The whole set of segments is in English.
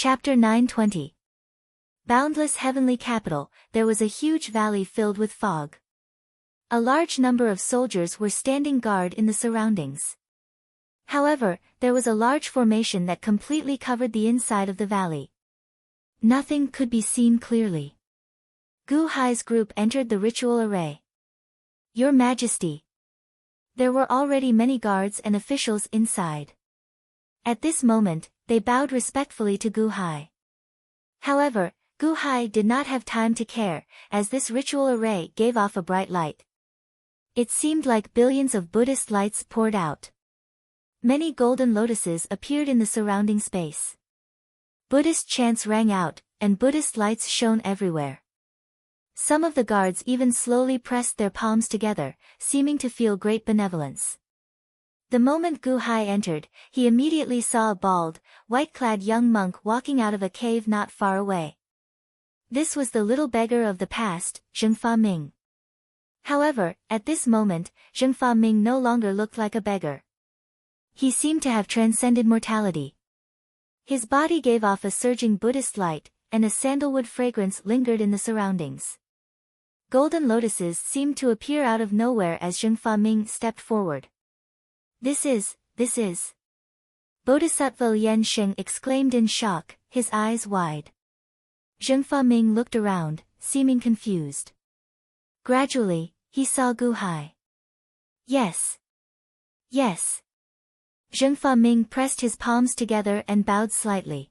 Chapter 920. Boundless heavenly capital, there was a huge valley filled with fog. A large number of soldiers were standing guard in the surroundings. However, there was a large formation that completely covered the inside of the valley. Nothing could be seen clearly. Gu Hai's group entered the ritual array. Your Majesty. There were already many guards and officials inside. At this moment, they bowed respectfully to Gu Hai. However, Gu Hai did not have time to care, as this ritual array gave off a bright light. It seemed like billions of Buddhist lights poured out. Many golden lotuses appeared in the surrounding space. Buddhist chants rang out, and Buddhist lights shone everywhere. Some of the guards even slowly pressed their palms together, seeming to feel great benevolence. The moment Gu Hai entered, he immediately saw a bald, white-clad young monk walking out of a cave not far away. This was the little beggar of the past, Zheng Fa Ming. However, at this moment, Zheng Fa Ming no longer looked like a beggar. He seemed to have transcended mortality. His body gave off a surging Buddhist light, and a sandalwood fragrance lingered in the surroundings. Golden lotuses seemed to appear out of nowhere as Zheng Fa Ming stepped forward. This is. Bodhisattva Yan Sheng exclaimed in shock, his eyes wide. Zheng Fa Ming looked around, seeming confused. Gradually, he saw Gu Hai. Yes. Zheng Fa Ming pressed his palms together and bowed slightly.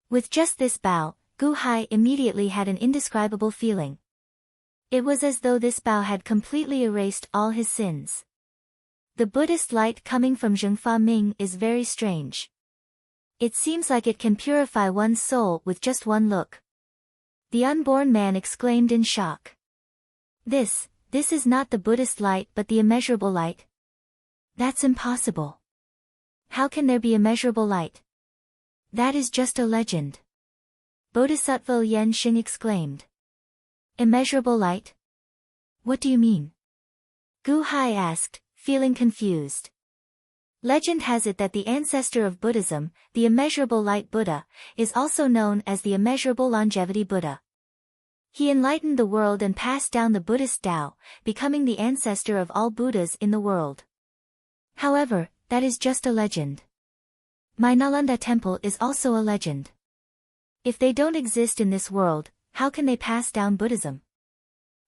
With just this bow, Gu Hai immediately had an indescribable feeling. It was as though this bow had completely erased all his sins. The Buddhist light coming from Zheng Fa Ming is very strange. It seems like it can purify one's soul with just one look. The unborn man exclaimed in shock. This is not the Buddhist light but the immeasurable light. That's impossible. How can there be immeasurable light? That is just a legend. Bodhisattva Yan Sheng exclaimed. Immeasurable light? What do you mean? Gu Hai asked, feeling confused. Legend has it that the ancestor of Buddhism, the immeasurable light Buddha, is also known as the immeasurable longevity Buddha. He enlightened the world and passed down the Buddhist Tao, becoming the ancestor of all Buddhas in the world. However, that is just a legend. My Nalanda temple is also a legend. If they don't exist in this world, how can they pass down Buddhism?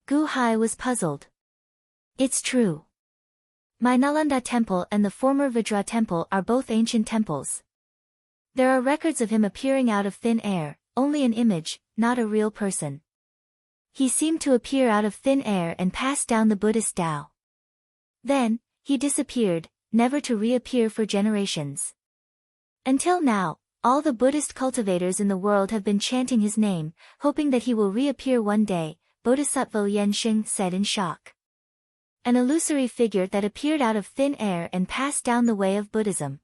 Gu Hai was puzzled. It's true. My Nalanda temple and the former Vajra temple are both ancient temples. There are records of him appearing out of thin air, only an image, not a real person. He seemed to appear out of thin air and pass down the Buddhist Tao. Then, he disappeared, never to reappear for generations. Until now, all the Buddhist cultivators in the world have been chanting his name, hoping that he will reappear one day, Bodhisattva Yan Sheng said in shock. An illusory figure that appeared out of thin air and passed down the way of Buddhism.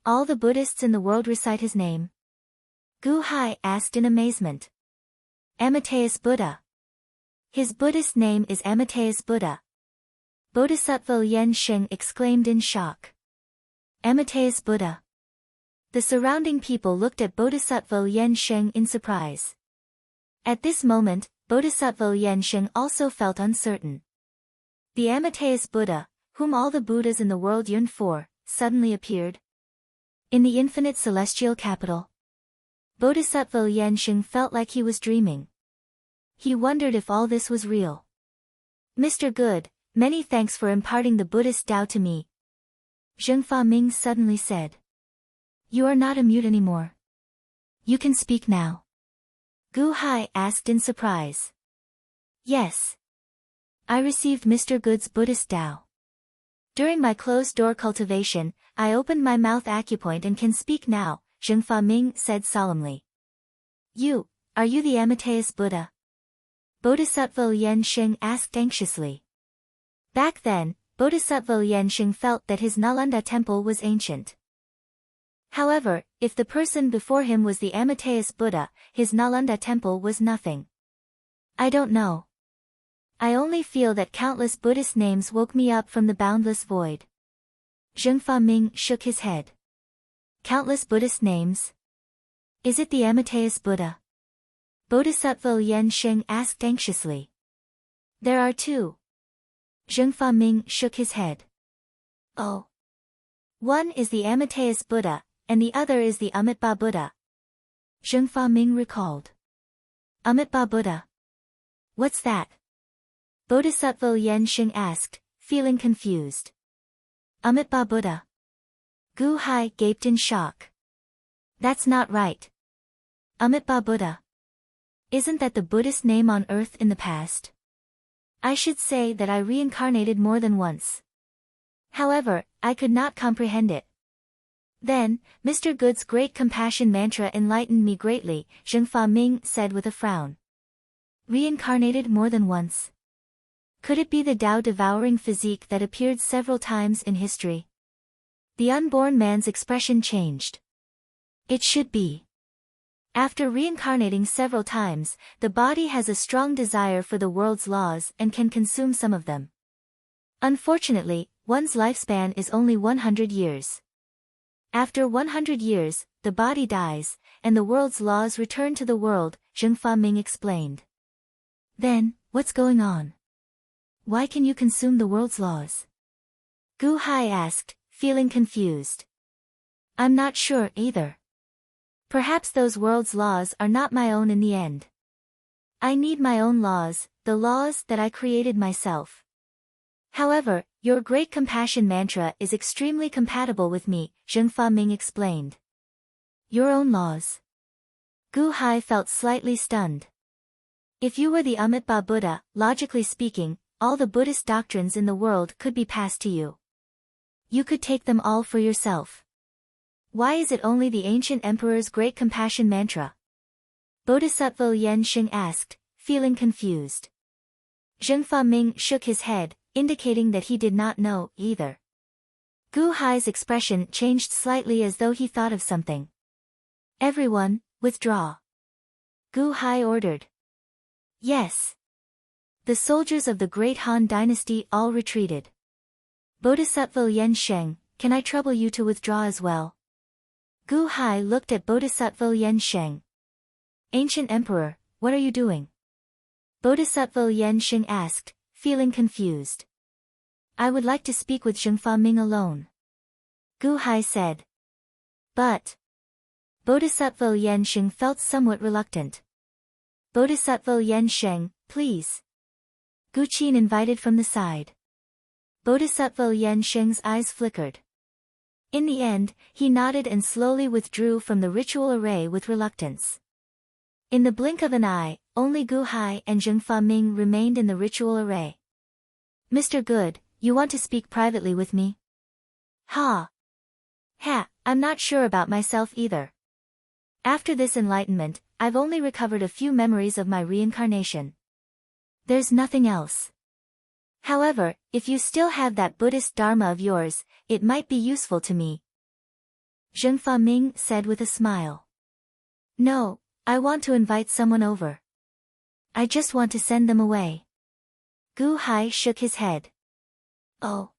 All the Buddhists in the world recite his name? Gu Hai asked in amazement. Amateus Buddha. His Buddhist name is Amateus Buddha. Bodhisattva Yan Sheng exclaimed in shock. Amateus Buddha. The surrounding people looked at Bodhisattva Yan Sheng in surprise. At this moment, Bodhisattva Yan Sheng also felt uncertain. The Amateus Buddha, whom all the Buddhas in the world yearned for, suddenly appeared. In the infinite celestial capital. Bodhisattva Yan Sheng felt like he was dreaming. He wondered if all this was real. Mr. Good, many thanks for imparting the Buddhist Tao to me. Zheng Fa Ming suddenly said. You are not a mute anymore. You can speak now. Gu Hai asked in surprise. Yes. I received Mr. Good's Buddhist Tao. During my closed-door cultivation, I opened my mouth acupoint and can speak now, Zheng Fa Ming said solemnly. Are you the Amateus Buddha? Bodhisattva Yan Sheng asked anxiously. Back then, Bodhisattva Yan Sheng felt that his Nalanda temple was ancient. However, if the person before him was the Amateus Buddha, his Nalanda temple was nothing. I don't know. I only feel that countless Buddhist names woke me up from the boundless void. Zheng Fa Ming shook his head. Countless Buddhist names? Is it the Amateus Buddha? Bodhisattva Yen Sheng asked anxiously. There are two. Zheng Faming shook his head. Oh. One is the Amateus Buddha, and the other is the Amitabha Buddha. Zheng Faming recalled. Amitabha Buddha. What's that? Bodhisattva Yen Sheng asked, feeling confused. Amitabha Buddha. Gu Hai gaped in shock. That's not right. Amitabha Buddha. Isn't that the Buddhist name on earth in the past? I should say that I reincarnated more than once. However, I could not comprehend it. Then, Mr. Good's great compassion mantra enlightened me greatly, Zheng Faming said with a frown. Reincarnated more than once. Could it be the Tao-devouring physique that appeared several times in history? The unborn man's expression changed. It should be. After reincarnating several times, the body has a strong desire for the world's laws and can consume some of them. Unfortunately, one's lifespan is only 100 years. After 100 years, the body dies, and the world's laws return to the world, Zheng Faming explained. Then, what's going on? Why can you consume the world's laws? Gu Hai asked, feeling confused. I'm not sure either. Perhaps those world's laws are not my own in the end. I need my own laws, the laws that I created myself. However, your great compassion mantra is extremely compatible with me, Zheng Faming explained. Your own laws? Gu Hai felt slightly stunned. If you were the Amitabha Buddha, logically speaking, all the Buddhist doctrines in the world could be passed to you. You could take them all for yourself. Why is it only the ancient emperor's great compassion mantra? Bodhisattva Yen Sheng asked, feeling confused. Zheng Faming shook his head, indicating that he did not know either. Gu Hai's expression changed slightly as though he thought of something. Everyone, withdraw. Gu Hai ordered. Yes. The soldiers of the great Han dynasty all retreated. Bodhisattva Yen Sheng, can I trouble you to withdraw as well? Gu Hai looked at Bodhisattva Yen Sheng. Ancient Emperor, what are you doing? Bodhisattva Yen Sheng asked, feeling confused. I would like to speak with Zheng Faming alone. Gu Hai said. But. Bodhisattva Yen Sheng felt somewhat reluctant. Bodhisattva Yen Sheng, please. Gu Qin invited from the side. Bodhisattva Yen Sheng's eyes flickered. In the end, he nodded and slowly withdrew from the ritual array with reluctance. In the blink of an eye, only Gu Hai and Zheng Faming remained in the ritual array. Mr. Good, you want to speak privately with me? Ha! I'm not sure about myself either. After this enlightenment, I've only recovered a few memories of my reincarnation. There's nothing else. However, if you still have that Buddhist Dharma of yours, it might be useful to me. Zheng Faming said with a smile. No, I want to invite someone over. I just want to send them away. Gu Hai shook his head. Oh.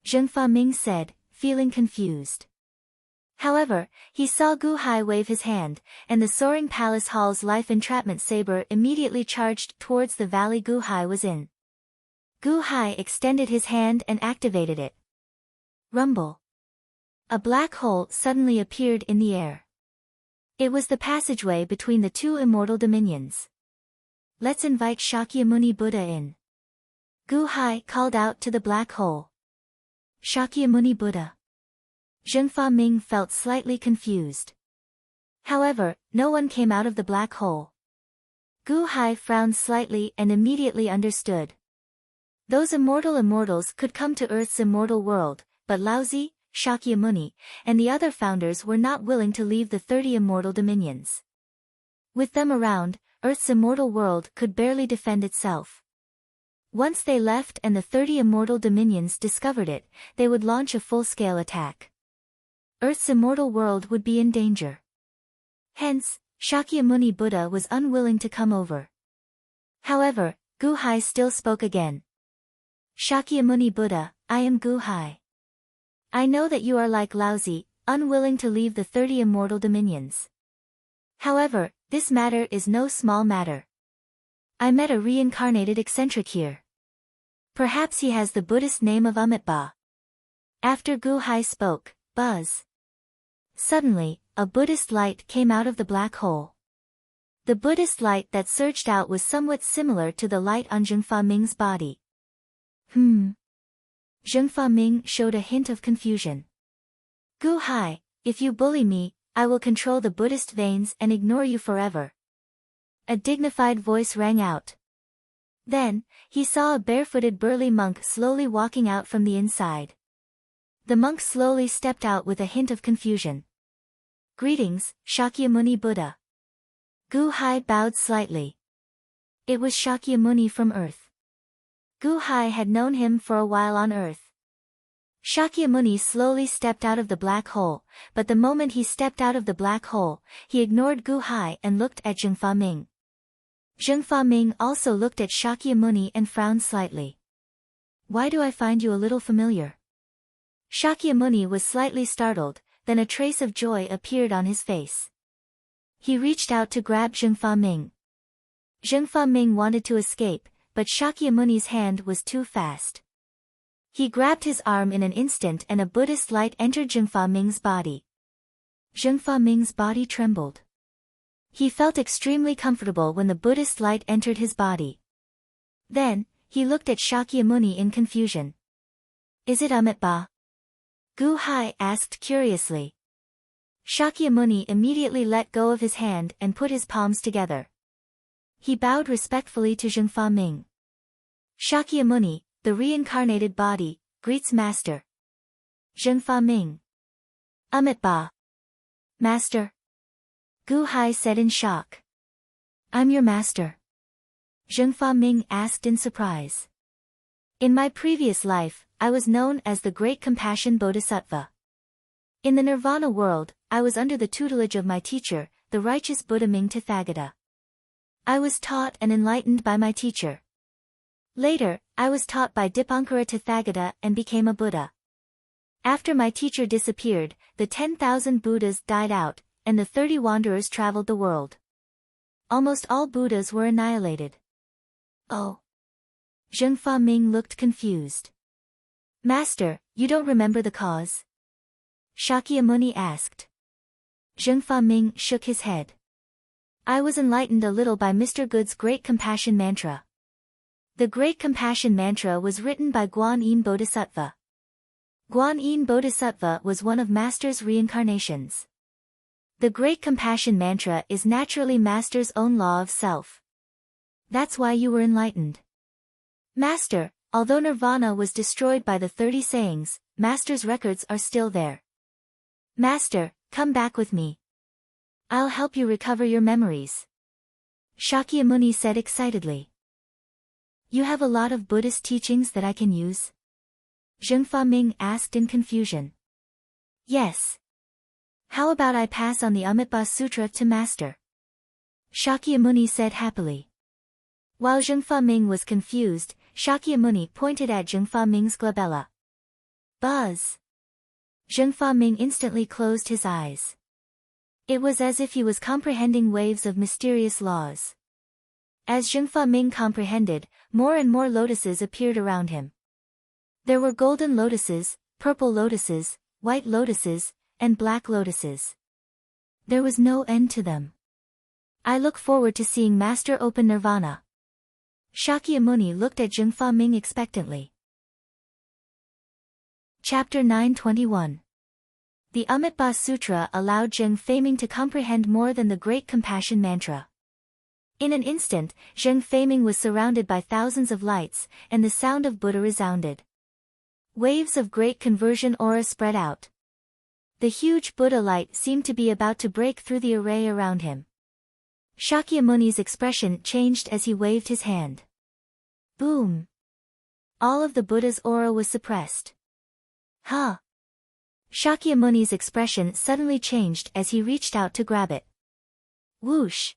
Zheng Faming said, feeling confused. However, he saw Gu Hai wave his hand, and the soaring palace hall's life entrapment saber immediately charged towards the valley Gu Hai was in. Gu Hai extended his hand and activated it. Rumble. A black hole suddenly appeared in the air. It was the passageway between the two immortal dominions. Let's invite Shakyamuni Buddha in. Gu Hai called out to the black hole. Shakyamuni Buddha. Zheng Faming felt slightly confused. However, no one came out of the black hole. Gu Hai frowned slightly and immediately understood. Those immortals could come to Earth's immortal world, but Laozi, Shakyamuni, and the other founders were not willing to leave the 30 immortal dominions. With them around, Earth's immortal world could barely defend itself. Once they left and the 30 immortal dominions discovered it, they would launch a full-scale attack. Earth's immortal world would be in danger. Hence, Shakyamuni Buddha was unwilling to come over. However, Gu Hai still spoke again. Shakyamuni Buddha, I am Gu Hai. I know that you are like Laozi, unwilling to leave the 30 immortal dominions. However, this matter is no small matter. I met a reincarnated eccentric here. Perhaps he has the Buddhist name of Amitabha. After Gu Hai spoke, buzz. Suddenly, a Buddhist light came out of the black hole. The Buddhist light that surged out was somewhat similar to the light on Zhengfa Ming's body. Zhengfa Ming showed a hint of confusion. Gu Hai, if you bully me, I will control the Buddhist veins and ignore you forever. A dignified voice rang out. Then, he saw a barefooted burly monk slowly walking out from the inside. The monk slowly stepped out with a hint of confusion. Greetings, Shakyamuni Buddha. Gu Hai bowed slightly. It was Shakyamuni from Earth. Gu Hai had known him for a while on Earth. Shakyamuni slowly stepped out of the black hole, but the moment he stepped out of the black hole, he ignored Gu Hai and looked at Zhengfa Ming. Zhengfa Ming also looked at Shakyamuni and frowned slightly. Why do I find you a little familiar? Shakyamuni was slightly startled, then a trace of joy appeared on his face. He reached out to grab Zhengfa Ming. Zhengfa Ming wanted to escape, but Shakyamuni's hand was too fast. He grabbed his arm in an instant and a Buddhist light entered Zhengfa Ming's body. Zhengfa Ming's body trembled. He felt extremely comfortable when the Buddhist light entered his body. Then, he looked at Shakyamuni in confusion. Is it Amitabha? Gu Hai asked curiously. Shakyamuni immediately let go of his hand and put his palms together. He bowed respectfully to Zhengfa Ming. Shakyamuni, the reincarnated body, greets Master. Zhengfa Ming. Amitabha. Master. Gu Hai said in shock. I'm your master. Zhengfa Ming asked in surprise. In my previous life, I was known as the Great Compassion Bodhisattva. In the Nirvana world, I was under the tutelage of my teacher, the righteous Buddha Ming Tathagata. I was taught and enlightened by my teacher. Later, I was taught by Dipankara Tathagata and became a Buddha. After my teacher disappeared, the 10,000 Buddhas died out, and the 30 wanderers traveled the world. Almost all Buddhas were annihilated. Oh. Zhengfa Ming looked confused. Master, you don't remember the cause? Shakyamuni asked. Zhengfa Ming shook his head. I was enlightened a little by Mr. Good's Great Compassion Mantra. The Great Compassion Mantra was written by Guan Yin Bodhisattva. Guan Yin Bodhisattva was one of Master's reincarnations. The Great Compassion Mantra is naturally Master's own law of self. That's why you were enlightened. Master, although Nirvana was destroyed by the 30 sayings, Master's records are still there. Master, come back with me. I'll help you recover your memories. Shakyamuni said excitedly. You have a lot of Buddhist teachings that I can use? Zhengfa Ming asked in confusion. Yes. How about I pass on the Amitabha Sutra to Master? Shakyamuni said happily. While Zhengfa Ming was confused, Shakyamuni pointed at Zhengfa Ming's glabella. Buzz! Zhengfa Ming instantly closed his eyes. It was as if he was comprehending waves of mysterious laws. As Zhengfa Ming comprehended, more and more lotuses appeared around him. There were golden lotuses, purple lotuses, white lotuses, and black lotuses. There was no end to them. I look forward to seeing Master open Nirvana. Shakyamuni looked at Zhengfa Ming expectantly. Chapter 921. The Amitabha Sutra allowed Zhengfa Ming to comprehend more than the Great Compassion Mantra. In an instant, Zhengfa Ming was surrounded by thousands of lights, and the sound of Buddha resounded. Waves of great conversion aura spread out. The huge Buddha light seemed to be about to break through the array around him. Shakyamuni's expression changed as he waved his hand. Boom! All of the Buddha's aura was suppressed. Huh! Shakyamuni's expression suddenly changed as he reached out to grab it. Whoosh!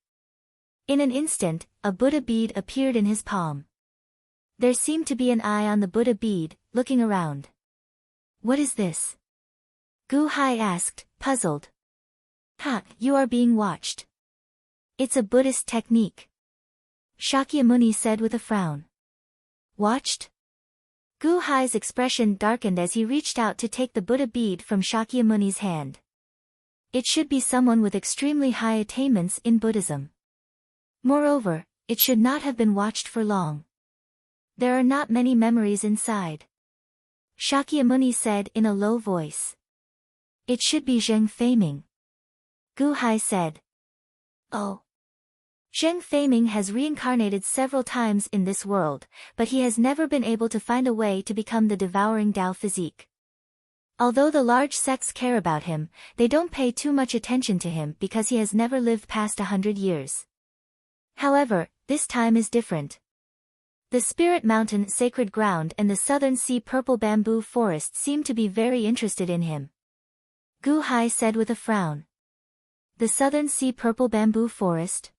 In an instant, a Buddha bead appeared in his palm. There seemed to be an eye on the Buddha bead, looking around. What is this? Gu Hai asked, puzzled. Ha, you are being watched. It's a Buddhist technique, Shakyamuni said with a frown. Watched? Gu Hai's expression darkened as he reached out to take the Buddha bead from Shakyamuni's hand. It should be someone with extremely high attainments in Buddhism. Moreover, it should not have been watched for long. There are not many memories inside, Shakyamuni said in a low voice. It should be Zheng Feiming, Gu Hai said. Oh. Zheng Feiming has reincarnated several times in this world, but he has never been able to find a way to become the devouring Tao physique. Although the large sects care about him, they don't pay too much attention to him because he has never lived past 100 years. However, this time is different. The Spirit Mountain sacred ground and the Southern Sea purple bamboo forest seem to be very interested in him, Gu Hai said with a frown. The Southern Sea purple bamboo forest?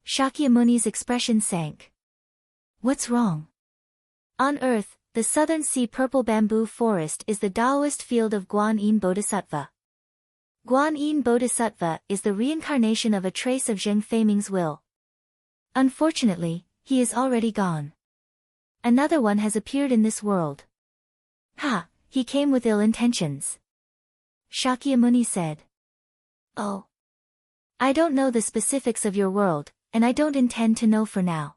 Shakyamuni's expression sank. What's wrong? On Earth, the Southern Sea purple bamboo forest is the Taoist field of Guanyin Bodhisattva. Guanyin Bodhisattva is the reincarnation of a trace of Zheng Feiming's will. Unfortunately, he is already gone. Another one has appeared in this world. Ha, he came with ill intentions, Shakyamuni said. Oh. I don't know the specifics of your world, and I don't intend to know for now.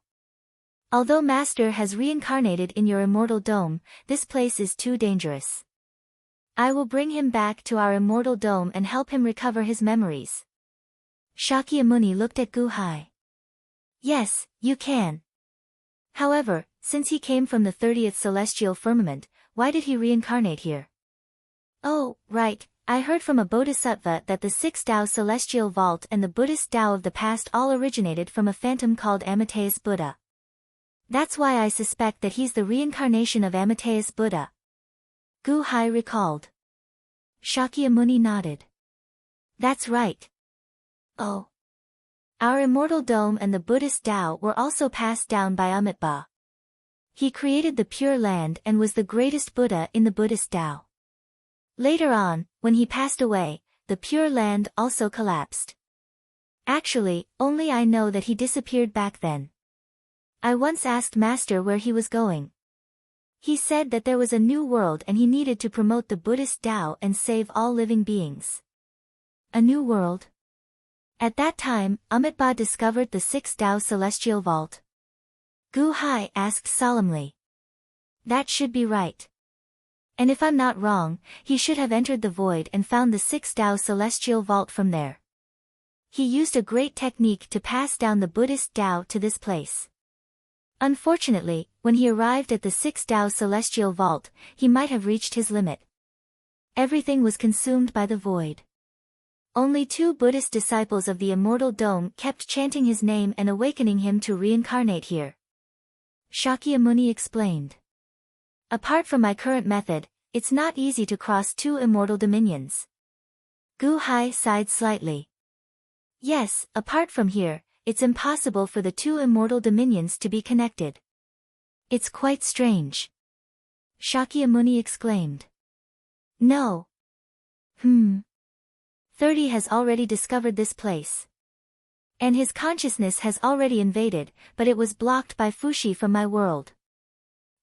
Although Master has reincarnated in your immortal dome, this place is too dangerous. I will bring him back to our immortal dome and help him recover his memories. Shakyamuni looked at Gu Hai. Yes, you can. However, since he came from the 30th celestial firmament, why did he reincarnate here? Oh, right. I heard from a bodhisattva that the 6 Tao celestial vault and the Buddhist Tao of the past all originated from a phantom called Amateus Buddha. That's why I suspect that he's the reincarnation of Amateus Buddha, Gu Hai recalled. Shakyamuni nodded. That's right. Oh. Our immortal dome and the Buddhist Tao were also passed down by Amitabha. He created the Pure Land and was the greatest Buddha in the Buddhist Tao. Later on, when he passed away, the Pure Land also collapsed. Actually, only I know that he disappeared back then. I once asked Master where he was going. He said that there was a new world and he needed to promote the Buddhist Tao and save all living beings. A new world? At that time, Amitabha discovered the 6 Tao celestial vault. Gu Hai asked solemnly. That should be right. And if I'm not wrong, he should have entered the void and found the 6 Tao celestial vault from there. He used a great technique to pass down the Buddhist Tao to this place. Unfortunately, when he arrived at the 6 Tao celestial vault, he might have reached his limit. Everything was consumed by the void. Only 2 Buddhist disciples of the Immortal Dome kept chanting his name and awakening him to reincarnate here, Shakyamuni explained. Apart from my current method, it's not easy to cross 2 immortal dominions. Gu Hai sighed slightly. Yes, apart from here, it's impossible for the 2 immortal dominions to be connected. It's quite strange, Shakyamuni exclaimed. No. 30 has already discovered this place. And his consciousness has already invaded, but it was blocked by Fushi from my world.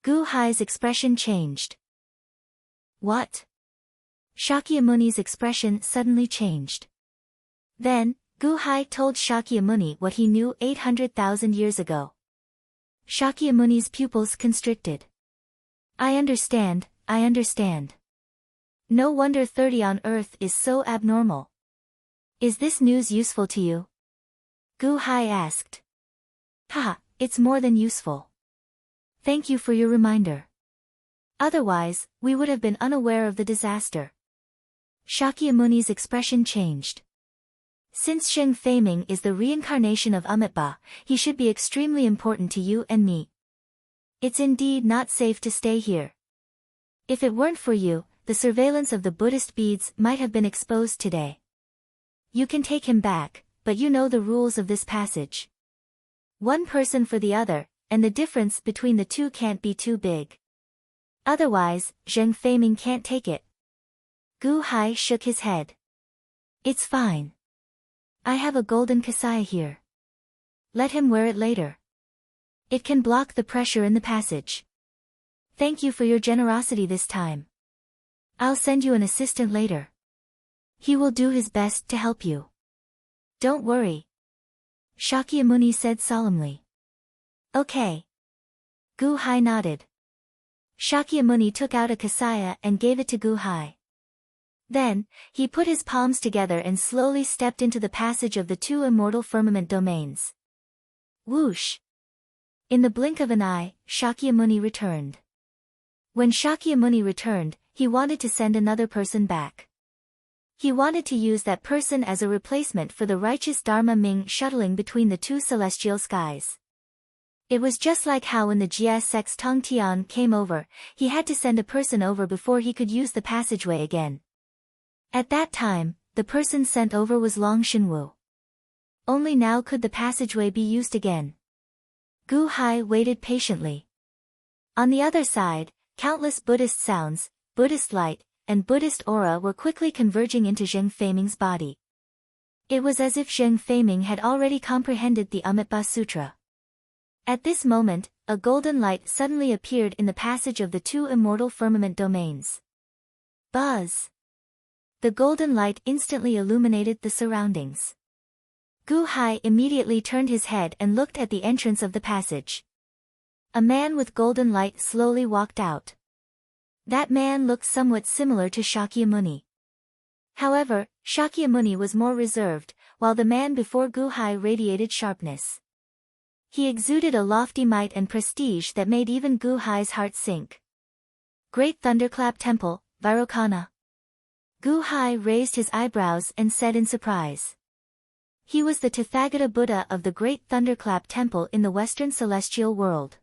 Gu Hai's expression changed. What? Shakyamuni's expression suddenly changed. Then, Gu Hai told Shakyamuni what he knew 800,000 years ago. Shakyamuni's pupils constricted. I understand. No wonder 30 on Earth is so abnormal. Is this news useful to you? Gu Hai asked. Ha, it's more than useful. Thank you for your reminder. Otherwise, we would have been unaware of the disaster. Shakyamuni's expression changed. Since Zheng Feiming is the reincarnation of Amitabha, he should be extremely important to you and me. It's indeed not safe to stay here. If it weren't for you, the surveillance of the Buddhist beads might have been exposed today. You can take him back, but you know the rules of this passage. One person for the other, and the difference between the 2 can't be too big. Otherwise, Zheng Feiming can't take it. Gu Hai shook his head. It's fine. I have a golden kasaya here. Let him wear it later. It can block the pressure in the passage. Thank you for your generosity this time. I'll send you an assistant later. He will do his best to help you. Don't worry. Shakyamuni said solemnly. Okay. Gu-hai nodded. Shakyamuni took out a kasaya and gave it to Gu-hai. Then, he put his palms together and slowly stepped into the passage of the two immortal firmament domains. Whoosh! In the blink of an eye, Shakyamuni returned. When Shakyamuni returned, he wanted to send another person back. He wanted to use that person as a replacement for the righteous Dharma Ming shuttling between the two celestial skies. It was just like how when the GS6 Tong Tian came over, he had to send a person over before he could use the passageway again. At that time, the person sent over was Long Shinwu. Only now could the passageway be used again. Gu-hai waited patiently. On the other side, countless Buddhist sounds, Buddhist light, and Buddhist aura were quickly converging into Zheng Feiming's body. It was as if Zheng Feiming had already comprehended the Amitabha Sutra. At this moment, a golden light suddenly appeared in the passage of the two immortal firmament domains. Buzz! The golden light instantly illuminated the surroundings. Gu-hai immediately turned his head and looked at the entrance of the passage. A man with golden light slowly walked out. That man looked somewhat similar to Shakyamuni. However, Shakyamuni was more reserved, while the man before Gu-hai radiated sharpness. He exuded a lofty might and prestige that made even Gu-hai's heart sink. Great Thunderclap Temple, Vairocana. Gu-hai raised his eyebrows and said in surprise. He was the Tathagata Buddha of the Great Thunderclap Temple in the Western Celestial World.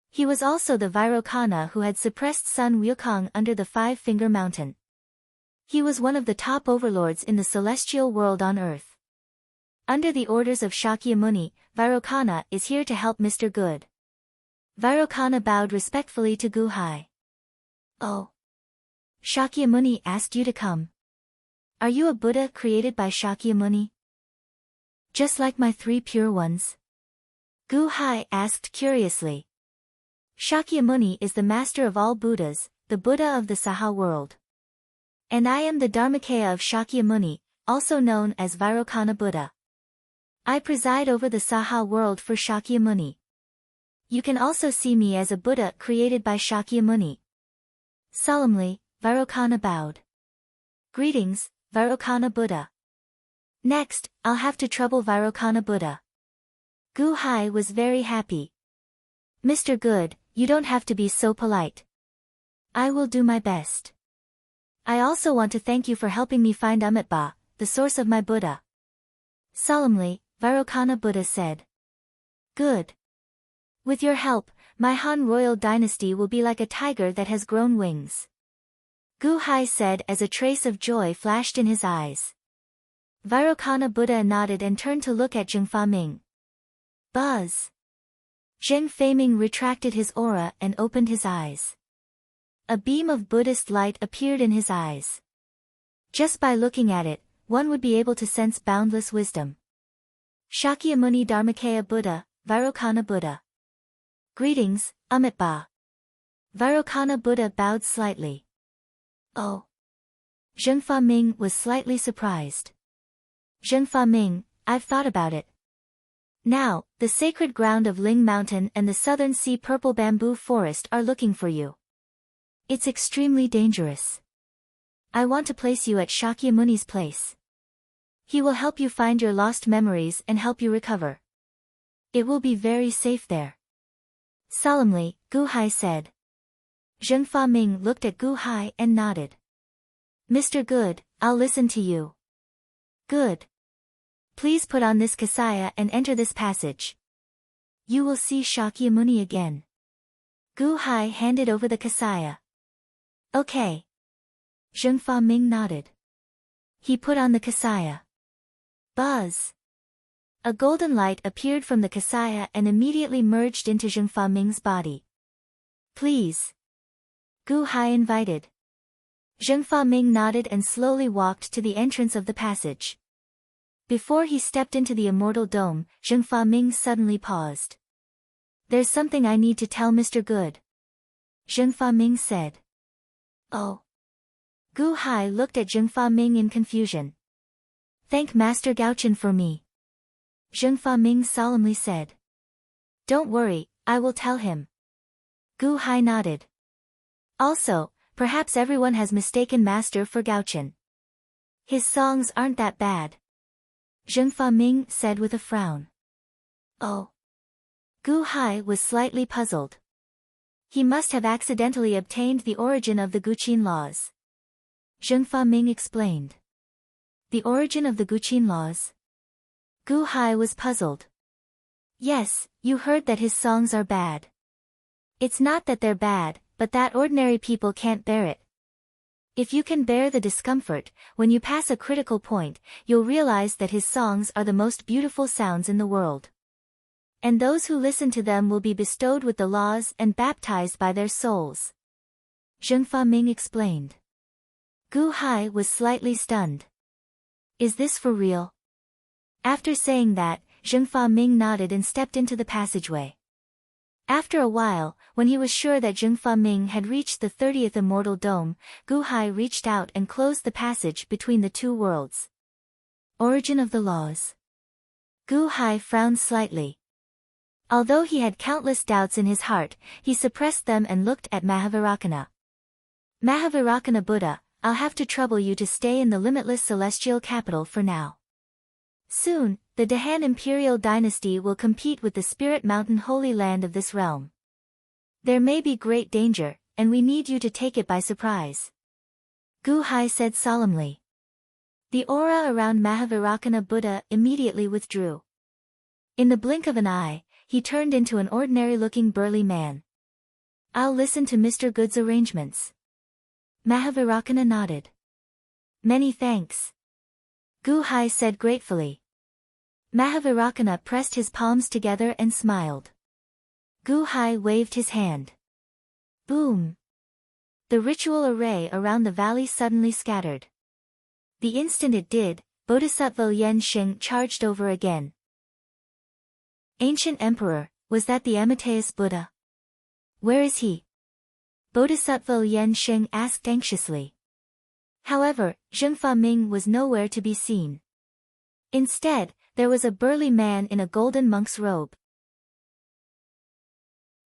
He was also the Vairocana who had suppressed Sun Wukong under the Five-Finger Mountain. He was one of the top overlords in the celestial world on Earth. Under the orders of Shakyamuni, Vairocana is here to help Mr. Good. Vairocana bowed respectfully to Gu-hai. Oh. Shakyamuni asked you to come. Are you a Buddha created by Shakyamuni? Just like my three pure ones? Gu-hai asked curiously. Shakyamuni is the master of all Buddhas, the Buddha of the Saha world. And I am the Dharmakaya of Shakyamuni, also known as Vairocana Buddha. I preside over the Saha world for Shakyamuni. You can also see me as a Buddha created by Shakyamuni. Solemnly, Vairocana bowed. Greetings, Vairocana Buddha. Next, I'll have to trouble Vairocana Buddha. Gu-hai was very happy. Mr. Good, you don't have to be so polite. I will do my best. I also want to thank you for helping me find Amitabha, the source of my Buddha. Solemnly, Vairocana Buddha said. Good. With your help, my Han royal dynasty will be like a tiger that has grown wings. Gu-hai said as a trace of joy flashed in his eyes. Vairocana Buddha nodded and turned to look at Zheng Feiming. Buzz! Zheng Feiming retracted his aura and opened his eyes. A beam of Buddhist light appeared in his eyes. Just by looking at it, one would be able to sense boundless wisdom. Shakyamuni Dharmakaya Buddha, Vairocana Buddha. Greetings, Amitabha. Vairocana Buddha bowed slightly. Oh. Zheng Feiming was slightly surprised. Zheng Feiming, I've thought about it. Now, the sacred ground of Ling Mountain and the southern sea purple bamboo forest are looking for you. It's extremely dangerous. I want to place you at Shakyamuni's place. He will help you find your lost memories and help you recover. It will be very safe there. Solemnly, Gu-hai said. Zheng Feiming looked at Gu-hai and nodded. Mr. Good, I'll listen to you. Good. Please put on this kasaya and enter this passage. You will see Shakyamuni again. Gu-hai handed over the kasaya. Okay. Zheng Feiming nodded. He put on the kasaya. Buzz! A golden light appeared from the kasaya and immediately merged into Zheng Feiming's body. Please. Gu-hai invited. Zheng Feiming nodded and slowly walked to the entrance of the passage. Before he stepped into the Immortal Dome, Zheng Faming suddenly paused. "There's something I need to tell Mr. Good," Zheng Faming said. "Oh." Gu Hai looked at Zheng Faming in confusion. "Thank Master Gaochen for me," Zheng Faming solemnly said. "Don't worry, I will tell him." Gu Hai nodded. "Also, perhaps everyone has mistaken Master for Gaochen. His songs aren't that bad," Zheng Faming said with a frown. "Oh." Gu Hai was slightly puzzled. He must have accidentally obtained the origin of the Guqin laws. Zheng Faming explained. "The origin of the Guqin laws?" Gu Hai was puzzled. "Yes, you heard that his songs are bad. It's not that they're bad, but that ordinary people can't bear it. If you can bear the discomfort, when you pass a critical point, you'll realize that his songs are the most beautiful sounds in the world. And those who listen to them will be bestowed with the laws and baptized by their souls," Zheng Faming explained. Gu Hai was slightly stunned. "Is this for real?" After saying that, Zheng Faming nodded and stepped into the passageway. After a while, when he was sure that Zheng Faming had reached the 30th Immortal Dome, Gu Hai reached out and closed the passage between the two worlds. Origin of the laws. Gu Hai frowned slightly. Although he had countless doubts in his heart, he suppressed them and looked at Mahavirakana. "Mahavirakana Buddha, I'll have to trouble you to stay in the limitless celestial capital for now. Soon, the Dahan imperial dynasty will compete with the Spirit Mountain holy land of this realm. There may be great danger, and we need you to take it by surprise," Gu Hai said solemnly. The aura around Mahavirakana Buddha immediately withdrew. In the blink of an eye, he turned into an ordinary-looking burly man. "I'll listen to Mr. Good's arrangements." Mahavirakana nodded. "Many thanks," Gu Hai said gratefully. Mahavirakana pressed his palms together and smiled. Gu Hai waved his hand. Boom! The ritual array around the valley suddenly scattered. The instant it did, Bodhisattva Yen Xing charged over again. "Ancient Emperor, was that the Amateus Buddha? Where is he?" Bodhisattva Yen Xing asked anxiously. However, Zheng Faming was nowhere to be seen. Instead, there was a burly man in a golden monk's robe.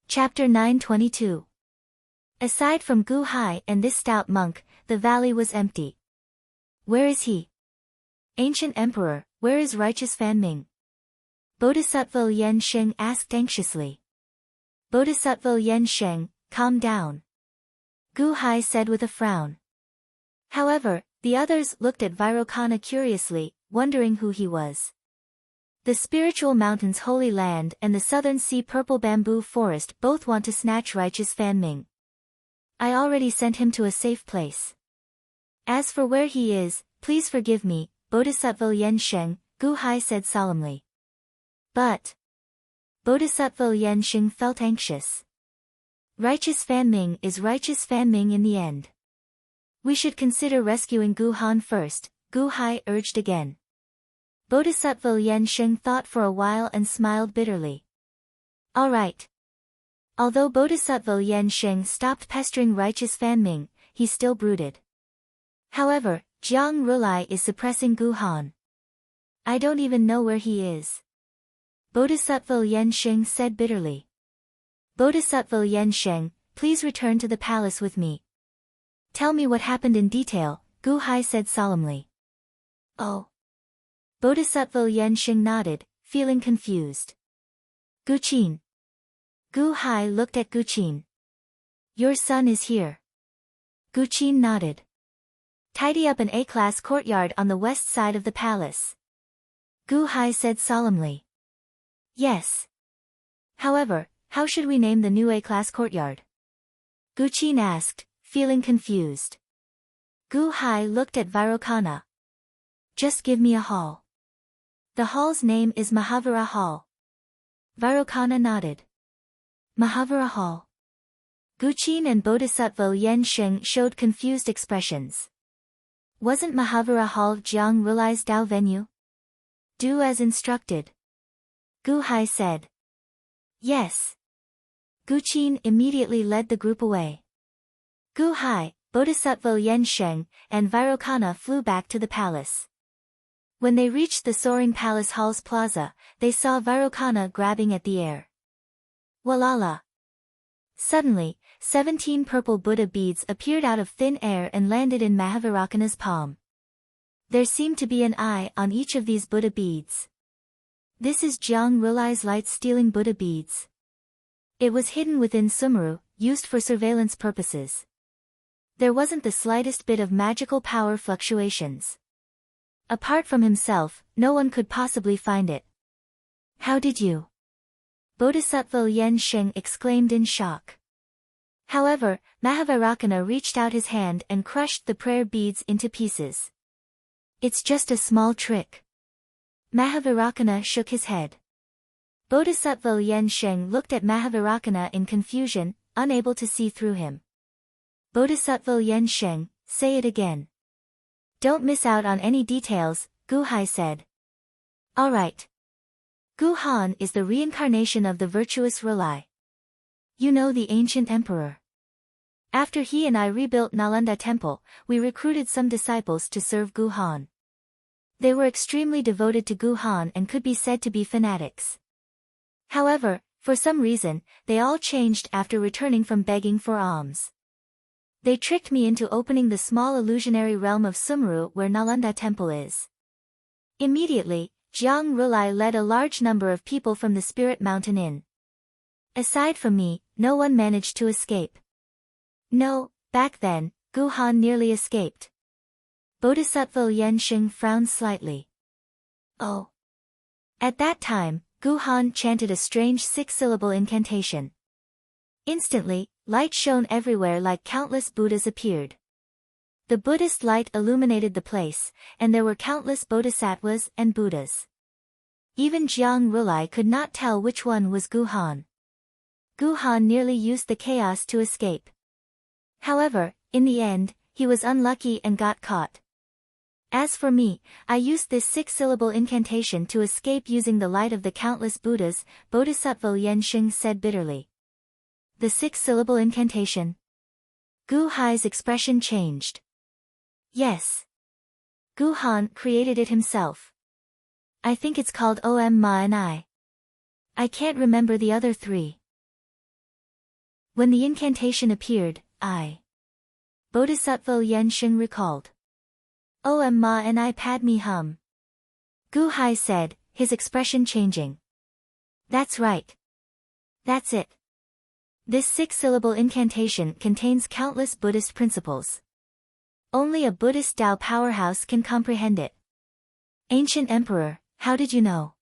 Chapter 922. Aside from Gu Hai and this stout monk, the valley was empty. "Where is he? Ancient Emperor, where is righteous Fan Ming?" Bodhisattva Yen Xing asked anxiously. Bodhisattva Yen Xing, calm down, Gu Hai said with a frown. However, the others looked at Vairocana curiously, wondering who he was. The spiritual mountains Holy Land and the southern sea purple bamboo forest both want to snatch righteous Fan Ming. I already sent him to a safe place. As for where he is, please forgive me, Bodhisattva Yen Xing, Gu Hai said solemnly. But Bodhisattva Yen Xing felt anxious. Righteous Fan Ming is righteous Fan Ming in the end. We should consider rescuing Gu Han first, Gu Hai urged again. Bodhisattva Yen Xing thought for a while and smiled bitterly. All right. Although Bodhisattva Yen Xing stopped pestering righteous Fan Ming, he still brooded. However, Jiang Rulai is suppressing Gu Han. I don't even know where he is. Bodhisattva Yen Xing said bitterly. Bodhisattva Yen Xing, please return to the palace with me. Tell me what happened in detail, Gu Hai said solemnly. Oh. Bodhisattva Yen Xing nodded, feeling confused. Guqin. Gu Hai looked at Guqin. Your son is here. Guqin nodded. Tidy up an A-class courtyard on the west side of the palace. Gu Hai said solemnly. Yes. However, how should we name the new A-class courtyard? Guqin asked, feeling confused. Gu Hai looked at Vairocana. Just give me a hall. The hall's name is Mahavira Hall. Vairocana nodded. Mahavira Hall. Guqin and Bodhisattva Yen Xing showed confused expressions. Wasn't Mahavira Hall Jiang Rulai's Dao venue? Do as instructed. Gu Hai said. Yes. Gu Qin immediately led the group away. Gu Hai, Bodhisattva Yen Sheng, and Vairocana flew back to the palace. When they reached the soaring palace hall's plaza, they saw Vairocana grabbing at the air. Walala! Suddenly, 17 purple Buddha beads appeared out of thin air and landed in Mahavirocana's palm. There seemed to be an eye on each of these Buddha beads. This is Jiang Rilai's light-stealing Buddha beads. It was hidden within Sumeru, used for surveillance purposes. There wasn't the slightest bit of magical power fluctuations. Apart from himself, no one could possibly find it. How did you? Bodhisattva Yen Sheng exclaimed in shock. However, Mahavirocana reached out his hand and crushed the prayer beads into pieces. It's just a small trick. Mahavirocana shook his head. Bodhisattva Yen Sheng looked at Mahavirocana in confusion, unable to see through him. Bodhisattva Yen Sheng, say it again. Don't miss out on any details, Gu Hai said. All right. Gu Han is the reincarnation of the virtuous Rilai. You know the ancient emperor. After he and I rebuilt Nalanda Temple, we recruited some disciples to serve Gu Han. They were extremely devoted to Gu Han and could be said to be fanatics. However, for some reason, they all changed after returning from begging for alms. They tricked me into opening the small illusionary realm of Sumeru where Nalanda Temple is. Immediately, Jiang Rilai led a large number of people from the Spirit Mountain in. Aside from me, no one managed to escape. No, back then, Gu Han nearly escaped. Bodhisattva Yen Sheng frowned slightly. Oh. At that time, Gu Han chanted a strange 6-syllable incantation. Instantly, light shone everywhere like countless Buddhas appeared. The Buddhist light illuminated the place, and there were countless bodhisattvas and Buddhas. Even Jiang Rilai could not tell which one was Gu Han. Gu Han nearly used the chaos to escape. However, in the end, he was unlucky and got caught. As for me, I used this 6-syllable incantation to escape using the light of the countless Buddhas, Bodhisattva Yen Sheng said bitterly. The 6-syllable incantation? Gu Hai's expression changed. Yes. Gu Han created it himself. I think it's called Om Ma and I. I can't remember the other 3. When the incantation appeared, Bodhisattva Yen Sheng recalled. Om Ma and I Padme Hum. Gu Hai said, his expression changing. That's right. That's it. This 6-syllable incantation contains countless Buddhist principles. Only a Buddhist Tao powerhouse can comprehend it. Ancient Emperor, how did you know?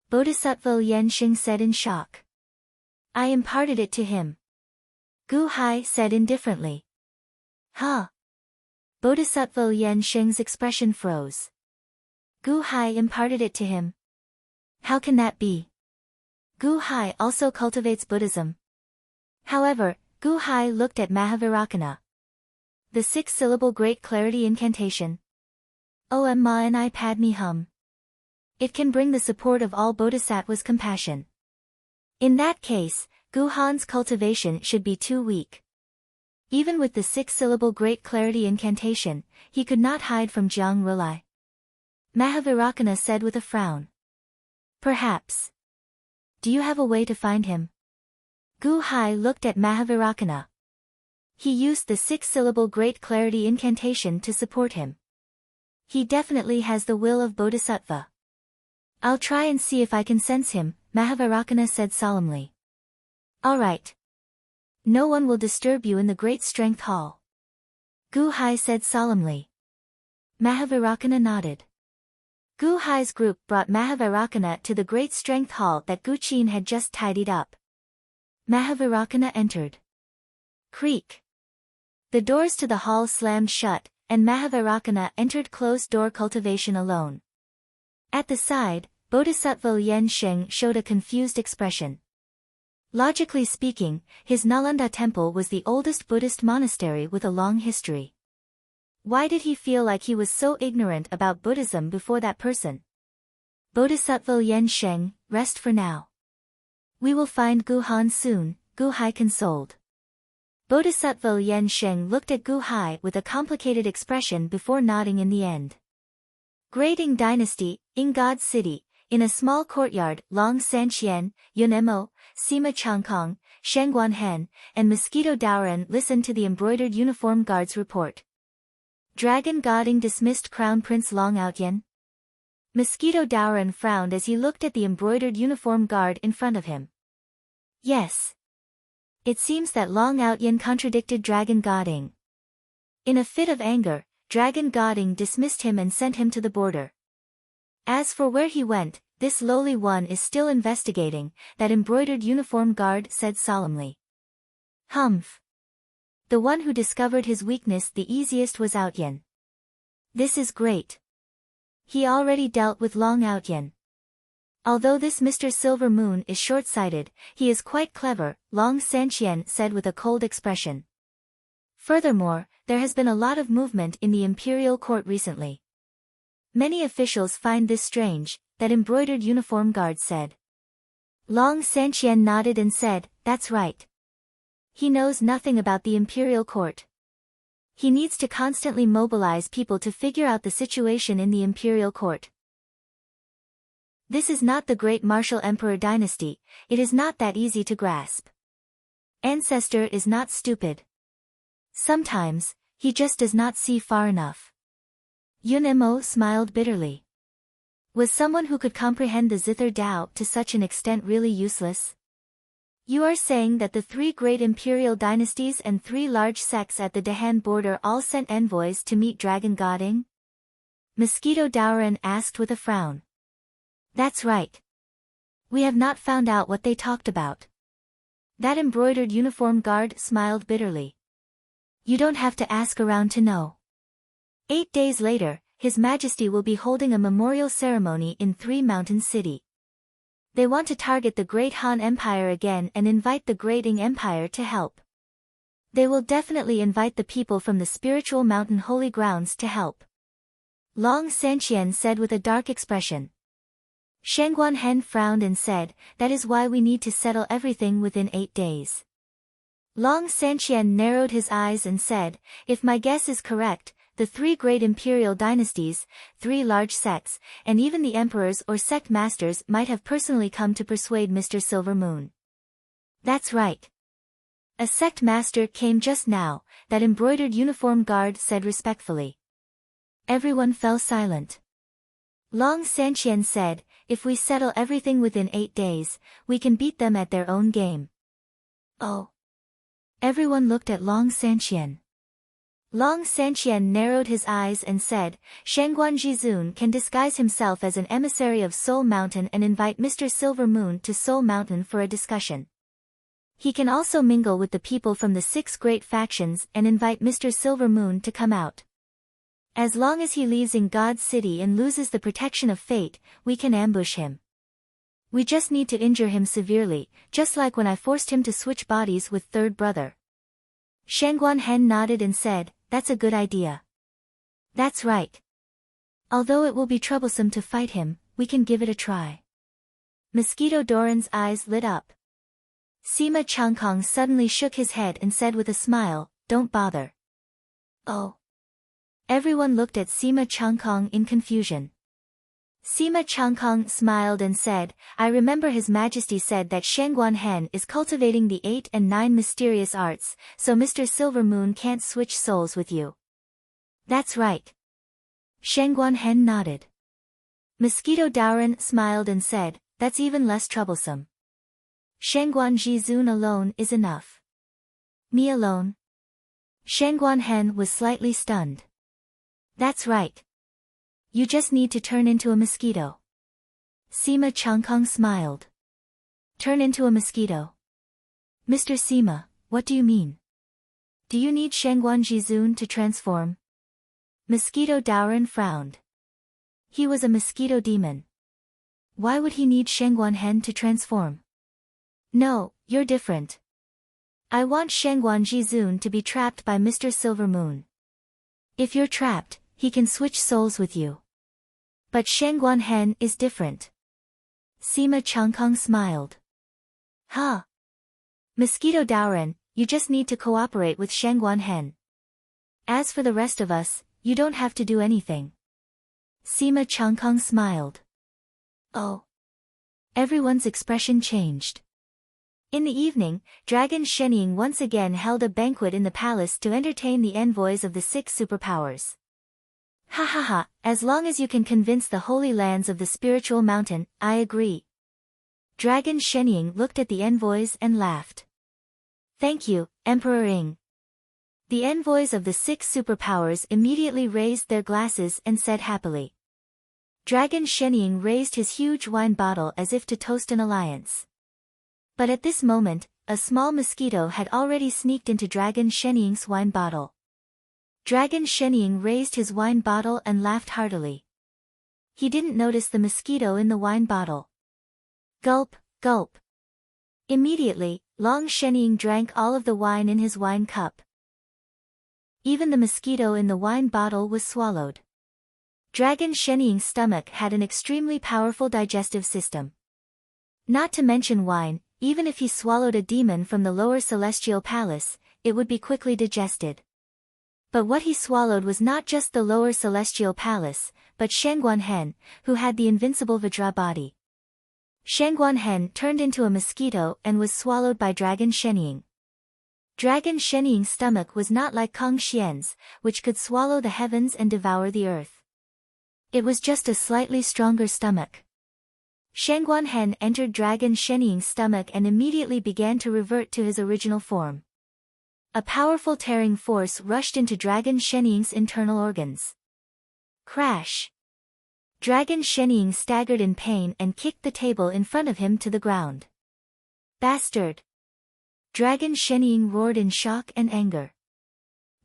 Bodhisattva Yen Sheng said in shock. I imparted it to him. Gu Hai said indifferently. Huh? Bodhisattva Yen Sheng's expression froze. Gu Hai imparted it to him. How can that be? Gu Hai also cultivates Buddhism. However, Gu Hai looked at Mahavirocana. The 6-syllable Great Clarity Incantation. Om Ma and I Padme Hum. It can bring the support of all bodhisattvas' compassion. In that case, Gu Han's cultivation should be too weak. Even with the 6-syllable Great Clarity Incantation, he could not hide from Jiang Rilai. Mahavirocana said with a frown. Perhaps. Do you have a way to find him? Gu Hai looked at Mahavirocana. He used the 6-syllable Great Clarity Incantation to support him. He definitely has the will of Bodhisattva. I'll try and see if I can sense him, Mahavirocana said solemnly. All right. No one will disturb you in the Great Strength Hall. Gu Hai said solemnly. Mahavirocana nodded. Gu Hai's group brought Mahavirocana to the Great Strength Hall that Gu Qin had just tidied up. Mahavirocana entered. Creak. The doors to the hall slammed shut, and Mahavirocana entered closed-door cultivation alone. At the side, Bodhisattva Yen Sheng showed a confused expression. Logically speaking, his Nalanda temple was the oldest Buddhist monastery with a long history. Why did he feel like he was so ignorant about Buddhism before that person? Bodhisattva Yen Sheng, rest for now. We will find Gu Han soon, Gu Hai consoled. Bodhisattva Yen Sheng looked at Gu Hai with a complicated expression before nodding in the end. Great Ing Dynasty, Ing God City, in a small courtyard, Long Sanqian, Yun Mo, Sima Changkong, Shengguan Hen, and Mosquito Daoren listened to the embroidered uniform guard's report. Dragon God Ing dismissed Crown Prince Long Outyen. Mosquito Daoren frowned as he looked at the embroidered uniform guard in front of him. Yes. It seems that Long Outyen contradicted Dragon God Ing. In a fit of anger, Dragon God Ing dismissed him and sent him to the border. As for where he went, this lowly one is still investigating, that embroidered uniform guard said solemnly. Humph. The one who discovered his weakness the easiest was Outyen. This is great. He already dealt with Long Outyen. Although this Mr. Silver Moon is short-sighted, he is quite clever, Long Sanqian said with a cold expression. Furthermore, there has been a lot of movement in the imperial court recently. Many officials find this strange, that embroidered uniform guard said. Long Sanqian nodded and said, that's right. He knows nothing about the imperial court. He needs to constantly mobilize people to figure out the situation in the imperial court. This is not the great martial emperor dynasty, it is not that easy to grasp. Ancestor is not stupid. Sometimes, he just does not see far enough. Yun Mo smiled bitterly. Was someone who could comprehend the Zither Tao to such an extent really useless? You are saying that the 3 great imperial dynasties and 3 large sects at the Dahan border all sent envoys to meet Dragon God Ing? Mosquito Daoren asked with a frown. That's right. We have not found out what they talked about. That embroidered uniform guard smiled bitterly. You don't have to ask around to know. 8 days later, His Majesty will be holding a memorial ceremony in 3 Mountain City. They want to target the Great Han Empire again and invite the Great Ing Empire to help. They will definitely invite the people from the spiritual mountain holy grounds to help. Long Sanqian said with a dark expression. Shengguan Hen frowned and said, that is why we need to settle everything within 8 days. Long Sanqian narrowed his eyes and said, if my guess is correct, the 3 great imperial dynasties, 3 large sects, and even the emperors or sect masters might have personally come to persuade Mr. Silver Moon. That's right. A sect master came just now, that embroidered uniform guard said respectfully. Everyone fell silent. Long Sanqian said, if we settle everything within 8 days, we can beat them at their own game. Oh. Everyone looked at Long Sanqian. Long Sanqian narrowed his eyes and said, Shengguan Jizun can disguise himself as an emissary of Soul Mountain and invite Mr. Silver Moon to Soul Mountain for a discussion. He can also mingle with the people from the 6 great factions and invite Mr. Silver Moon to come out. As long as he leaves in God's city and loses the protection of fate, we can ambush him. We just need to injure him severely, just like when I forced him to switch bodies with third brother. Shengguan Hen nodded and said, that's a good idea. That's right. Although it will be troublesome to fight him, we can give it a try. Mosquito Doran's eyes lit up. Sima Changkong suddenly shook his head and said with a smile, don't bother. Oh. Everyone looked at Sima Changkong in confusion. Sima Changkong smiled and said, I remember His Majesty said that Shengguan Hen is cultivating the 8 and 9 mysterious arts, so Mr. Silver Moon can't switch souls with you. That's right. Shengguan Hen nodded. Mosquito Daoren smiled and said, that's even less troublesome. Shengguan Jizun alone is enough. Me alone? Shengguan Hen was slightly stunned. That's right. You just need to turn into a mosquito. Sima Changkong smiled. Turn into a mosquito. Mr. Sima, what do you mean? Do you need Shengguan Jizun to transform? Mosquito Daoren frowned. He was a mosquito demon. Why would he need Shengguan Hen to transform? No, you're different. I want Shengguan Jizun to be trapped by Mr. Silver Moon. If you're trapped, he can switch souls with you. But Shangguanhen is different. Sima Changkong smiled. Huh. Mosquito Daoren, you just need to cooperate with Shangguanhen. As for the rest of us, you don't have to do anything. Sima Changkong smiled. Oh. Everyone's expression changed. In the evening, Dragon Shenying once again held a banquet in the palace to entertain the envoys of the 6 superpowers. Ha ha ha, as long as you can convince the holy lands of the spiritual mountain, I agree. Dragon Shenying looked at the envoys and laughed. Thank you, Emperor Ing. The envoys of the 6 superpowers immediately raised their glasses and said happily. Dragon Shenying raised his huge wine bottle as if to toast an alliance. But at this moment, a small mosquito had already sneaked into Dragon Shenying's wine bottle. Dragon Shenying raised his wine bottle and laughed heartily. He didn't notice the mosquito in the wine bottle. Gulp, gulp. Immediately, Long Shenying drank all of the wine in his wine cup. Even the mosquito in the wine bottle was swallowed. Dragon Shenying's stomach had an extremely powerful digestive system. Not to mention wine, even if he swallowed a demon from the lower celestial palace, it would be quickly digested. But what he swallowed was not just the lower celestial palace, but Shangguanhen, who had the invincible Vajra body. Shangguanhen turned into a mosquito and was swallowed by Dragon Shenying. Dragon Shenying's stomach was not like Kong Xian's, which could swallow the heavens and devour the earth. It was just a slightly stronger stomach. Shangguanhen entered Dragon Shenying's stomach and immediately began to revert to his original form. A powerful tearing force rushed into Dragon Shenying's internal organs. Crash! Dragon Shenying staggered in pain and kicked the table in front of him to the ground. Bastard! Dragon Shenying roared in shock and anger.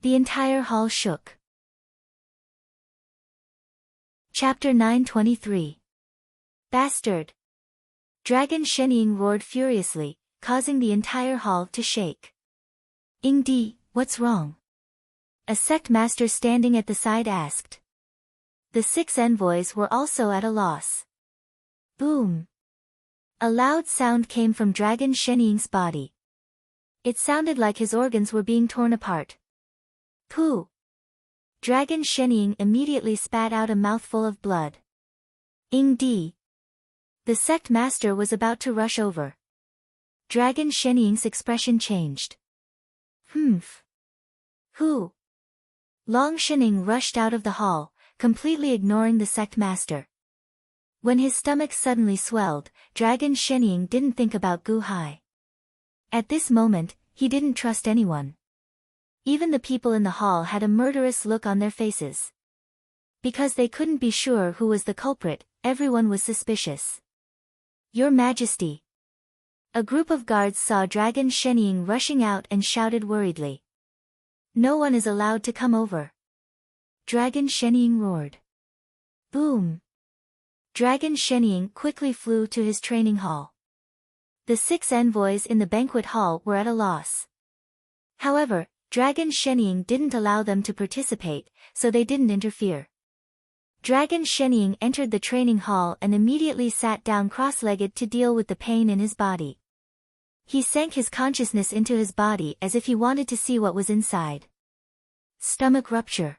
The entire hall shook. Chapter 923. Bastard! Dragon Shenying roared furiously, causing the entire hall to shake. Ingdi, what's wrong? A sect master standing at the side asked. The 6 envoys were also at a loss. Boom! A loud sound came from Dragon Shenying's body. It sounded like his organs were being torn apart. Pooh! Dragon Shenying immediately spat out a mouthful of blood. Ingdi! The sect master was about to rush over. Dragon Shenying's expression changed. Humph! Who? Long Shenying rushed out of the hall, completely ignoring the sect master. When his stomach suddenly swelled, Dragon Shenying didn't think about Gu Hai. At this moment, he didn't trust anyone. Even the people in the hall had a murderous look on their faces. Because they couldn't be sure who was the culprit, everyone was suspicious. Your Majesty. A group of guards saw Dragon Shenying rushing out and shouted worriedly. No one is allowed to come over. Dragon Shenying roared. Boom! Dragon Shenying quickly flew to his training hall. The 6 envoys in the banquet hall were at a loss. However, Dragon Shenying didn't allow them to participate, so they didn't interfere. Dragon Shenying entered the training hall and immediately sat down cross-legged to deal with the pain in his body. He sank his consciousness into his body as if he wanted to see what was inside. Stomach rupture.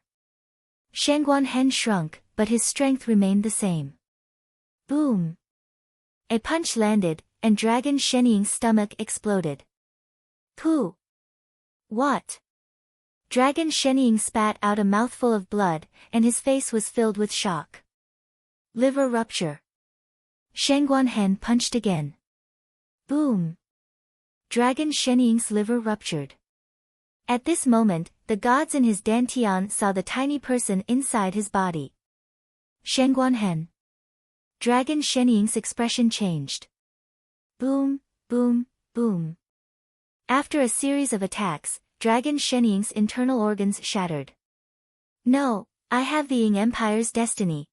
Shangguanhen shrunk, but his strength remained the same. Boom! A punch landed, and Dragon Shenying's stomach exploded. Pooh! What? Dragon Shenying spat out a mouthful of blood, and his face was filled with shock. Liver rupture. Shangguanhen punched again. Boom! Dragon Shenying's liver ruptured. At this moment, the gods in his dantian saw the tiny person inside his body. Shangguanhen. Dragon Shenying's expression changed. Boom, boom, boom. After a series of attacks, Dragon Shenying's internal organs shattered. No, I have the Ying Empire's destiny.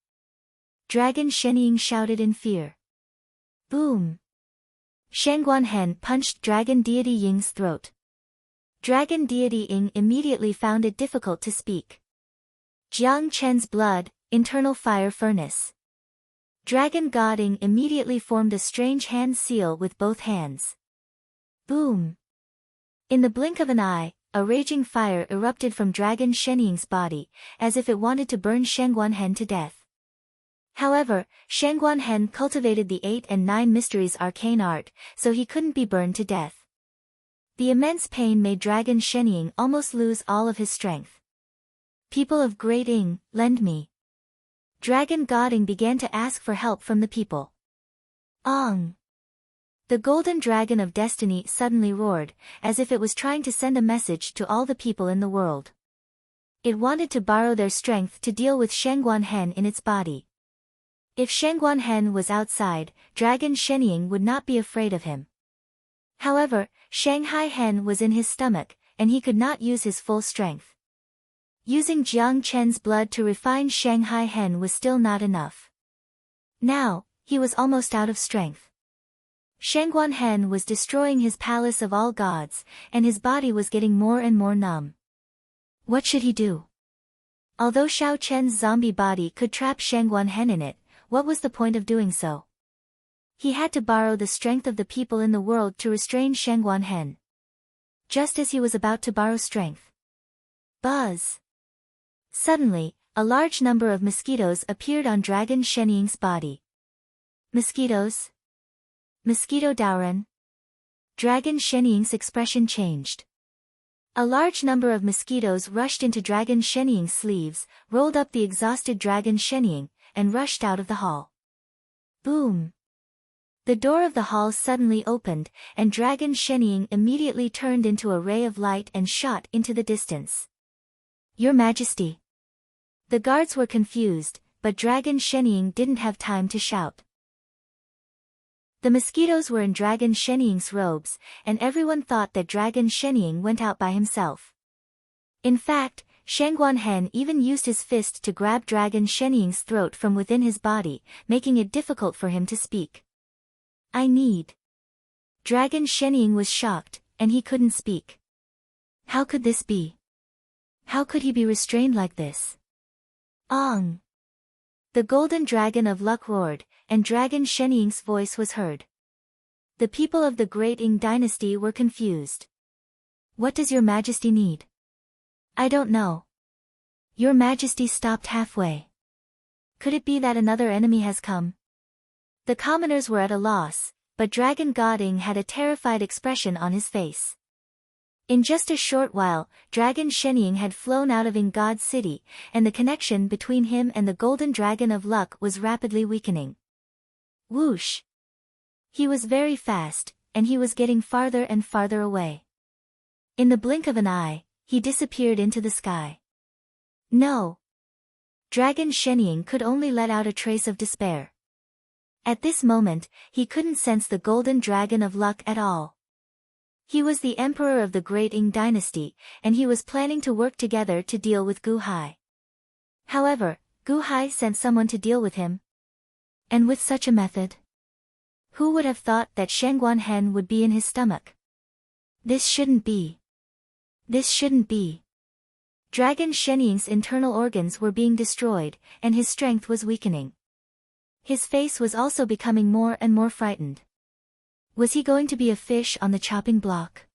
Dragon Shenying shouted in fear. Boom! Shangguanhen punched Dragon Deity Ying's throat. Dragon Deity Ying immediately found it difficult to speak. Jiang Chen's blood, internal fire furnace. Dragon Goding immediately formed a strange hand seal with both hands. Boom! In the blink of an eye, a raging fire erupted from Dragon Shenying's body, as if it wanted to burn Shengguanhen to death. However, Shengguanhen cultivated the 8 and 9 Mysteries arcane art, so he couldn't be burned to death. The immense pain made Dragon Shenying almost lose all of his strength. People of Great Ing, lend me. Dragon Goding began to ask for help from the people. Ong! The golden dragon of destiny suddenly roared, as if it was trying to send a message to all the people in the world. It wanted to borrow their strength to deal with Shengguanhen in its body. If Shengguanhen was outside, Dragon Shenying would not be afraid of him. However, Shanghai Hen was in his stomach, and he could not use his full strength. Using Jiang Chen's blood to refine Shanghai Hen was still not enough. Now, he was almost out of strength. Shengguanhen was destroying his palace of all gods, and his body was getting more and more numb. What should he do? Although Shao Chen's zombie body could trap Shengguanhen in it, what was the point of doing so? He had to borrow the strength of the people in the world to restrain Shengguanhen. Just as he was about to borrow strength. Buzz! Suddenly, a large number of mosquitoes appeared on Dragon Shenying's body. Mosquitoes? Mosquito Daoren? Dragon Shenying's expression changed. A large number of mosquitoes rushed into Dragon Shenying's sleeves, rolled up the exhausted Dragon Shenying, and rushed out of the hall. Boom! The door of the hall suddenly opened, and Dragon Shenying immediately turned into a ray of light and shot into the distance. Your Majesty! The guards were confused, but Dragon Shenying didn't have time to shout. The mosquitoes were in Dragon Shenying's robes, and everyone thought that Dragon Shenying went out by himself. In fact, Shengguanhen even used his fist to grab Dragon Shenying's throat from within his body, making it difficult for him to speak. I need. Dragon Shenying was shocked, and he couldn't speak. How could this be? How could he be restrained like this? Ong! The golden dragon of luck roared, and Dragon Shenying's voice was heard. The people of the Great Ing dynasty were confused. What does your Majesty need? I don't know. Your Majesty stopped halfway. Could it be that another enemy has come? The commoners were at a loss, but Dragon Goding had a terrified expression on his face. In just a short while, Dragon Shenying had flown out of Ing God City, and the connection between him and the Golden Dragon of Luck was rapidly weakening. Whoosh! He was very fast, and he was getting farther and farther away. In the blink of an eye, he disappeared into the sky. No! Dragon Shenying could only let out a trace of despair. At this moment, he couldn't sense the Golden Dragon of Luck at all. He was the emperor of the Great Ing dynasty, and he was planning to work together to deal with Gu Hai. However, Gu Hai sent someone to deal with him. And with such a method? Who would have thought that Shengguanhen would be in his stomach? This shouldn't be. This shouldn't be. Dragon Shenying's internal organs were being destroyed, and his strength was weakening. His face was also becoming more and more frightened. Was he going to be a fish on the chopping block?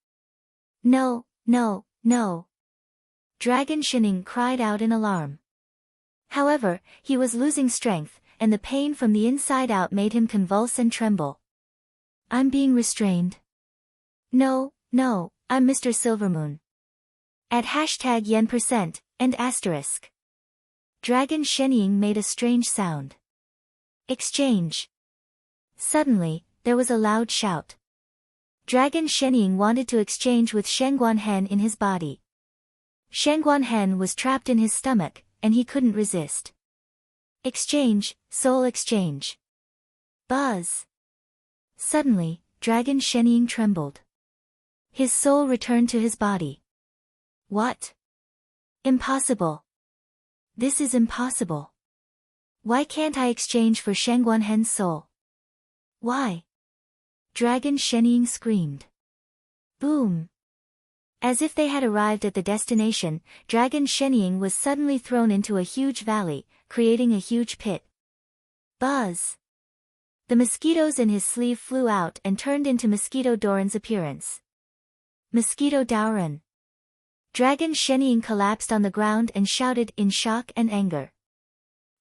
No, no, no! Dragon Shenying cried out in alarm. However, he was losing strength, and the pain from the inside out made him convulse and tremble. I'm being restrained. No, no, I'm Mr. Silvermoon. At #yen% and asterisk. Dragon Shenying made a strange sound. Exchange. Suddenly, there was a loud shout. Dragon Shenying wanted to exchange with Shengguanhen in his body. Shengguanhen was trapped in his stomach, and he couldn't resist. Exchange, soul exchange. Buzz. Suddenly, Dragon Shenying trembled. His soul returned to his body. What? Impossible. This is impossible. Why can't I exchange for Shengguanhen's soul? Why? Dragon Shenying screamed. Boom! As if they had arrived at the destination, Dragon Shenying was suddenly thrown into a huge valley, creating a huge pit. Buzz! The mosquitoes in his sleeve flew out and turned into Mosquito Doran's appearance. Mosquito Doran. Dragon Sheniying collapsed on the ground and shouted in shock and anger.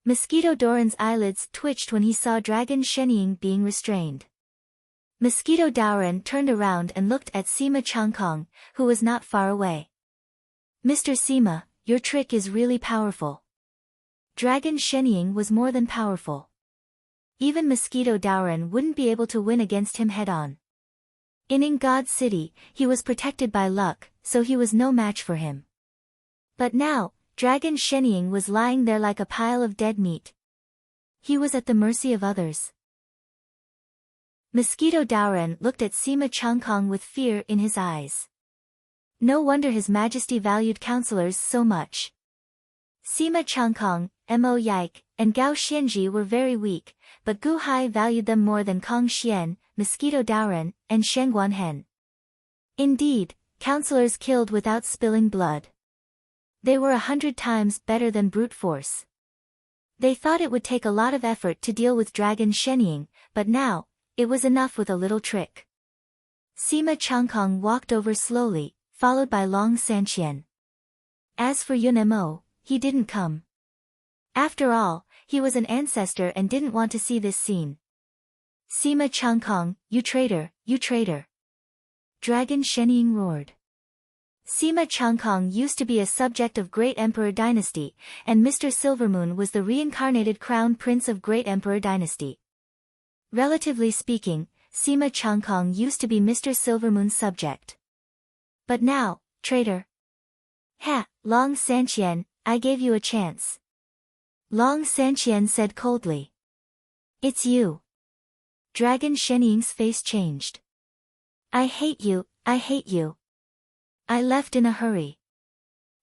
Mosquito Doran's eyelids twitched when he saw Dragon Sheniying being restrained. Mosquito Doran turned around and looked at Sima Changkong, who was not far away. Mr. Sima, your trick is really powerful. Dragon Sheniying was more than powerful. Even Mosquito Doran wouldn't be able to win against him head-on. In God City, he was protected by luck, so he was no match for him. But now, Dragon Sheniying was lying there like a pile of dead meat. He was at the mercy of others. Mosquito Doran looked at Sima Changkong with fear in his eyes. No wonder His Majesty valued counselors so much. Sima Changkong, Mo Yike, and Gao Xianji were very weak, but Gu Hai valued them more than Kong Xian, Mosquito Doran, and Shen Guanhen. Indeed, counselors killed without spilling blood. They were 100 times better than brute force. They thought it would take a lot of effort to deal with Dragon Sheniying, but now, it was enough with a little trick. Sima Changkong walked over slowly, followed by Long Sanqian. As for Yun Mo, he didn't come. After all, he was an ancestor and didn't want to see this scene. Sima Changkong, you traitor, you traitor. Dragon Sheniying roared. Sima Changkong used to be a subject of Great Emperor Dynasty, and Mr. Silvermoon was the reincarnated crown prince of Great Emperor Dynasty. Relatively speaking, Sima Changkong used to be Mr. Silvermoon's subject. But now, traitor. Ha, Long Sanqian, I gave you a chance. Long Sanqian said coldly. It's you. Dragon Sheniying's face changed. I hate you, I hate you. I left in a hurry.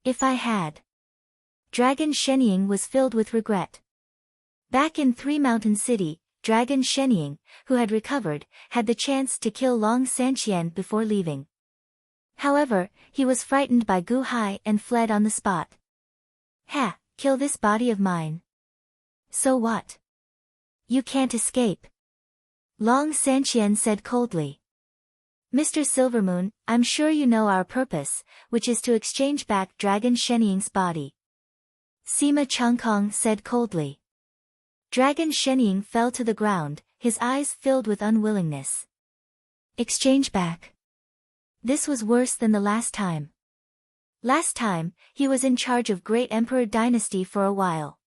If I had. Dragon Sheniying was filled with regret. Back in Three Mountain City, Dragon Sheniying, who had recovered, had the chance to kill Long Sanqian before leaving. However, he was frightened by Gu Hai and fled on the spot. Ha, kill this body of mine. So what? You can't escape. Long Sanqian said coldly. Mr. Silvermoon, I'm sure you know our purpose, which is to exchange back Dragon Sheniying's body. Sima Changkong said coldly. Dragon Sheniying fell to the ground, his eyes filled with unwillingness. Exchange back. This was worse than the last time. Last time, he was in charge of Great Emperor Dynasty for a while.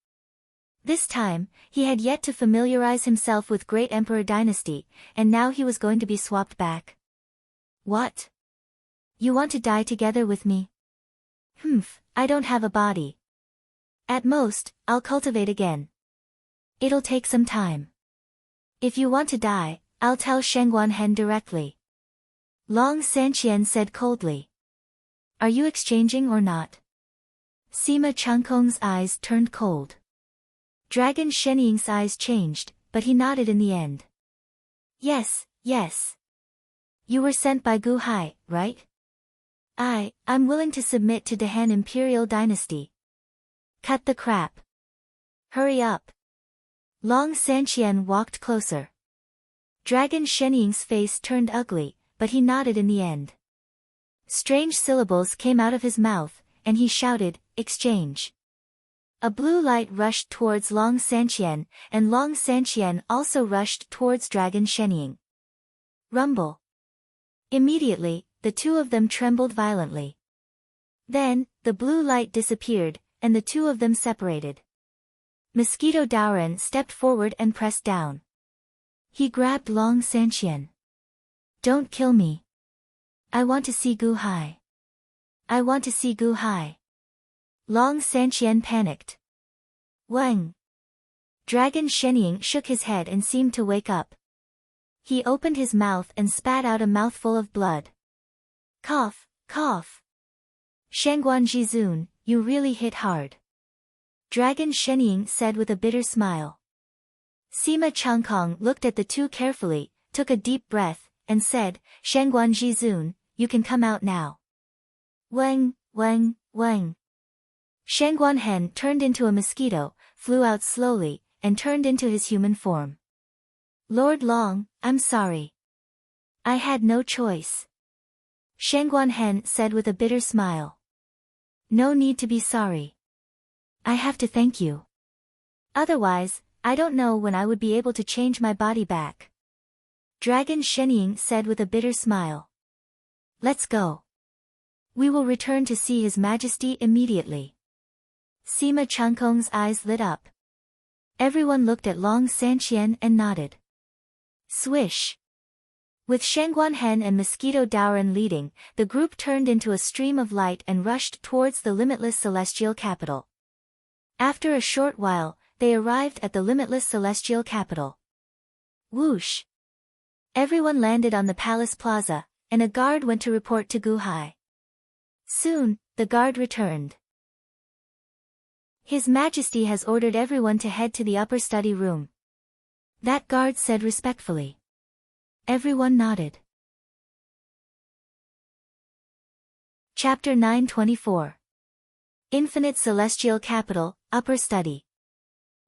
This time, he had yet to familiarize himself with Great Emperor Dynasty, and now he was going to be swapped back. What? You want to die together with me? I don't have a body. At most, I'll cultivate again. It'll take some time. If you want to die, I'll tell Shen Guanhen directly. Long Sanqian said coldly. Are you exchanging or not? Sima Changkong's eyes turned cold. Dragon Sheniying's eyes changed, but he nodded in the end. Yes, yes. You were sent by Gu Hai, right? I'm willing to submit to Dahan Imperial Dynasty. Cut the crap. Hurry up. Long Sanqian walked closer. Dragon Sheniying's face turned ugly, but he nodded in the end. Strange syllables came out of his mouth, and he shouted, exchange. A blue light rushed towards Long Sanqian, and Long Sanqian also rushed towards Dragon Sheniying. Rumble. Immediately, the two of them trembled violently. Then, the blue light disappeared, and the two of them separated. Mosquito Doran stepped forward and pressed down. He grabbed Long Sanqian. Don't kill me. I want to see Gu Hai. I want to see Gu Hai. Long Sanqian panicked. Wang. Dragon Sheniying shook his head and seemed to wake up. He opened his mouth and spat out a mouthful of blood. Cough, cough. Shengguan Jizun, you really hit hard. Dragon Sheniying said with a bitter smile. Sima Changkong looked at the two carefully, took a deep breath, and said, Shengguan Jizun, you can come out now. Wang, Wang, Wang. Shengguan Hen turned into a mosquito, flew out slowly, and turned into his human form. Lord Long, I'm sorry. I had no choice. Shangguanhen said with a bitter smile. No need to be sorry. I have to thank you. Otherwise, I don't know when I would be able to change my body back. Dragon Shenying said with a bitter smile. Let's go. We will return to see His Majesty immediately. Sima Changkong's eyes lit up. Everyone looked at Long Sanqian and nodded. Swish. With Shangguanhen and Mosquito Daoren leading, the group turned into a stream of light and rushed towards the limitless celestial capital. After a short while, they arrived at the limitless celestial capital. Whoosh! Everyone landed on the palace plaza, and a guard went to report to Gu Hai. Soon, the guard returned. His Majesty has ordered everyone to head to the upper study room. That guard said respectfully. Everyone nodded. Chapter 924. Infinite Celestial Capital, Upper Study.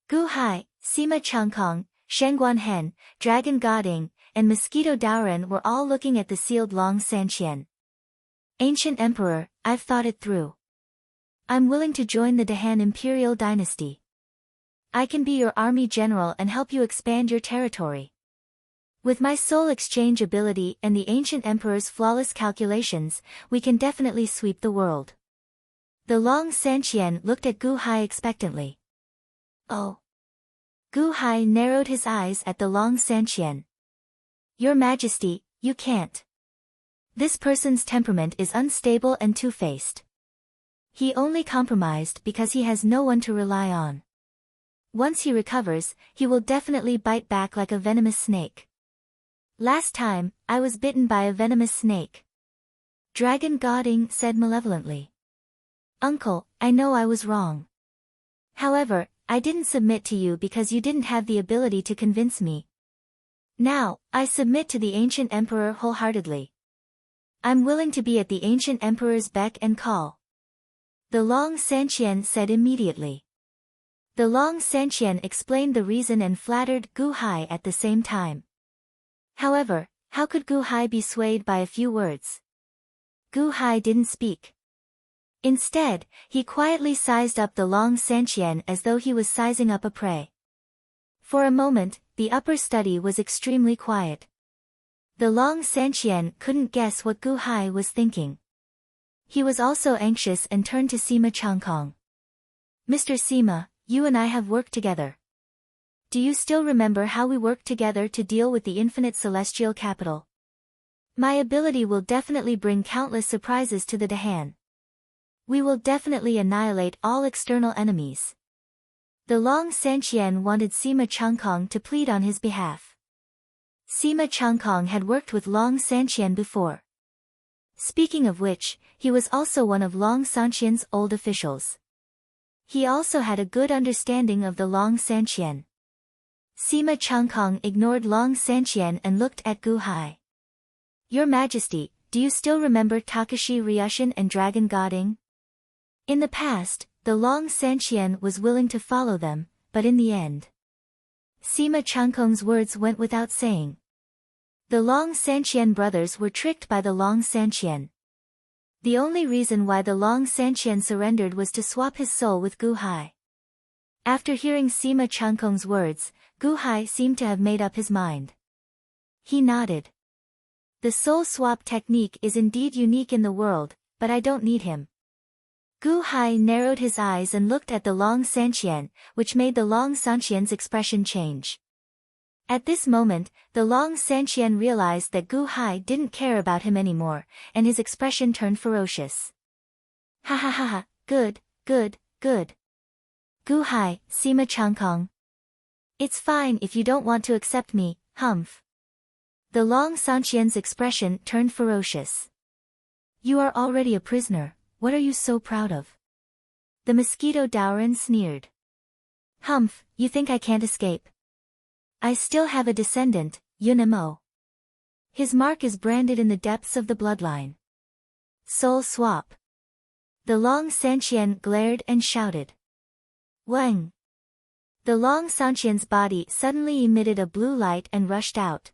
Gu Hai, Sima Changkong, Shangguanhen, Dragon Goding, and Mosquito Daoren were all looking at the sealed Long Sanqian. Ancient Emperor, I've thought it through. I'm willing to join the Dahan Imperial Dynasty. I can be your army general and help you expand your territory. With my soul exchange ability and the Ancient Emperor's flawless calculations, we can definitely sweep the world. The Long Sanqian looked at Gu Hai expectantly. Oh. Gu Hai narrowed his eyes at the Long Sanqian. Your Majesty, you can't. This person's temperament is unstable and two-faced. He only compromised because he has no one to rely on. Once he recovers, he will definitely bite back like a venomous snake. Last time, I was bitten by a venomous snake. Dragon Goding said malevolently. Uncle, I know I was wrong. However, I didn't submit to you because you didn't have the ability to convince me. Now, I submit to the Ancient Emperor wholeheartedly. I'm willing to be at the Ancient Emperor's beck and call. The Long Sanqian said immediately. The Long Sanqian explained the reason and flattered Gu Hai at the same time. However, how could Gu Hai be swayed by a few words? Gu Hai didn't speak. Instead, he quietly sized up the Long Sanqian as though he was sizing up a prey. For a moment, the upper study was extremely quiet. The Long Sanqian couldn't guess what Gu Hai was thinking. He was also anxious and turned to Sima Changkong. Mr. Sima, you and I have worked together. Do you still remember how we worked together to deal with the infinite celestial capital? My ability will definitely bring countless surprises to the Dahan. We will definitely annihilate all external enemies. The Long Sanqian wanted Sima Changkong to plead on his behalf. Sima Changkong had worked with Long Sanqian before. Speaking of which, he was also one of Long Sanqian's old officials. He also had a good understanding of the Long Sanqian. Sima Changkong ignored Long Sanqian and looked at Gu Hai. Your Majesty, do you still remember Takashi Ryushin and Dragon Goding? In the past, the Long Sanqian was willing to follow them, but in the end. Sima Changkong's words went without saying. The Long Sanqian brothers were tricked by the Long Sanqian. The only reason why the Long Sanqian surrendered was to swap his soul with Gu Hai. After hearing Sima Changkong's words, Gu Hai seemed to have made up his mind. He nodded. The soul swap technique is indeed unique in the world, but I don't need him. Gu Hai narrowed his eyes and looked at the Long Sanqian, which made the Long Sanqian's expression change. At this moment, the Long Sanqian realized that Gu Hai didn't care about him anymore, and his expression turned ferocious. Ha ha ha ha, good, good, good. Gu Hai, Sima Changkong. It's fine if you don't want to accept me, humph. The Long Sanqian's expression turned ferocious. You are already a prisoner, what are you so proud of? The Mosquito Daoren sneered. Humph, you think I can't escape? I still have a descendant, Yunemo. His mark is branded in the depths of the bloodline. Soul swap. The Long Sanqian glared and shouted. Wang! The Long Sanqian's body suddenly emitted a blue light and rushed out.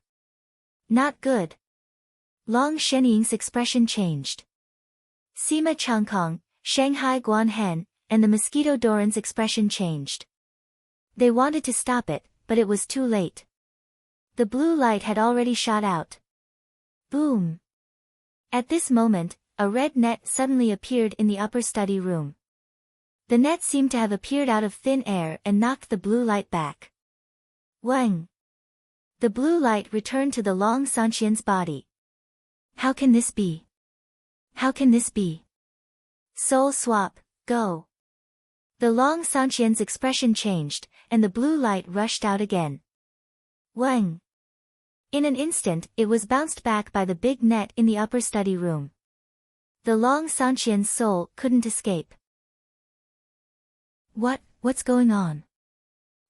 Not good. Long Shenying's expression changed. Sima Changkong, Shanghai Guanhen, and the Mosquito Doran's expression changed. They wanted to stop it, but it was too late. The blue light had already shot out. Boom! At this moment, a red net suddenly appeared in the upper study room. The net seemed to have appeared out of thin air and knocked the blue light back. Wang! The blue light returned to the Long Sanqian's body. How can this be? How can this be? Soul swap, go! The Long Sanqian's expression changed, and the blue light rushed out again. Wang! In an instant, it was bounced back by the big net in the upper study room. The Long Sanqian's soul couldn't escape. What's going on?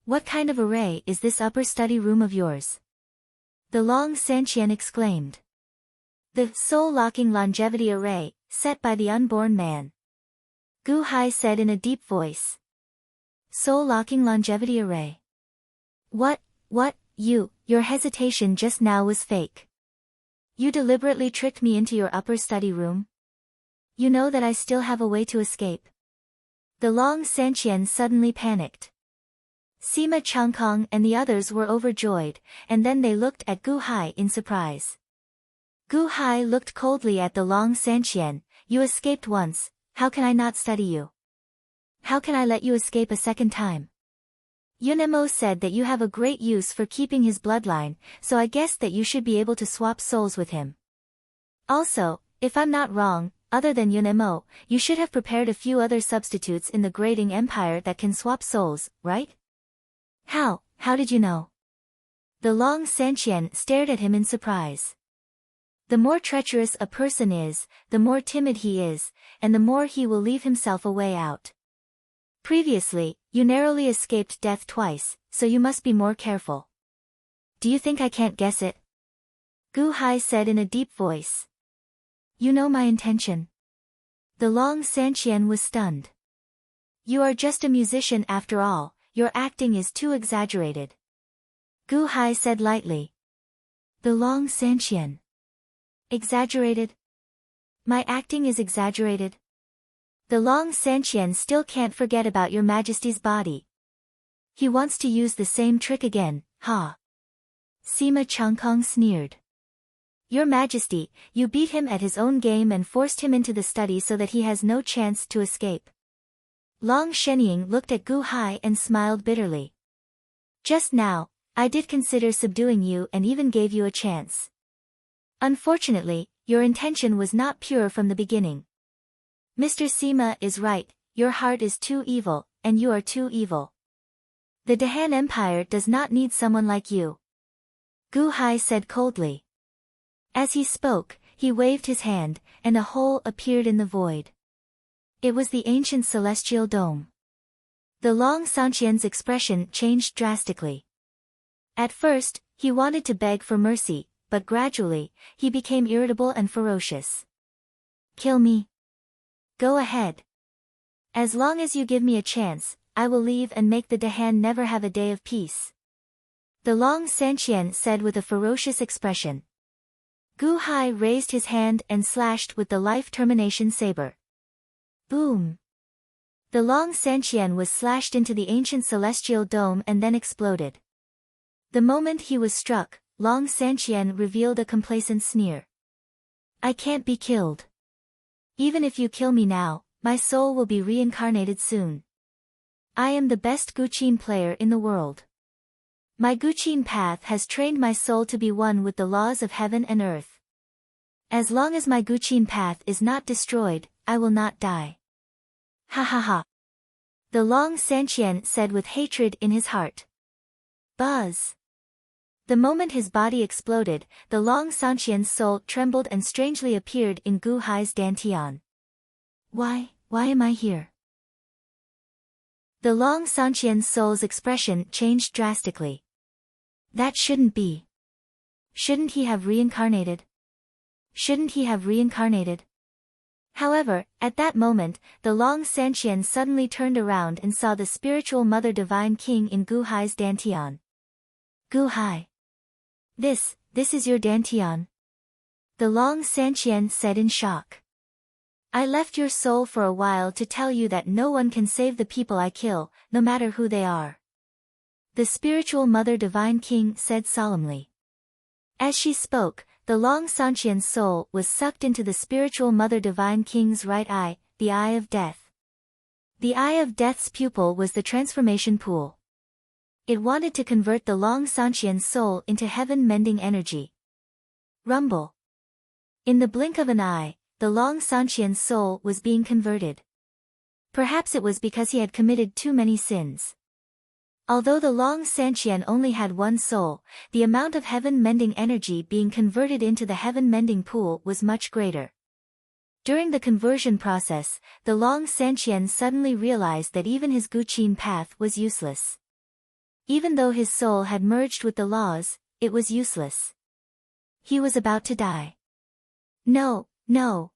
What kind of array is this upper study room of yours? The Long Sanqian exclaimed. The soul-locking longevity array, set by the unborn man. Gu Hai said in a deep voice. Soul-locking longevity array. What, your hesitation just now was fake. You deliberately tricked me into your upper study room? You know that I still have a way to escape. The Long Sanqian suddenly panicked. Sima Changkong and the others were overjoyed, and then they looked at Gu Hai in surprise. Gu Hai looked coldly at the Long Sanqian. You escaped once, how can I not study you? How can I let you escape a second time? Yunemo said that you have a great use for keeping his bloodline, so I guess that you should be able to swap souls with him. Also, if I'm not wrong, other than Yunemo, you should have prepared a few other substitutes in the grading empire that can swap souls, right? How did you know? The Long Sanqian stared at him in surprise. The more treacherous a person is, the more timid he is, and the more he will leave himself a way out. Previously, you narrowly escaped death twice, so you must be more careful. Do you think I can't guess it? Gu Hai said in a deep voice. You know my intention. The Long Sanqian was stunned. You are just a musician after all, your acting is too exaggerated. Gu Hai said lightly. The Long Sanqian. Exaggerated? My acting is exaggerated? The Long Sanqian still can't forget about your Majesty's body. He wants to use the same trick again, ha. Sima Changkong sneered. Your Majesty, you beat him at his own game and forced him into the study so that he has no chance to escape. Long Shenying looked at Gu Hai and smiled bitterly. Just now, I did consider subduing you and even gave you a chance. Unfortunately, your intention was not pure from the beginning. Mr. Sima is right, your heart is too evil, and you are too evil. The Dahan Empire does not need someone like you. Gu Hai said coldly. As he spoke, he waved his hand, and a hole appeared in the void. It was the ancient celestial dome. The Long Sanqian's expression changed drastically. At first, he wanted to beg for mercy, but gradually, he became irritable and ferocious. Kill me. Go ahead. As long as you give me a chance, I will leave and make the Dahan never have a day of peace. The Long Sanqian said with a ferocious expression. Gu Hai raised his hand and slashed with the life termination saber. Boom! The Long Sanqian was slashed into the ancient celestial dome and then exploded. The moment he was struck, Long Sanqian revealed a complacent sneer. I can't be killed. Even if you kill me now, my soul will be reincarnated soon. I am the best Guqin player in the world. My Guqin path has trained my soul to be one with the laws of heaven and earth. As long as my Guqin path is not destroyed, I will not die. Ha ha ha. The Long Sanqian said with hatred in his heart. Buzz. The moment his body exploded, the Long Sanqian's soul trembled and strangely appeared in Gu Hai's dantian. Why am I here? The Long Sanqian's soul's expression changed drastically. That shouldn't be. Shouldn't he have reincarnated? Shouldn't he have reincarnated? However, at that moment, the Long Santian suddenly turned around and saw the spiritual Mother Divine King in Gu Hai's dantian. Gu Hai. This is your dantian? The Long Santian said in shock. I left your soul for a while to tell you that no one can save the people I kill, no matter who they are. The spiritual Mother Divine King said solemnly. As she spoke, the Long Santian's soul was sucked into the spiritual Mother Divine King's right eye, the Eye of Death. The Eye of Death's pupil was the transformation pool. It wanted to convert the Long Santian's soul into heaven-mending energy. Rumble. In the blink of an eye, the Long Santian's soul was being converted. Perhaps it was because he had committed too many sins. Although the Long Santian only had one soul, the amount of heaven-mending energy being converted into the heaven-mending pool was much greater. During the conversion process, the Long Santian suddenly realized that even his Guqin path was useless. Even though his soul had merged with the laws, it was useless. He was about to die. No, no.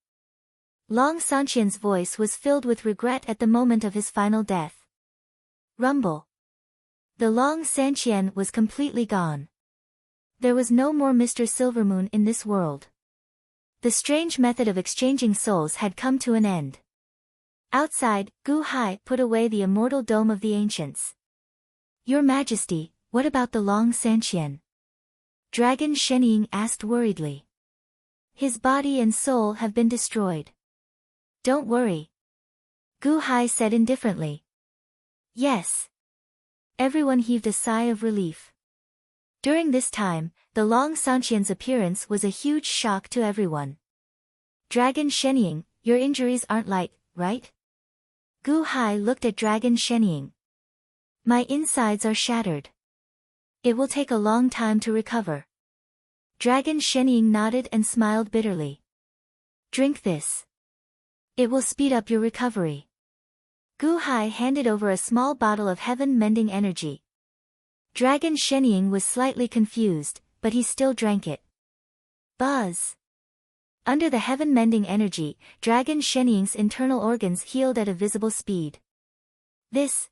Long Santian's voice was filled with regret at the moment of his final death. Rumble. The Long Santian was completely gone. There was no more Mr. Silvermoon in this world. The strange method of exchanging souls had come to an end. Outside, Gu Hai put away the immortal dome of the ancients. Your Majesty, what about the Long Santian? Dragon Shenying asked worriedly. His body and soul have been destroyed. Don't worry. Gu Hai said indifferently. Yes. Everyone heaved a sigh of relief. During this time, the Long Santian's appearance was a huge shock to everyone. Dragon Shenying, your injuries aren't light, right? Gu Hai looked at Dragon Shenying. My insides are shattered. It will take a long time to recover. Dragon Shenying nodded and smiled bitterly. Drink this. It will speed up your recovery. Gu Hai handed over a small bottle of heaven-mending energy. Dragon Shenying was slightly confused, but he still drank it. Buzz. Under the heaven-mending energy, Dragon Shenying's internal organs healed at a visible speed. This.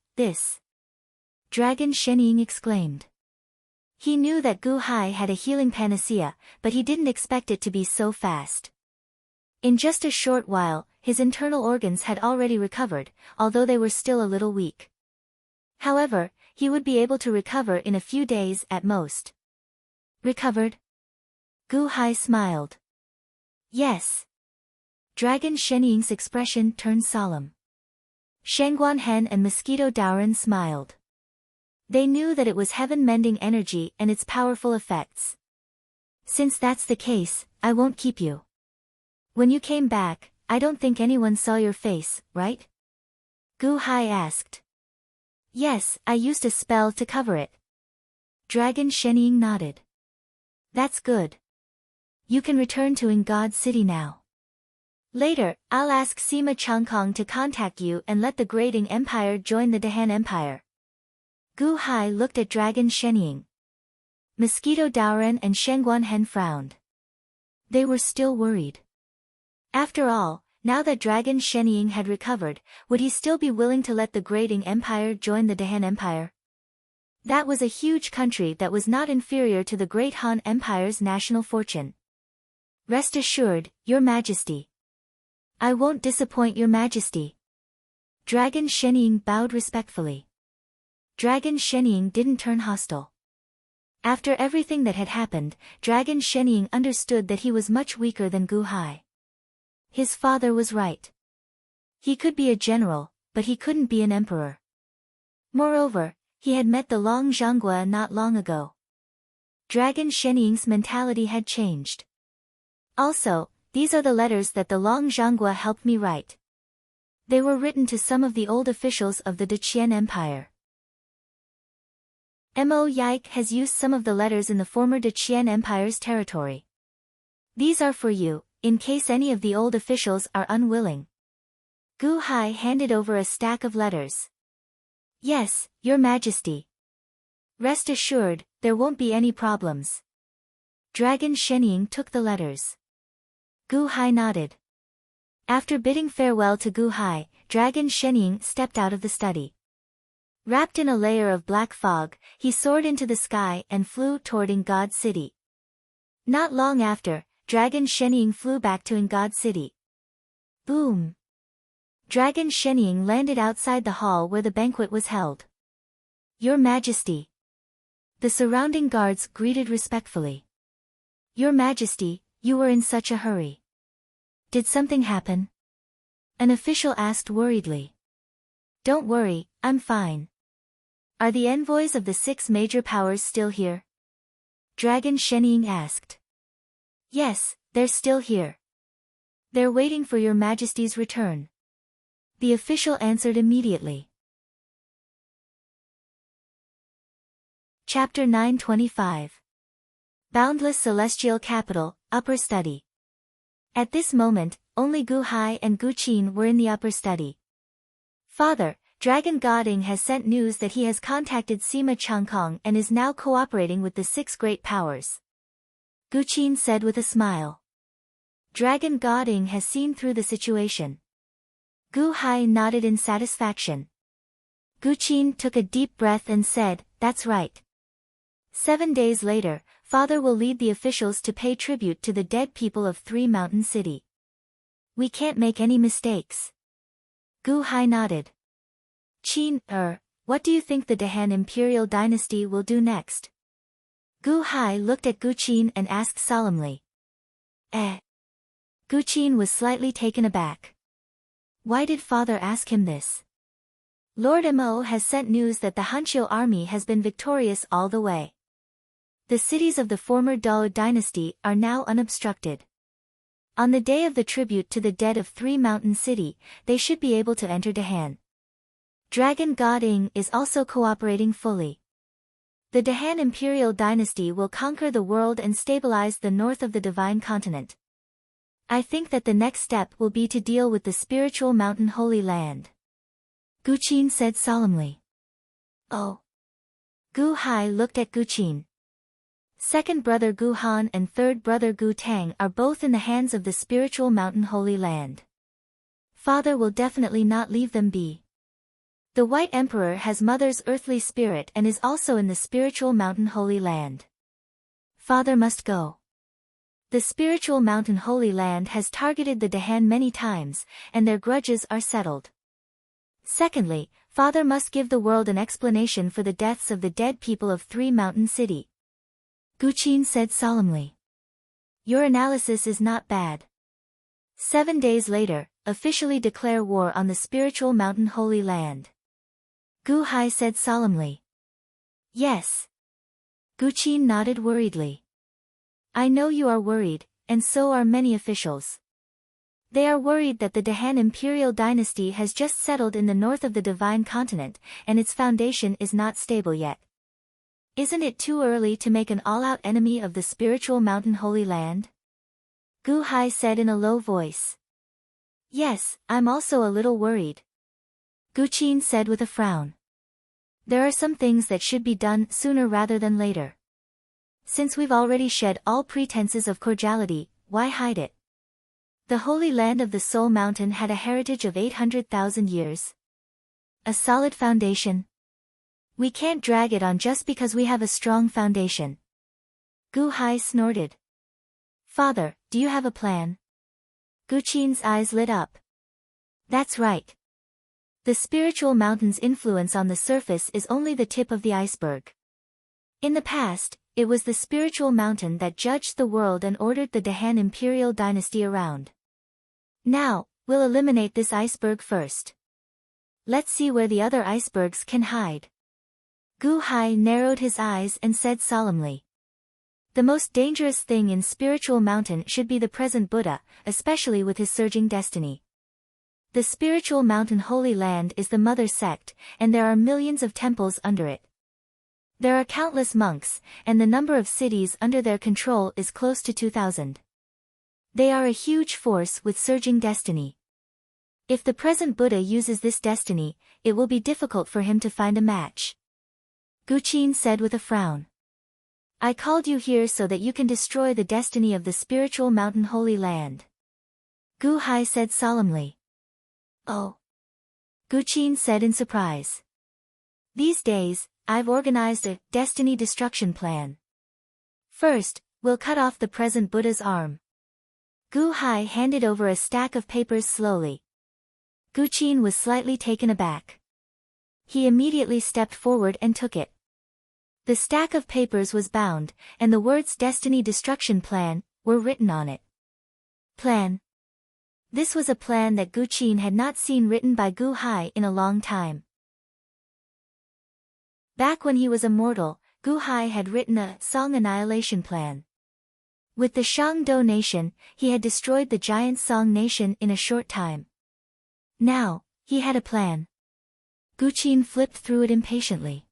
Dragon Shenying exclaimed. He knew that Gu Hai had a healing panacea, but he didn't expect it to be so fast. In just a short while, his internal organs had already recovered, although they were still a little weak. However, he would be able to recover in a few days at most. Recovered? Gu Hai smiled. Yes. Dragon Shenying's expression turned solemn. Shangguan Hen and Mosquito Daoren smiled. They knew that it was heaven-mending energy and its powerful effects. Since that's the case, I won't keep you. When you came back, I don't think anyone saw your face, right? Gu Hai asked. Yes, I used a spell to cover it. Dragon Shenying nodded. That's good. You can return to God City now. Later, I'll ask Sima Changkong to contact you and let the Grading Empire join the Dahan Empire. Gu Hai looked at Dragon Shenying. Mosquito Daoren and Shangguan Hen frowned. They were still worried. After all, now that Dragon Shenying had recovered, would he still be willing to let the Grading Empire join the Dahan Empire? That was a huge country that was not inferior to the Great Han Empire's national fortune. Rest assured, Your Majesty. I won't disappoint Your Majesty. Dragon Shenying bowed respectfully. Dragon Shenying didn't turn hostile. After everything that had happened, Dragon Shenying understood that he was much weaker than Gu Hai. His father was right. He could be a general, but he couldn't be an emperor. Moreover, he had met the Long Zhanggua not long ago. Dragon Shenying's mentality had changed. Also, these are the letters that the Long Zhanggua helped me write. They were written to some of the old officials of the Deqian Empire. Mo Yike has used some of the letters in the former Deqian Empire's territory. These are for you, in case any of the old officials are unwilling. Gu Hai handed over a stack of letters. Yes, Your Majesty. Rest assured, there won't be any problems. Dragon Shenying took the letters. Gu Hai nodded. After bidding farewell to Gu Hai, Dragon Shenying stepped out of the study. Wrapped in a layer of black fog, he soared into the sky and flew toward God City. Not long after, Dragon Shenying flew back to God City. Boom! Dragon Shenying landed outside the hall where the banquet was held. Your Majesty. The surrounding guards greeted respectfully. Your Majesty, you were in such a hurry. Did something happen? An official asked worriedly. Don't worry, I'm fine. Are the envoys of the 6 major powers still here? Dragon Shenying asked. Yes, they're still here. They're waiting for your Majesty's return. The official answered immediately. Chapter 925. Boundless Celestial Capital, Upper Study. At this moment, only Gu Hai and Gu Qin were in the upper study. Father, Dragon Goding has sent news that he has contacted Sima Changkong and is now cooperating with the 6 great powers. Gu Qin said with a smile. Dragon Goding has seen through the situation. Gu Hai nodded in satisfaction. Gu Qin took a deep breath and said, that's right. 7 days later, Father will lead the officials to pay tribute to the dead people of 3 Mountain City. We can't make any mistakes. Gu Hai nodded. Qin, what do you think the Dahan Imperial Dynasty will do next? Gu Hai looked at Gu Qin and asked solemnly. Gu Qin was slightly taken aback. Why did Father ask him this? Lord Mo has sent news that the Hanqiu army has been victorious all the way. The cities of the former Dao dynasty are now unobstructed. On the day of the tribute to the dead of 3 Mountain City, they should be able to enter Dahan. Dragon Goding is also cooperating fully. The Dahan Imperial Dynasty will conquer the world and stabilize the north of the Divine Continent. I think that the next step will be to deal with the spiritual mountain Holy Land. Gu Qin said solemnly. Oh. Gu Hai looked at Gu Qin. Second brother Gu Han and third brother Gu Tang are both in the hands of the spiritual mountain Holy Land. Father will definitely not leave them be. The White Emperor has Mother's earthly spirit and is also in the spiritual mountain Holy Land. Father must go. The spiritual mountain Holy Land has targeted the Dahan many times, and their grudges are settled. Secondly, Father must give the world an explanation for the deaths of the dead people of 3 Mountain City. Gu Qin said solemnly. Your analysis is not bad. 7 days later, officially declare war on the spiritual mountain Holy Land. Gu Hai said solemnly. Yes. Gu Qin nodded worriedly. I know you are worried, and so are many officials. They are worried that the Dahan Imperial Dynasty has just settled in the north of the Divine Continent, and its foundation is not stable yet. Isn't it too early to make an all-out enemy of the spiritual mountain Holy Land? Gu Hai said in a low voice. Yes, I'm also a little worried. Gu Qin said with a frown. There are some things that should be done sooner rather than later. Since we've already shed all pretenses of cordiality, why hide it? The Holy Land of the Soul Mountain had a heritage of 800,000 years. A solid foundation. We can't drag it on just because we have a strong foundation. Gu Hai snorted. Father, do you have a plan? Gu Qin's eyes lit up. That's right. The spiritual mountain's influence on the surface is only the tip of the iceberg. In the past, it was the spiritual mountain that judged the world and ordered the Dahan Imperial Dynasty around. Now, we'll eliminate this iceberg first. Let's see where the other icebergs can hide. Gu Hai narrowed his eyes and said solemnly. The most dangerous thing in spiritual mountain should be the present Buddha, especially with his surging destiny. The spiritual mountain Holy Land is the mother sect, and there are millions of temples under it. There are countless monks, and the number of cities under their control is close to 2,000. They are a huge force with surging destiny. If the present Buddha uses this destiny, it will be difficult for him to find a match. Gu Qin said with a frown. I called you here so that you can destroy the destiny of the spiritual mountain Holy Land. Gu Hai said solemnly. Oh. Gu Qin said in surprise. These days, I've organized a destiny destruction plan. First, we'll cut off the present Buddha's arm. Gu Hai handed over a stack of papers slowly. Gu Qin was slightly taken aback. He immediately stepped forward and took it. The stack of papers was bound, and the words Destiny Destruction Plan were written on it. Plan. This was a plan that Gu Qin had not seen written by Gu Hai in a long time. Back when he was immortal, Gu Hai had written a Song Annihilation Plan. With the Shang-Do nation, he had destroyed the giant Song nation in a short time. Now, he had a plan. Gu Qin flipped through it impatiently.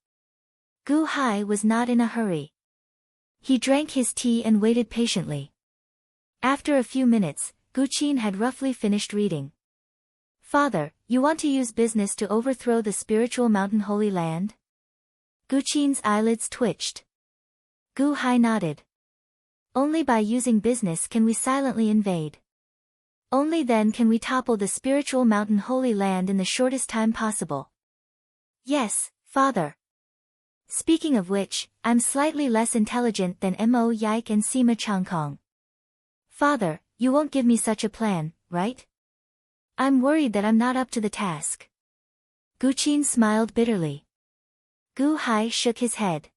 Gu Hai was not in a hurry. He drank his tea and waited patiently. After a few minutes, Gu Qin had roughly finished reading. Father, you want to use business to overthrow the spiritual mountain Holy Land? Gu Qin's eyelids twitched. Gu Hai nodded. Only by using business can we silently invade. Only then can we topple the spiritual mountain Holy Land in the shortest time possible. Yes, Father. Speaking of which, I'm slightly less intelligent than Mo Yike and Sima Changkong. Father, you won't give me such a plan, right? I'm worried that I'm not up to the task. Gu Qin smiled bitterly. Gu Hai shook his head.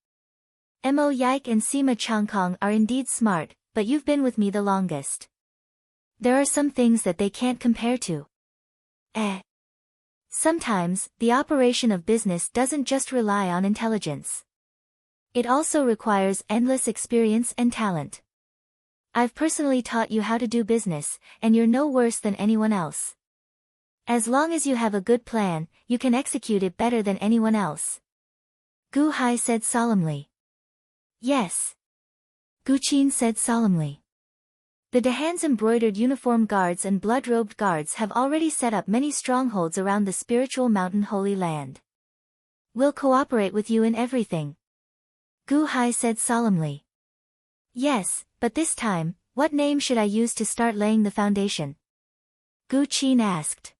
Mo Yike and Sima Changkong are indeed smart, but you've been with me the longest. There are some things that they can't compare to. Sometimes, the operation of business doesn't just rely on intelligence. It also requires endless experience and talent. I've personally taught you how to do business, and you're no worse than anyone else. As long as you have a good plan, you can execute it better than anyone else. Gu Hai said solemnly. Yes. Gu Qin said solemnly. The Dahan's embroidered uniform guards and blood-robed guards have already set up many strongholds around the spiritual mountain Holy Land. We'll cooperate with you in everything. Gu Hai said solemnly. Yes, but this time, what name should I use to start laying the foundation? Gu Qin asked.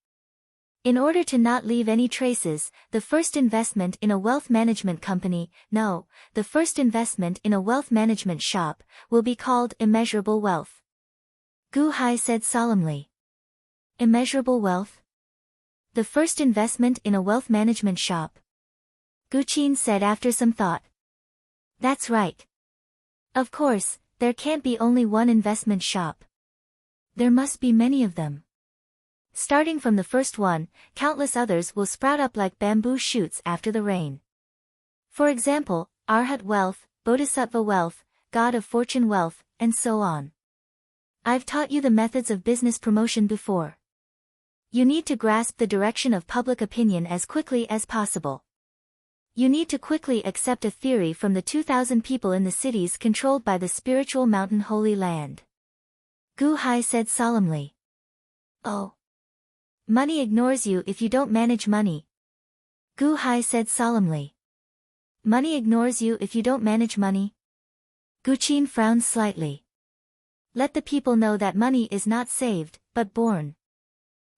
In order to not leave any traces, the first investment in a wealth management company, the first investment in a wealth management shop, will be called Immeasurable Wealth. Gu Hai said solemnly. Immeasurable wealth? The first investment in a wealth management shop. Gu Qin said after some thought. That's right. Of course, there can't be only one investment shop. There must be many of them. Starting from the first one, countless others will sprout up like bamboo shoots after the rain. For example, Arhat wealth, Bodhisattva wealth, God of Fortune wealth, and so on. I've taught you the methods of business promotion before. You need to grasp the direction of public opinion as quickly as possible. You need to quickly accept a theory from the 2,000 people in the cities controlled by the spiritual mountain Holy Land. Gu Hai said solemnly. Oh. Money ignores you if you don't manage money. Gu Hai said solemnly. Money ignores you if you don't manage money? Gu Qin frowned slightly. Let the people know that money is not saved, but born.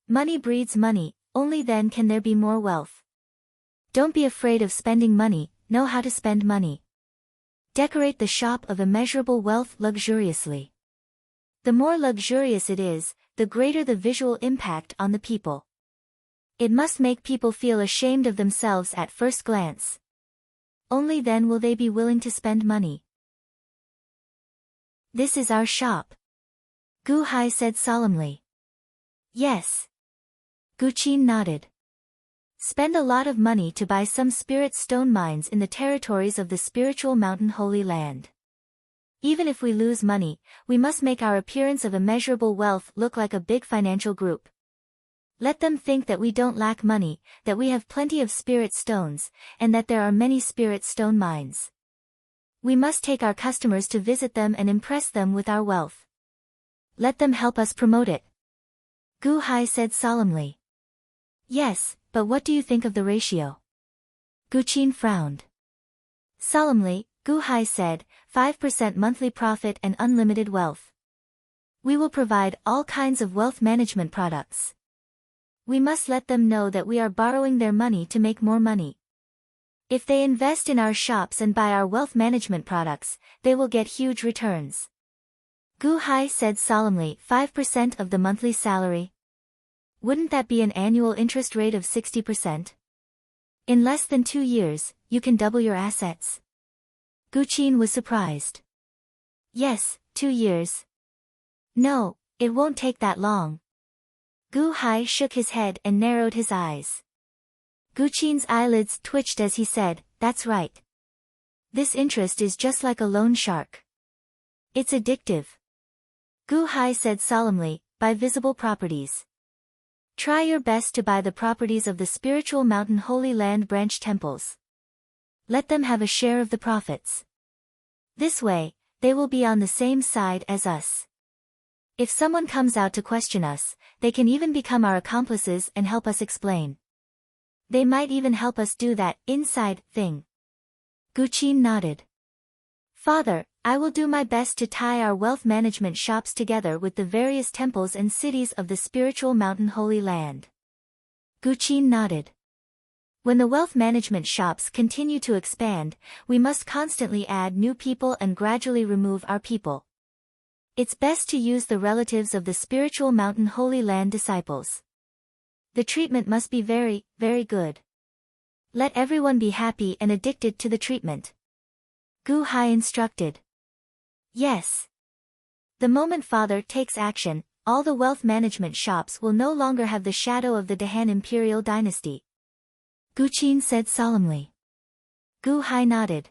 Money breeds money, only then can there be more wealth. Don't be afraid of spending money, know how to spend money. Decorate the shop of immeasurable wealth luxuriously. The more luxurious it is, the greater the visual impact on the people. It must make people feel ashamed of themselves at first glance. Only then will they be willing to spend money. This is our shop. Gu Hai said solemnly. Yes. Gu Qin nodded. Spend a lot of money to buy some spirit stone mines in the territories of the spiritual mountain Holy Land. Even if we lose money, we must make our appearance of immeasurable wealth look like a big financial group. Let them think that we don't lack money, that we have plenty of spirit stones, and that there are many spirit stone mines. We must take our customers to visit them and impress them with our wealth. Let them help us promote it. Gu Hai said solemnly. Yes, but what do you think of the ratio? Gu Qin frowned. Solemnly, Gu Hai said, 5% monthly profit and unlimited wealth. We will provide all kinds of wealth management products. We must let them know that we are borrowing their money to make more money. If they invest in our shops and buy our wealth management products, they will get huge returns. Gu Hai said solemnly, 5% of the monthly salary? Wouldn't that be an annual interest rate of 60%? In less than 2 years, you can double your assets. Gu Qin was surprised. Yes, 2 years. No, it won't take that long. Gu Hai shook his head and narrowed his eyes. Gu Qin's eyelids twitched as he said, that's right. This interest is just like a loan shark. It's addictive. Gu Hai said solemnly, buy visible properties. Try your best to buy the properties of the spiritual mountain Holy Land branch temples. Let them have a share of the profits. This way, they will be on the same side as us. If someone comes out to question us, they can even become our accomplices and help us explain. They might even help us do that inside thing. Gu Qin nodded. Father, I will do my best to tie our wealth management shops together with the various temples and cities of the spiritual mountain Holy Land. Gu Qin nodded. When the wealth management shops continue to expand, we must constantly add new people and gradually remove our people. It's best to use the relatives of the spiritual mountain Holy Land disciples. The treatment must be very, very good. Let everyone be happy and addicted to the treatment. Gu Hai instructed. Yes. The moment Father takes action, all the wealth management shops will no longer have the shadow of the Dahan imperial dynasty. Gu Qin said solemnly. Gu Hai nodded.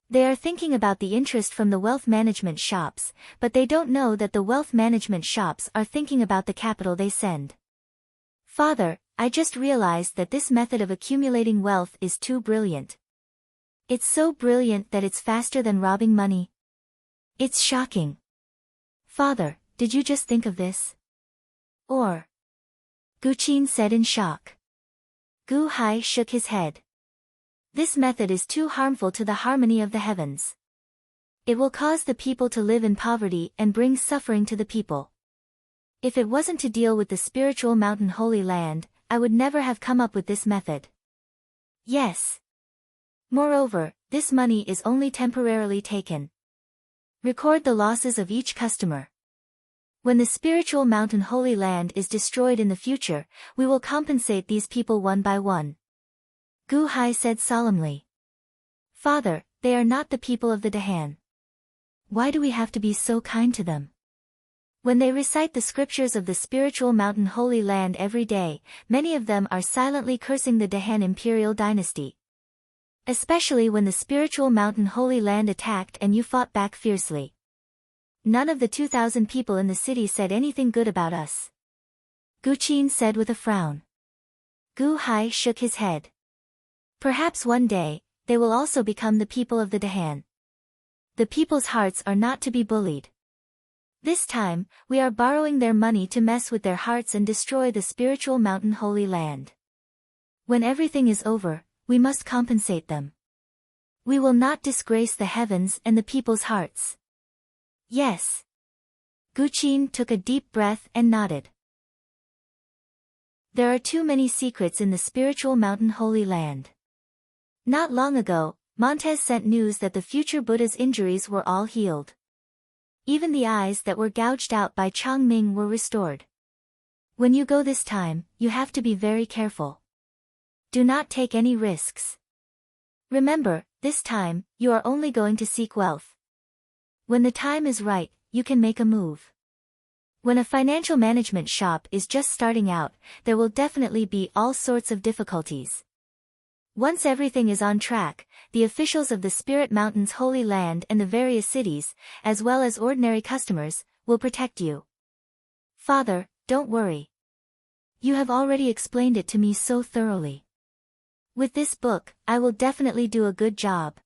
They are thinking about the interest from the wealth management shops, but they don't know that the wealth management shops are thinking about the capital they send. Father, I just realized that this method of accumulating wealth is too brilliant. It's so brilliant that it's faster than robbing money. It's shocking. Father, did you just think of this? Or? Gu Qin said in shock. Gu Hai shook his head. This method is too harmful to the harmony of the heavens. It will cause the people to live in poverty and bring suffering to the people. If it wasn't to deal with the spiritual mountain Holy Land, I would never have come up with this method. Yes. Moreover, this money is only temporarily taken. Record the losses of each customer. When the spiritual mountain Holy Land is destroyed in the future, we will compensate these people one by one. Gu Hai said solemnly. Father, they are not the people of the Dahan. Why do we have to be so kind to them? When they recite the scriptures of the spiritual mountain Holy Land every day, many of them are silently cursing the Dahan imperial dynasty. Especially when the spiritual mountain Holy Land attacked and you fought back fiercely. None of the 2,000 people in the city said anything good about us. Gu Qin said with a frown. Gu Hai shook his head. Perhaps one day, they will also become the people of the Dahan. The people's hearts are not to be bullied. This time, we are borrowing their money to mess with their hearts and destroy the spiritual mountain Holy Land. When everything is over, we must compensate them. We will not disgrace the heavens and the people's hearts. Yes. Gu Qin took a deep breath and nodded. There are too many secrets in the spiritual mountain Holy Land. Not long ago, Montez sent news that the future Buddha's injuries were all healed. Even the eyes that were gouged out by Chang Ming were restored. When you go this time, you have to be very careful. Do not take any risks. Remember, this time, you are only going to seek wealth. When the time is right, you can make a move. When a financial management shop is just starting out, there will definitely be all sorts of difficulties. Once everything is on track, the officials of the Spirit Mountain's Holy Land and the various cities, as well as ordinary customers, will protect you. Father, don't worry. You have already explained it to me so thoroughly. With this book, I will definitely do a good job.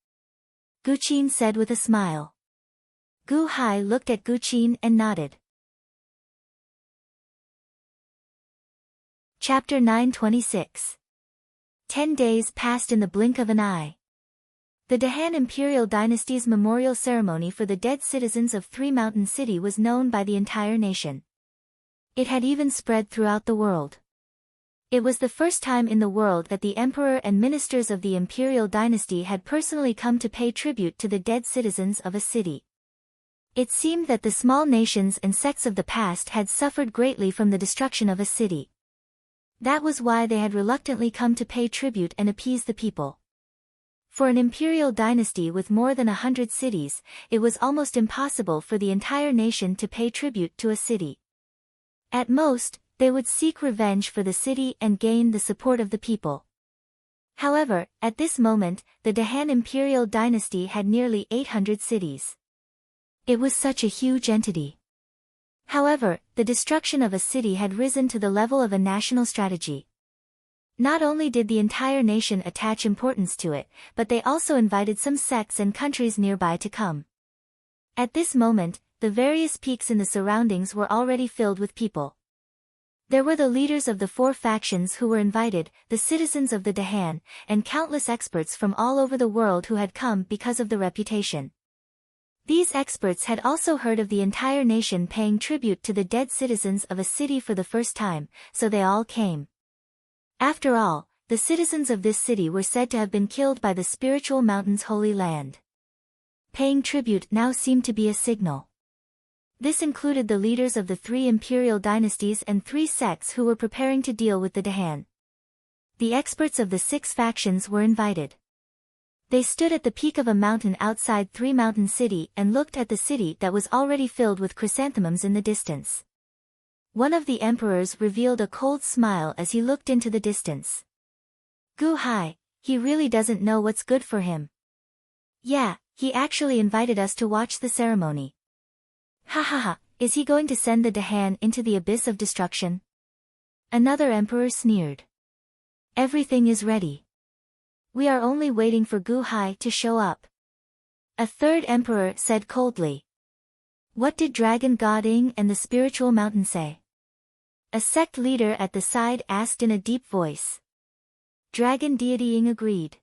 Gu Qin said with a smile. Gu Hai looked at Gu Qin and nodded. Chapter 926. 10 days passed in the blink of an eye. The Dahan imperial dynasty's memorial ceremony for the dead citizens of Three Mountain City was known by the entire nation. It had even spread throughout the world. It was the first time in the world that the emperor and ministers of the imperial dynasty had personally come to pay tribute to the dead citizens of a city. It seemed that the small nations and sects of the past had suffered greatly from the destruction of a city. That was why they had reluctantly come to pay tribute and appease the people. For an imperial dynasty with more than 100 cities, it was almost impossible for the entire nation to pay tribute to a city. At most, they would seek revenge for the city and gain the support of the people. However, at this moment, the Dahan imperial dynasty had nearly 800 cities. It was such a huge entity. However, the destruction of a city had risen to the level of a national strategy. Not only did the entire nation attach importance to it, but they also invited some sects and countries nearby to come. At this moment, the various peaks in the surroundings were already filled with people. There were the leaders of the 4 factions who were invited, the citizens of the Dahan, and countless experts from all over the world who had come because of the reputation. These experts had also heard of the entire nation paying tribute to the dead citizens of a city for the first time, so they all came. After all, the citizens of this city were said to have been killed by the spiritual mountain's holy land. Paying tribute now seemed to be a signal. This included the leaders of the 3 imperial dynasties and 3 sects who were preparing to deal with the Dahan. The experts of the 6 factions were invited. They stood at the peak of a mountain outside Three Mountain City and looked at the city that was already filled with chrysanthemums in the distance. One of the emperors revealed a cold smile as he looked into the distance. Gu Hai, he really doesn't know what's good for him. Yeah, he actually invited us to watch the ceremony. Ha ha ha, is he going to send the Dahan into the abyss of destruction? Another emperor sneered. Everything is ready. We are only waiting for Gu Hai to show up. A third emperor said coldly. What did Dragon God Ing and the spiritual mountain say? A sect leader at the side asked in a deep voice. Dragon deity Ing agreed.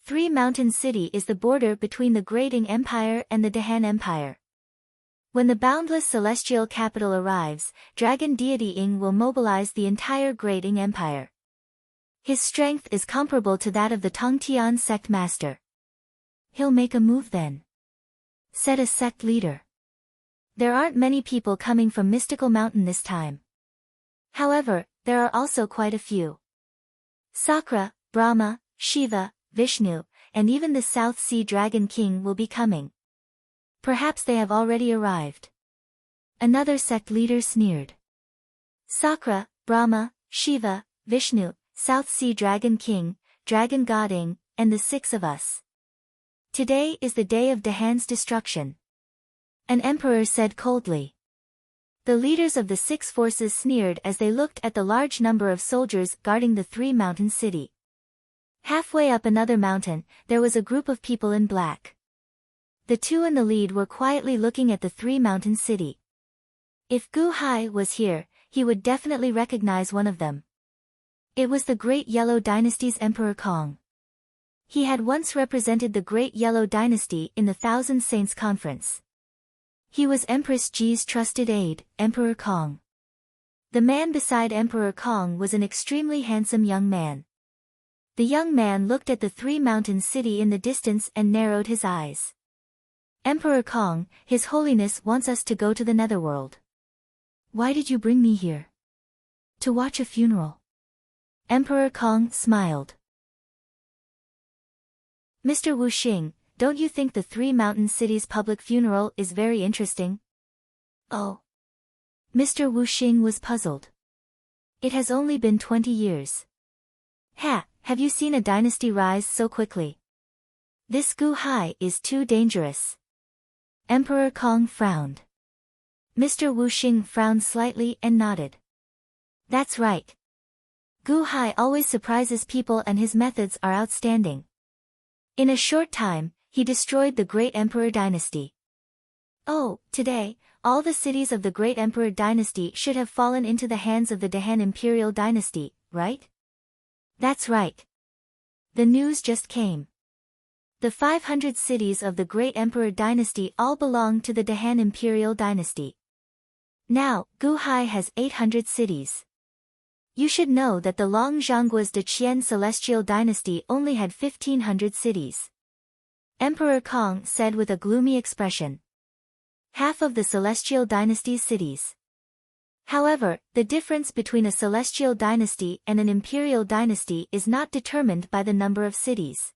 Three Mountain City is the border between the Great Ing Empire and the Dahan Empire. When the boundless celestial capital arrives, Dragon deity Ing will mobilize the entire Great Ing Empire. His strength is comparable to that of the Tongtian sect master. He'll make a move then, said a sect leader. There aren't many people coming from Mystical Mountain this time. However, there are also quite a few. Sakra, Brahma, Shiva, Vishnu, and even the South Sea Dragon King will be coming. Perhaps they have already arrived. Another sect leader sneered. Sakra, Brahma, Shiva, Vishnu, South Sea Dragon King, Dragon God Ing, and the 6 of us. Today is the day of Dahan's destruction. An emperor said coldly. The leaders of the 6 forces sneered as they looked at the large number of soldiers guarding the Three Mountain City. Halfway up another mountain, there was a group of people in black. The 2 in the lead were quietly looking at the Three Mountain City. If Gu Hai was here, he would definitely recognize one of them. It was the Great Yellow Dynasty's Emperor Kong. He had once represented the Great Yellow Dynasty in the Thousand Saints Conference. He was Empress Ji's trusted aide, Emperor Kong. The man beside Emperor Kong was an extremely handsome young man. The young man looked at the Three Mountain City in the distance and narrowed his eyes. Emperor Kong, His Holiness wants us to go to the Netherworld. Why did you bring me here? To watch a funeral. Emperor Kong smiled. Mr. Wu Xing, don't you think the Three Mountain City's public funeral is very interesting? Oh. Mr. Wu Xing was puzzled. It has only been 20 years. Ha, have you seen a dynasty rise so quickly? This Gu Hai is too dangerous. Emperor Kong frowned. Mr. Wu Xing frowned slightly and nodded. That's right. Gu Hai always surprises people and his methods are outstanding. In a short time, he destroyed the Great Emperor Dynasty. Oh, today, all the cities of the Great Emperor Dynasty should have fallen into the hands of the Dahan Imperial Dynasty, right? That's right. The news just came. The 500 cities of the Great Emperor dynasty all belong to the Han imperial dynasty. Now, Guhai has 800 cities. You should know that the Long Zhangguas de Qian celestial dynasty only had 1500 cities. Emperor Kong said with a gloomy expression. Half of the celestial dynasty's cities. However, the difference between a celestial dynasty and an imperial dynasty is not determined by the number of cities.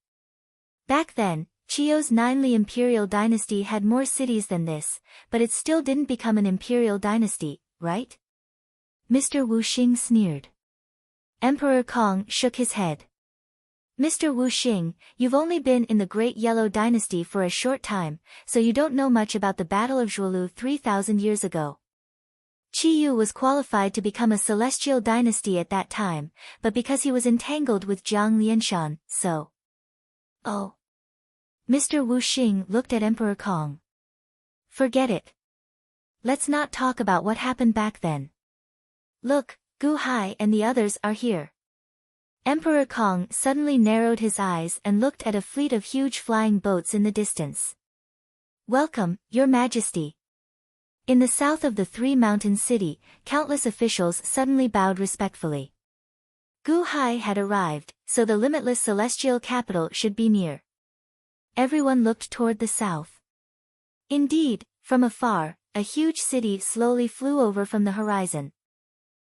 Back then, Qiu's Ninely imperial dynasty had more cities than this, but it still didn't become an imperial dynasty, right? Mr. Wu Xing sneered. Emperor Kong shook his head. Mr. Wu Xing, you've only been in the Great Yellow Dynasty for a short time, so you don't know much about the Battle of Zhuolu 3,000 years ago. Qiu was qualified to become a celestial dynasty at that time, but because he was entangled with Jiang Lianshan, so... Oh. Mr. Wu Xing looked at Emperor Kong. Forget it. Let's not talk about what happened back then. Look, Gu Hai and the others are here. Emperor Kong suddenly narrowed his eyes and looked at a fleet of huge flying boats in the distance. Welcome, Your Majesty. In the south of the Three-Mountain City, countless officials suddenly bowed respectfully. Gu Hai had arrived, so the limitless celestial capital should be near. Everyone looked toward the south. Indeed, from afar, a huge city slowly flew over from the horizon.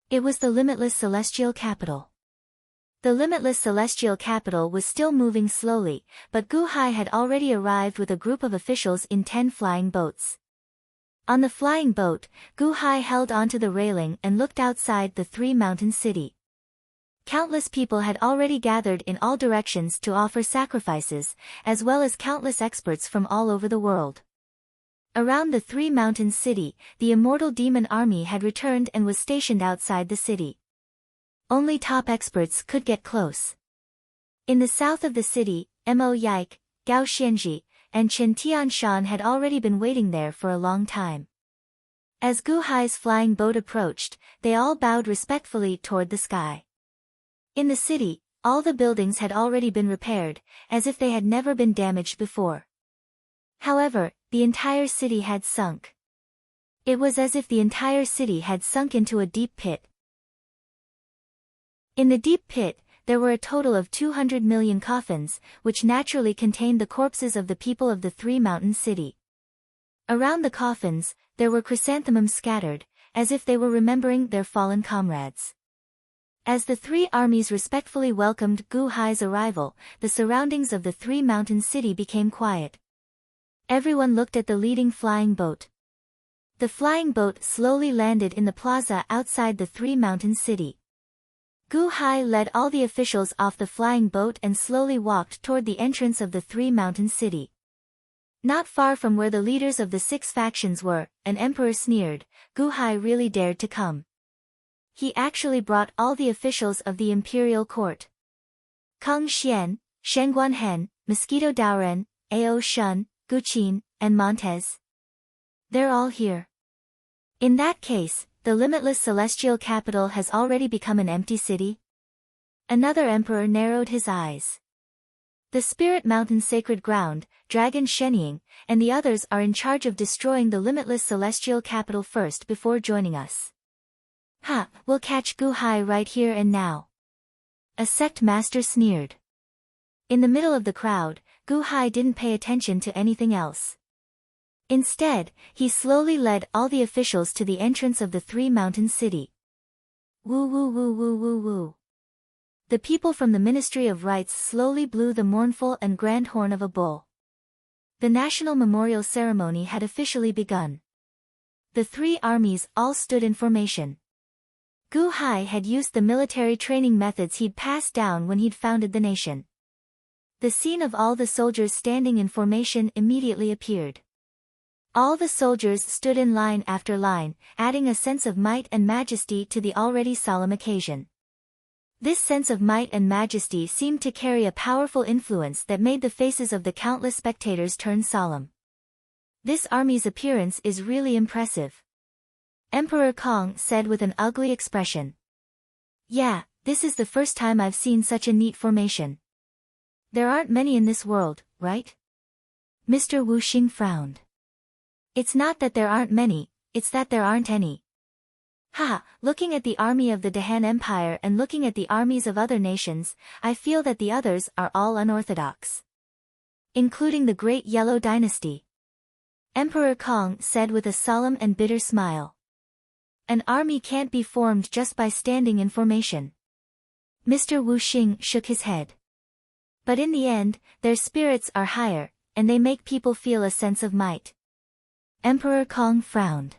It was the limitless celestial capital. The limitless celestial capital was still moving slowly, but Gu Hai had already arrived with a group of officials in 10 flying boats. On the flying boat, Gu Hai held onto the railing and looked outside the Three-Mountain City. Countless people had already gathered in all directions to offer sacrifices, as well as countless experts from all over the world. Around the Three-Mountain City, the Immortal Demon Army had returned and was stationed outside the city. Only top experts could get close. In the south of the city, Mo Yike, Gao Xianji, and Chen Tianshan had already been waiting there for a long time. As Gu Hai's flying boat approached, they all bowed respectfully toward the sky. In the city, all the buildings had already been repaired, as if they had never been damaged before. However, the entire city had sunk. It was as if the entire city had sunk into a deep pit. In the deep pit, there were a total of 200 million coffins, which naturally contained the corpses of the people of the Three-Mountain City. Around the coffins, there were chrysanthemums scattered, as if they were remembering their fallen comrades. As the three armies respectfully welcomed Gu Hai's arrival, the surroundings of the Three-Mountain City became quiet. Everyone looked at the leading flying boat. The flying boat slowly landed in the plaza outside the Three-Mountain City. Gu Hai led all the officials off the flying boat and slowly walked toward the entrance of the Three-Mountain City. Not far from where the leaders of the 6 factions were, an emperor sneered, Gu Hai really dared to come. He actually brought all the officials of the imperial court. Kang Xian, Shengguan Hen, Mosquito Daoren, Ao Shun, Gu Qin, and Montez. They're all here. In that case, the limitless celestial capital has already become an empty city? Another emperor narrowed his eyes. The Spirit Mountain Sacred Ground, Dragon Shenying, and the others are in charge of destroying the limitless celestial capital first before joining us. Ha, we'll catch Gu Hai right here and now. A sect master sneered. In the middle of the crowd, Gu Hai didn't pay attention to anything else. Instead, he slowly led all the officials to the entrance of the Three-Mountain City. Woo woo woo woo woo woo. The people from the Ministry of Rites slowly blew the mournful and grand horn of a bull. The national memorial ceremony had officially begun. The three armies all stood in formation. Gu Hai had used the military training methods he'd passed down when he'd founded the nation. The scene of all the soldiers standing in formation immediately appeared. All the soldiers stood in line after line, adding a sense of might and majesty to the already solemn occasion. This sense of might and majesty seemed to carry a powerful influence that made the faces of the countless spectators turn solemn. This army's appearance is really impressive. Emperor Kong said with an ugly expression. Yeah, this is the first time I've seen such a neat formation. There aren't many in this world, right? Mr. Wu Xing frowned. It's not that there aren't many, it's that there aren't any. Haha, looking at the army of the Dahan Empire and looking at the armies of other nations, I feel that the others are all unorthodox. Including the Great Yellow Dynasty. Emperor Kong said with a solemn and bitter smile. An army can't be formed just by standing in formation. Mr. Wu Xing shook his head. But in the end, their spirits are higher, and they make people feel a sense of might. Emperor Kong frowned.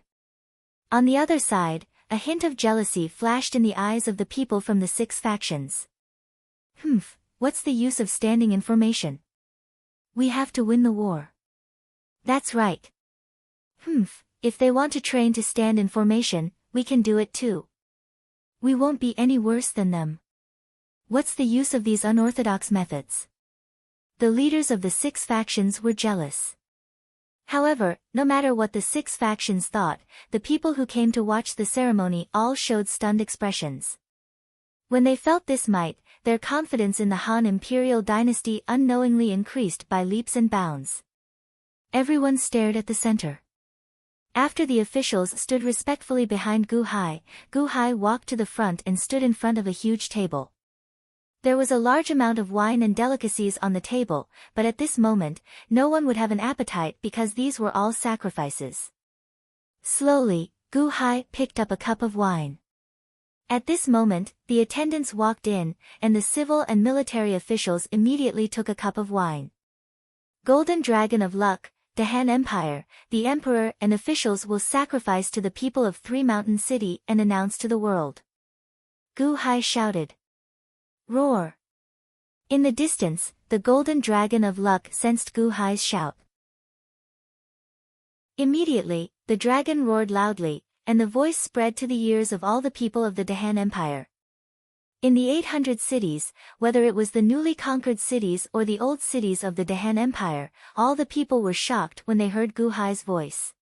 On the other side, a hint of jealousy flashed in the eyes of the people from the 6 factions. What's the use of standing in formation? We have to win the war. That's right. If they want to train to stand in formation, we can do it too. We won't be any worse than them. What's the use of these unorthodox methods? The leaders of the 6 factions were jealous. However, no matter what the 6 factions thought, the people who came to watch the ceremony all showed stunned expressions. When they felt this might, their confidence in the Han Imperial dynasty unknowingly increased by leaps and bounds. Everyone stared at the center. After the officials stood respectfully behind Gu Hai walked to the front and stood in front of a huge table. There was a large amount of wine and delicacies on the table, but at this moment, no one would have an appetite because these were all sacrifices. Slowly, Gu Hai picked up a cup of wine. At this moment, the attendants walked in, and the civil and military officials immediately took a cup of wine. Golden Dragon of Luck, Dahan Empire, the Emperor and officials will sacrifice to the people of Three Mountain City and announce to the world. Gu Hai shouted. Roar! In the distance, the Golden Dragon of Luck sensed Gu Hai's shout. Immediately, the dragon roared loudly, and the voice spread to the ears of all the people of the Dahan Empire. In the 800 cities, whether it was the newly conquered cities or the old cities of the Dahan Empire, all the people were shocked when they heard Gu Hai's voice.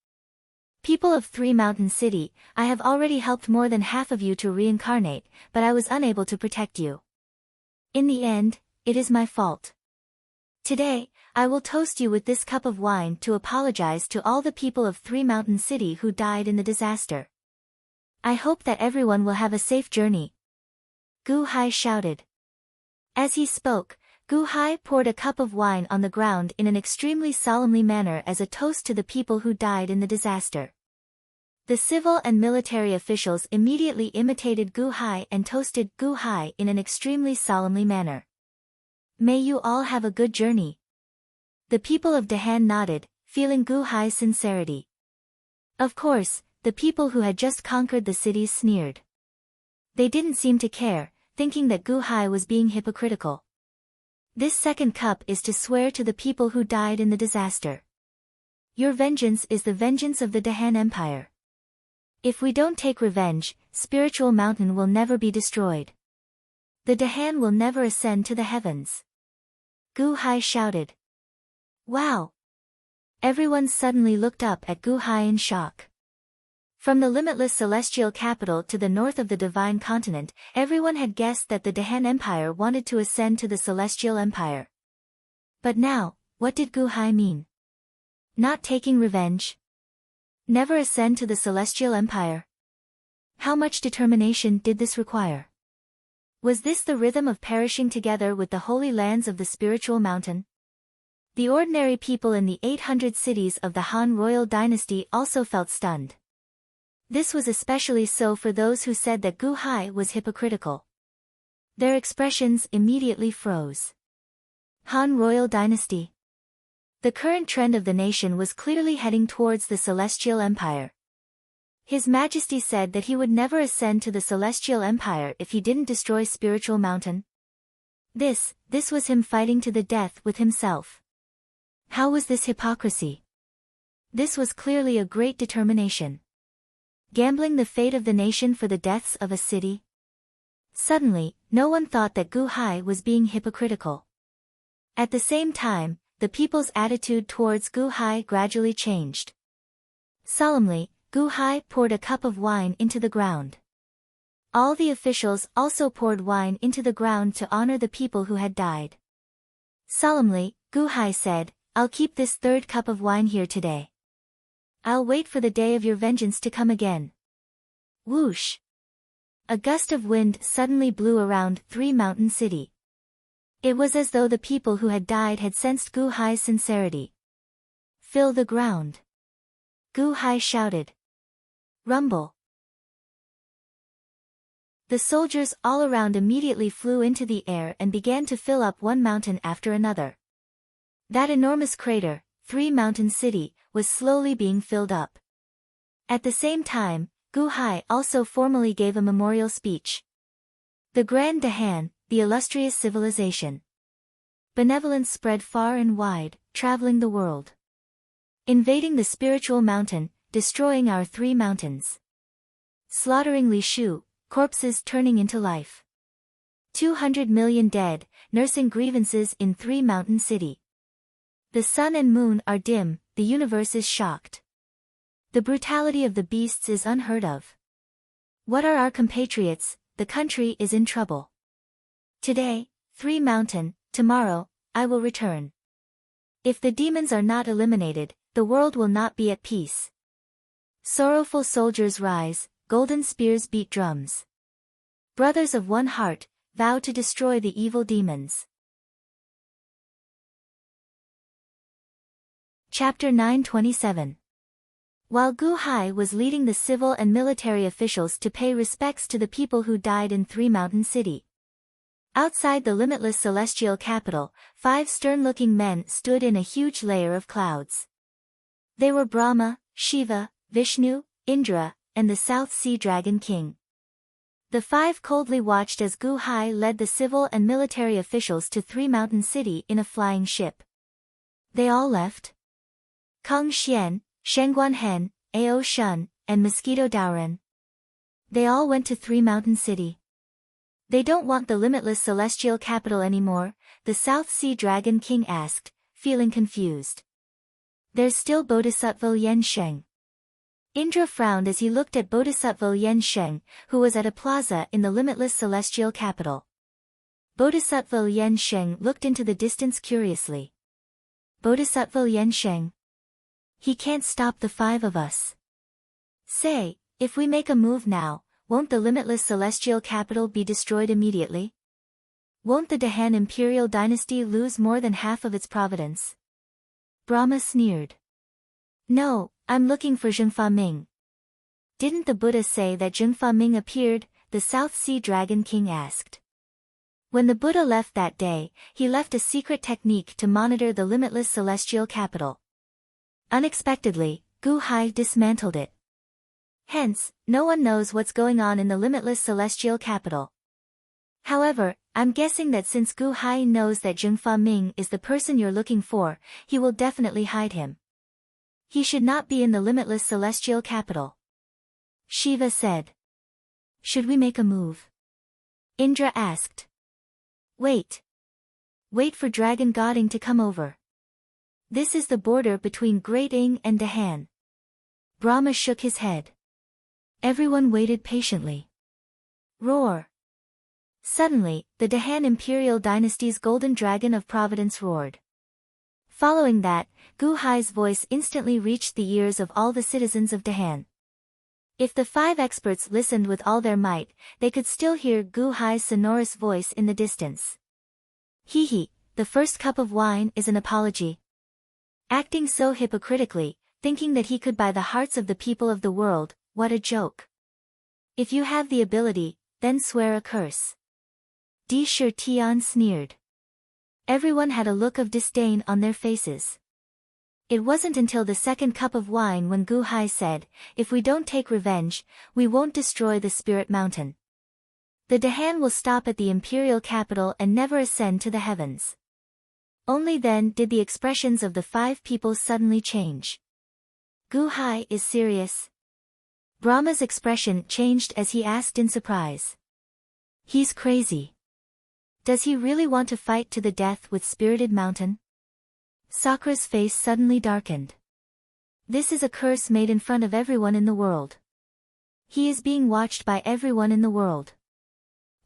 People of Three Mountain City, I have already helped more than half of you to reincarnate, but I was unable to protect you. In the end, it is my fault. Today, I will toast you with this cup of wine to apologize to all the people of Three Mountain City who died in the disaster. I hope that everyone will have a safe journey. Gu Hai shouted. As he spoke, Gu Hai poured a cup of wine on the ground in an extremely solemnly manner as a toast to the people who died in the disaster. The civil and military officials immediately imitated Gu Hai and toasted Gu Hai in an extremely solemnly manner. May you all have a good journey. The people of Dahan nodded, feeling Gu Hai's sincerity. Of course, the people who had just conquered the cities sneered. They didn't seem to care, thinking that Gu Hai was being hypocritical. This second cup is to swear to the people who died in the disaster. Your vengeance is the vengeance of the Dahan Empire. If we don't take revenge, Spiritual Mountain will never be destroyed. The Dahan will never ascend to the heavens. Gu Hai shouted. Wow! Everyone suddenly looked up at Gu Hai in shock. From the limitless celestial capital to the north of the divine continent, everyone had guessed that the Dahan Empire wanted to ascend to the Celestial Empire. But now, what did Gu Hai mean? Not taking revenge? Never ascend to the Celestial Empire? How much determination did this require? Was this the rhythm of perishing together with the holy lands of the Spiritual Mountain? The ordinary people in the 800 cities of the Han royal dynasty also felt stunned. This was especially so for those who said that Gu Hai was hypocritical. Their expressions immediately froze. Han royal dynasty. The current trend of the nation was clearly heading towards the Celestial Empire. His Majesty said that he would never ascend to the Celestial Empire if he didn't destroy Spiritual Mountain. This was him fighting to the death with himself. How was this hypocrisy? This was clearly a great determination. Gambling the fate of the nation for the deaths of a city? Suddenly, no one thought that Gu Hai was being hypocritical. At the same time, the people's attitude towards Gu Hai gradually changed. Solemnly, Gu Hai poured a cup of wine into the ground. All the officials also poured wine into the ground to honor the people who had died. Solemnly, Gu Hai said, I'll keep this third cup of wine here today. I'll wait for the day of your vengeance to come again. Whoosh! A gust of wind suddenly blew around Three Mountain City. It was as though the people who had died had sensed Gu Hai's sincerity. Fill the ground. Gu Hai shouted. Rumble. The soldiers all around immediately flew into the air and began to fill up one mountain after another. That enormous crater, Three Mountain City, was slowly being filled up. At the same time, Gu Hai also formally gave a memorial speech. The Grand Dahan, the illustrious civilization. Benevolence spread far and wide, traveling the world. Invading the spiritual mountain, destroying our three mountains. Slaughtering Li Shu, corpses turning into life. 200 million dead, nursing grievances in Three Mountain City. The sun and moon are dim, the universe is shocked. The brutality of the beasts is unheard of. What are our compatriots? The country is in trouble. Today, Three Mountain, tomorrow, I will return. If the demons are not eliminated, the world will not be at peace. Sorrowful soldiers rise, golden spears beat drums. Brothers of one heart, vow to destroy the evil demons. Chapter 927. While Gu Hai was leading the civil and military officials to pay respects to the people who died in Three Mountain City. Outside the limitless celestial capital, 5 stern-looking men stood in a huge layer of clouds. They were Brahma, Shiva, Vishnu, Indra, and the South Sea Dragon King. The 5 coldly watched as Gu Hai led the civil and military officials to Three Mountain City in a flying ship. They all left. Kung Xian, Shengguan Hen, Ao Shun, and Mosquito Daoren. They all went to Three Mountain City. They don't want the limitless celestial capital anymore, the South Sea Dragon King asked, feeling confused. There's still Bodhisattva Yen Sheng. Indra frowned as he looked at Bodhisattva Yen Sheng, who was at a plaza in the limitless celestial capital. Bodhisattva Yen Sheng looked into the distance curiously. Bodhisattva Yen Sheng. He can't stop the 5 of us. Say, if we make a move now, won't the limitless celestial capital be destroyed immediately? Won't the Dahan imperial dynasty lose more than half of its providence? Brahma sneered. No, I'm looking for Zhengfa Ming. Didn't the Buddha say that Zhengfa Ming appeared? The South Sea Dragon King asked. When the Buddha left that day, he left a secret technique to monitor the limitless celestial capital. Unexpectedly, Gu Hai dismantled it. Hence, no one knows what's going on in the limitless celestial capital. However, I'm guessing that since Gu Hai knows that Zhengfa Ming is the person you're looking for, he will definitely hide him. He should not be in the limitless celestial capital. Shiva said. Should we make a move? Indra asked. Wait. Wait for Dragon Godding to come over. This is the border between Great Ing and Dahan. Brahma shook his head. Everyone waited patiently. Roar. Suddenly, the Dahan imperial dynasty's golden dragon of providence roared. Following that, Gu Hai's voice instantly reached the ears of all the citizens of Dahan. If the 5 experts listened with all their might, they could still hear Gu Hai's sonorous voice in the distance. Hee hee, the first cup of wine is an apology. Acting so hypocritically, thinking that he could buy the hearts of the people of the world, what a joke. If you have the ability, then swear a curse. Di Shi Tian sneered. Everyone had a look of disdain on their faces. It wasn't until the second cup of wine when Gu Hai said, if we don't take revenge, we won't destroy the spirit mountain. The Dahan will stop at the imperial capital and never ascend to the heavens. Only then did the expressions of the 5 people suddenly change. Gu Hai is serious. Brahma's expression changed as he asked in surprise. He's crazy. Does he really want to fight to the death with Spirited Mountain? Sakra's face suddenly darkened. This is a curse made in front of everyone in the world. He is being watched by everyone in the world.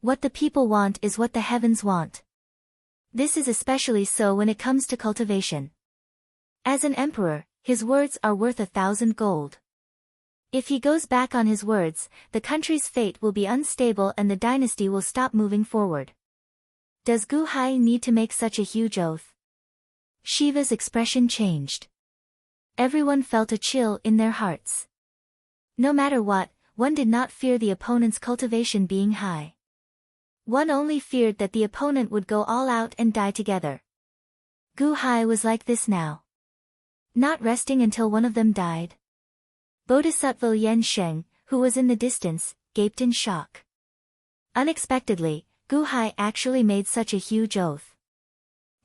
What the people want is what the heavens want. This is especially so when it comes to cultivation. As an emperor, his words are worth 1,000 gold. If he goes back on his words, the country's fate will be unstable and the dynasty will stop moving forward. Does Gu Hai need to make such a huge oath? Shiva's expression changed. Everyone felt a chill in their hearts. No matter what, one did not fear the opponent's cultivation being high. One only feared that the opponent would go all out and die together. Gu Hai was like this now. Not resting until one of them died. Bodhisattva Yan Sheng, who was in the distance, gaped in shock. Unexpectedly, Gu Hai actually made such a huge oath.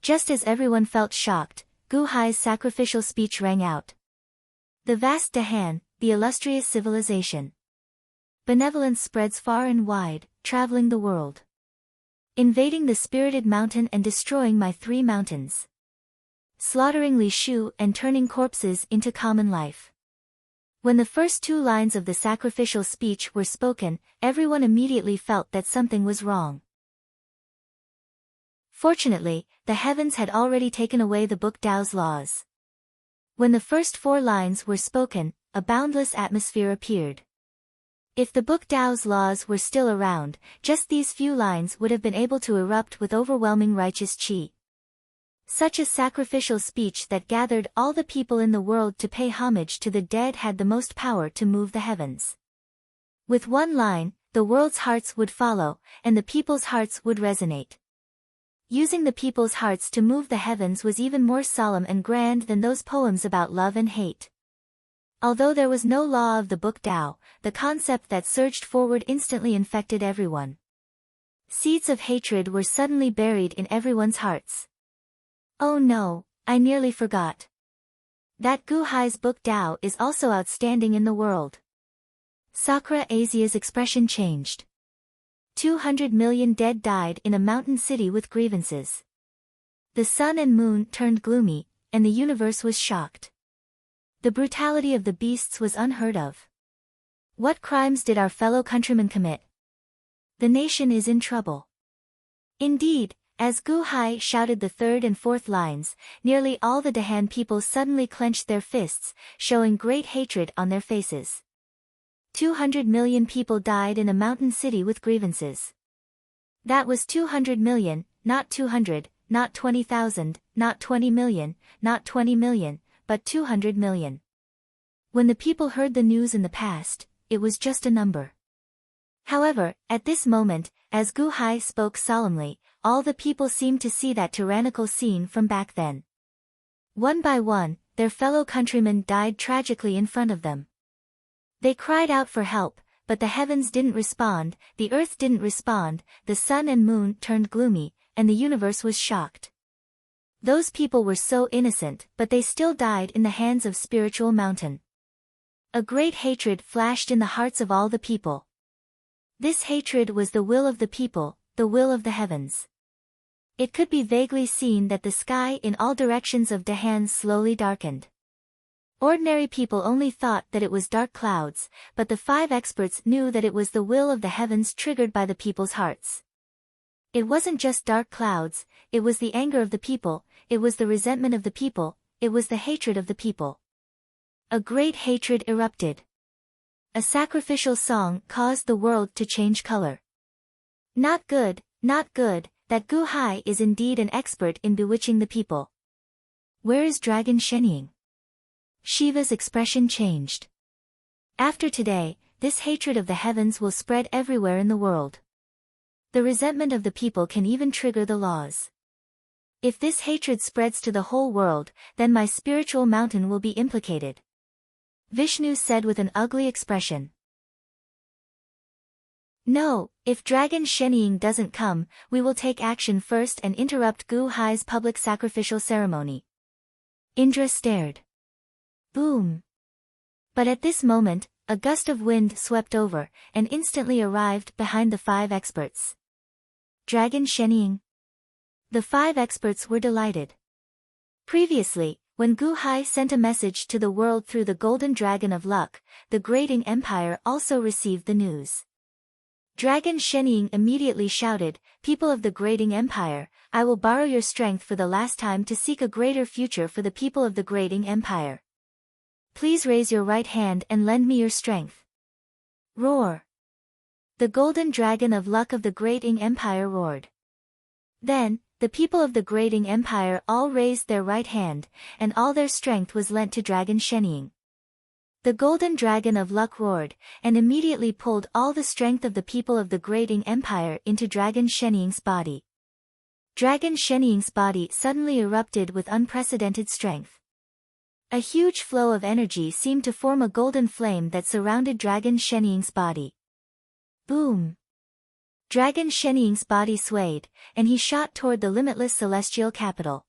Just as everyone felt shocked, Gu Hai's sacrificial speech rang out. The vast Dahan, the illustrious civilization. Benevolence spreads far and wide, traveling the world. Invading the spirited mountain and destroying my 3 mountains. Slaughtering Li Shu and turning corpses into common life. When the first 2 lines of the sacrificial speech were spoken, everyone immediately felt that something was wrong. Fortunately, the heavens had already taken away the Book Tao's laws. When the first 4 lines were spoken, a boundless atmosphere appeared. If the Book Tao's laws were still around, just these few lines would have been able to erupt with overwhelming righteous qi. Such a sacrificial speech that gathered all the people in the world to pay homage to the dead had the most power to move the heavens. With one line, the world's hearts would follow, and the people's hearts would resonate. Using the people's hearts to move the heavens was even more solemn and grand than those poems about love and hate. Although there was no law of the Book Tao, the concept that surged forward instantly infected everyone. Seeds of hatred were suddenly buried in everyone's hearts. Oh no, I nearly forgot. That Gu Hai's Book Tao is also outstanding in the world. Sakura Asia's expression changed. 200 million dead died in a mountain city with grievances. The sun and moon turned gloomy, and the universe was shocked. The brutality of the beasts was unheard of. What crimes did our fellow countrymen commit? The nation is in trouble. Indeed, as Gu Hai shouted the 3rd and 4th lines, nearly all the Dahan people suddenly clenched their fists, showing great hatred on their faces. 200 million people died in a mountain city with grievances. That was 200 million, not 200, not 20,000, not 20 million, not 20 million, but 200 million. When the people heard the news in the past, it was just a number. However, at this moment, as Gu Hai spoke solemnly, all the people seemed to see that tyrannical scene from back then. One by one, their fellow countrymen died tragically in front of them. They cried out for help, but the heavens didn't respond, the earth didn't respond, the sun and moon turned gloomy, and the universe was shocked. Those people were so innocent, but they still died in the hands of spiritual mountain. A great hatred flashed in the hearts of all the people. This hatred was the will of the people, the will of the heavens. It could be vaguely seen that the sky in all directions of Dahan slowly darkened. Ordinary people only thought that it was dark clouds, but the 5 experts knew that it was the will of the heavens triggered by the people's hearts. It wasn't just dark clouds, it was the anger of the people, it was the resentment of the people, it was the hatred of the people. A great hatred erupted. A sacrificial song caused the world to change color. Not good, that Gu Hai is indeed an expert in bewitching the people. Where is Dragon Shenying? Shiva's expression changed. After today, this hatred of the heavens will spread everywhere in the world. The resentment of the people can even trigger the laws. If this hatred spreads to the whole world, then my spiritual mountain will be implicated. Vishnu said with an ugly expression. No, if Dragon Shenying doesn't come, we will take action first and interrupt Gu Hai's public sacrificial ceremony. Indra stared. Boom. But at this moment, a gust of wind swept over, and instantly arrived behind the 5 experts. Dragon Shenying. The 5 experts were delighted. Previously, when Gu Hai sent a message to the world through the Golden Dragon of Luck, the Great Ing Empire also received the news. Dragon Shenying immediately shouted, "People of the Grading Empire, I will borrow your strength for the last time to seek a greater future for the people of the Grading Empire. Please raise your right hand and lend me your strength." Roar! The golden dragon of luck of the Grading Empire roared. Then, the people of the Grading Empire all raised their right hand, and all their strength was lent to Dragon Shenying. The golden dragon of luck roared, and immediately pulled all the strength of the people of the Grading Empire into Dragon Shenying's body. Dragon Shenying's body suddenly erupted with unprecedented strength. A huge flow of energy seemed to form a golden flame that surrounded Dragon Shenying's body. Boom! Dragon Shenying's body swayed, and he shot toward the limitless celestial capital.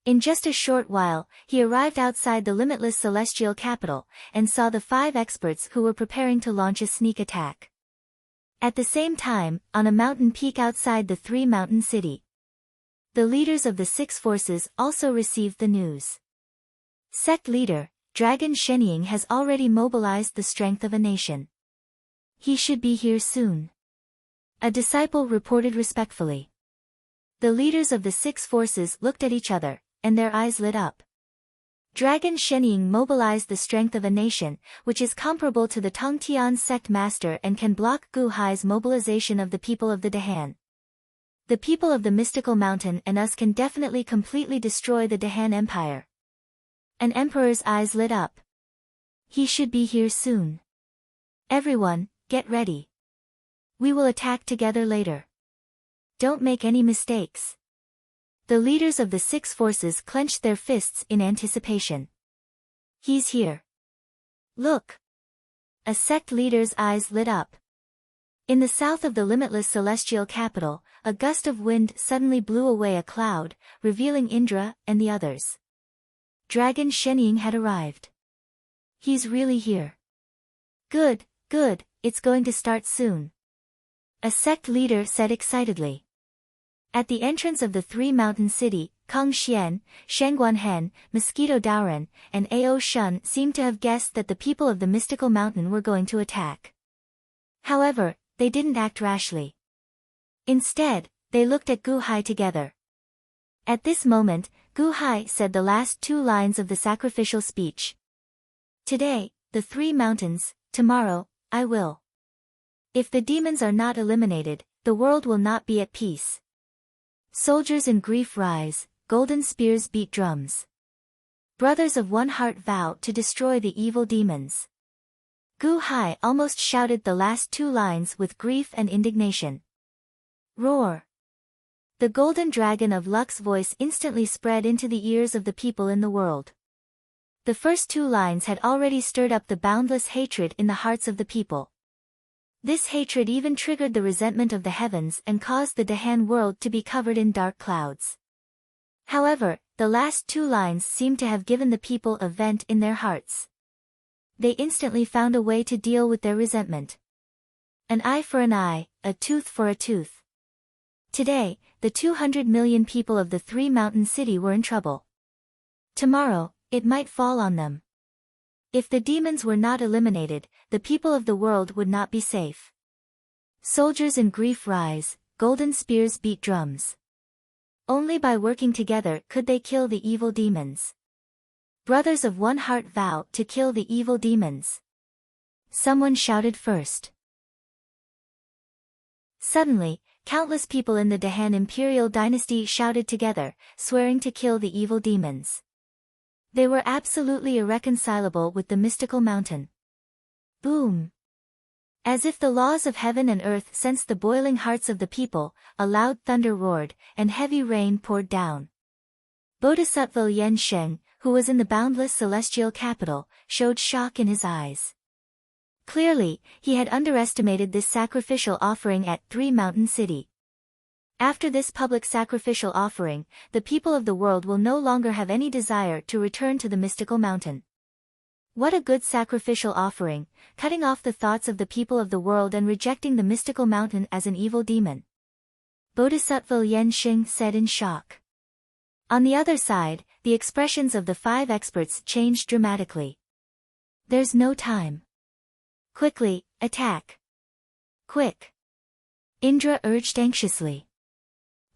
In just a short while, he arrived outside the limitless celestial capital, and saw the 5 experts who were preparing to launch a sneak attack. At the same time, on a mountain peak outside the 3-mountain city, the leaders of the 6 forces also received the news. Sect leader, Dragon Shenying has already mobilized the strength of a nation. He should be here soon. A disciple reported respectfully. The leaders of the 6 forces looked at each other, and their eyes lit up. Dragon Shenying mobilized the strength of a nation, which is comparable to the Tongtian sect master and can block Gu Hai's mobilization of the people of the Dahan. The people of the mystical mountain and us can definitely completely destroy the Dahan Empire. An emperor's eyes lit up. He should be here soon. Everyone, get ready. We will attack together later. Don't make any mistakes. The leaders of the 6 forces clenched their fists in anticipation. He's here. Look! A sect leader's eyes lit up. In the south of the limitless celestial capital, a gust of wind suddenly blew away a cloud, revealing Indra and the others. Dragon Shenying had arrived. He's really here. Good, good, it's going to start soon. A sect leader said excitedly. At the entrance of the 3-mountain city, Kong Xian, Shengguanhen, Mosquito Daoren, and Ao Shun seemed to have guessed that the people of the mystical mountain were going to attack. However, they didn't act rashly. Instead, they looked at Gu Hai together. At this moment, Gu Hai said the last 2 lines of the sacrificial speech. Today, the 3 mountains, tomorrow, I will. If the demons are not eliminated, the world will not be at peace. Soldiers in grief rise, golden spears beat drums. Brothers of one heart vow to destroy the evil demons. Gu Hai almost shouted the last 2 lines with grief and indignation. Roar! The golden dragon of luck's voice instantly spread into the ears of the people in the world. The first 2 lines had already stirred up the boundless hatred in the hearts of the people. This hatred even triggered the resentment of the heavens and caused the Dahan world to be covered in dark clouds. However, the last 2 lines seemed to have given the people a vent in their hearts. They instantly found a way to deal with their resentment. An eye for an eye, a tooth for a tooth. Today, the 200 million people of the 3-mountain city were in trouble. Tomorrow, it might fall on them. If the demons were not eliminated, the people of the world would not be safe. Soldiers in grief rise, golden spears beat drums. Only by working together could they kill the evil demons. Brothers of one heart vow to kill the evil demons. Someone shouted first. Suddenly, countless people in the Dahan imperial dynasty shouted together, swearing to kill the evil demons. They were absolutely irreconcilable with the mystical mountain. Boom! As if the laws of heaven and earth sensed the boiling hearts of the people, a loud thunder roared, and heavy rain poured down. Bodhisattva Yen Sheng, who was in the boundless celestial capital, showed shock in his eyes. Clearly, he had underestimated this sacrificial offering at 3-mountain city. After this public sacrificial offering, the people of the world will no longer have any desire to return to the mystical mountain. What a good sacrificial offering, cutting off the thoughts of the people of the world and rejecting the mystical mountain as an evil demon. Bodhisattva Yen Xing said in shock. On the other side, the expressions of the 5 experts changed dramatically. There's no time. Quickly, attack. Quick! Indra urged anxiously.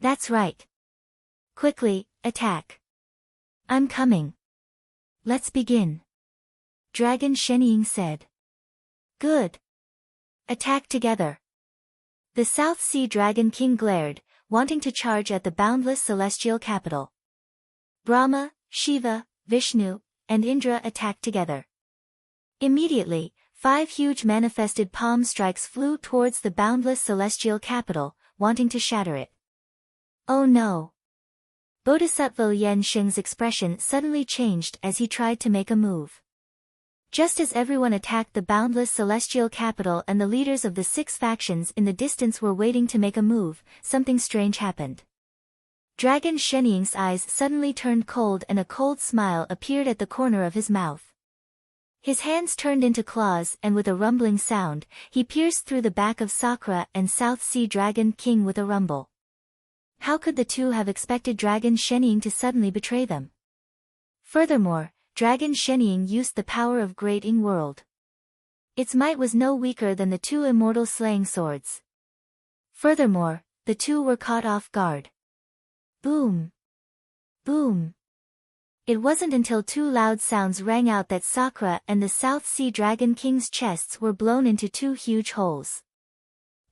That's right. Quickly, attack. I'm coming. Let's begin. Dragon Sheniying said. Good. Attack together. The South Sea Dragon King glared, wanting to charge at the boundless celestial capital. Brahma, Shiva, Vishnu, and Indra attacked together. Immediately, 5 huge manifested palm strikes flew towards the boundless celestial capital, wanting to shatter it. Oh no! Bodhisattva Lien Sheng's expression suddenly changed as he tried to make a move. Just as everyone attacked the boundless celestial capital and the leaders of the 6 factions in the distance were waiting to make a move, something strange happened. Dragon Sheniying's eyes suddenly turned cold and a cold smile appeared at the corner of his mouth. His hands turned into claws and with a rumbling sound, he pierced through the back of Sakura and South Sea Dragon King with a rumble. How could the two have expected Dragon Sheniying to suddenly betray them? Furthermore, Dragon Sheniying used the power of Great Ing World. Its might was no weaker than the 2 immortal slaying swords. Furthermore, the two were caught off guard. Boom! Boom! It wasn't until 2 loud sounds rang out that Sakura and the South Sea Dragon King's chests were blown into 2 huge holes.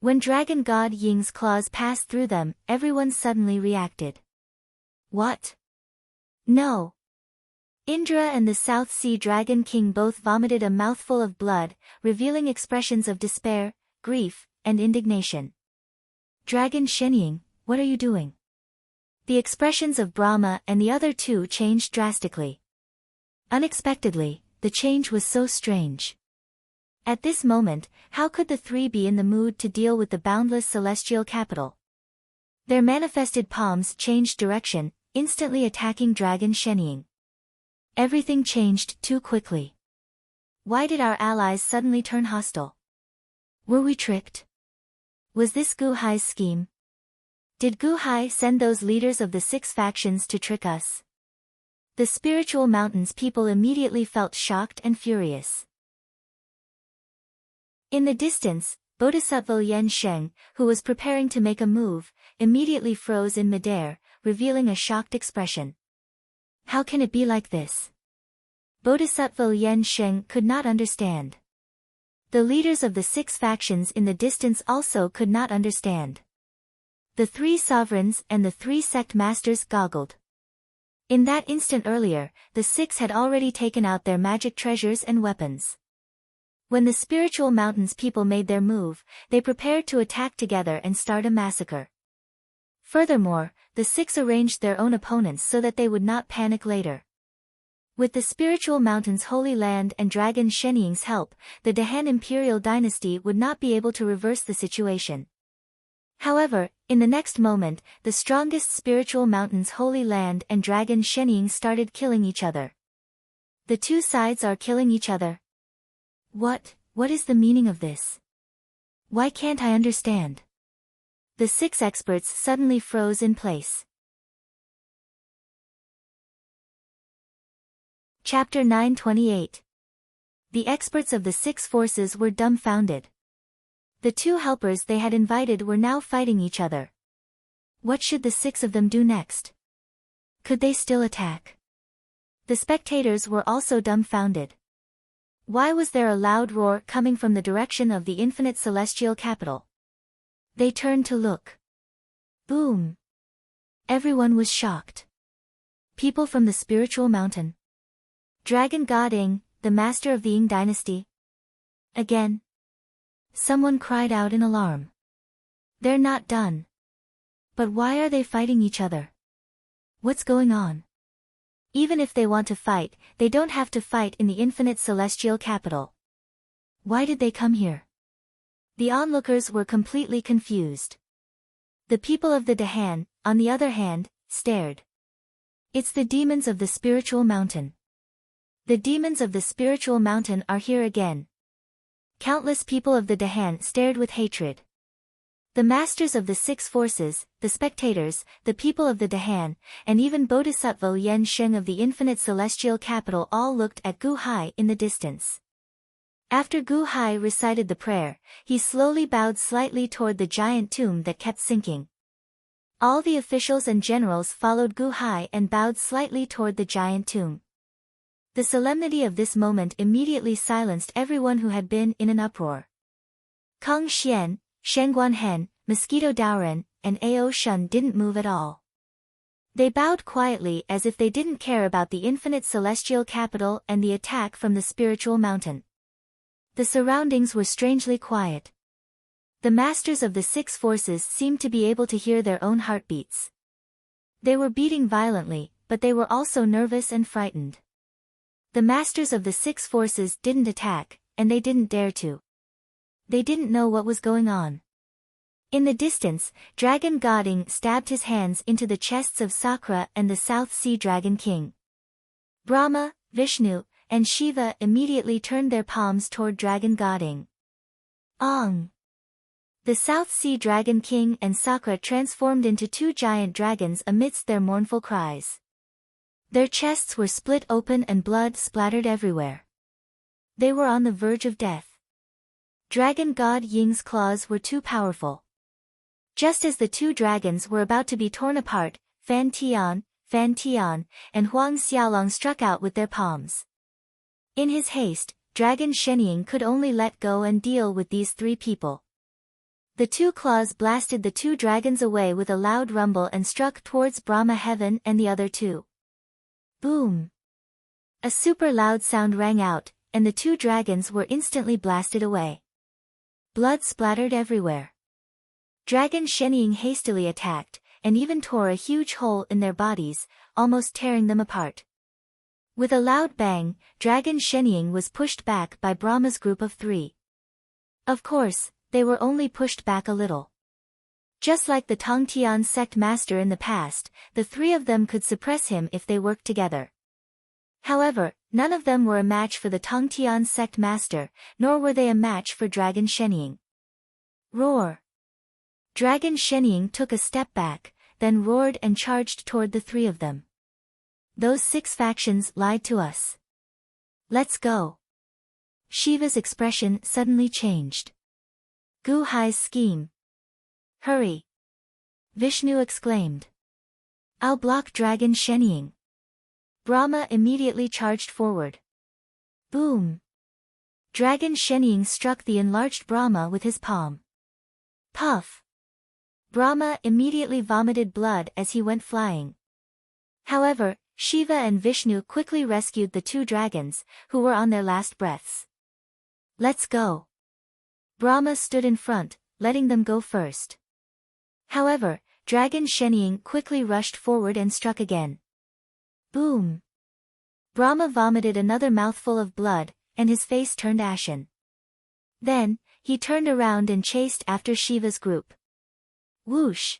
When Dragon God Ying's claws passed through them, everyone suddenly reacted. What? No! Indra and the South Sea Dragon King both vomited a mouthful of blood, revealing expressions of despair, grief, and indignation. Dragon Sheniying, what are you doing? The expressions of Brahma and the other 2 changed drastically. Unexpectedly, the change was so strange. At this moment, how could the 3 be in the mood to deal with the boundless celestial capital? Their manifested palms changed direction, instantly attacking Dragon Sheniying. Everything changed too quickly. Why did our allies suddenly turn hostile? Were we tricked? Was this Gu Hai's scheme? Did Gu Hai send those leaders of the 6 factions to trick us? The spiritual mountains people immediately felt shocked and furious. In the distance, Bodhisattva Lien Sheng, who was preparing to make a move, immediately froze in midair, revealing a shocked expression. How can it be like this? Bodhisattva Lien Sheng could not understand. The leaders of the 6 factions in the distance also could not understand. The 3 sovereigns and the 3 sect masters goggled. In that instant earlier, the 6 had already taken out their magic treasures and weapons. When the spiritual mountains people made their move, they prepared to attack together and start a massacre. Furthermore, the 6 arranged their own opponents so that they would not panic later. With the spiritual mountain's holy land and Dragon Sheniying's help, the Dahan imperial dynasty would not be able to reverse the situation. However, in the next moment, the strongest spiritual mountain's holy land and Dragon Sheniying started killing each other. The 2 sides are killing each other. What is the meaning of this? Why can't I understand? The 6 experts suddenly froze in place. Chapter 928. The experts of the 6 forces were dumbfounded. The 2 helpers they had invited were now fighting each other. What should the 6 of them do next? Could they still attack? The spectators were also dumbfounded. Why was there a loud roar coming from the direction of the infinite celestial capital? They turned to look. Boom! Everyone was shocked. People from the spiritual mountain. Dragon God Ing, the master of the Ing dynasty. Again. Someone cried out in alarm. They're not done. But why are they fighting each other? What's going on? Even if they want to fight, they don't have to fight in the infinite celestial capital. Why did they come here? The onlookers were completely confused. The people of the Dahan, on the other hand, stared. It's the demons of the spiritual mountain. The demons of the spiritual mountain are here again. Countless people of the Dahan stared with hatred. The masters of the 6 forces, the spectators, the people of the Dahan, and even Bodhisattva Lien Sheng of the infinite celestial capital all looked at Gu Hai in the distance. After Gu Hai recited the prayer, he slowly bowed slightly toward the giant tomb that kept sinking. All the officials and generals followed Gu Hai and bowed slightly toward the giant tomb. The solemnity of this moment immediately silenced everyone who had been in an uproar. Kong Xian, Shen Guanhen, Mosquito Daoren, and Ao Shun didn't move at all. They bowed quietly as if they didn't care about the infinite celestial capital and the attack from the spiritual mountain. The surroundings were strangely quiet. The masters of the six forces seemed to be able to hear their own heartbeats. They were beating violently, but they were also nervous and frightened. The masters of the six forces didn't attack, and they didn't dare to. They didn't know what was going on. In the distance, Dragon Goding stabbed his hands into the chests of Sakra and the South Sea Dragon King. Brahma, Vishnu, and Shiva immediately turned their palms toward Dragon Goding. Ong! The South Sea Dragon King and Sakra transformed into two giant dragons amidst their mournful cries. Their chests were split open and blood splattered everywhere. They were on the verge of death. Dragon God Ying's claws were too powerful. Just as the two dragons were about to be torn apart, Fan Tian, and Huang Xiaolong struck out with their palms. In his haste, Dragon Shenying could only let go and deal with these three people. The two claws blasted the two dragons away with a loud rumble and struck towards Brahma Heaven and the other two. Boom! A super loud sound rang out, and the two dragons were instantly blasted away. Blood splattered everywhere. Dragon Shenying hastily attacked, and even tore a huge hole in their bodies, almost tearing them apart. With a loud bang, Dragon Shenying was pushed back by Brahma's group of three. Of course, they were only pushed back a little. Just like the Tongtian sect master in the past, the three of them could suppress him if they worked together. However, none of them were a match for the Tongtian sect master, nor were they a match for Dragon Shenying. Roar! Dragon Shenying took a step back, then roared and charged toward the three of them. Those six factions lied to us. Let's go. Shiva's expression suddenly changed. Gu Hai's scheme. Hurry! Vishnu exclaimed. I'll block Dragon Shenying. Brahma immediately charged forward. Boom! Dragon Shenying struck the enlarged Brahma with his palm. Puff! Brahma immediately vomited blood as he went flying. However, Shiva and Vishnu quickly rescued the two dragons, who were on their last breaths. Let's go! Brahma stood in front, letting them go first. However, Dragon Shenying quickly rushed forward and struck again. Boom! Brahma vomited another mouthful of blood, and his face turned ashen. Then, he turned around and chased after Shiva's group. Whoosh!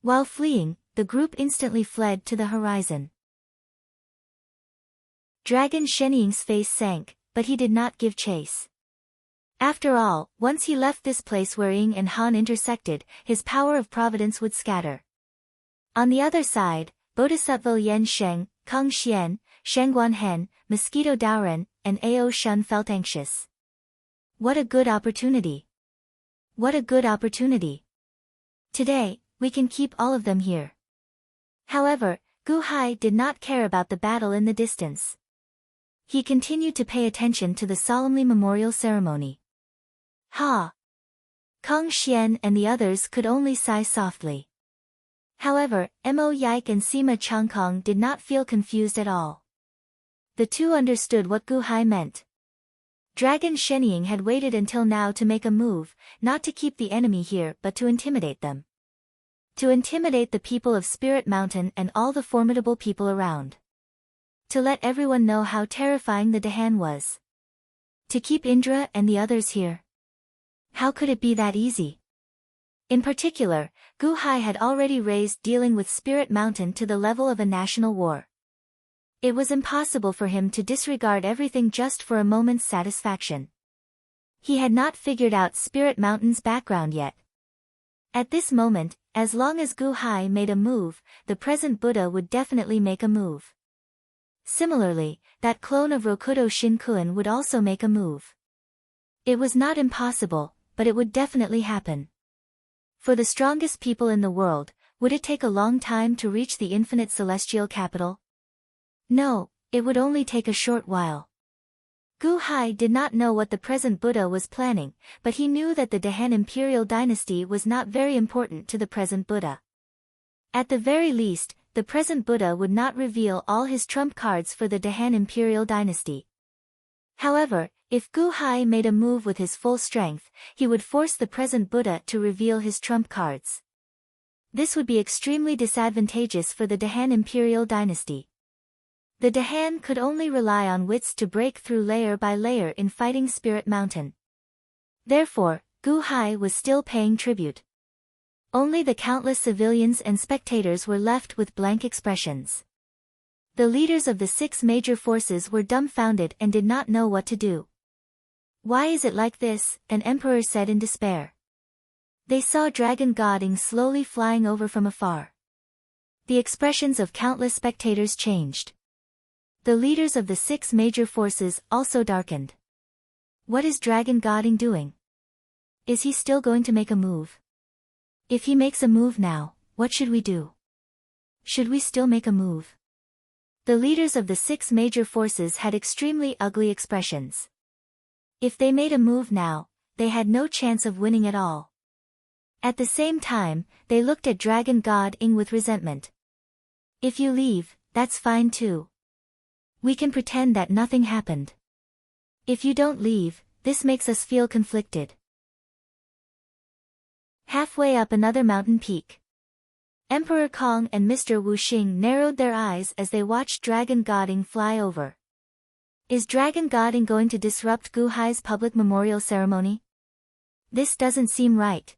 While fleeing, the group instantly fled to the horizon. Dragon Shenying's face sank, but he did not give chase. After all, once he left this place where Ying and Han intersected, his power of providence would scatter. On the other side, Bodhisattva Yan Sheng, Kong Xian, Shen Guanhen, Mosquito Daoren, and Ao Shun felt anxious. What a good opportunity! What a good opportunity! Today, we can keep all of them here. However, Gu Hai did not care about the battle in the distance. He continued to pay attention to the solemnly memorial ceremony. Ha! Kong Xian and the others could only sigh softly. However, Mo Yike and Sima Changkong did not feel confused at all. The two understood what Gu Hai meant. Dragon Shenying had waited until now to make a move, not to keep the enemy here but to intimidate them. To intimidate the people of Spirit Mountain and all the formidable people around. To let everyone know how terrifying the Dahan was. To keep Indra and the others here. How could it be that easy? In particular, Gu Hai had already raised dealing with Spirit Mountain to the level of a national war. It was impossible for him to disregard everything just for a moment's satisfaction. He had not figured out Spirit Mountain's background yet. At this moment, as long as Gu Hai made a move, the present Buddha would definitely make a move. Similarly, that clone of Rokudo Shinkuin would also make a move. It was not impossible, but it would definitely happen. For the strongest people in the world, would it take a long time to reach the infinite celestial capital? No, it would only take a short while. Gu Hai did not know what the present Buddha was planning, but he knew that the Dahan imperial dynasty was not very important to the present Buddha. At the very least, the present Buddha would not reveal all his trump cards for the Dahan imperial dynasty. However, if Gu Hai made a move with his full strength, he would force the present Buddha to reveal his trump cards. This would be extremely disadvantageous for the Dahan imperial dynasty. The Dahan could only rely on wits to break through layer by layer in fighting Spirit Mountain. Therefore, Gu Hai was still paying tribute. Only the countless civilians and spectators were left with blank expressions. The leaders of the 6 major forces were dumbfounded and did not know what to do. "Why is it like this?" an emperor said in despair. They saw Dragon Godding slowly flying over from afar. The expressions of countless spectators changed. The leaders of the 6 major forces also darkened. What is Dragon Godding doing? Is he still going to make a move? If he makes a move now, what should we do? Should we still make a move? The leaders of the 6 major forces had extremely ugly expressions. If they made a move now, they had no chance of winning at all. At the same time, they looked at Dragon Godding with resentment. "If you leave, that's fine too. We can pretend that nothing happened. If you don't leave, this makes us feel conflicted." Halfway up another mountain peak. Emperor Kong and Mr. Wuxing narrowed their eyes as they watched Dragon Godding fly over. Is Dragon Godding going to disrupt Gu Hai's public memorial ceremony? This doesn't seem right.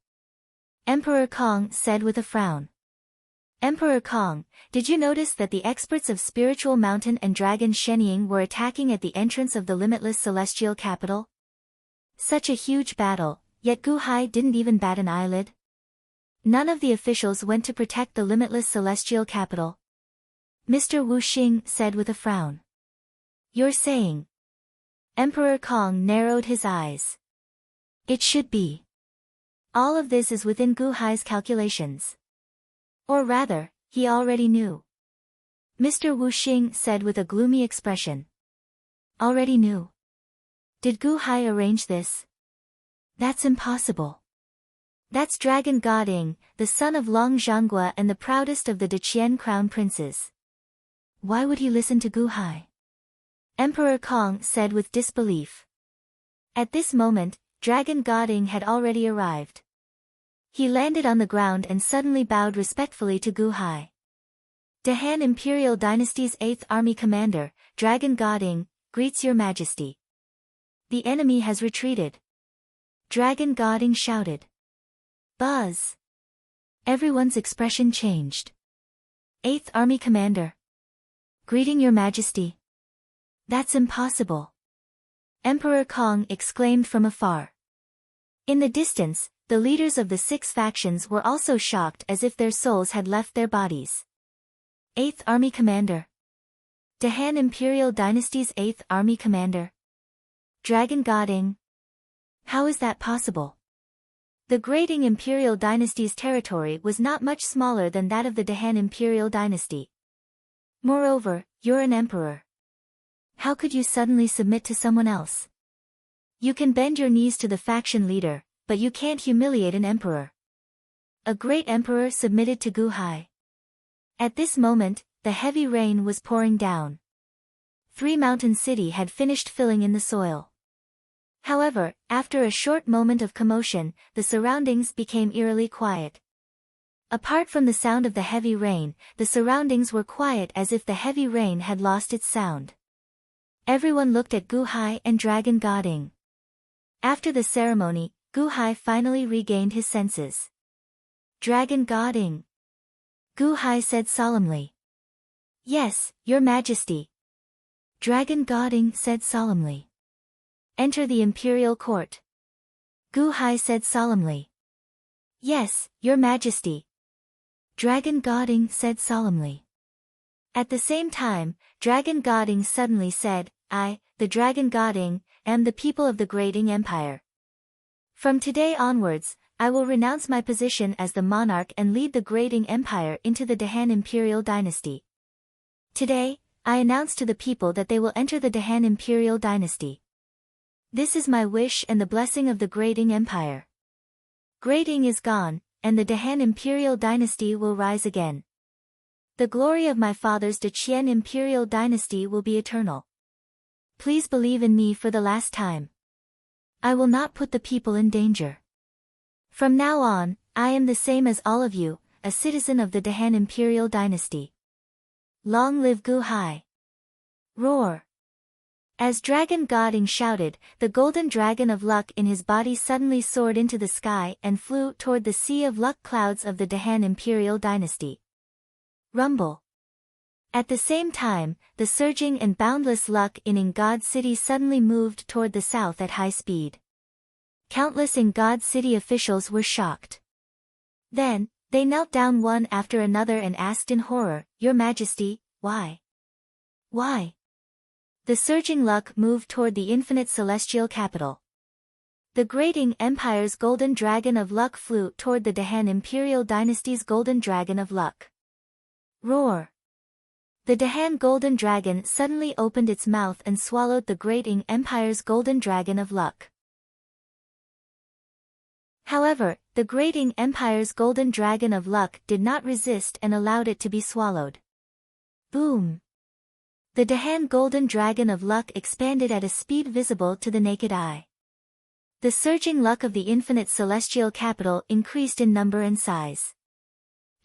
Emperor Kong said with a frown. Emperor Kong, did you notice that the experts of Spiritual Mountain and Dragon Shenying were attacking at the entrance of the limitless celestial capital? Such a huge battle, yet Gu Hai didn't even bat an eyelid. None of the officials went to protect the limitless celestial capital. Mr. Wuxing said with a frown. You're saying? Emperor Kong narrowed his eyes. It should be. All of this is within Gu Hai's calculations. Or rather, he already knew. Mr. Wuxing said with a gloomy expression. Already knew? Did Gu Hai arrange this? That's impossible. That's Dragon Godding, the son of Long Zhanggua and the proudest of the Deqian crown princes. Why would he listen to Gu Hai? Emperor Kong said with disbelief. At this moment, Dragon Godding had already arrived. He landed on the ground and suddenly bowed respectfully to Gu Hai. Dahan Imperial Dynasty's 8th Army Commander, Dragon Godding, greets your majesty. The enemy has retreated. Dragon Godding shouted. Buzz. Everyone's expression changed. 8th Army Commander. Greeting your majesty. That's impossible. Emperor Kong exclaimed from afar. In the distance, the leaders of the 6 factions were also shocked as if their souls had left their bodies. 8th Army Commander. Dahan Imperial Dynasty's 8th Army Commander. Dragon Godding. How is that possible? The Grading Imperial Dynasty's territory was not much smaller than that of the Dahan Imperial Dynasty. Moreover, you're an emperor. How could you suddenly submit to someone else? You can bend your knees to the faction leader, but you can't humiliate an emperor. A great emperor submitted to Gu Hai. At this moment, the heavy rain was pouring down. 3 Mountain City had finished filling in the soil. However, after a short moment of commotion, the surroundings became eerily quiet. Apart from the sound of the heavy rain, the surroundings were quiet as if the heavy rain had lost its sound. Everyone looked at Gu Hai and Dragon Godding. After the ceremony, Gu Hai finally regained his senses. Dragon Godding. Gu Hai said solemnly. Yes, your majesty. Dragon Godding said solemnly. Enter the imperial court. Gu Hai said solemnly. Yes, your majesty. Dragon Godding said solemnly. At the same time, Dragon Godding suddenly said, I, the Dragon Godding, am the people of the Grading Empire. From today onwards, I will renounce my position as the monarch and lead the Grading Empire into the Dahan Imperial Dynasty. Today, I announce to the people that they will enter the Dahan Imperial Dynasty. This is my wish and the blessing of the Grading Empire. Grading is gone, and the Dahan Imperial Dynasty will rise again. The glory of my father's Daqian Imperial Dynasty will be eternal. Please believe in me for the last time. I will not put the people in danger. From now on, I am the same as all of you, a citizen of the Dahan Imperial Dynasty. Long live Gu Hai! Roar! As Dragon Goding shouted, the golden dragon of luck in his body suddenly soared into the sky and flew toward the sea of luck clouds of the Dahan Imperial Dynasty. Rumble! At the same time, the surging and boundless luck in God City suddenly moved toward the south at high speed. Countless God City officials were shocked. Then, they knelt down one after another and asked in horror, "Your Majesty, why? Why?" The surging luck moved toward the infinite celestial capital. The Grading Empire's golden dragon of luck flew toward the Dahan Imperial Dynasty's golden dragon of luck. Roar! The Dahan golden dragon suddenly opened its mouth and swallowed the Grading Empire's golden dragon of luck. However, the Grading Empire's golden dragon of luck did not resist and allowed it to be swallowed. Boom! The Dahan golden dragon of luck expanded at a speed visible to the naked eye. The surging luck of the infinite celestial capital increased in number and size.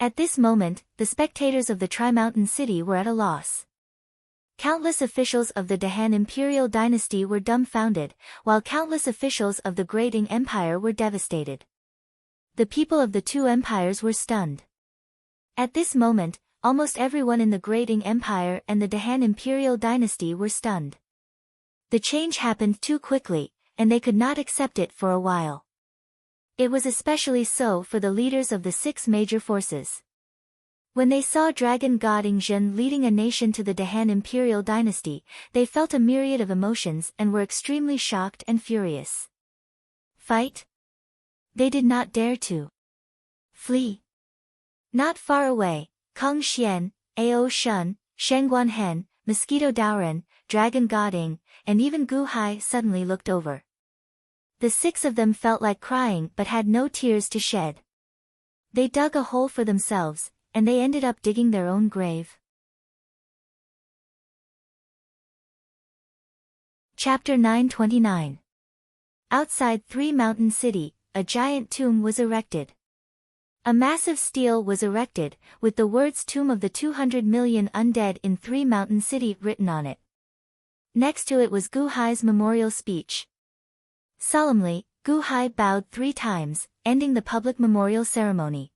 At this moment, the spectators of the Tri-Mountain City were at a loss. Countless officials of the Dahan Imperial Dynasty were dumbfounded, while countless officials of the Grading Empire were devastated. The people of the two empires were stunned. At this moment, almost everyone in the Grading Empire and the Dahan Imperial Dynasty were stunned. The change happened too quickly, and they could not accept it for a while. It was especially so for the leaders of the 6 major forces. When they saw Dragon Goding Zhen leading a nation to the Dahan Imperial Dynasty, they felt a myriad of emotions and were extremely shocked and furious. Fight? They did not dare to flee. Not far away, Kong Xian, Ao Shun, Shengguan Hen, Mosquito Daoren, Dragon Goding, and even Gu Hai suddenly looked over. The 6 of them felt like crying but had no tears to shed. They dug a hole for themselves, and they ended up digging their own grave. Chapter 929. Outside Three Mountain City, a giant tomb was erected. A massive stele was erected, with the words Tomb of the 200 Million Undead in Three Mountain City written on it. Next to it was Gu Hai's memorial speech. Solemnly, Gu Hai bowed 3 times, ending the public memorial ceremony.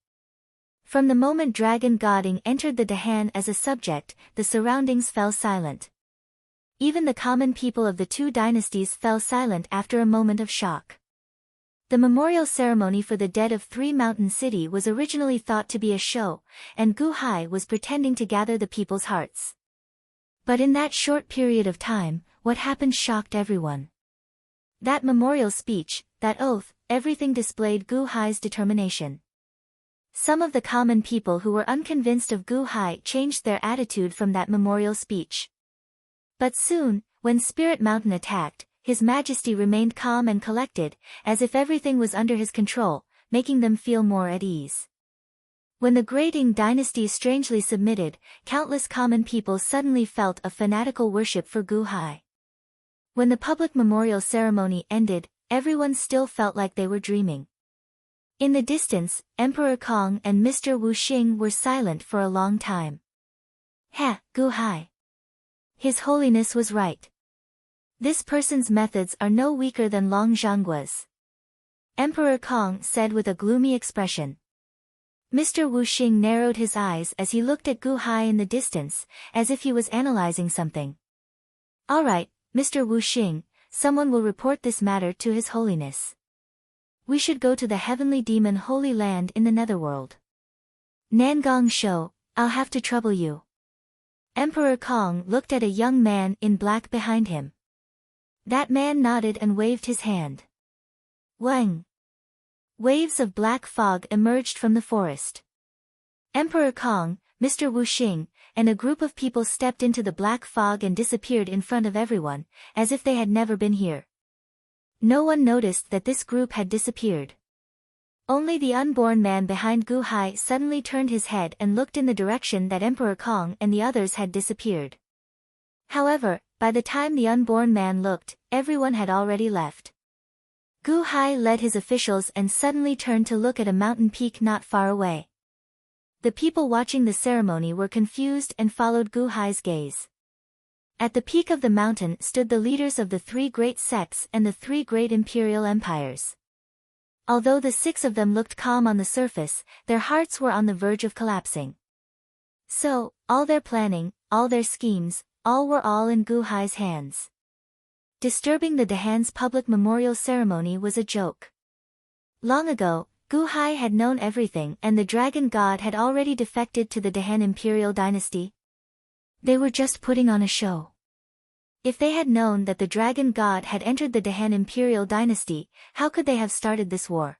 From the moment Dragon Goding entered the Dahan as a subject, the surroundings fell silent. Even the common people of the 2 dynasties fell silent after a moment of shock. The memorial ceremony for the dead of Three Mountain City was originally thought to be a show, and Gu Hai was pretending to gather the people's hearts. But in that short period of time, what happened shocked everyone. That memorial speech, that oath, everything displayed Gu Hai's determination. Some of the common people who were unconvinced of Gu Hai changed their attitude from that memorial speech. But soon, when Spirit Mountain attacked, His Majesty remained calm and collected, as if everything was under his control, making them feel more at ease. When the Grading Dynasty strangely submitted, countless common people suddenly felt a fanatical worship for Gu Hai. When the public memorial ceremony ended, everyone still felt like they were dreaming. In the distance, Emperor Kong and Mr. Wu Xing were silent for a long time. Ha, Gu Hai. His Holiness was right. This person's methods are no weaker than Long Zhanggua's. Emperor Kong said with a gloomy expression. Mr. Wu Xing narrowed his eyes as he looked at Gu Hai in the distance, as if he was analyzing something. All right, Mr. Wu Xing, someone will report this matter to His Holiness. We should go to the Heavenly Demon Holy Land in the Netherworld. Nangong Shou, I'll have to trouble you. Emperor Kong looked at a young man in black behind him. That man nodded and waved his hand. Wang! Waves of black fog emerged from the forest. Emperor Kong, Mr. Wuxing, and a group of people stepped into the black fog and disappeared in front of everyone, as if they had never been here. No one noticed that this group had disappeared. Only the unborn man behind Gu Hai suddenly turned his head and looked in the direction that Emperor Kong and the others had disappeared. However, by the time the unborn man looked, everyone had already left. Gu Hai led his officials and suddenly turned to look at a mountain peak not far away. The people watching the ceremony were confused and followed Gu Hai's gaze. At the peak of the mountain stood the leaders of the 3 great sects and the 3 great imperial empires. Although the 6 of them looked calm on the surface, their hearts were on the verge of collapsing. So, all their planning, all their schemes, all were in Gu Hai's hands. Disturbing the Dahan's public memorial ceremony was a joke. Long ago, Gu Hai had known everything and the dragon god had already defected to the Dahan imperial dynasty. They were just putting on a show. If they had known that the dragon god had entered the Dahan imperial dynasty, how could they have started this war?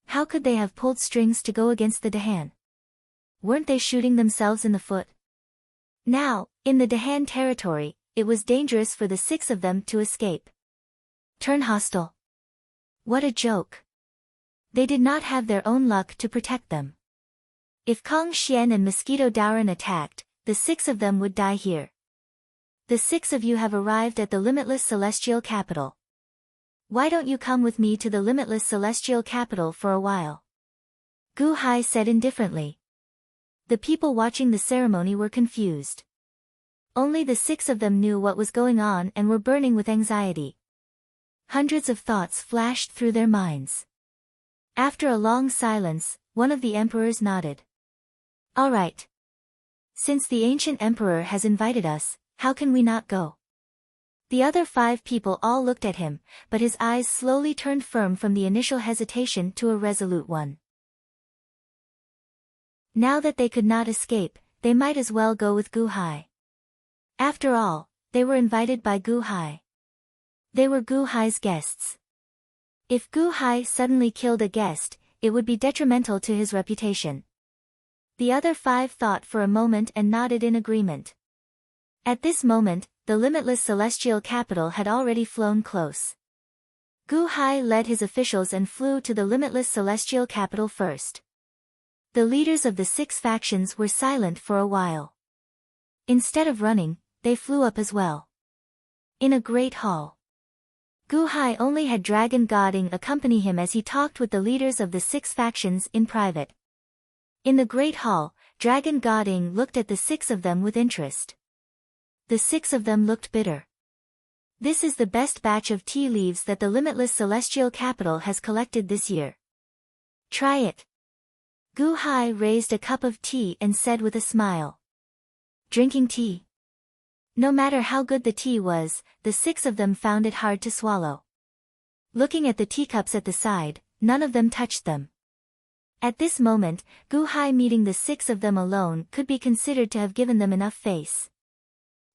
How could they have pulled strings to go against the Dahan? Weren't they shooting themselves in the foot? Now, in the Dahan territory, it was dangerous for the 6 of them to escape. Turn hostile. What a joke. They did not have their own luck to protect them. If Kong Xian and Mosquito Dauren attacked, the 6 of them would die here. The 6 of you have arrived at the limitless celestial capital. Why don't you come with me to the limitless celestial capital for a while? Gu Hai said indifferently. The people watching the ceremony were confused. Only the 6 of them knew what was going on and were burning with anxiety. Hundreds of thoughts flashed through their minds. After a long silence, one of the emperors nodded. All right. Since the ancient emperor has invited us, how can we not go? The other 5 people all looked at him, but his eyes slowly turned firm from the initial hesitation to a resolute one. Now that they could not escape, they might as well go with Gu Hai. After all, they were invited by Gu Hai. They were Gu Hai's guests. If Gu Hai suddenly killed a guest, it would be detrimental to his reputation. The other 5 thought for a moment and nodded in agreement. At this moment, the limitless celestial capital had already flown close. Gu Hai led his officials and flew to the limitless celestial capital first. The leaders of the 6 factions were silent for a while. Instead of running, they flew up as well. In a great hall. Gu Hai only had Dragon Godding accompany him as he talked with the leaders of the 6 factions in private. In the great hall, Dragon Godding looked at the 6 of them with interest. The 6 of them looked bitter. This is the best batch of tea leaves that the limitless celestial capital has collected this year. Try it. Gu Hai raised a cup of tea and said with a smile. Drinking tea. No matter how good the tea was, the 6 of them found it hard to swallow. Looking at the teacups at the side, none of them touched them. At this moment, Gu Hai meeting the 6 of them alone could be considered to have given them enough face.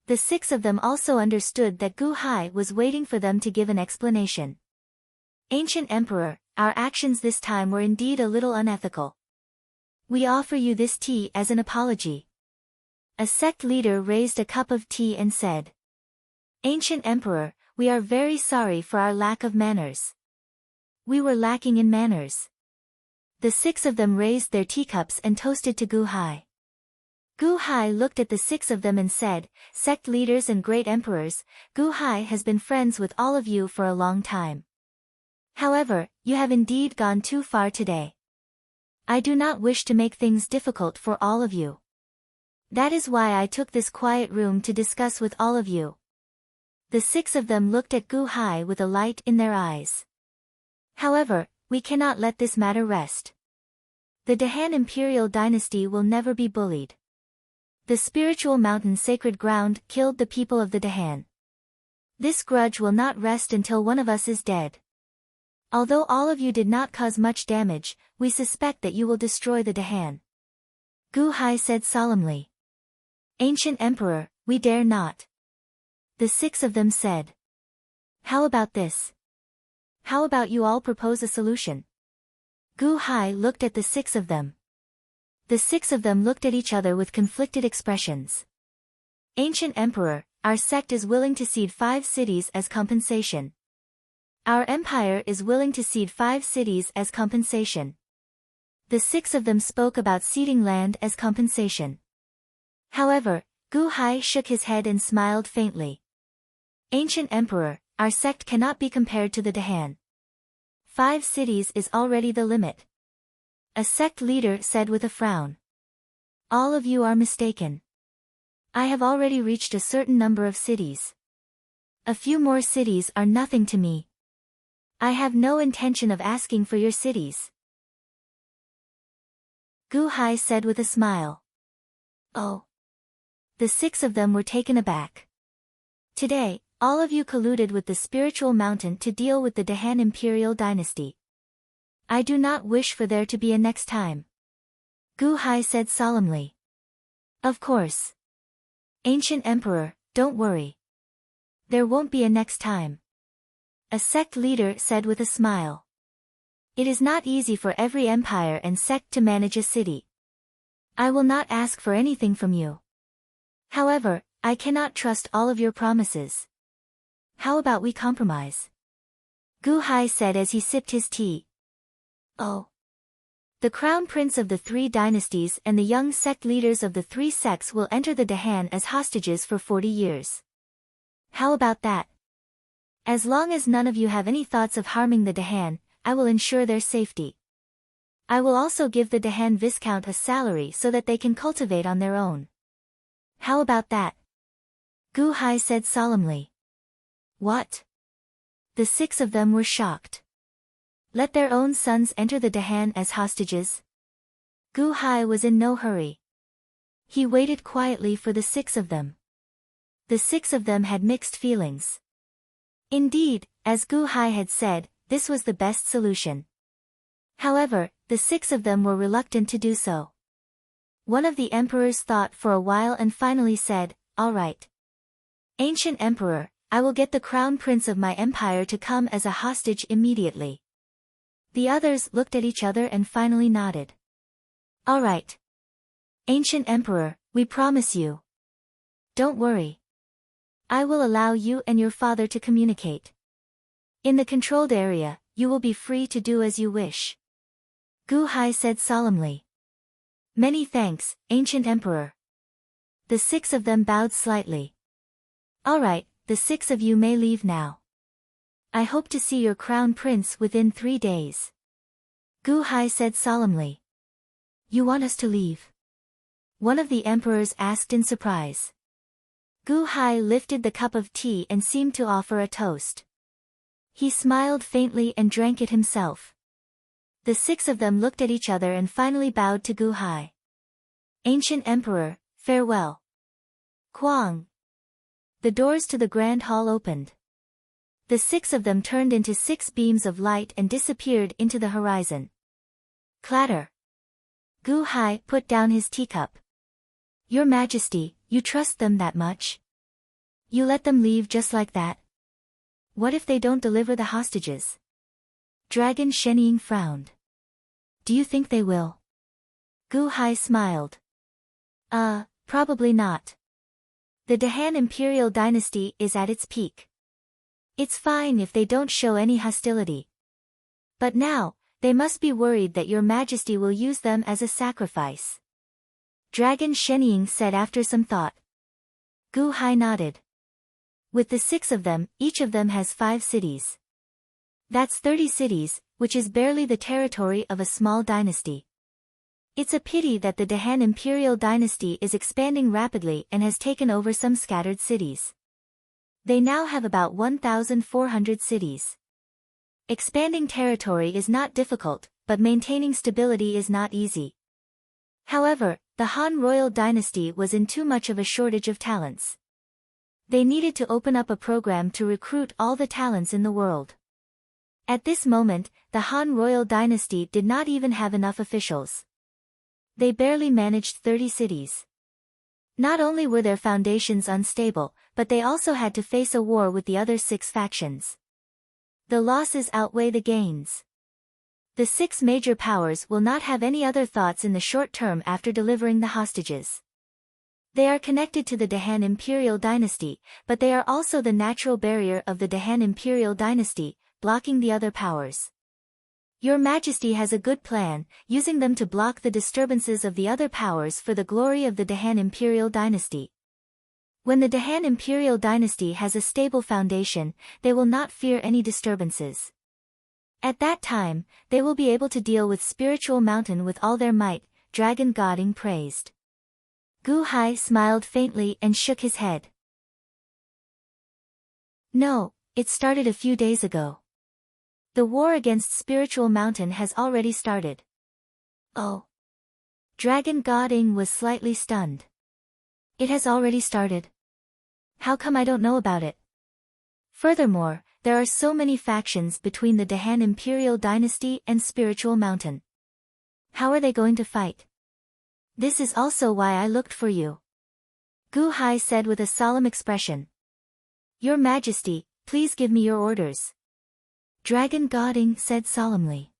The 6 of them also understood that Gu Hai was waiting for them to give an explanation. Ancient Emperor, our actions this time were indeed a little unethical. We offer you this tea as an apology. A sect leader raised a cup of tea and said. Ancient Emperor, we are very sorry for our lack of manners. We were lacking in manners. The 6 of them raised their teacups and toasted to Gu Hai. Gu Hai looked at the 6 of them and said, Sect leaders and great emperors, Gu Hai has been friends with all of you for a long time. However, you have indeed gone too far today. I do not wish to make things difficult for all of you. That is why I took this quiet room to discuss with all of you. The 6 of them looked at Gu Hai with a light in their eyes. However, we cannot let this matter rest. The Dahan imperial dynasty will never be bullied. The spiritual mountain sacred ground killed the people of the Dahan. This grudge will not rest until one of us is dead. Although all of you did not cause much damage, we suspect that you will destroy the Dahan. Gu Hai said solemnly. Ancient Emperor, we dare not. The 6 of them said. How about this? How about you all propose a solution? Gu Hai looked at the six of them. The six of them looked at each other with conflicted expressions. Ancient Emperor, our sect is willing to cede 5 cities as compensation. Our empire is willing to cede 5 cities as compensation. The six of them spoke about ceding land as compensation. However, Gu Hai shook his head and smiled faintly. Ancient Emperor, our sect cannot be compared to the Dahan. 5 cities is already the limit. A sect leader said with a frown. All of you are mistaken. I have already reached a certain number of cities. A few more cities are nothing to me. I have no intention of asking for your cities. Gu Hai said with a smile. Oh. The 6 of them were taken aback. Today, all of you colluded with the spiritual mountain to deal with the Dahan imperial dynasty. I do not wish for there to be a next time. Gu Hai said solemnly. Of course. Ancient Emperor, don't worry. There won't be a next time. A sect leader said with a smile. It is not easy for every empire and sect to manage a city. I will not ask for anything from you. However, I cannot trust all of your promises. How about we compromise? Gu Hai said as he sipped his tea. Oh. The crown prince of the 3 dynasties and the young sect leaders of the 3 sects will enter the Dahan as hostages for 40 years. How about that? As long as none of you have any thoughts of harming the Dahan, I will ensure their safety. I will also give the Dahan Viscount a salary so that they can cultivate on their own. How about that? Gu Hai said solemnly. What? The 6 of them were shocked. Let their own sons enter the Dahan as hostages? Gu Hai was in no hurry. He waited quietly for the 6 of them. The 6 of them had mixed feelings. Indeed, as Gu Hai had said, this was the best solution. However, the 6 of them were reluctant to do so. One of the emperors thought for a while and finally said, all right. Ancient Emperor, I will get the crown prince of my empire to come as a hostage immediately. The others looked at each other and finally nodded. All right. Ancient Emperor, we promise you. Don't worry. I will allow you and your father to communicate. In the controlled area, you will be free to do as you wish. Gu Hai said solemnly. Many thanks, Ancient Emperor. The 6 of them bowed slightly. All right, the 6 of you may leave now. I hope to see your crown prince within 3 days. Gu Hai said solemnly. You want us to leave? One of the emperors asked in surprise. Gu Hai lifted the cup of tea and seemed to offer a toast. He smiled faintly and drank it himself. The 6 of them looked at each other and finally bowed to Gu Hai. Ancient Emperor, farewell. Kwang. The doors to the grand hall opened. The 6 of them turned into 6 beams of light and disappeared into the horizon. Clatter. Gu Hai put down his teacup. Your Majesty, you trust them that much? You let them leave just like that? What if they don't deliver the hostages? Dragon Shenying frowned. Do you think they will? Gu Hai smiled. Probably not. The Dahan imperial dynasty is at its peak. It's fine if they don't show any hostility. But now, they must be worried that your Majesty will use them as a sacrifice. Dragon Shenying said after some thought. Gu Hai nodded. With the 6 of them, each of them has 5 cities. That's 30 cities, which is barely the territory of a small dynasty. It's a pity that the Dahan imperial dynasty is expanding rapidly and has taken over some scattered cities. They now have about 1,400 cities. Expanding territory is not difficult, but maintaining stability is not easy. However, the Han royal dynasty was in too much of a shortage of talents. They needed to open up a program to recruit all the talents in the world. At this moment, the Han royal dynasty did not even have enough officials. They barely managed 30 cities. Not only were their foundations unstable, but they also had to face a war with the other 6 factions. The losses outweigh the gains. The 6 major powers will not have any other thoughts in the short term after delivering the hostages. They are connected to the Dahan imperial dynasty, but they are also the natural barrier of the Dahan imperial dynasty, blocking the other powers. Your Majesty has a good plan, using them to block the disturbances of the other powers for the glory of the Dahan imperial dynasty. When the Dahan imperial dynasty has a stable foundation, they will not fear any disturbances. At that time, they will be able to deal with Spiritual Mountain with all their might, Dragon Godding praised. Gu Hai smiled faintly and shook his head. No, it started a few days ago. The war against Spiritual Mountain has already started. Oh. Dragon Godding was slightly stunned. It has already started. How come I don't know about it? Furthermore, there are so many factions between the Dahan Imperial Dynasty and Spiritual Mountain. How are they going to fight? This is also why I looked for you. Gu Hai said with a solemn expression. Your Majesty, please give me your orders. Dragon Godding said solemnly.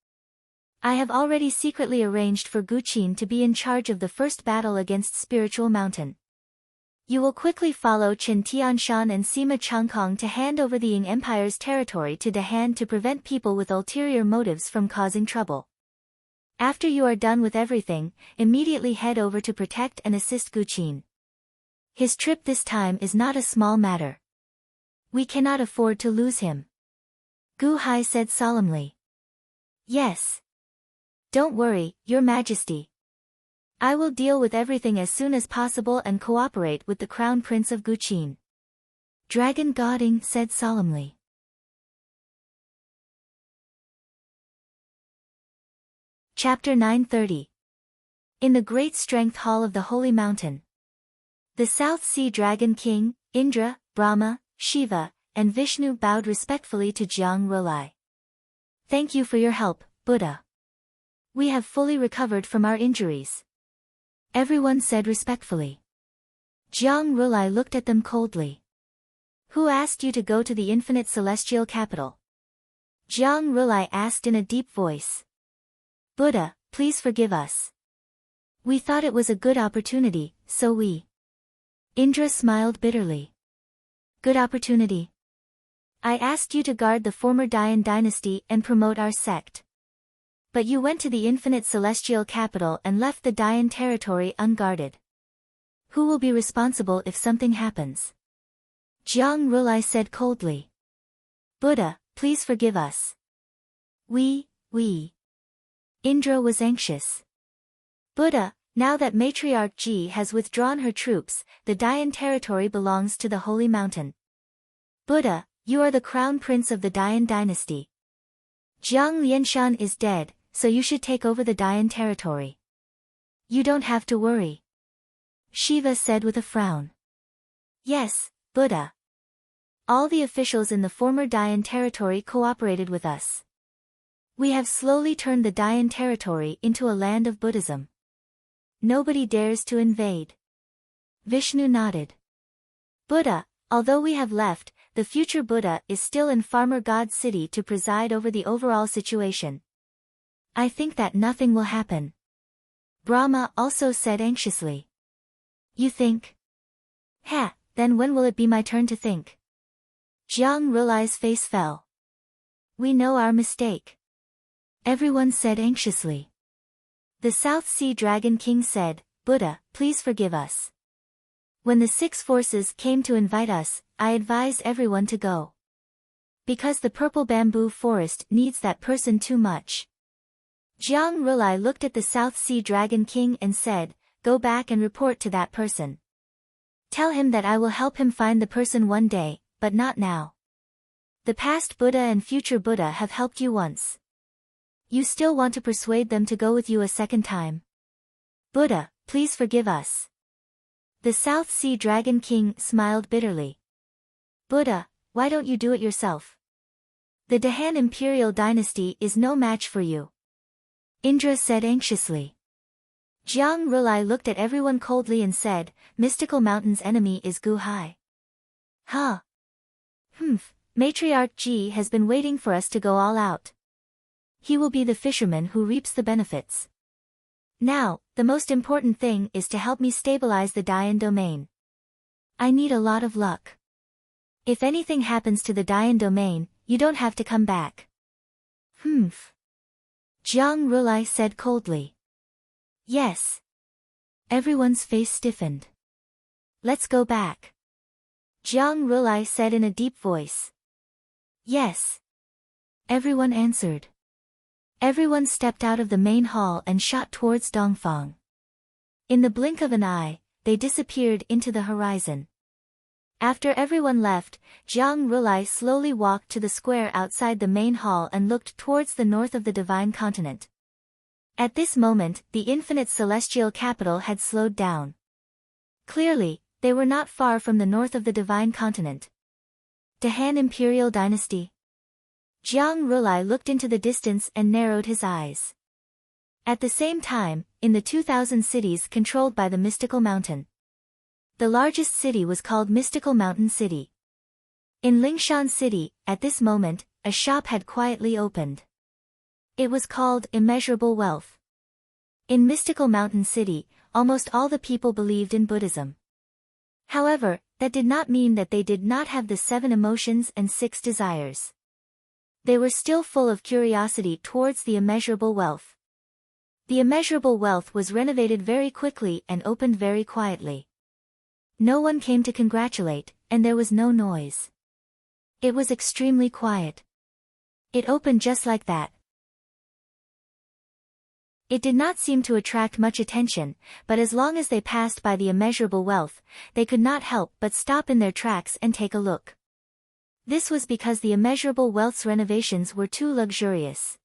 I have already secretly arranged for Gu Qin to be in charge of the first battle against Spiritual Mountain. You will quickly follow Chen Tianshan and Sima Changkong to hand over the Ying Empire's territory to Dahan to prevent people with ulterior motives from causing trouble. After you are done with everything, immediately head over to protect and assist Gu Qin. His trip this time is not a small matter. We cannot afford to lose him. Gu Hai said solemnly. Yes. Don't worry, Your Majesty. I will deal with everything as soon as possible and cooperate with the Crown Prince of Gu Qin. Dragon Godding said solemnly. Chapter 930. In the Great Strength Hall of the Holy Mountain. The South Sea Dragon King, Indra, Brahma, Shiva, and Vishnu bowed respectfully to Jiang Rulai. Thank you for your help, Buddha. We have fully recovered from our injuries. Everyone said respectfully. Jiang Rulai looked at them coldly. Who asked you to go to the infinite celestial capital? Jiang Rulai asked in a deep voice. Buddha, please forgive us. We thought it was a good opportunity, so we. Indra smiled bitterly. Good opportunity. I asked you to guard the former Dayan dynasty and promote our sect. But you went to the infinite celestial capital and left the Dayan territory unguarded. Who will be responsible if something happens? Jiang Rulai said coldly. Buddha, please forgive us. We. Indra was anxious. Buddha, now that Matriarch Ji has withdrawn her troops, the Dayan territory belongs to the Holy Mountain. Buddha, you are the crown prince of the Dayan dynasty. Jiang Lianshan is dead, so you should take over the Dayan territory. You don't have to worry. Shiva said with a frown. Yes, Buddha. All the officials in the former Dayan territory cooperated with us. We have slowly turned the Dayan territory into a land of Buddhism. Nobody dares to invade. Vishnu nodded. Buddha, although we have left, the future Buddha is still in Farmer God City to preside over the overall situation. I think that nothing will happen. Brahma also said anxiously. You think? Then when will it be my turn to think? Jiang Rulai's face fell. We know our mistake. Everyone said anxiously. The South Sea Dragon King said, Buddha, please forgive us. When the 6 forces came to invite us, I advised everyone to go. Because the purple bamboo forest needs that person too much. Jiang Rulai looked at the South Sea Dragon King and said, Go back and report to that person. Tell him that I will help him find the person one day, but not now. The past Buddha and future Buddha have helped you once. You still want to persuade them to go with you a second time? Buddha, please forgive us. The South Sea Dragon King smiled bitterly. Buddha, why don't you do it yourself? The Dahan Imperial Dynasty is no match for you. Indra said anxiously. Jiang Rulai looked at everyone coldly and said, Mystical Mountain's enemy is Gu Hai. Huh. Matriarch Ji has been waiting for us to go all out. He will be the fisherman who reaps the benefits. Now, the most important thing is to help me stabilize the Dian domain. I need a lot of luck. If anything happens to the Dian domain, you don't have to come back. Jiang Rulai said coldly. Yes. Everyone's face stiffened. Let's go back. Jiang Rulai said in a deep voice. Yes. Everyone answered. Everyone stepped out of the main hall and shot towards Dongfang. In the blink of an eye, they disappeared into the horizon. After everyone left, Jiang Rulai slowly walked to the square outside the main hall and looked towards the north of the divine continent. At this moment, the infinite celestial capital had slowed down. Clearly, they were not far from the north of the divine continent. The Han Imperial Dynasty. Jiang Rulai looked into the distance and narrowed his eyes. At the same time, in the 2,000 cities controlled by the Mystical Mountain, the largest city was called Mystical Mountain City. In Lingshan City, at this moment, a shop had quietly opened. It was called Immeasurable Wealth. In Mystical Mountain City, almost all the people believed in Buddhism. However, that did not mean that they did not have the 7 emotions and 6 desires. They were still full of curiosity towards the immeasurable wealth. The immeasurable wealth was renovated very quickly and opened very quietly. No one came to congratulate, and there was no noise. It was extremely quiet. It opened just like that. It did not seem to attract much attention, but as long as they passed by the immeasurable wealth, they could not help but stop in their tracks and take a look. This was because the immeasurable wealth's renovations were too luxurious.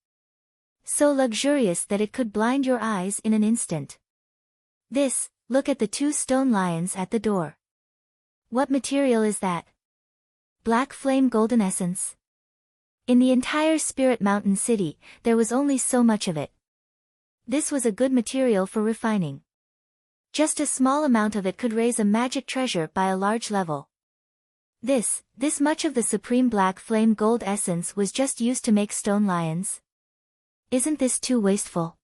So luxurious that it could blind your eyes in an instant. Look at the 2 stone lions at the door. What material is that? Black flame golden essence. In the entire Spirit Mountain City, there was only so much of it. This was a good material for refining. Just a small amount of it could raise a magic treasure by a large level. This much of the supreme black flame gold essence was just used to make stone lions. Isn't this too wasteful?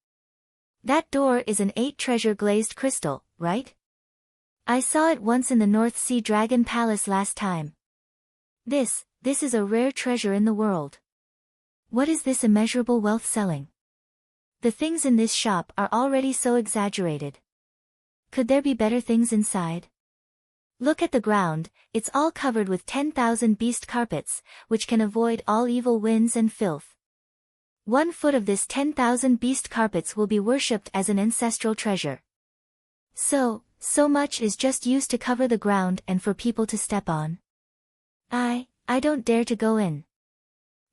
That door is an 8 treasure glazed crystal, right? I saw it once in the North Sea Dragon Palace last time. This is a rare treasure in the world. What is this immeasurable wealth selling? The things in this shop are already so exaggerated. Could there be better things inside? Look at the ground, it's all covered with 10,000 beast carpets, which can avoid all evil winds and filth. 1 foot of this 10,000 beast carpets will be worshipped as an ancestral treasure. So much is just used to cover the ground and for people to step on. I don't dare to go in.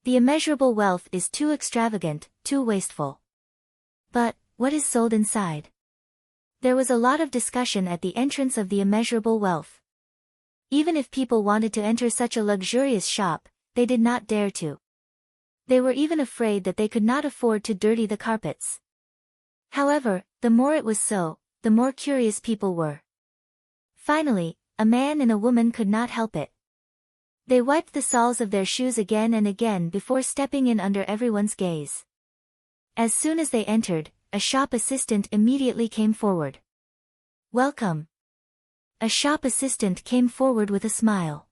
The immeasurable wealth is too extravagant, too wasteful. But, what is sold inside? There was a lot of discussion at the entrance of the immeasurable wealth. Even if people wanted to enter such a luxurious shop, they did not dare to. They were even afraid that they could not afford to dirty the carpets. However, the more it was so, the more curious people were. Finally, a man and a woman could not help it. They wiped the soles of their shoes again and again before stepping in under everyone's gaze. As soon as they entered, a shop assistant immediately came forward. Welcome. A shop assistant came forward with a smile.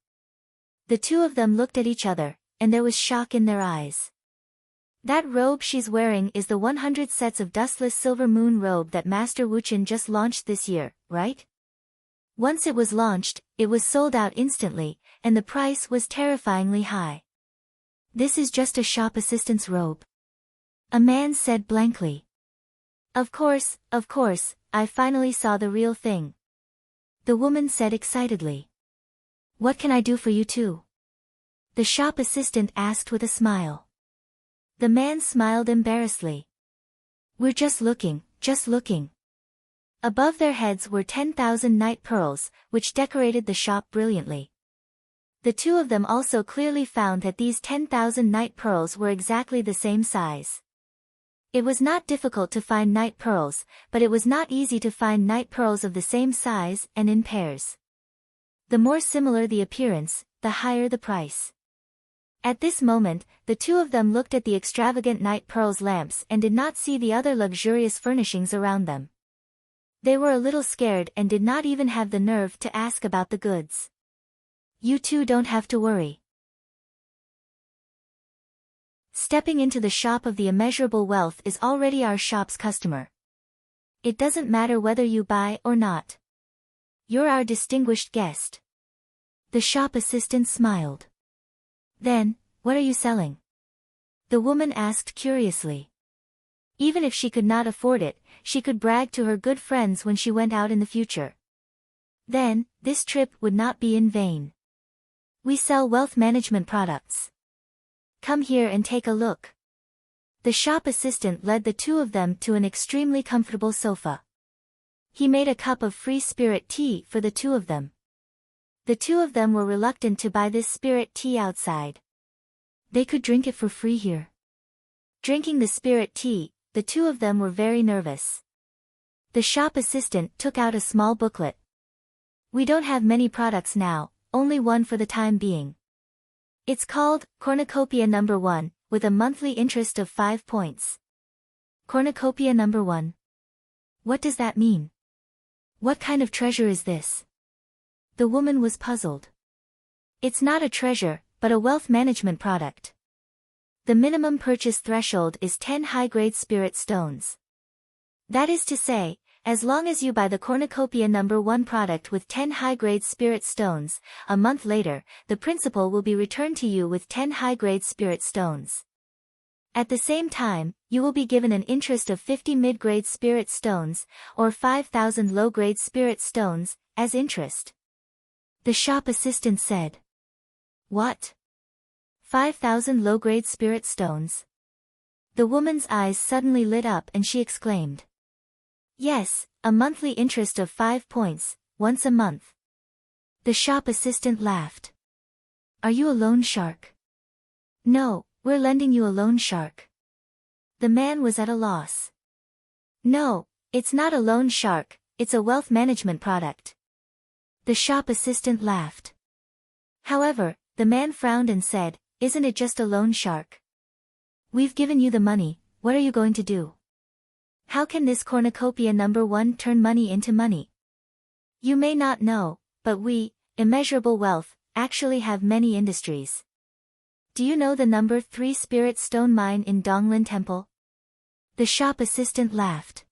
The 2 of them looked at each other, and there was shock in their eyes. That robe she's wearing is the 100 sets of dustless silver moon robe that Master Wuchen just launched this year, right? Once it was launched, it was sold out instantly, and the price was terrifyingly high. This is just a shop assistant's robe. A man said blankly. Of course, I finally saw the real thing. The woman said excitedly. What can I do for you too? The shop assistant asked with a smile. The man smiled embarrassedly. We're just looking. Above their heads were 10,000 night pearls, which decorated the shop brilliantly. The 2 of them also clearly found that these 10,000 night pearls were exactly the same size. It was not difficult to find night pearls, but it was not easy to find night pearls of the same size and in pairs. The more similar the appearance, the higher the price. At this moment, the two of them looked at the extravagant night pearls lamps and did not see the other luxurious furnishings around them. They were a little scared and did not even have the nerve to ask about the goods. You two don't have to worry. Stepping into the shop of the immeasurable wealth is already our shop's customer. It doesn't matter whether you buy or not. You're our distinguished guest. The shop assistant smiled. Then, what are you selling? The woman asked curiously. Even if she could not afford it, she could brag to her good friends when she went out in the future. Then, this trip would not be in vain. We sell wealth management products. Come here and take a look. The shop assistant led the two of them to an extremely comfortable sofa. He made a cup of free spirit tea for the two of them. The two of them were reluctant to buy this spirit tea outside. They could drink it for free here. Drinking the spirit tea, the two of them were very nervous. The shop assistant took out a small booklet. We don't have many products now, only one for the time being. It's called Cornucopia No. 1, with a monthly interest of 5 points. Cornucopia No. 1. What does that mean? What kind of treasure is this? The woman was puzzled. It's not a treasure, but a wealth management product. The minimum purchase threshold is 10 high-grade spirit stones. That is to say, as long as you buy the Cornucopia No. 1 product with 10 high-grade spirit stones, a month later, the principal will be returned to you with 10 high-grade spirit stones. At the same time, you will be given an interest of 50 mid-grade spirit stones, or 5,000 low-grade spirit stones, as interest. The shop assistant said. What? 5,000 low-grade spirit stones? The woman's eyes suddenly lit up and she exclaimed. Yes, a monthly interest of 5 points, once a month. The shop assistant laughed. Are you a loan shark? No, we're lending you a loan shark. The man was at a loss. No, it's not a loan shark, it's a wealth management product. The shop assistant laughed. However, the man frowned and said, Isn't it just a loan shark? We've given you the money, what are you going to do? How can this Cornucopia No. 1 turn money into money? You may not know, but we, Immeasurable Wealth, actually have many industries. Do you know the No. 3 spirit stone mine in Donglin Temple? The shop assistant laughed.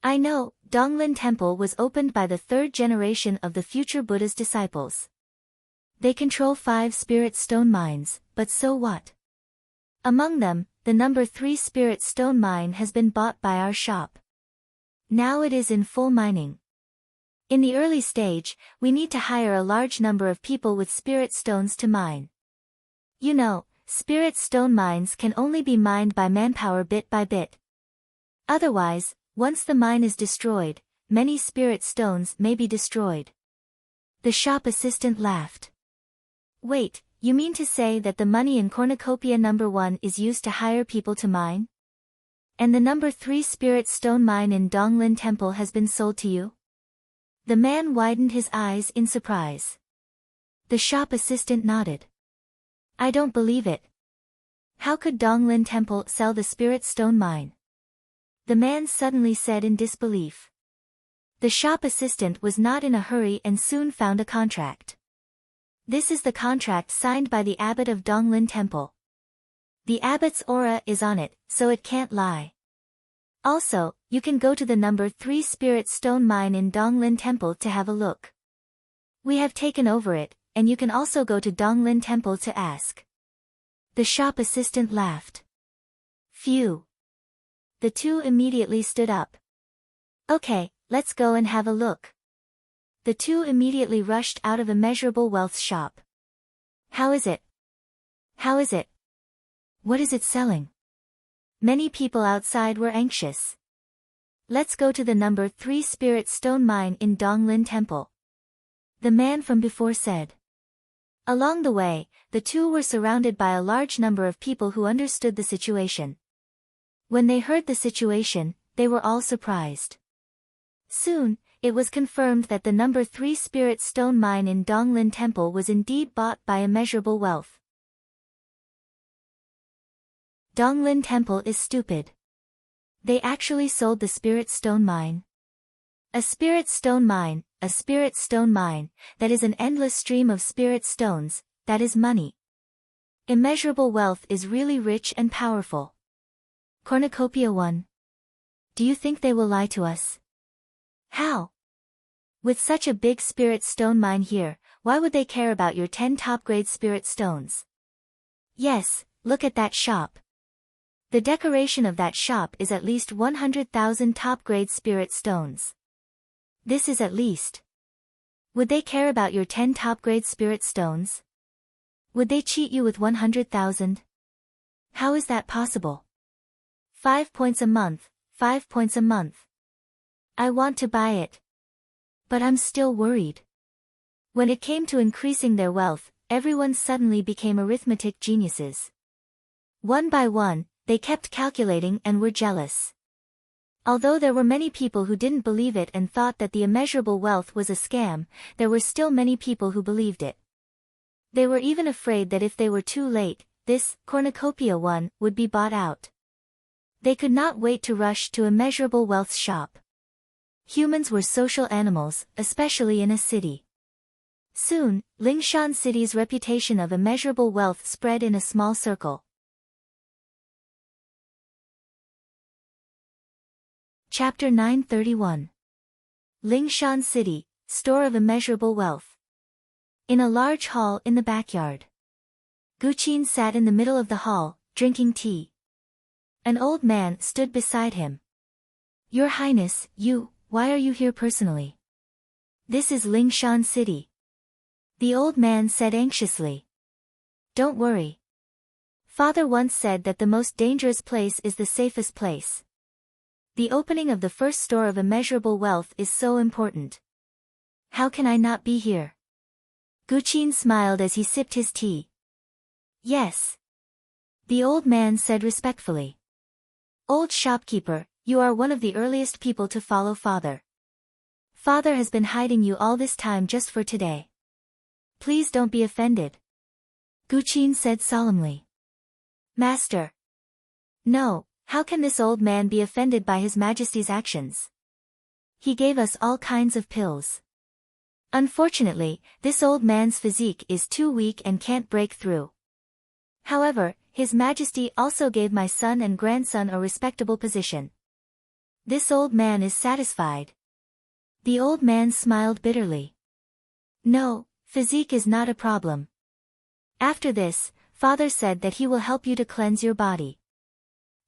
I know, Donglin Temple was opened by the third generation of the future Buddha's disciples. They control 5 spirit stone mines, but so what? Among them, the No. 3 spirit stone mine has been bought by our shop. Now it is in full mining. In the early stage, we need to hire a large number of people with spirit stones to mine. You know, spirit stone mines can only be mined by manpower bit by bit. Otherwise, once the mine is destroyed, many spirit stones may be destroyed. The shop assistant laughed. Wait, you mean to say that the money in Cornucopia No. 1 is used to hire people to mine? And the No. 3 spirit stone mine in Donglin Temple has been sold to you? The man widened his eyes in surprise. The shop assistant nodded. I don't believe it. How could Donglin Temple sell the spirit stone mine? The man suddenly said in disbelief. The shop assistant was not in a hurry and soon found a contract. This is the contract signed by the abbot of Donglin Temple. The abbot's aura is on it, so it can't lie. Also, you can go to the No. 3 spirit stone mine in Donglin Temple to have a look. We have taken over it, and you can also go to Donglin Temple to ask. The shop assistant laughed. Phew. The two immediately stood up. Okay, let's go and have a look. The two immediately rushed out of Immeasurable Wealth's shop. How is it? How is it? What is it selling? Many people outside were anxious. Let's go to the No. 3 spirit stone mine in Donglin Temple. The man from before said. Along the way, the two were surrounded by a large number of people who understood the situation. When they heard the situation, they were all surprised. Soon, it was confirmed that the number 3 spirit stone mine in Donglin Temple was indeed bought by immeasurable wealth. Donglin Temple is stupid. They actually sold the spirit stone mine. A spirit stone mine, that is an endless stream of spirit stones, that is money. Immeasurable wealth is really rich and powerful. Cornucopia 1. Do you think they will lie to us? How? With such a big spirit stone mine here, why would they care about your 10 top-grade spirit stones? Yes, look at that shop. The decoration of that shop is at least 100,000 top-grade spirit stones. This is at least. Would they care about your 10 top-grade spirit stones? Would they cheat you with 100,000? How is that possible? 5 points a month, 5 points a month. I want to buy it. But I'm still worried. When it came to increasing their wealth, everyone suddenly became arithmetic geniuses. One by one, they kept calculating and were jealous. Although there were many people who didn't believe it and thought that the immeasurable wealth was a scam, there were still many people who believed it. They were even afraid that if they were too late, this cornucopia 1 would be bought out. They could not wait to rush to immeasurable wealth's shop. Humans were social animals, especially in a city. Soon, Lingshan City's reputation of immeasurable wealth spread in a small circle. Chapter 931. Lingshan City, Store of Immeasurable Wealth. In a large hall in the backyard. Guqin sat in the middle of the hall, drinking tea. An old man stood beside him. Your Highness, why are you here personally? This is Lingshan City. The old man said anxiously. Don't worry. Father once said that the most dangerous place is the safest place. The opening of the first store of immeasurable wealth is so important. How can I not be here? Guqin smiled as he sipped his tea. Yes. The old man said respectfully. Old shopkeeper, you are one of the earliest people to follow Father. Father has been hiding you all this time just for today. Please don't be offended. Guqin said solemnly. Master. No, how can this old man be offended by His Majesty's actions? He gave us all kinds of pills. Unfortunately, this old man's physique is too weak and can't break through. However, His Majesty also gave my son and grandson a respectable position. This old man is satisfied. The old man smiled bitterly. No, physique is not a problem. After this, Father said that he will help you to cleanse your body.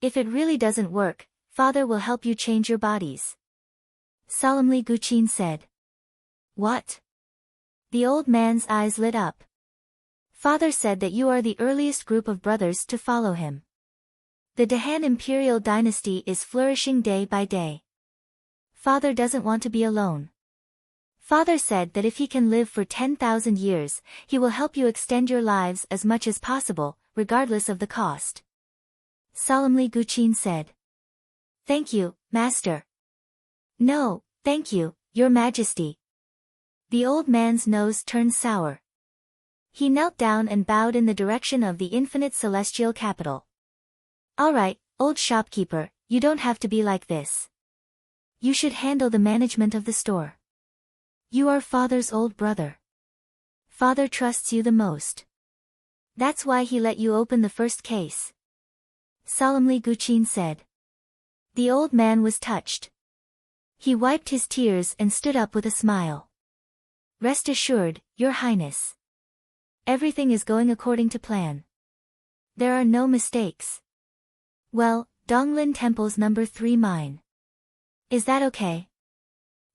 If it really doesn't work, Father will help you change your bodies. Solemnly Guqin said. What? The old man's eyes lit up. Father said that you are the earliest group of brothers to follow him. The Dahan imperial dynasty is flourishing day by day. Father doesn't want to be alone. Father said that if he can live for 10,000 years, he will help you extend your lives as much as possible, regardless of the cost. Solemnly Guqin said. Thank you, Master. No, thank you, Your Majesty. The old man's nose turned sour. He knelt down and bowed in the direction of the infinite celestial capital. All right, old shopkeeper, you don't have to be like this. You should handle the management of the store. You are Father's old brother. Father trusts you the most. That's why he let you open the first case. Solemnly Guqin said. The old man was touched. He wiped his tears and stood up with a smile. Rest assured, Your Highness. Everything is going according to plan. There are no mistakes. Well, Donglin Temple's number 3 mine. Is that okay?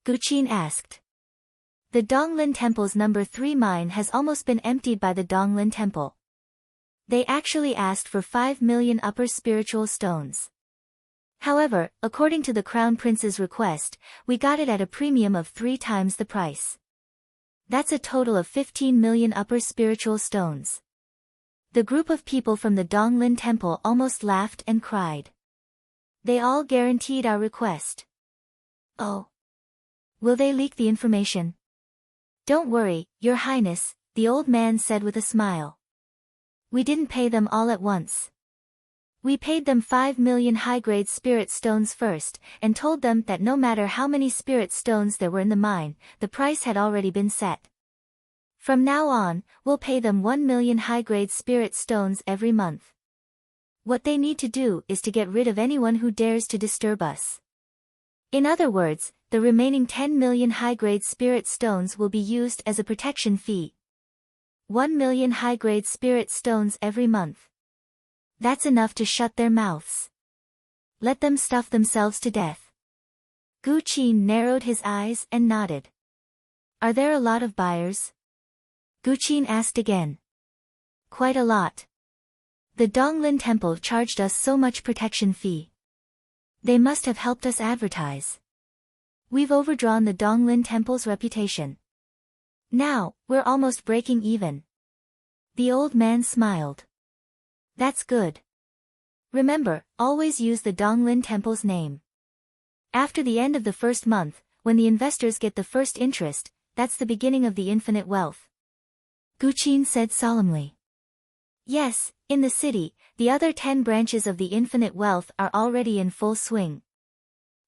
Guqin asked. The Donglin Temple's number 3 mine has almost been emptied by the Donglin Temple. They actually asked for 5 million upper spiritual stones. However, according to the Crown Prince's request, we got it at a premium of 3 times the price. That's a total of 15 million upper spiritual stones. The group of people from the Donglin Temple almost laughed and cried. They all guaranteed our request. Oh. Will they leak the information? Don't worry, Your Highness, the old man said with a smile. We didn't pay them all at once. We paid them 5 million high-grade spirit stones first, and told them that no matter how many spirit stones there were in the mine, the price had already been set. From now on, we'll pay them 1 million high-grade spirit stones every month. What they need to do is to get rid of anyone who dares to disturb us. In other words, the remaining 10 million high-grade spirit stones will be used as a protection fee. 1 million high-grade spirit stones every month. That's enough to shut their mouths. Let them stuff themselves to death. Gu Qin narrowed his eyes and nodded. Are there a lot of buyers? Gu Qin asked again. Quite a lot. The Donglin Temple charged us so much protection fee. They must have helped us advertise. We've overdrawn the Donglin Temple's reputation. Now, we're almost breaking even. The old man smiled. That's good. Remember, always use the Donglin Temple's name. After the end of the first month, when the investors get the first interest, that's the beginning of the infinite wealth. Gu Qin said solemnly. Yes, in the city, the other 10 branches of the infinite wealth are already in full swing.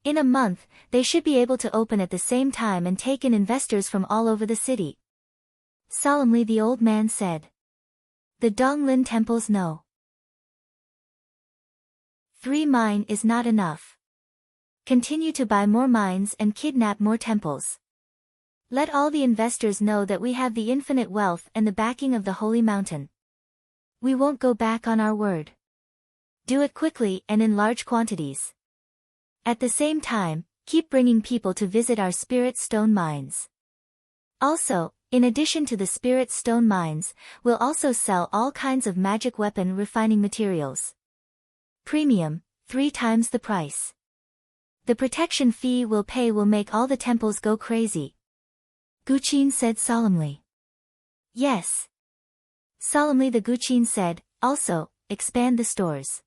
In a month, they should be able to open at the same time and take in investors from all over the city. Solemnly the old man said. The Donglin Temples know. 3 mine is not enough. Continue to buy more mines and kidnap more temples. Let all the investors know that we have the infinite wealth and the backing of the holy mountain. We won't go back on our word. Do it quickly and in large quantities. At the same time, keep bringing people to visit our spirit stone mines. Also, in addition to the spirit stone mines, we'll also sell all kinds of magic weapon refining materials. Premium, 3 times the price. The protection fee we'll pay will make all the temples go crazy. Gu Qin said solemnly. Yes. Solemnly the Gu Qin said, also, expand the stores.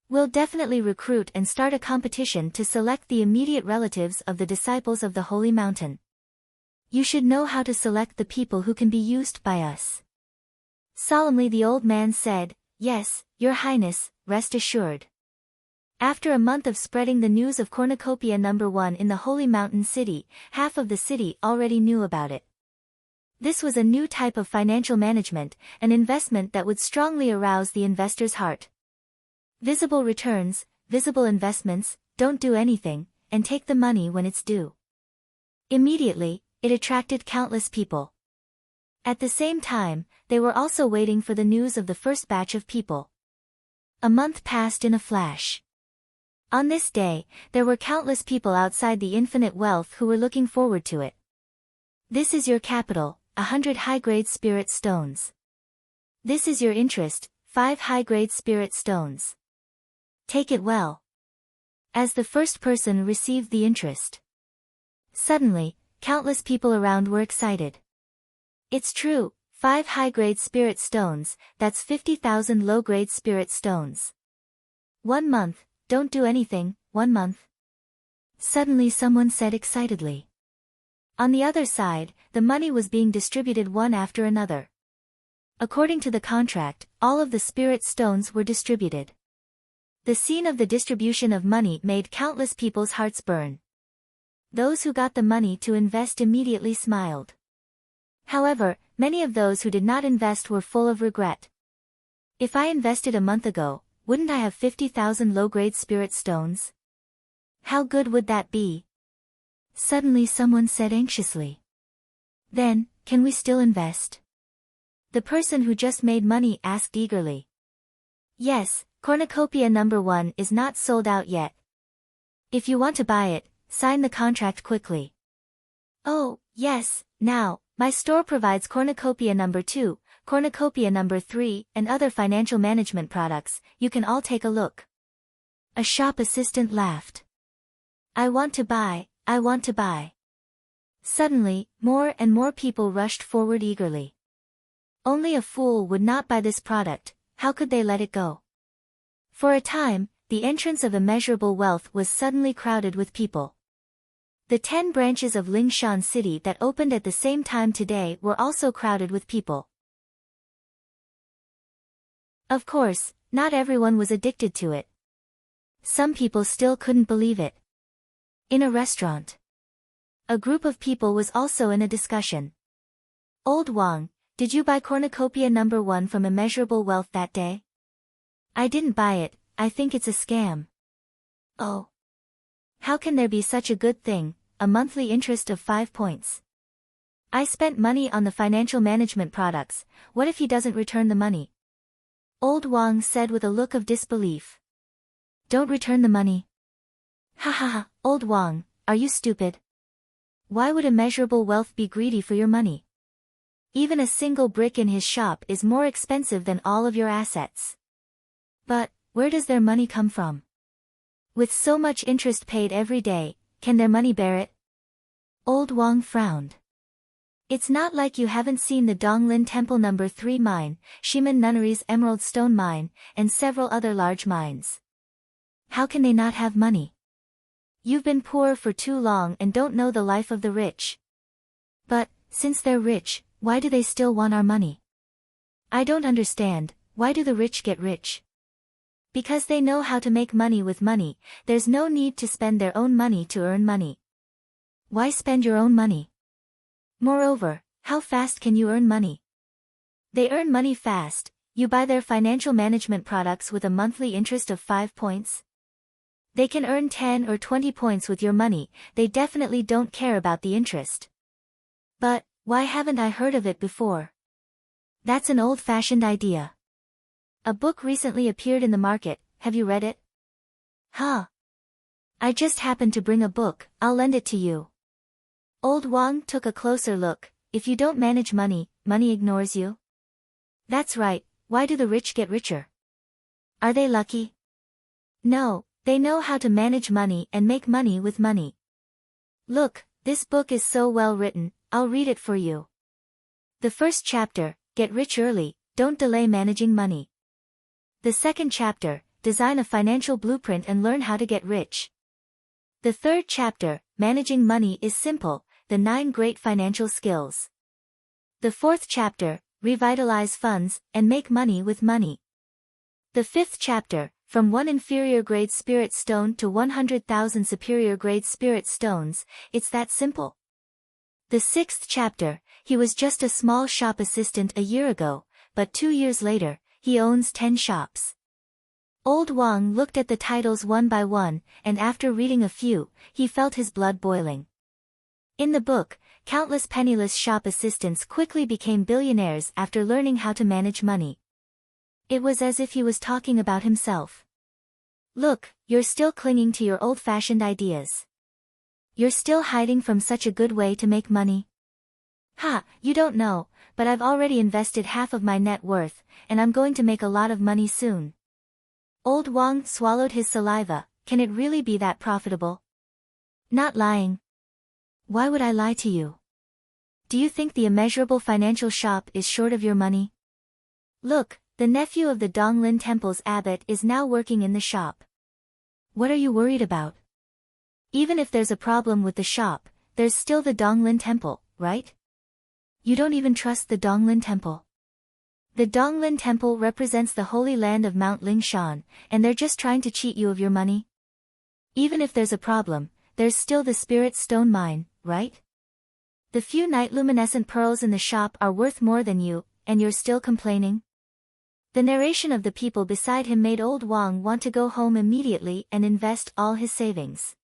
We'll definitely recruit and start a competition to select the immediate relatives of the disciples of the Holy Mountain. You should know how to select the people who can be used by us. Solemnly the old man said, Yes, Your Highness, rest assured. After a month of spreading the news of Cornucopia No. 1 in the Holy Mountain City, half of the city already knew about it. This was a new type of financial management, an investment that would strongly arouse the investor's heart. Visible returns, visible investments, don't do anything, and take the money when it's due. Immediately, it attracted countless people. At the same time, they were also waiting for the news of the first batch of people. A month passed in a flash. On this day, there were countless people outside the infinite wealth who were looking forward to it. This is your capital, 100 high-grade spirit stones. This is your interest, 5 high-grade spirit stones. Take it well. As the first person received the interest. Suddenly, countless people around were excited. It's true, 5 high-grade spirit stones, that's 50,000 low-grade spirit stones. 1 month, don't do anything, 1 month. Suddenly someone said excitedly. On the other side, the money was being distributed one after another. According to the contract, all of the spirit stones were distributed. The scene of the distribution of money made countless people's hearts burn. Those who got the money to invest immediately smiled. However, many of those who did not invest were full of regret. If I invested a month ago, wouldn't I have 50,000 low-grade spirit stones? How good would that be? Suddenly someone said anxiously. Then, can we still invest? The person who just made money asked eagerly. Yes, Cornucopia No. 1 is not sold out yet. If you want to buy it, sign the contract quickly. Oh, yes, now, my store provides Cornucopia No. 2, Cornucopia No. 3, and other financial management products, you can all take a look. A shop assistant laughed. I want to buy, I want to buy. Suddenly, more and more people rushed forward eagerly. Only a fool would not buy this product, how could they let it go? For a time, the entrance of immeasurable wealth was suddenly crowded with people. The 10 branches of Lingshan City that opened at the same time today were also crowded with people. Of course, not everyone was addicted to it. Some people still couldn't believe it. In a restaurant, a group of people was also in a discussion. Old Wang, did you buy cornucopia number 1 from Immeasurable Wealth that day? I didn't buy it, I think it's a scam. Oh. How can there be such a good thing, a monthly interest of 5 points? I spent money on the financial management products, what if he doesn't return the money? Old Wang said with a look of disbelief. Don't return the money. Ha ha ha, Old Wang, are you stupid? Why would Immeasurable Wealth be greedy for your money? Even a single brick in his shop is more expensive than all of your assets. But, where does their money come from? With so much interest paid every day, can their money bear it? Old Wang frowned. It's not like you haven't seen the Donglin Temple No. 3 mine, Shimen Nunnery's Emerald Stone mine, and several other large mines. How can they not have money? You've been poor for too long and don't know the life of the rich. But, since they're rich, why do they still want our money? I don't understand, why do the rich get rich? Because they know how to make money with money, there's no need to spend their own money to earn money. Why spend your own money? Moreover, how fast can you earn money? They earn money fast, you buy their financial management products with a monthly interest of 5 points. They can earn 10 or 20 points with your money, they definitely don't care about the interest. But, why haven't I heard of it before? That's an old-fashioned idea. A book recently appeared in the market, have you read it? Huh. I just happened to bring a book, I'll lend it to you. Old Wang took a closer look, if you don't manage money, money ignores you? That's right, why do the rich get richer? Are they lucky? No, they know how to manage money and make money with money. Look, this book is so well written, I'll read it for you. The first chapter, Get Rich Early, Don't Delay Managing Money. The second chapter, Design a Financial Blueprint and Learn How to Get Rich. The third chapter, Managing Money is Simple, the 9 Great Financial Skills. The fourth chapter, Revitalize Funds and Make Money with Money. The fifth chapter, From 1 inferior grade spirit stone to 100,000 superior grade spirit stones, it's that simple. The sixth chapter, he was just a small shop assistant a year ago, but 2 years later, he owns 10 shops. Old Wang looked at the titles one by one, and after reading a few, he felt his blood boiling. In the book, countless penniless shop assistants quickly became billionaires after learning how to manage money. It was as if he was talking about himself. Look, you're still clinging to your old-fashioned ideas. You're still hiding from such a good way to make money. Ha, you don't know, but I've already invested half of my net worth, and I'm going to make a lot of money soon. Old Wang swallowed his saliva, can it really be that profitable? Not lying. Why would I lie to you? Do you think the immeasurable financial shop is short of your money? Look, the nephew of the Donglin Temple's abbot is now working in the shop. What are you worried about? Even if there's a problem with the shop, there's still the Donglin Temple, right? You don't even trust the Donglin Temple. The Donglin Temple represents the holy land of Mount Lingshan, and they're just trying to cheat you of your money? Even if there's a problem, there's still the Spirit Stone Mine, right? The few night luminescent pearls in the shop are worth more than you, and you're still complaining? The narration of the people beside him made Old Wang want to go home immediately and invest all his savings.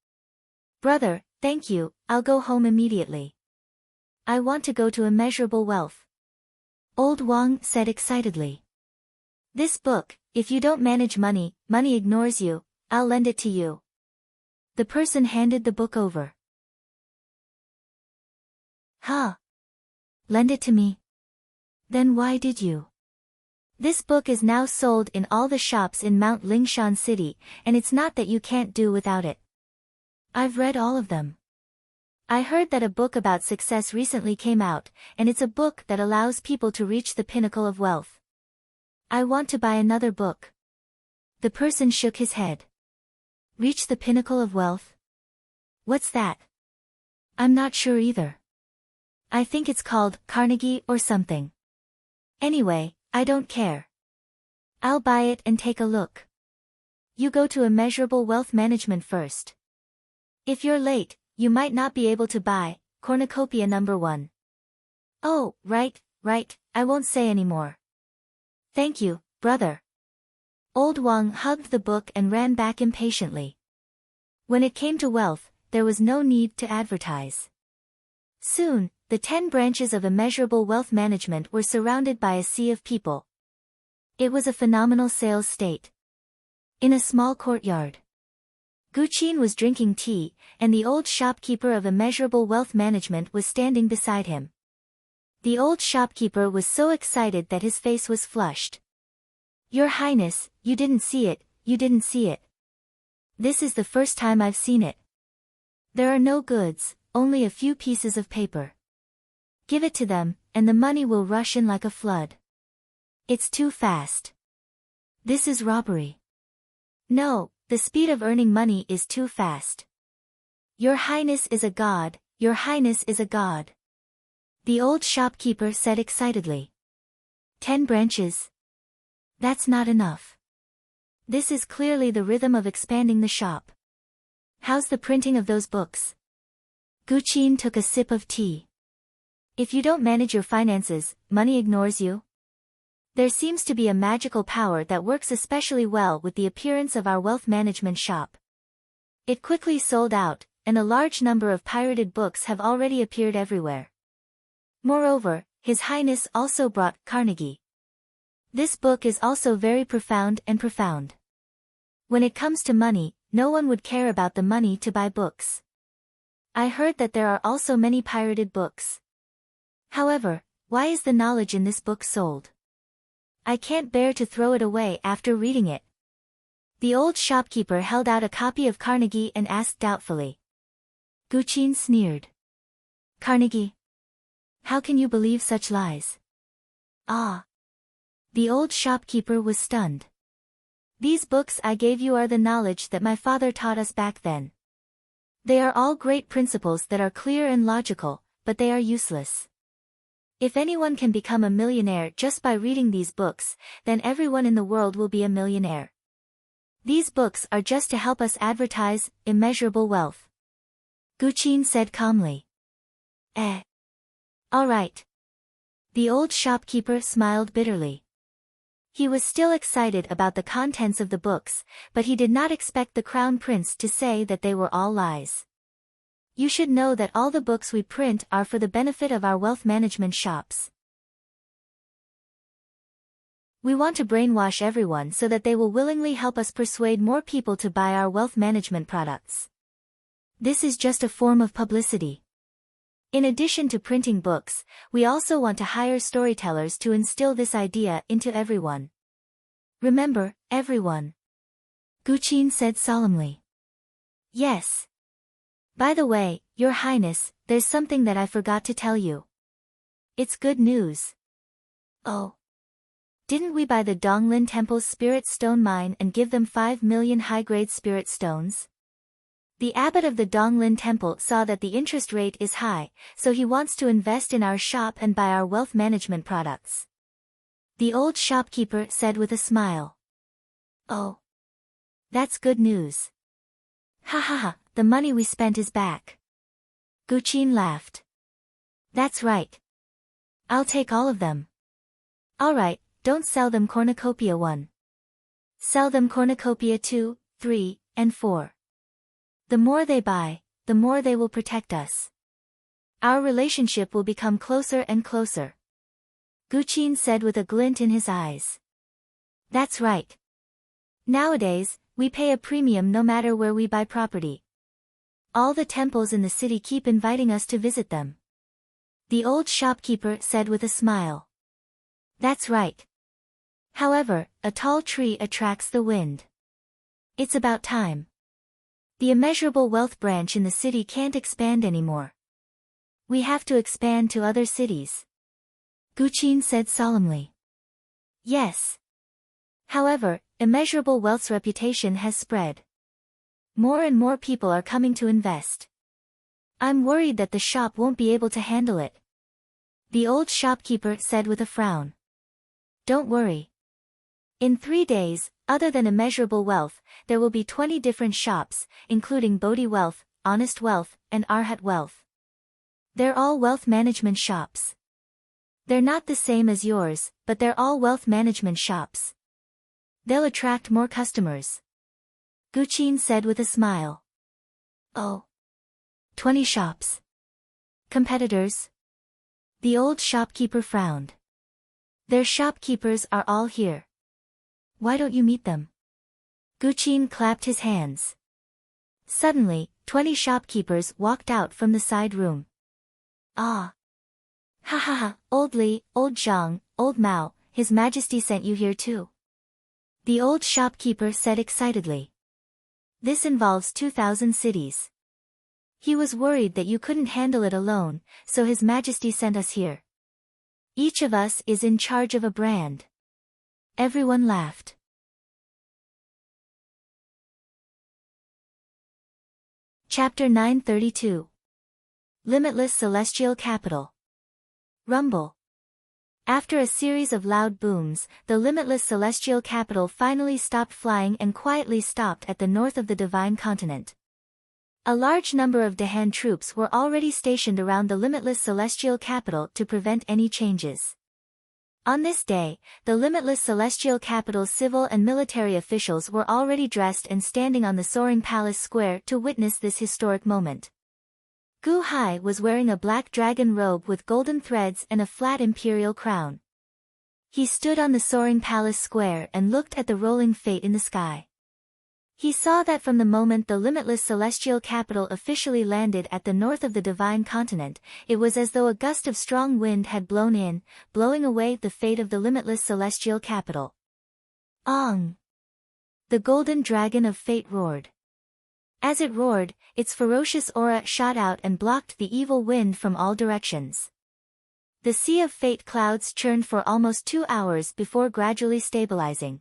Brother, thank you, I'll go home immediately. I want to go to immeasurable wealth. Old Wang said excitedly. This book, if you don't manage money, money ignores you, I'll lend it to you. The person handed the book over. Huh? Lend it to me? Then why did you? This book is now sold in all the shops in Mount Lingshan City, and it's not that you can't do without it. I've read all of them. I heard that a book about success recently came out, and it's a book that allows people to reach the pinnacle of wealth. I want to buy another book. The person shook his head. Reach the pinnacle of wealth? What's that? I'm not sure either. I think it's called Carnegie or something. Anyway, I don't care. I'll buy it and take a look. You go to Immeasurable Wealth Management first. If you're late, you might not be able to buy Cornucopia number 1. Oh, right, I won't say any more. Thank you, brother. Old Wang hugged the book and ran back impatiently. When it came to wealth, there was no need to advertise. Soon, the 10 branches of Immeasurable Wealth Management were surrounded by a sea of people. It was a phenomenal sales state. In a small courtyard, Guqin was drinking tea, and the old shopkeeper of Immeasurable Wealth Management was standing beside him. The old shopkeeper was so excited that his face was flushed. Your Highness, you didn't see it. This is the first time I've seen it. There are no goods, only a few pieces of paper. Give it to them, and the money will rush in like a flood. It's too fast. This is robbery. No, the speed of earning money is too fast. Your Highness is a god, Your Highness is a god. The old shopkeeper said excitedly. 10 branches? That's not enough. This is clearly the rhythm of expanding the shop. How's the printing of those books? Guqin took a sip of tea. If you don't manage your finances, money ignores you. There seems to be a magical power that works especially well with the appearance of our wealth management shop. It quickly sold out, and a large number of pirated books have already appeared everywhere. Moreover, His Highness also brought Carnegie. This book is also very profound. When it comes to money, no one would care about the money to buy books. I heard that there are also many pirated books. However, why is the knowledge in this book sold? I can't bear to throw it away after reading it. The old shopkeeper held out a copy of Carnegie and asked doubtfully. Guqin sneered. Carnegie? How can you believe such lies? Ah. The old shopkeeper was stunned. These books I gave you are the knowledge that my father taught us back then. They are all great principles that are clear and logical, but they are useless. If anyone can become a millionaire just by reading these books, then everyone in the world will be a millionaire. These books are just to help us advertise immeasurable wealth. Guqin said calmly. All right. The old shopkeeper smiled bitterly. He was still excited about the contents of the books, but he did not expect the Crown Prince to say that they were all lies. You should know that all the books we print are for the benefit of our wealth management shops. We want to brainwash everyone so that they will willingly help us persuade more people to buy our wealth management products. This is just a form of publicity. In addition to printing books, we also want to hire storytellers to instill this idea into everyone. Remember, everyone. Guqin said solemnly. Yes. By the way, Your Highness, there's something that I forgot to tell you. It's good news. Oh. Didn't we buy the Donglin Temple's spirit stone mine and give them 5 million high-grade spirit stones? The abbot of the Donglin Temple saw that the interest rate is high, so he wants to invest in our shop and buy our wealth management products. The old shopkeeper said with a smile. Oh. That's good news. Ha, the money we spent is back. Guqin laughed. That's right. I'll take all of them. All right, don't sell them Cornucopia 1. Sell them Cornucopia 2, 3, and 4. The more they buy, the more they will protect us. Our relationship will become closer and closer. Guqin said with a glint in his eyes. That's right. Nowadays, we pay a premium no matter where we buy property. All the temples in the city keep inviting us to visit them. The old shopkeeper said with a smile. That's right. However, a tall tree attracts the wind. It's about time. The immeasurable wealth branch in the city can't expand anymore. We have to expand to other cities. Guqin said solemnly. Yes. However, immeasurable wealth's reputation has spread. More and more people are coming to invest. I'm worried that the shop won't be able to handle it. The old shopkeeper said with a frown. Don't worry. In 3 days, other than immeasurable wealth, there will be 20 different shops, including Bodhi wealth, honest wealth, and Arhat wealth. They're all wealth management shops. They're not the same as yours, but they're all wealth management shops. They'll attract more customers. Guqin said with a smile. Oh. 20 shops. Competitors? The old shopkeeper frowned. Their shopkeepers are all here. Why don't you meet them? Guqin clapped his hands. Suddenly, 20 shopkeepers walked out from the side room. Ah. Ha ha ha, old Li, old Zhang, old Mao, His Majesty sent you here too. The old shopkeeper said excitedly. This involves 2,000 cities. He was worried that you couldn't handle it alone, so His Majesty sent us here. Each of us is in charge of a brand. Everyone laughed. Chapter 932. Limitless Celestial Capital. Rumble. After a series of loud booms, the limitless celestial capital finally stopped flying and quietly stopped at the north of the divine continent. A large number of Dahan troops were already stationed around the limitless celestial capital to prevent any changes. On this day, the limitless celestial capital's civil and military officials were already dressed and standing on the soaring palace square to witness this historic moment. Gu Hai was wearing a black dragon robe with golden threads and a flat imperial crown. He stood on the soaring palace square and looked at the rolling fate in the sky. He saw that from the moment the limitless celestial capital officially landed at the north of the divine continent, it was as though a gust of strong wind had blown in, blowing away the fate of the limitless celestial capital. Ong! The golden dragon of fate roared. As it roared, its ferocious aura shot out and blocked the evil wind from all directions. The sea of fate clouds churned for almost 2 hours before gradually stabilizing.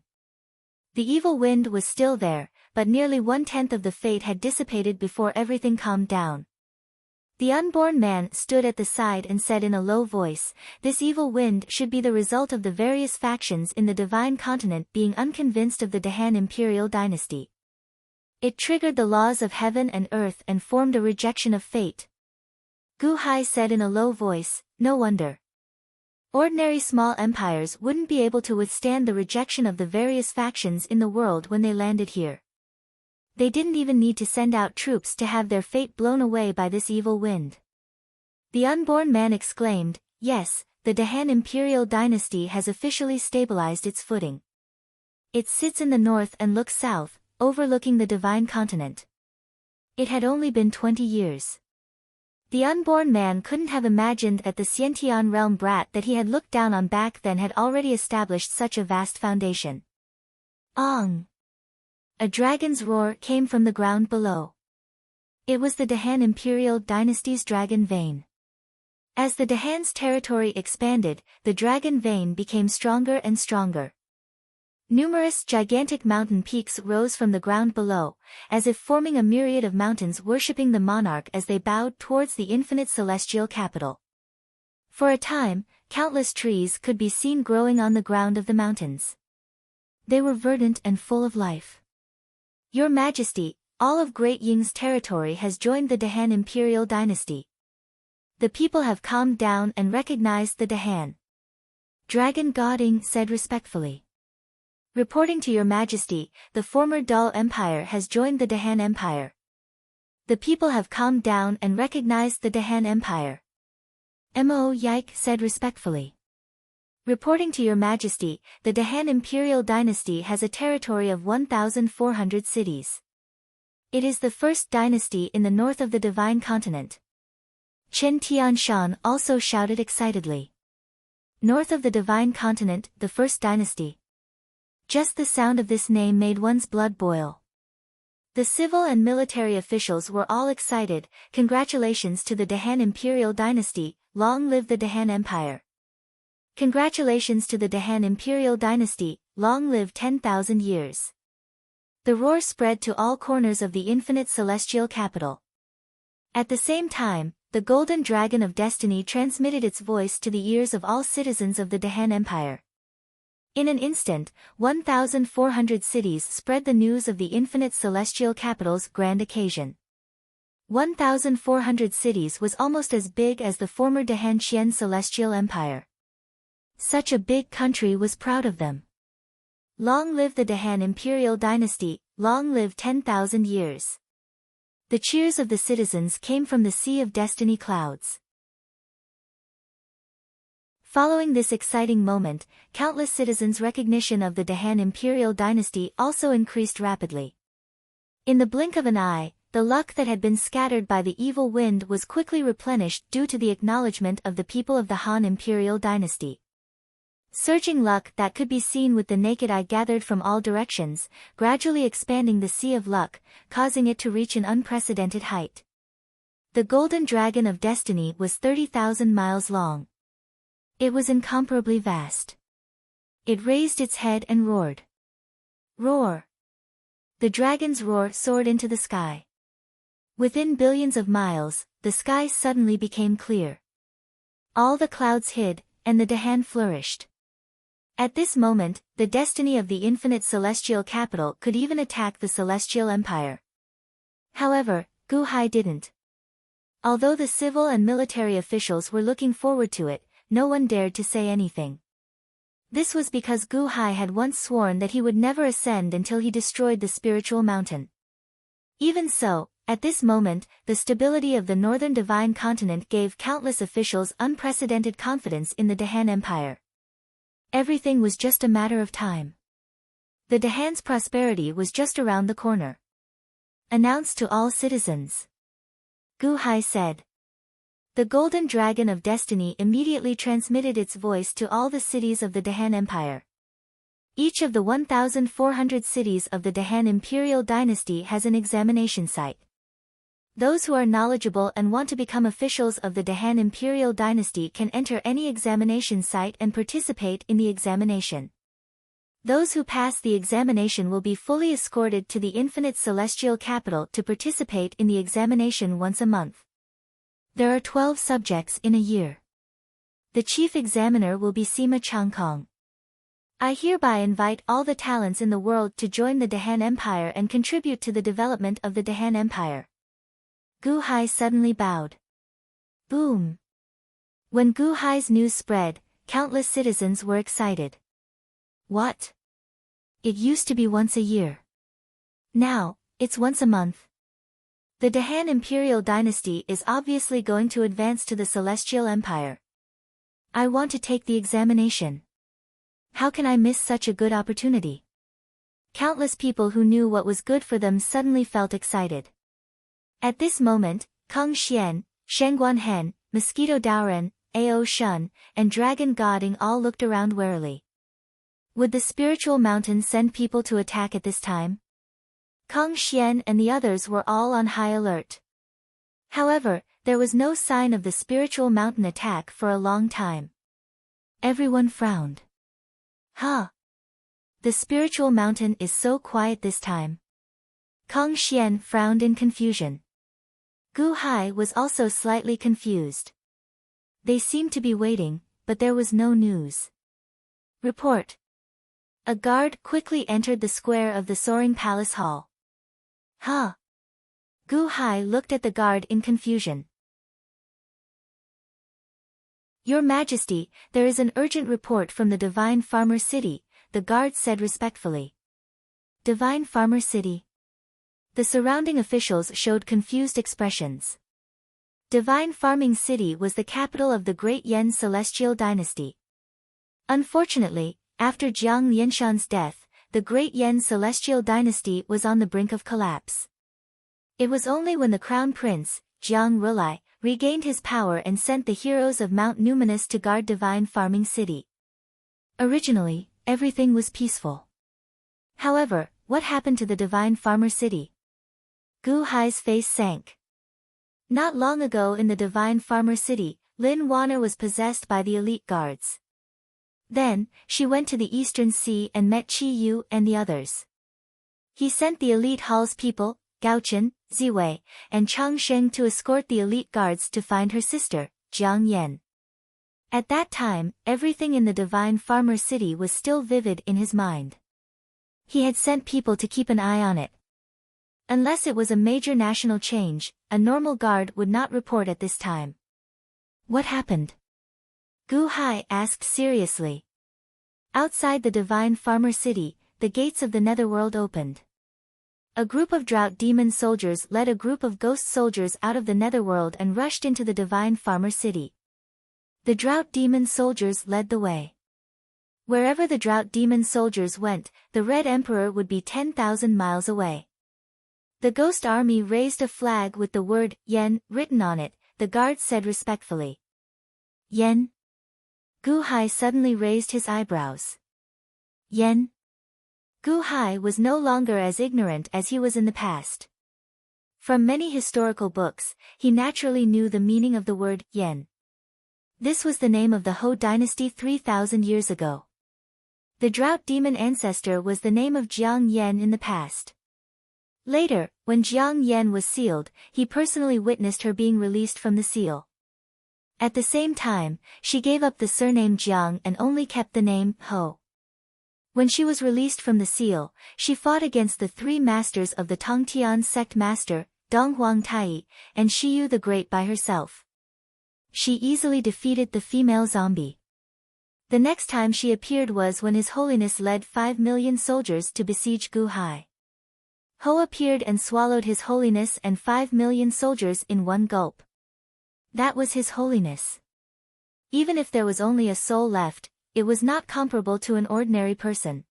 The evil wind was still there, but nearly 1/10 of the fate had dissipated before everything calmed down. The unborn man stood at the side and said in a low voice, "This evil wind should be the result of the various factions in the divine continent being unconvinced of the Dahan imperial dynasty. It triggered the laws of heaven and earth and formed a rejection of fate." Gu Hai said in a low voice, "No wonder. Ordinary small empires wouldn't be able to withstand the rejection of the various factions in the world when they landed here. They didn't even need to send out troops to have their fate blown away by this evil wind." The unborn man exclaimed, "Yes, the Dahan imperial dynasty has officially stabilized its footing. It sits in the north and looks south, overlooking the divine continent." It had only been 20 years. The unborn man couldn't have imagined that the Xiantian realm brat that he had looked down on back then had already established such a vast foundation. Ong! A dragon's roar came from the ground below. It was the Dahan imperial dynasty's dragon vein. As the Dahan's territory expanded, the dragon vein became stronger and stronger. Numerous gigantic mountain peaks rose from the ground below, as if forming a myriad of mountains worshipping the monarch as they bowed towards the infinite celestial capital. For a time, countless trees could be seen growing on the ground of the mountains. They were verdant and full of life. "Your Majesty, all of Great Ying's territory has joined the Dahan imperial dynasty. The people have calmed down and recognized the Dahan." Dragon God Ying said respectfully. "Reporting to Your Majesty, the former Dal Empire has joined the Dahan Empire. The people have calmed down and recognized the Dahan Empire." Mo Yike said respectfully. "Reporting to Your Majesty, the Dahan imperial dynasty has a territory of 1,400 cities. It is the first dynasty in the north of the divine continent." Chen Tianshan also shouted excitedly. "North of the divine continent, the first dynasty." Just the sound of this name made one's blood boil. The civil and military officials were all excited. "Congratulations to the Dahan imperial dynasty, long live the Dahan Empire. Congratulations to the Dahan imperial dynasty, long live 10,000 years." The roar spread to all corners of the infinite celestial capital. At the same time, the golden dragon of destiny transmitted its voice to the ears of all citizens of the Dahan Empire. In an instant, 1,400 cities spread the news of the infinite celestial capital's grand occasion. 1,400 cities was almost as big as the former Dahan Qian celestial empire. Such a big country was proud of them. Long live the Dahan imperial dynasty, long live 10,000 years. The cheers of the citizens came from the sea of destiny clouds. Following this exciting moment, countless citizens' recognition of the Dahan imperial dynasty also increased rapidly. In the blink of an eye, the luck that had been scattered by the evil wind was quickly replenished due to the acknowledgement of the people of the Han imperial dynasty. Surging luck that could be seen with the naked eye gathered from all directions, gradually expanding the sea of luck, causing it to reach an unprecedented height. The golden dragon of destiny was 30,000 miles long. It was incomparably vast. It raised its head and roared. Roar! The dragon's roar soared into the sky. Within billions of miles, the sky suddenly became clear. All the clouds hid, and the Dahan flourished. At this moment, the destiny of the infinite celestial capital could even attack the celestial empire. However, Gu Hai didn't. Although the civil and military officials were looking forward to it, no one dared to say anything. This was because Gu Hai had once sworn that he would never ascend until he destroyed the spiritual mountain. Even so, at this moment, the stability of the northern divine continent gave countless officials unprecedented confidence in the Dahan Empire. Everything was just a matter of time. The Dahan's prosperity was just around the corner. Announced to all citizens. Gu Hai said. The golden dragon of destiny immediately transmitted its voice to all the cities of the Dahan Empire. Each of the 1,400 cities of the Dahan imperial dynasty has an examination site. Those who are knowledgeable and want to become officials of the Dahan imperial dynasty can enter any examination site and participate in the examination. Those who pass the examination will be fully escorted to the infinite celestial capital to participate in the examination once a month. There are 12 subjects in a year. The chief examiner will be Sima Changkong. I hereby invite all the talents in the world to join the Dahan Empire and contribute to the development of the Dahan Empire. Gu Hai suddenly bowed. Boom! When Gu Hai's news spread, countless citizens were excited. What? It used to be once a year. Now, it's once a month. The Dahan imperial dynasty is obviously going to advance to the celestial empire. I want to take the examination. How can I miss such a good opportunity? Countless people who knew what was good for them suddenly felt excited. At this moment, Kung Xian, Shengguan Hen, Mosquito Daoren, Ao Shun, and Dragon Goding all looked around warily. Would the spiritual mountain send people to attack at this time? Kung Xian and the others were all on high alert. However, there was no sign of the spiritual mountain attack for a long time. Everyone frowned. Huh? The spiritual mountain is so quiet this time. Kung Xian frowned in confusion. Gu Hai was also slightly confused. They seemed to be waiting, but there was no news. Report. A guard quickly entered the square of the soaring palace hall. Huh? Gu Hai looked at the guard in confusion. Your Majesty, there is an urgent report from the Divine Farmer City, the guard said respectfully. Divine Farmer City? The surrounding officials showed confused expressions. Divine Farming City was the capital of the Great Yen Celestial Dynasty. Unfortunately, after Jiang Lianshan's death, the Great Yen Celestial Dynasty was on the brink of collapse. It was only when the Crown Prince, Jiang Rulai, regained his power and sent the heroes of Mount Numinous to guard Divine Farming City. Originally, everything was peaceful. However, what happened to the Divine Farmer City? Gu Hai's face sank. Not long ago in the Divine Farmer City, Lin Wanner was possessed by the elite guards. Then, she went to the Eastern Sea and met Qi Yu and the others. He sent the elite hall's people, Gaochen, Ziwei, and Changsheng to escort the elite guards to find her sister, Jiang Yan. At that time, everything in the divine farmer city was still vivid in his mind. He had sent people to keep an eye on it. Unless it was a major national change, a normal guard would not report at this time. What happened? Gu Hai asked seriously. Outside the divine farmer city, the gates of the netherworld opened. A group of drought demon soldiers led a group of ghost soldiers out of the netherworld and rushed into the divine farmer city. The drought demon soldiers led the way. Wherever the drought demon soldiers went, the Red Emperor would be 10,000 miles away. The ghost army raised a flag with the word Yen written on it. The guards said respectfully. Yen? Gu Hai suddenly raised his eyebrows. Yen? Gu Hai was no longer as ignorant as he was in the past. From many historical books, he naturally knew the meaning of the word Yen. This was the name of the Ho dynasty 3,000 years ago. The drought demon ancestor was the name of Jiang Yan in the past. Later, when Jiang Yan was sealed, he personally witnessed her being released from the seal. At the same time, she gave up the surname Jiang and only kept the name Ho. When she was released from the seal, she fought against the three masters of the Tongtian sect master, Dong Huang Tai, and Shiyu the Great by herself. She easily defeated the female zombie. The next time she appeared was when His Holiness led 5 million soldiers to besiege Gu Hai. Ho appeared and swallowed His Holiness and 5 million soldiers in one gulp. That was His Holiness. Even if there was only a soul left, it was not comparable to an ordinary person.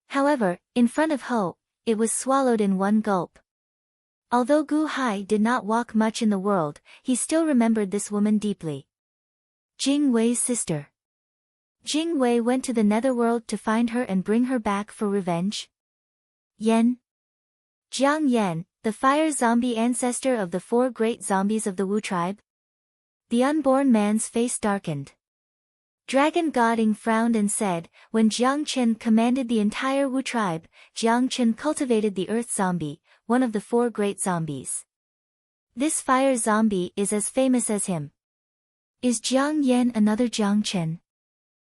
However, in front of Ho, it was swallowed in one gulp. Although Gu Hai did not walk much in the world, he still remembered this woman deeply. Jing Wei's sister. Jing Wei went to the netherworld to find her and bring her back for revenge. Yen? Jiang Yan, the fire zombie ancestor of the 4 great zombies of the Wu tribe? The unborn man's face darkened. Dragon Goding frowned and said, when Jiang Chen commanded the entire Wu tribe, Jiang Chen cultivated the earth zombie, one of the 4 great zombies. This fire zombie is as famous as him. Is Jiang Yan another Jiang Chen?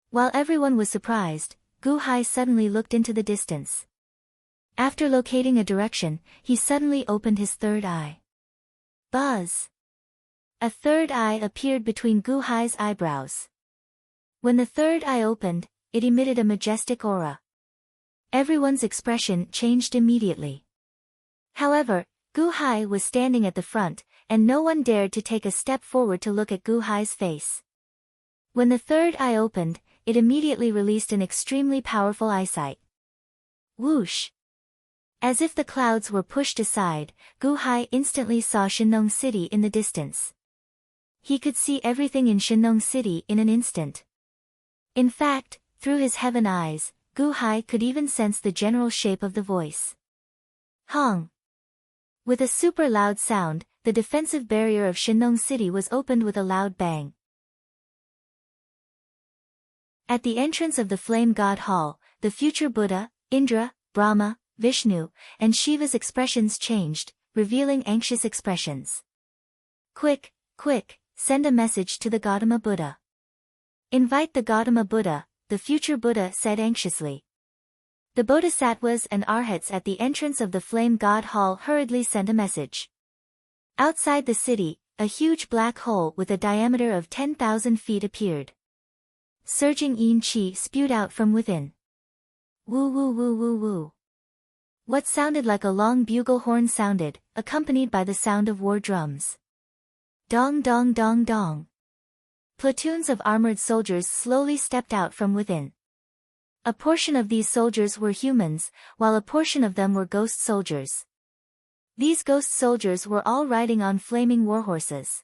While everyone was surprised, Gu Hai suddenly looked into the distance. After locating a direction, he suddenly opened his third eye. Buzz! A third eye appeared between Gu Hai's eyebrows. When the third eye opened, it emitted a majestic aura. Everyone's expression changed immediately. However, Gu Hai was standing at the front, and no one dared to take a step forward to look at Gu Hai's face. When the third eye opened, it immediately released an extremely powerful eyesight. Whoosh! As if the clouds were pushed aside, Gu Hai instantly saw Shinnong City in the distance. He could see everything in Shinnong City in an instant. In fact, through his heaven eyes, Gu Hai could even sense the general shape of the voice. Hong! With a super loud sound, the defensive barrier of Shinnong City was opened with a loud bang. At the entrance of the Flame God Hall, the future Buddha, Indra, Brahma, Vishnu, and Shiva's expressions changed, revealing anxious expressions. Quick, quick, send a message to the Gautama Buddha. Invite the Gautama Buddha, the future Buddha said anxiously. The Bodhisattvas and Arhats at the entrance of the Flame God Hall hurriedly sent a message. Outside the city, a huge black hole with a diameter of 10,000 feet appeared. Surging yin qi spewed out from within. Woo woo woo woo woo. What sounded like a long bugle horn sounded, accompanied by the sound of war drums. Dong dong dong dong. Platoons of armored soldiers slowly stepped out from within. A portion of these soldiers were humans, while a portion of them were ghost soldiers. These ghost soldiers were all riding on flaming warhorses.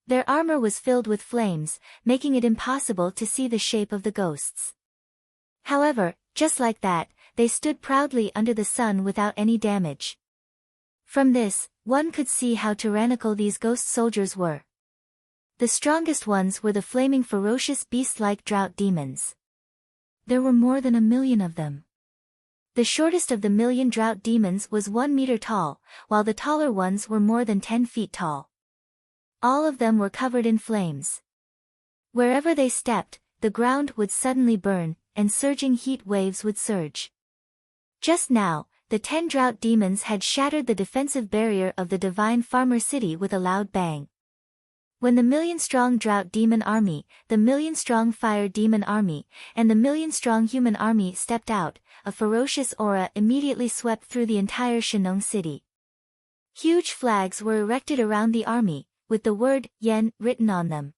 Their armor was filled with flames, making it impossible to see the shape of the ghosts. However, just like that, they stood proudly under the sun without any damage. From this, one could see how tyrannical these ghost soldiers were. The strongest ones were the flaming ferocious beast-like drought demons. There were more than 1 million of them. The shortest of the million drought demons was 1 meter tall, while the taller ones were more than 10 feet tall. All of them were covered in flames. Wherever they stepped, the ground would suddenly burn, and surging heat waves would surge. Just now, the 10 drought demons had shattered the defensive barrier of the divine farmer city with a loud bang. When the million-strong drought demon army, the million-strong fire demon army, and the million-strong human army stepped out, a ferocious aura immediately swept through the entire Shinong city. Huge flags were erected around the army, with the word Yen written on them.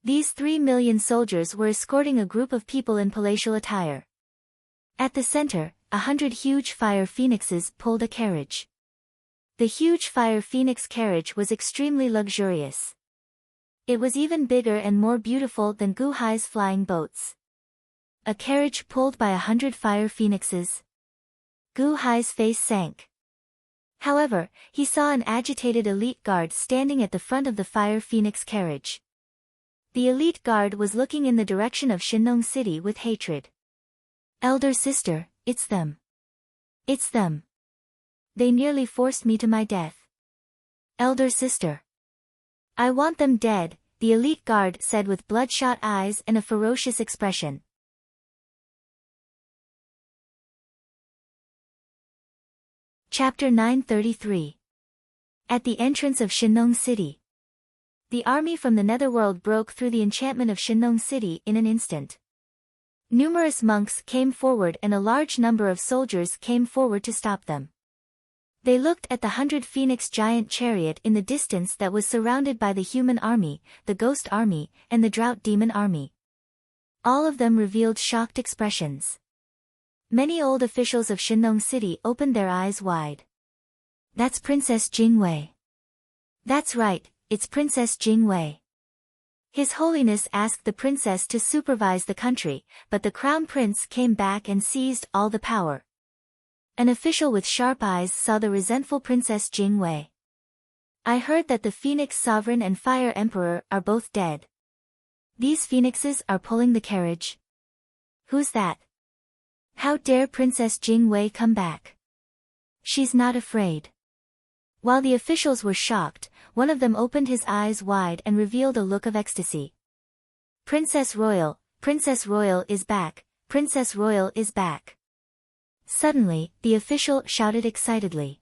These 3 million soldiers were escorting a group of people in palatial attire. At the center, 100 huge fire phoenixes pulled a carriage. The huge fire phoenix carriage was extremely luxurious. It was even bigger and more beautiful than Gu Hai's flying boats. A carriage pulled by 100 fire phoenixes. Gu Hai's face sank. However, he saw an agitated elite guard standing at the front of the fire phoenix carriage. The elite guard was looking in the direction of Shinong City with hatred. "Elder sister, it's them. It's them. They nearly forced me to my death. Elder sister. I want them dead," the elite guard said with bloodshot eyes and a ferocious expression. Chapter 933. At the entrance of Shinong City. The army from the netherworld broke through the enchantment of Shinong City in an instant. Numerous monks came forward and a large number of soldiers came forward to stop them. They looked at the 100 phoenix giant chariot in the distance that was surrounded by the human army, the ghost army, and the drought demon army. All of them revealed shocked expressions. Many old officials of Shinong City opened their eyes wide. "That's Princess Jingwei." "That's right, it's Princess Jingwei." His Holiness asked the princess to supervise the country, but the crown prince came back and seized all the power. An official with sharp eyes saw the resentful Princess Jingwei. "I heard that the Phoenix Sovereign and Fire Emperor are both dead. These phoenixes are pulling the carriage. Who's that? How dare Princess Jingwei come back? She's not afraid." While the officials were shocked, one of them opened his eyes wide and revealed a look of ecstasy. Princess Royal is back, Princess Royal is back." Suddenly, the official shouted excitedly.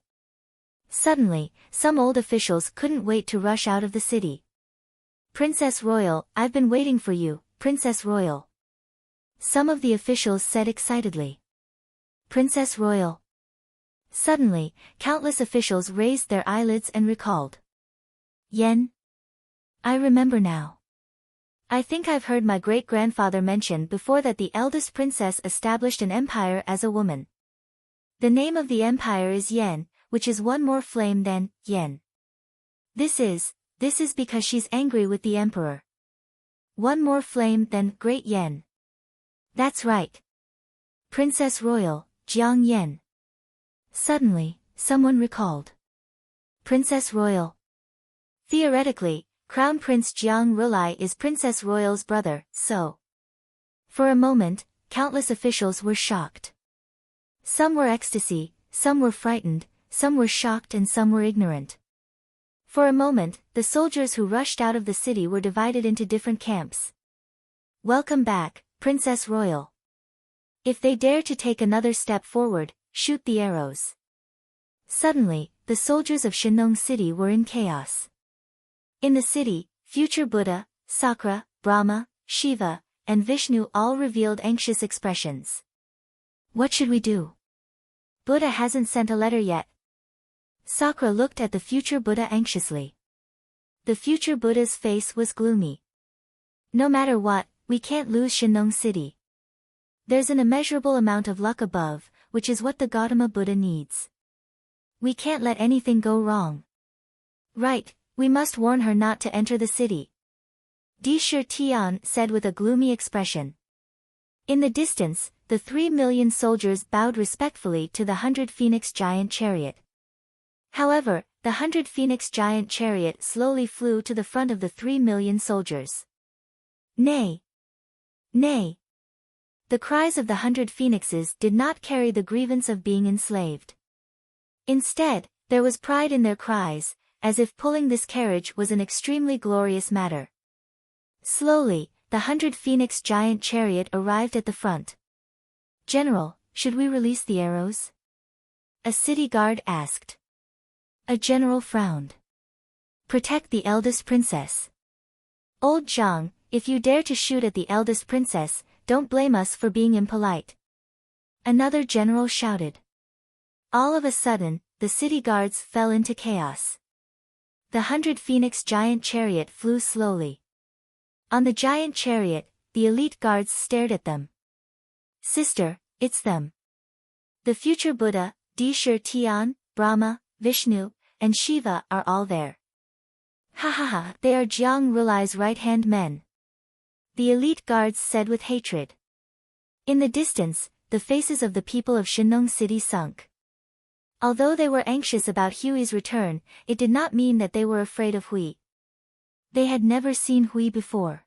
Suddenly, some old officials couldn't wait to rush out of the city. "Princess Royal, I've been waiting for you, Princess Royal." Some of the officials said excitedly. "Princess Royal." Suddenly, countless officials raised their eyelids and recalled. "Yen? I remember now. I think I've heard my great-grandfather mention before that the eldest princess established an empire as a woman. The name of the empire is Yen, which is one more flame than Yen. This is because she's angry with the emperor. One more flame than Great Yen. That's right. Princess Royal, Jiang Yen." Suddenly, someone recalled. "Princess Royal. Theoretically, Crown Prince Jiang Rulai is Princess Royal's brother, so." For a moment, countless officials were shocked. Some were ecstasy, some were frightened, some were shocked and some were ignorant. For a moment, the soldiers who rushed out of the city were divided into different camps. "Welcome back, Princess Royal. If they dare to take another step forward, shoot the arrows." Suddenly, the soldiers of Shinong City were in chaos. In the city, future Buddha, Sakra, Brahma, Shiva, and Vishnu all revealed anxious expressions. "What should we do? Buddha hasn't sent a letter yet." Sakra looked at the future Buddha anxiously. The future Buddha's face was gloomy. "No matter what, we can't lose Shinong City. There's an immeasurable amount of luck above, which is what the Gautama Buddha needs. We can't let anything go wrong." "Right, we must warn her not to enter the city," Di Shi Tian said with a gloomy expression. In the distance, the 3 million soldiers bowed respectfully to the 100 phoenix giant chariot. However, the 100 phoenix giant chariot slowly flew to the front of the 3 million soldiers. "Nay! Nay! The cries of the 100 phoenixes did not carry the grievance of being enslaved. Instead, there was pride in their cries, as if pulling this carriage was an extremely glorious matter. Slowly, the 100 phoenix giant chariot arrived at the front. "General, should we release the arrows?" a city guard asked. A general frowned. "Protect the eldest princess. Old Zhang, if you dare to shoot at the eldest princess, don't blame us for being impolite." Another general shouted. All of a sudden, the city guards fell into chaos. The 100 phoenix giant chariot flew slowly. On the giant chariot, the elite guards stared at them. "Sister, it's them. The future Buddha, Dishur Tian, Brahma, Vishnu, and Shiva are all there. Ha ha ha, they are Jiang Rulai's right-hand men," the elite guards said with hatred. In the distance, the faces of the people of Shinong City sunk. Although they were anxious about Hui's return, it did not mean that they were afraid of Hui. They had never seen Hui before.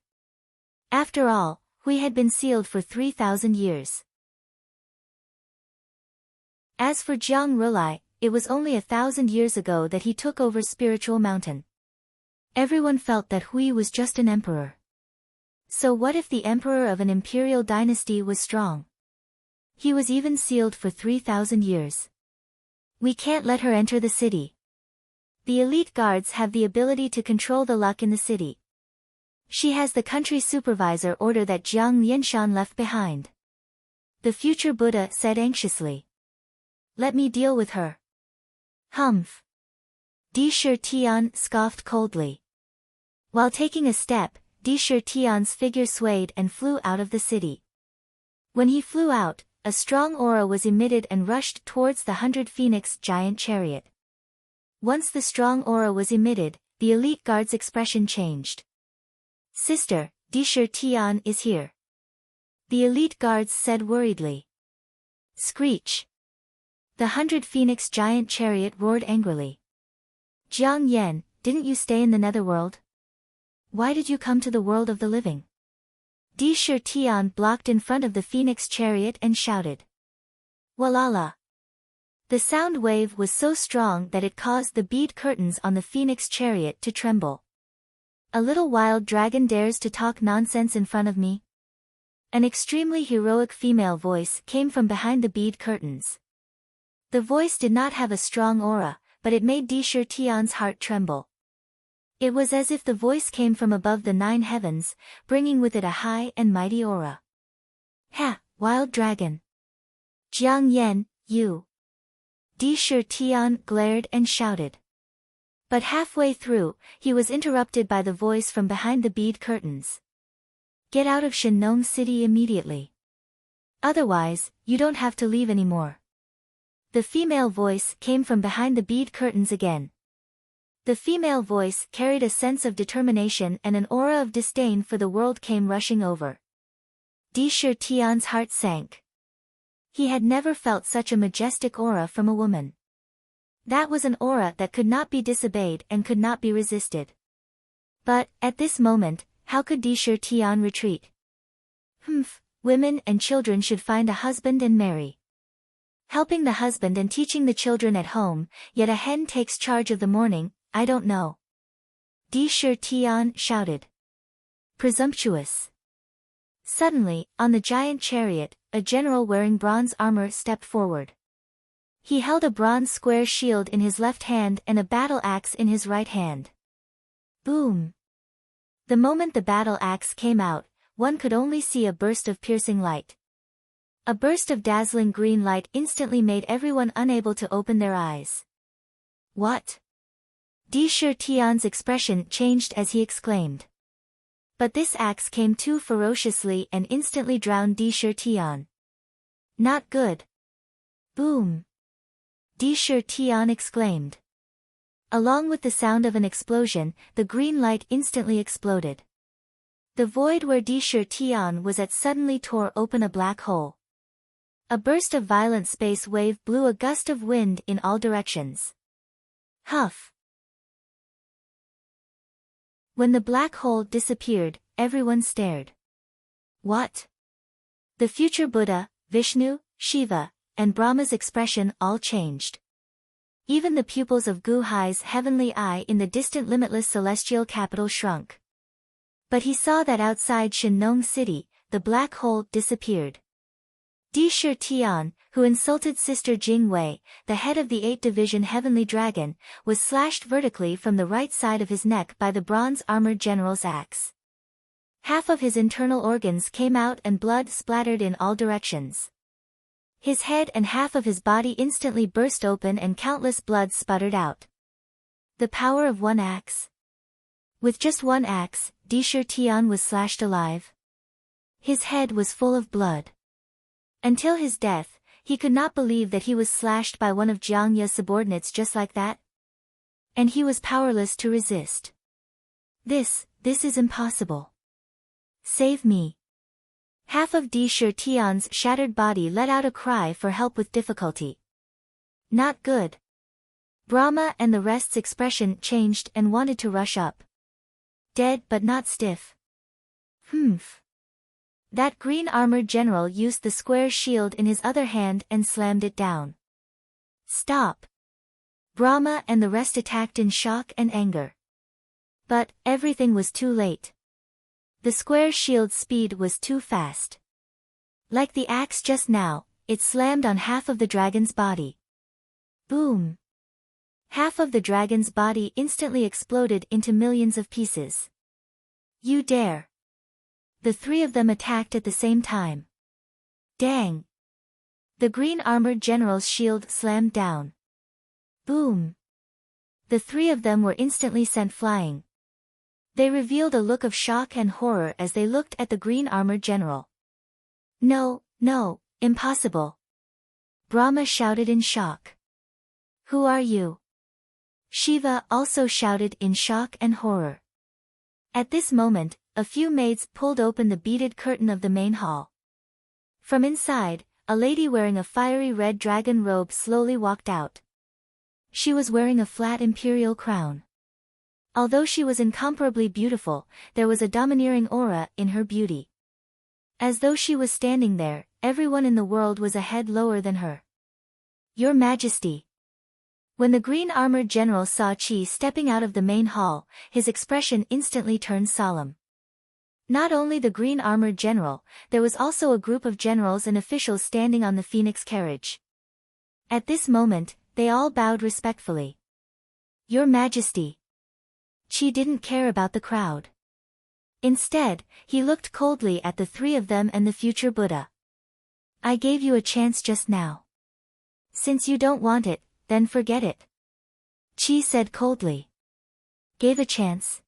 After all, Hui had been sealed for 3,000 years. As for Jiang Rulai, it was only 1,000 years ago that he took over Spiritual Mountain. Everyone felt that Hui was just an emperor. So what if the emperor of an imperial dynasty was strong? He was even sealed for 3,000 years. "We can't let her enter the city. The elite guards have the ability to control the luck in the city. She has the country supervisor order that Jiang Lianshan left behind," the future Buddha said anxiously. "Let me deal with her." "Humph." Dishur Tian scoffed coldly. While taking a step, Dishur Tian's figure swayed and flew out of the city. When he flew out, a strong aura was emitted and rushed towards the 100 phoenix giant chariot. Once the strong aura was emitted, the elite guard's expression changed. "Sister, Dishur Tian is here," the elite guards said worriedly. Screech. The 100 phoenix giant chariot roared angrily. "Jiang Yan, didn't you stay in the netherworld? Why did you come to the world of the living?" Dishur Tian blocked in front of the phoenix chariot and shouted. "Walala." The sound wave was so strong that it caused the bead curtains on the phoenix chariot to tremble. "A little wild dragon dares to talk nonsense in front of me?" An extremely heroic female voice came from behind the bead curtains. The voice did not have a strong aura, but it made Dishur Tian's heart tremble. It was as if the voice came from above the 9 heavens, bringing with it a high and mighty aura. "Ha, wild dragon! Jiang Yan, you!" Dishur Tian glared and shouted. But halfway through, he was interrupted by the voice from behind the bead curtains. "Get out of Shinong City immediately. Otherwise, you don't have to leave anymore." The female voice came from behind the bead curtains again. The female voice carried a sense of determination, and an aura of disdain for the world came rushing over. Dishur Tian's heart sank. He had never felt such a majestic aura from a woman. That was an aura that could not be disobeyed and could not be resisted. But, at this moment, how could Dishur Tian retreat? Women and children should find a husband and marry. Helping the husband and teaching the children at home, yet a hen takes charge of the morning, I don't know. Dishur Tian shouted. Presumptuous. Suddenly, on the giant chariot, a general wearing bronze armor stepped forward. He held a bronze square shield in his left hand and a battle axe in his right hand. Boom! The moment the battle axe came out, one could only see a burst of piercing light. A burst of dazzling green light instantly made everyone unable to open their eyes. What? Dishur Tian's expression changed as he exclaimed. But this axe came too ferociously and instantly drowned Dishur Tian. Not good. Boom! Dishur Tian exclaimed. Along with the sound of an explosion, the green light instantly exploded. The void where Dishur Tian was at suddenly tore open a black hole. A burst of violent space wave blew a gust of wind in all directions. Huff! When the black hole disappeared, everyone stared. What? The future Buddha, Vishnu, Shiva, and Brahma's expression all changed. Even the pupils of Gu Hai's heavenly eye in the distant limitless celestial capital shrunk. But he saw that outside Shinnong City, the black hole disappeared. Di Shi Tian, who insulted Sister Jing Wei, the head of the 8th Division Heavenly Dragon, was slashed vertically from the right side of his neck by the bronze-armored general's axe. Half of his internal organs came out and blood splattered in all directions. His head and half of his body instantly burst open and countless blood sputtered out. The power of one axe. With just one axe, Di Shi Tian was slashed alive. His head was full of blood. Until his death, he could not believe that he was slashed by one of Jiang Ye's subordinates just like that. And he was powerless to resist. This is impossible. Save me. Half of Di Shi Tian's shattered body let out a cry for help with difficulty. Not good. Brahma and the rest's expression changed and wanted to rush up. Dead but not stiff. Humph. That green-armored general used the square shield in his other hand and slammed it down. Stop. Brahma and the rest attacked in shock and anger. But everything was too late. The square shield's speed was too fast. Like the axe just now, it slammed on half of the dragon's body. Boom. Half of the dragon's body instantly exploded into millions of pieces. You dare. The three of them attacked at the same time. Dang. The green-armored general's shield slammed down. Boom. The three of them were instantly sent flying. They revealed a look of shock and horror as they looked at the green-armored general. No, impossible. Brahma shouted in shock. Who are you? Shiva also shouted in shock and horror. At this moment, a few maids pulled open the beaded curtain of the main hall. From inside, a lady wearing a fiery red dragon robe slowly walked out. She was wearing a flat imperial crown. Although she was incomparably beautiful, there was a domineering aura in her beauty. As though she was standing there, everyone in the world was a head lower than her. Your Majesty. When the green-armored general saw Qi stepping out of the main hall, his expression instantly turned solemn. Not only the green-armored general, there was also a group of generals and officials standing on the phoenix carriage. At this moment, they all bowed respectfully. Your Majesty. Qi didn't care about the crowd. Instead, he looked coldly at the three of them and the future Buddha. I gave you a chance just now. Since you don't want it, then forget it. Qi said coldly. Gave a chance?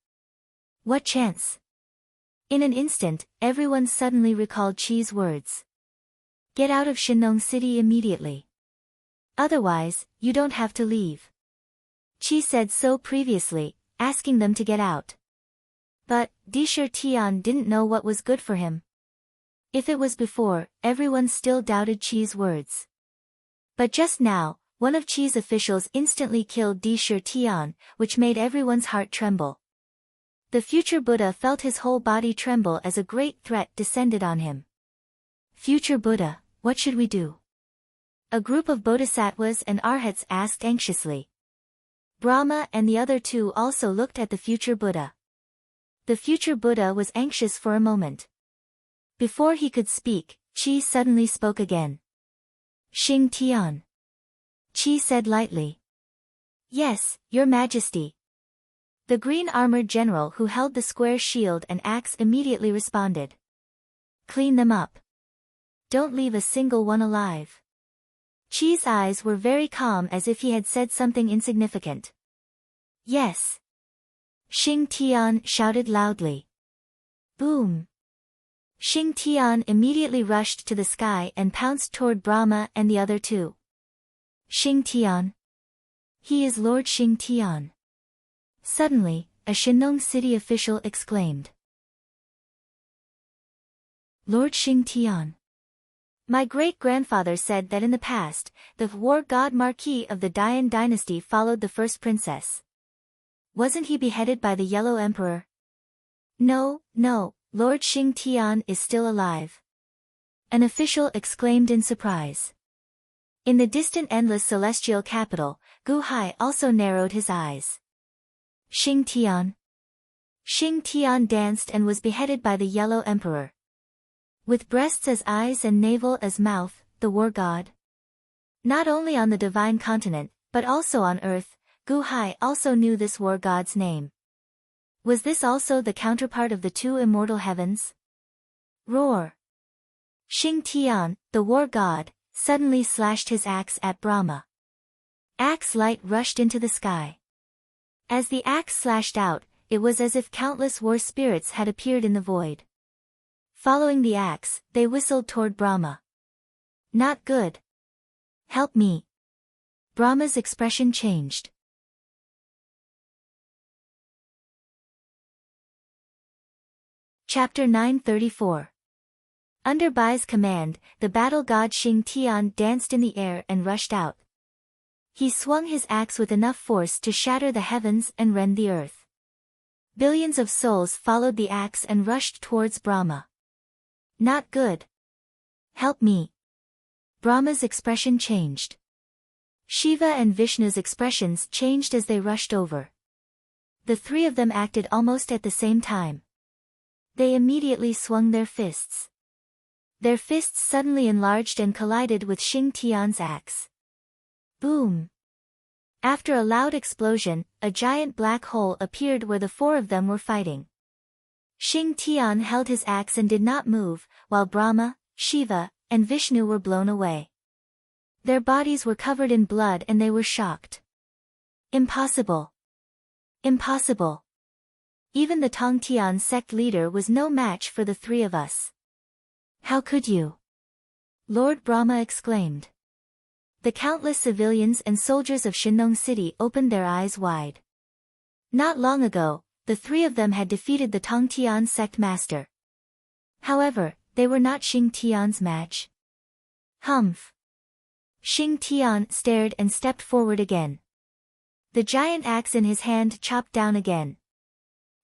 What chance? In an instant, everyone suddenly recalled Qi's words. Get out of Shinnong City immediately. Otherwise, you don't have to leave. Qi said so previously, asking them to get out. But, Di Shi Tian didn't know what was good for him. If it was before, everyone still doubted Qi's words. But just now, one of Qi's officials instantly killed Di Shi Tian, which made everyone's heart tremble. The future Buddha felt his whole body tremble as a great threat descended on him. Future Buddha, what should we do? A group of bodhisattvas and arhats asked anxiously. Brahma and the other two also looked at the future Buddha. The future Buddha was anxious for a moment. Before he could speak, Qi suddenly spoke again. Xing Tian. Qi said lightly. Yes, Your Majesty. The green-armored general who held the square shield and axe immediately responded. Clean them up. Don't leave a single one alive. Qi's eyes were very calm as if he had said something insignificant. Yes. Xing Tian shouted loudly. Boom. Xing Tian immediately rushed to the sky and pounced toward Brahma and the other two. Xing Tian. He is Lord Xing Tian. Suddenly, a Shinnong City official exclaimed. Lord Xing Tian. My great-grandfather said that in the past, the war god Marquis of the Dian dynasty followed the first princess. Wasn't he beheaded by the Yellow Emperor? No, Lord Xing Tian is still alive. An official exclaimed in surprise. In the distant endless celestial capital, Gu Hai also narrowed his eyes. Xing Tian. Xing Tian danced and was beheaded by the Yellow Emperor. With breasts as eyes and navel as mouth, the war god. Not only on the divine continent, but also on earth, Gu Hai also knew this war god's name. Was this also the counterpart of the two immortal heavens? Roar! Xing Tian, the war god, suddenly slashed his axe at Brahma. Axe light rushed into the sky. As the axe slashed out, it was as if countless war spirits had appeared in the void. Following the axe, they whistled toward Brahma. Not good. Help me. Brahma's expression changed. Chapter 934. Under Bai's command, the battle god Xing Tian danced in the air and rushed out. He swung his axe with enough force to shatter the heavens and rend the earth. Billions of souls followed the axe and rushed towards Brahma. Not good. Help me. Brahma's expression changed. Shiva and Vishnu's expressions changed as they rushed over. The three of them acted almost at the same time. They immediately swung their fists. Their fists suddenly enlarged and collided with Xing Tian's axe. Boom! After a loud explosion, a giant black hole appeared where the four of them were fighting. Xing Tian held his axe and did not move, while Brahma, Shiva, and Vishnu were blown away. Their bodies were covered in blood and they were shocked. Impossible! Impossible! Even the Tongtian sect leader was no match for the three of us. How could you? Lord Brahma exclaimed. The countless civilians and soldiers of Shinnong City opened their eyes wide. Not long ago, the three of them had defeated the Tongtian sect master. However, they were not Xing Tian's match. Humph! Xing Tian stared and stepped forward again. The giant axe in his hand chopped down again.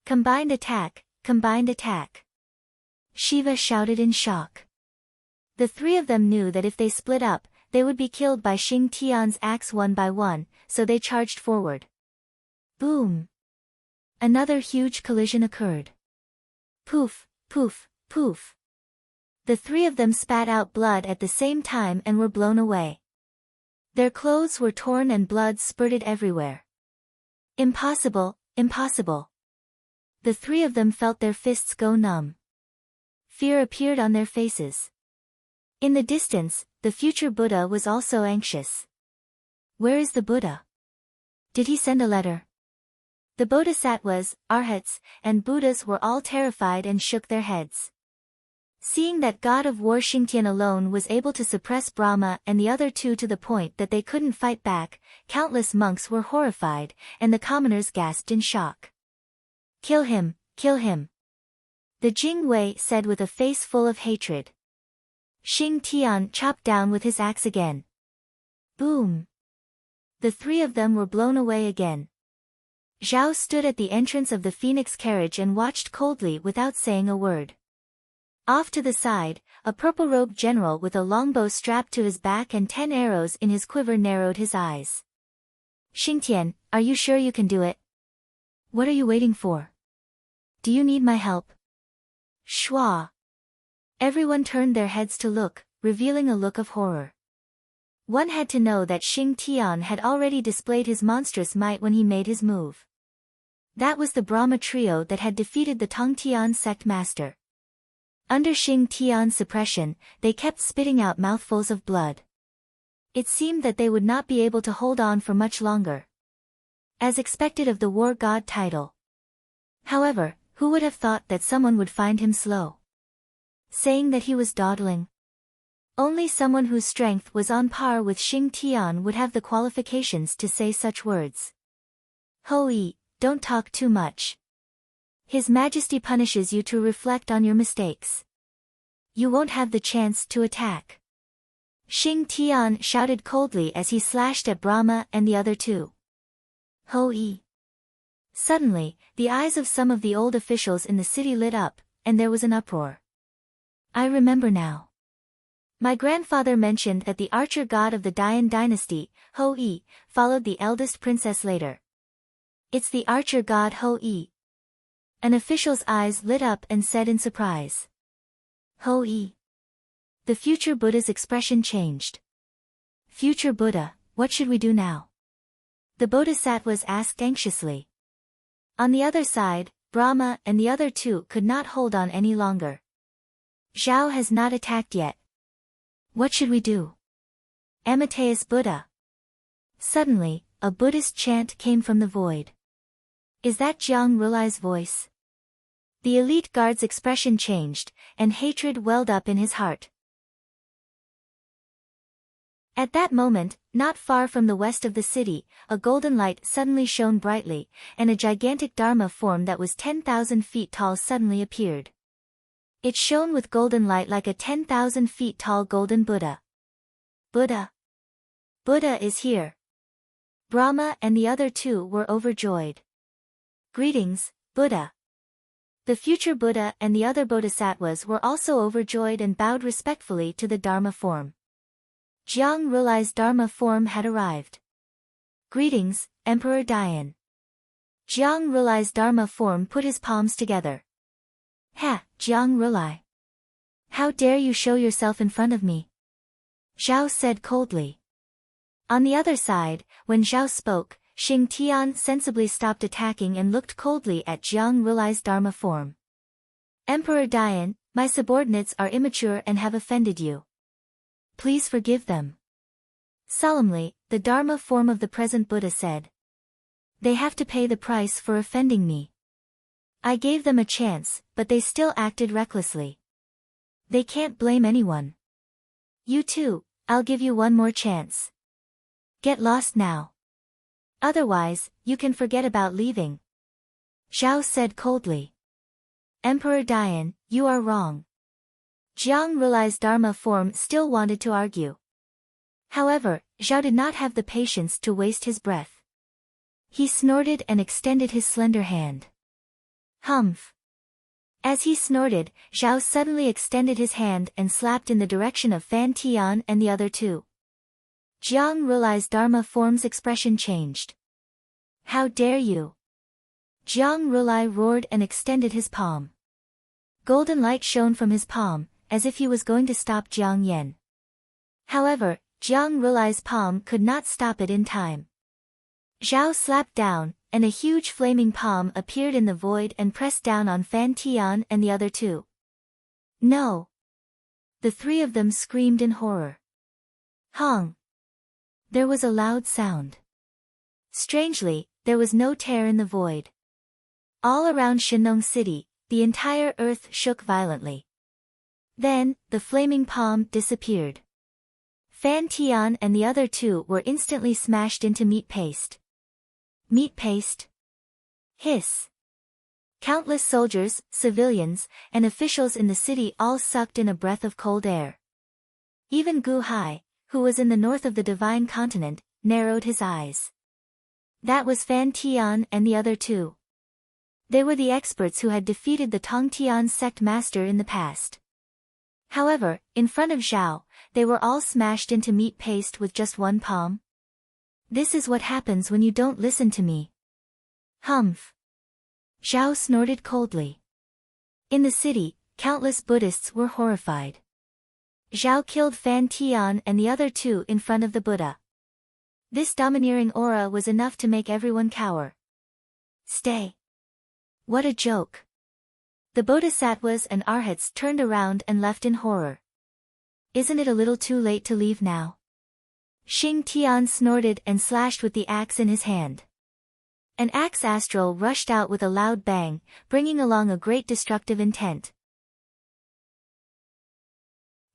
Combined attack, combined attack. Shiva shouted in shock. The three of them knew that if they split up, they would be killed by Xing Tian's axe one by one, so they charged forward. Boom! Another huge collision occurred. Poof, poof, poof. The three of them spat out blood at the same time and were blown away. Their clothes were torn and blood spurted everywhere. Impossible, impossible. The three of them felt their fists go numb. Fear appeared on their faces. In the distance, the future Buddha was also anxious. Where is the Buddha? Did he send a letter? The Bodhisattvas, Arhats, and Buddhas were all terrified and shook their heads. Seeing that god of war Xingtian alone was able to suppress Brahma and the other two to the point that they couldn't fight back, countless monks were horrified, and the commoners gasped in shock. Kill him, kill him. The Jing Wei said with a face full of hatred. Xing Tian chopped down with his axe again. Boom! The three of them were blown away again. Zhao stood at the entrance of the phoenix carriage and watched coldly without saying a word. Off to the side, a purple-robed general with a longbow strapped to his back and 10 arrows in his quiver narrowed his eyes. Xingtian, are you sure you can do it? What are you waiting for? Do you need my help? Shua! Everyone turned their heads to look, revealing a look of horror. One had to know that Xing Tian had already displayed his monstrous might when he made his move. That was the Brahma trio that had defeated the Tongtian sect master. Under Xing Tian's suppression, they kept spitting out mouthfuls of blood. It seemed that they would not be able to hold on for much longer. As expected of the war god title. However, who would have thought that someone would find him slow? Saying that he was dawdling. Only someone whose strength was on par with Xing Tian would have the qualifications to say such words. Hoi, don't talk too much. His Majesty punishes you to reflect on your mistakes. You won't have the chance to attack. Xing Tian shouted coldly as he slashed at Brahma and the other two. Hoi. Suddenly, the eyes of some of the old officials in the city lit up, and there was an uproar. I remember now. My grandfather mentioned that the archer god of the Dian dynasty, Ho-i, followed the eldest princess later. It's the archer god Ho-i. An official's eyes lit up and said in surprise. Ho-i. The future Buddha's expression changed. Future Buddha, what should we do now? The bodhisattvas asked anxiously. On the other side, Brahma and the other two could not hold on any longer. Zhao has not attacked yet. What should we do? Amateus Buddha. Suddenly, a Buddhist chant came from the void. Is that Jiang Rulai's voice? The elite guard's expression changed, and hatred welled up in his heart. At that moment, not far from the west of the city, a golden light suddenly shone brightly, and a gigantic Dharma form that was 10,000 feet tall suddenly appeared. It shone with golden light like a 10,000 feet tall golden Buddha. Buddha! Buddha is here! Brahma and the other two were overjoyed. Greetings, Buddha! The future Buddha and the other bodhisattvas were also overjoyed and bowed respectfully to the Dharma form. Jiang Rulai's Dharma form had arrived. Greetings, Emperor Dian. Jiang Rulai's Dharma form put his palms together. Ha, Jiang Rulai. How dare you show yourself in front of me? Zhao said coldly. On the other side, when Zhao spoke, Xing Tian sensibly stopped attacking and looked coldly at Jiang Rulai's Dharma form. Emperor Dian, my subordinates are immature and have offended you. Please forgive them. Solemnly, the Dharma form of the present Buddha said. They have to pay the price for offending me. I gave them a chance, but they still acted recklessly. They can't blame anyone. You too, I'll give you one more chance. Get lost now. Otherwise, you can forget about leaving. Zhao said coldly. Emperor Dian, you are wrong. Jiang Rulai's Dharma form still wanted to argue. However, Zhao did not have the patience to waste his breath. He snorted and extended his slender hand. Humph! As he snorted, Zhao suddenly extended his hand and slapped in the direction of Fan Tian and the other two. Jiang Rulai's Dharma form's expression changed. How dare you! Jiang Rulai roared and extended his palm. Golden light shone from his palm, as if he was going to stop Jiang Yan. However, Jiang Rulai's palm could not stop it in time. Zhao slapped down, and a huge flaming palm appeared in the void and pressed down on Fan Tian and the other two. No! The three of them screamed in horror. Hong! There was a loud sound. Strangely, there was no tear in the void. All around Shenong City, the entire earth shook violently. Then, the flaming palm disappeared. Fan Tian and the other two were instantly smashed into meat paste. Meat paste? Hiss! Countless soldiers, civilians, and officials in the city all sucked in a breath of cold air. Even Gu Hai, who was in the north of the divine continent, narrowed his eyes. That was Fan Tian and the other two. They were the experts who had defeated the Tongtian sect master in the past. However, in front of Zhao, they were all smashed into meat paste with just one palm. This is what happens when you don't listen to me. Humph! Zhao snorted coldly. In the city, countless Buddhists were horrified. Zhao killed Fan Tian and the other two in front of the Buddha. This domineering aura was enough to make everyone cower. Stay! What a joke! The bodhisattvas and arhats turned around and left in horror. Isn't it a little too late to leave now? Xing Tian snorted and slashed with the axe in his hand. An axe astral rushed out with a loud bang, bringing along a great destructive intent.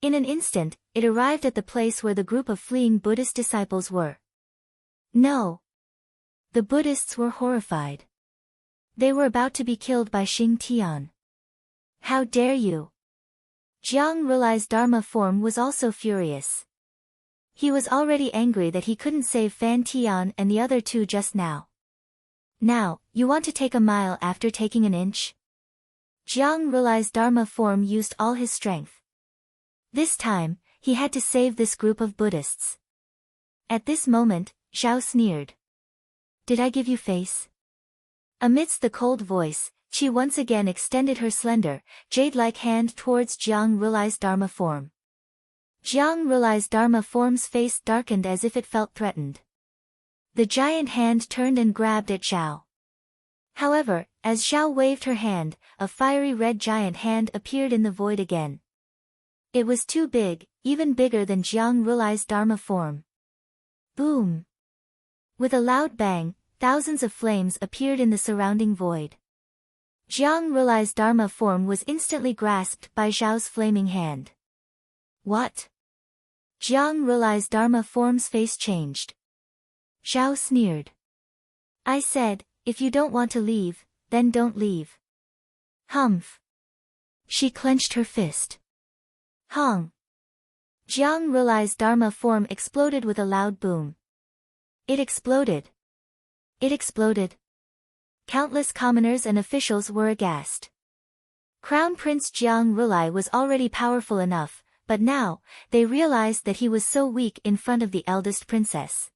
In an instant, it arrived at the place where the group of fleeing Buddhist disciples were. No! The Buddhists were horrified. They were about to be killed by Xing Tian. How dare you! Jiang Rulai's Dharma form was also furious. He was already angry that he couldn't save Fan Tian and the other two just now. Now, you want to take a mile after taking an inch? Jiang Rulai's Dharma form used all his strength. This time, He had to save this group of Buddhists. At this moment, Zhao sneered. Did I give you face? Amidst the cold voice, she once again extended her slender, jade-like hand towards Jiang Rulai's Dharma form. Jiang Rulai's Dharma form's face darkened as if it felt threatened. The giant hand turned and grabbed at Zhao. However, as Zhao waved her hand, a fiery red giant hand appeared in the void again. It was too big, even bigger than Jiang Rulai's Dharma form. Boom! With a loud bang, thousands of flames appeared in the surrounding void. Jiang Rulai's Dharma form was instantly grasped by Zhao's flaming hand. What? Jiang Rulai's Dharma form's face changed. Zhao sneered. I said, if you don't want to leave, then don't leave. Humph. She clenched her fist. Hong. Jiang Rulai's Dharma form exploded with a loud boom. It exploded. It exploded. Countless commoners and officials were aghast. Crown Prince Jiang Rulai was already powerful enough, but now, they realized that he was so weak in front of the eldest princess.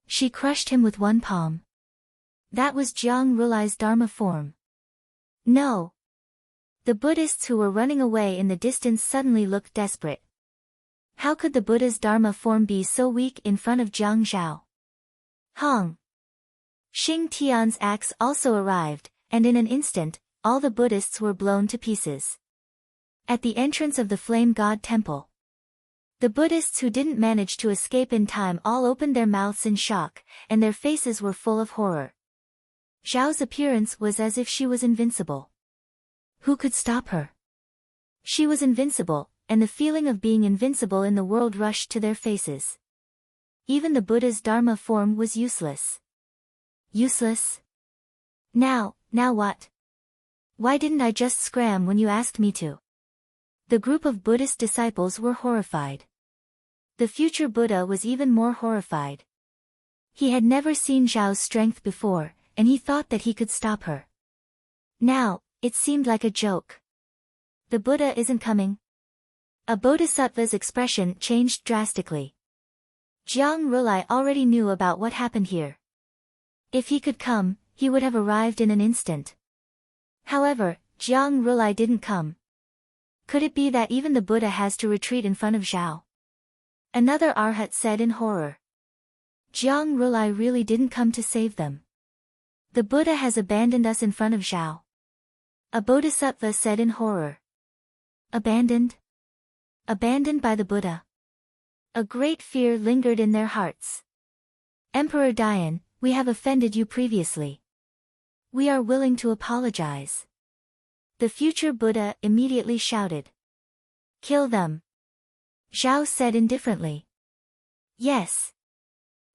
She crushed him with one palm. That was Jiang Rulai's Dharma form. No. The Buddhists who were running away in the distance suddenly looked desperate. How could the Buddha's Dharma form be so weak in front of Jiang Zhao? Hong. Xing Tian's axe also arrived, and in an instant, all the Buddhists were blown to pieces. At the entrance of the Flame God Temple, the Buddhists who didn't manage to escape in time all opened their mouths in shock, and their faces were full of horror. Zhao's appearance was as if she was invincible. Who could stop her? She was invincible, and the feeling of being invincible in the world rushed to their faces. Even the Buddha's Dharma form was useless. Useless? Now what? Why didn't I just scram when you asked me to? The group of Buddhist disciples were horrified. The future Buddha was even more horrified. He had never seen Zhao's strength before, and he thought that he could stop her. Now, it seemed like a joke. The Buddha isn't coming. A bodhisattva's expression changed drastically. Jiang Rulai already knew about what happened here. If he could come, he would have arrived in an instant. However, Jiang Rulai didn't come. Could it be that even the Buddha has to retreat in front of Zhao? Another Arhat said in horror. Jiang Rulai really didn't come to save them. The Buddha has abandoned us in front of Zhao. A bodhisattva said in horror. Abandoned? Abandoned by the Buddha. A great fear lingered in their hearts. Emperor Dian, we have offended you previously. We are willing to apologize. The future Buddha immediately shouted. Kill them. Zhao said indifferently. Yes.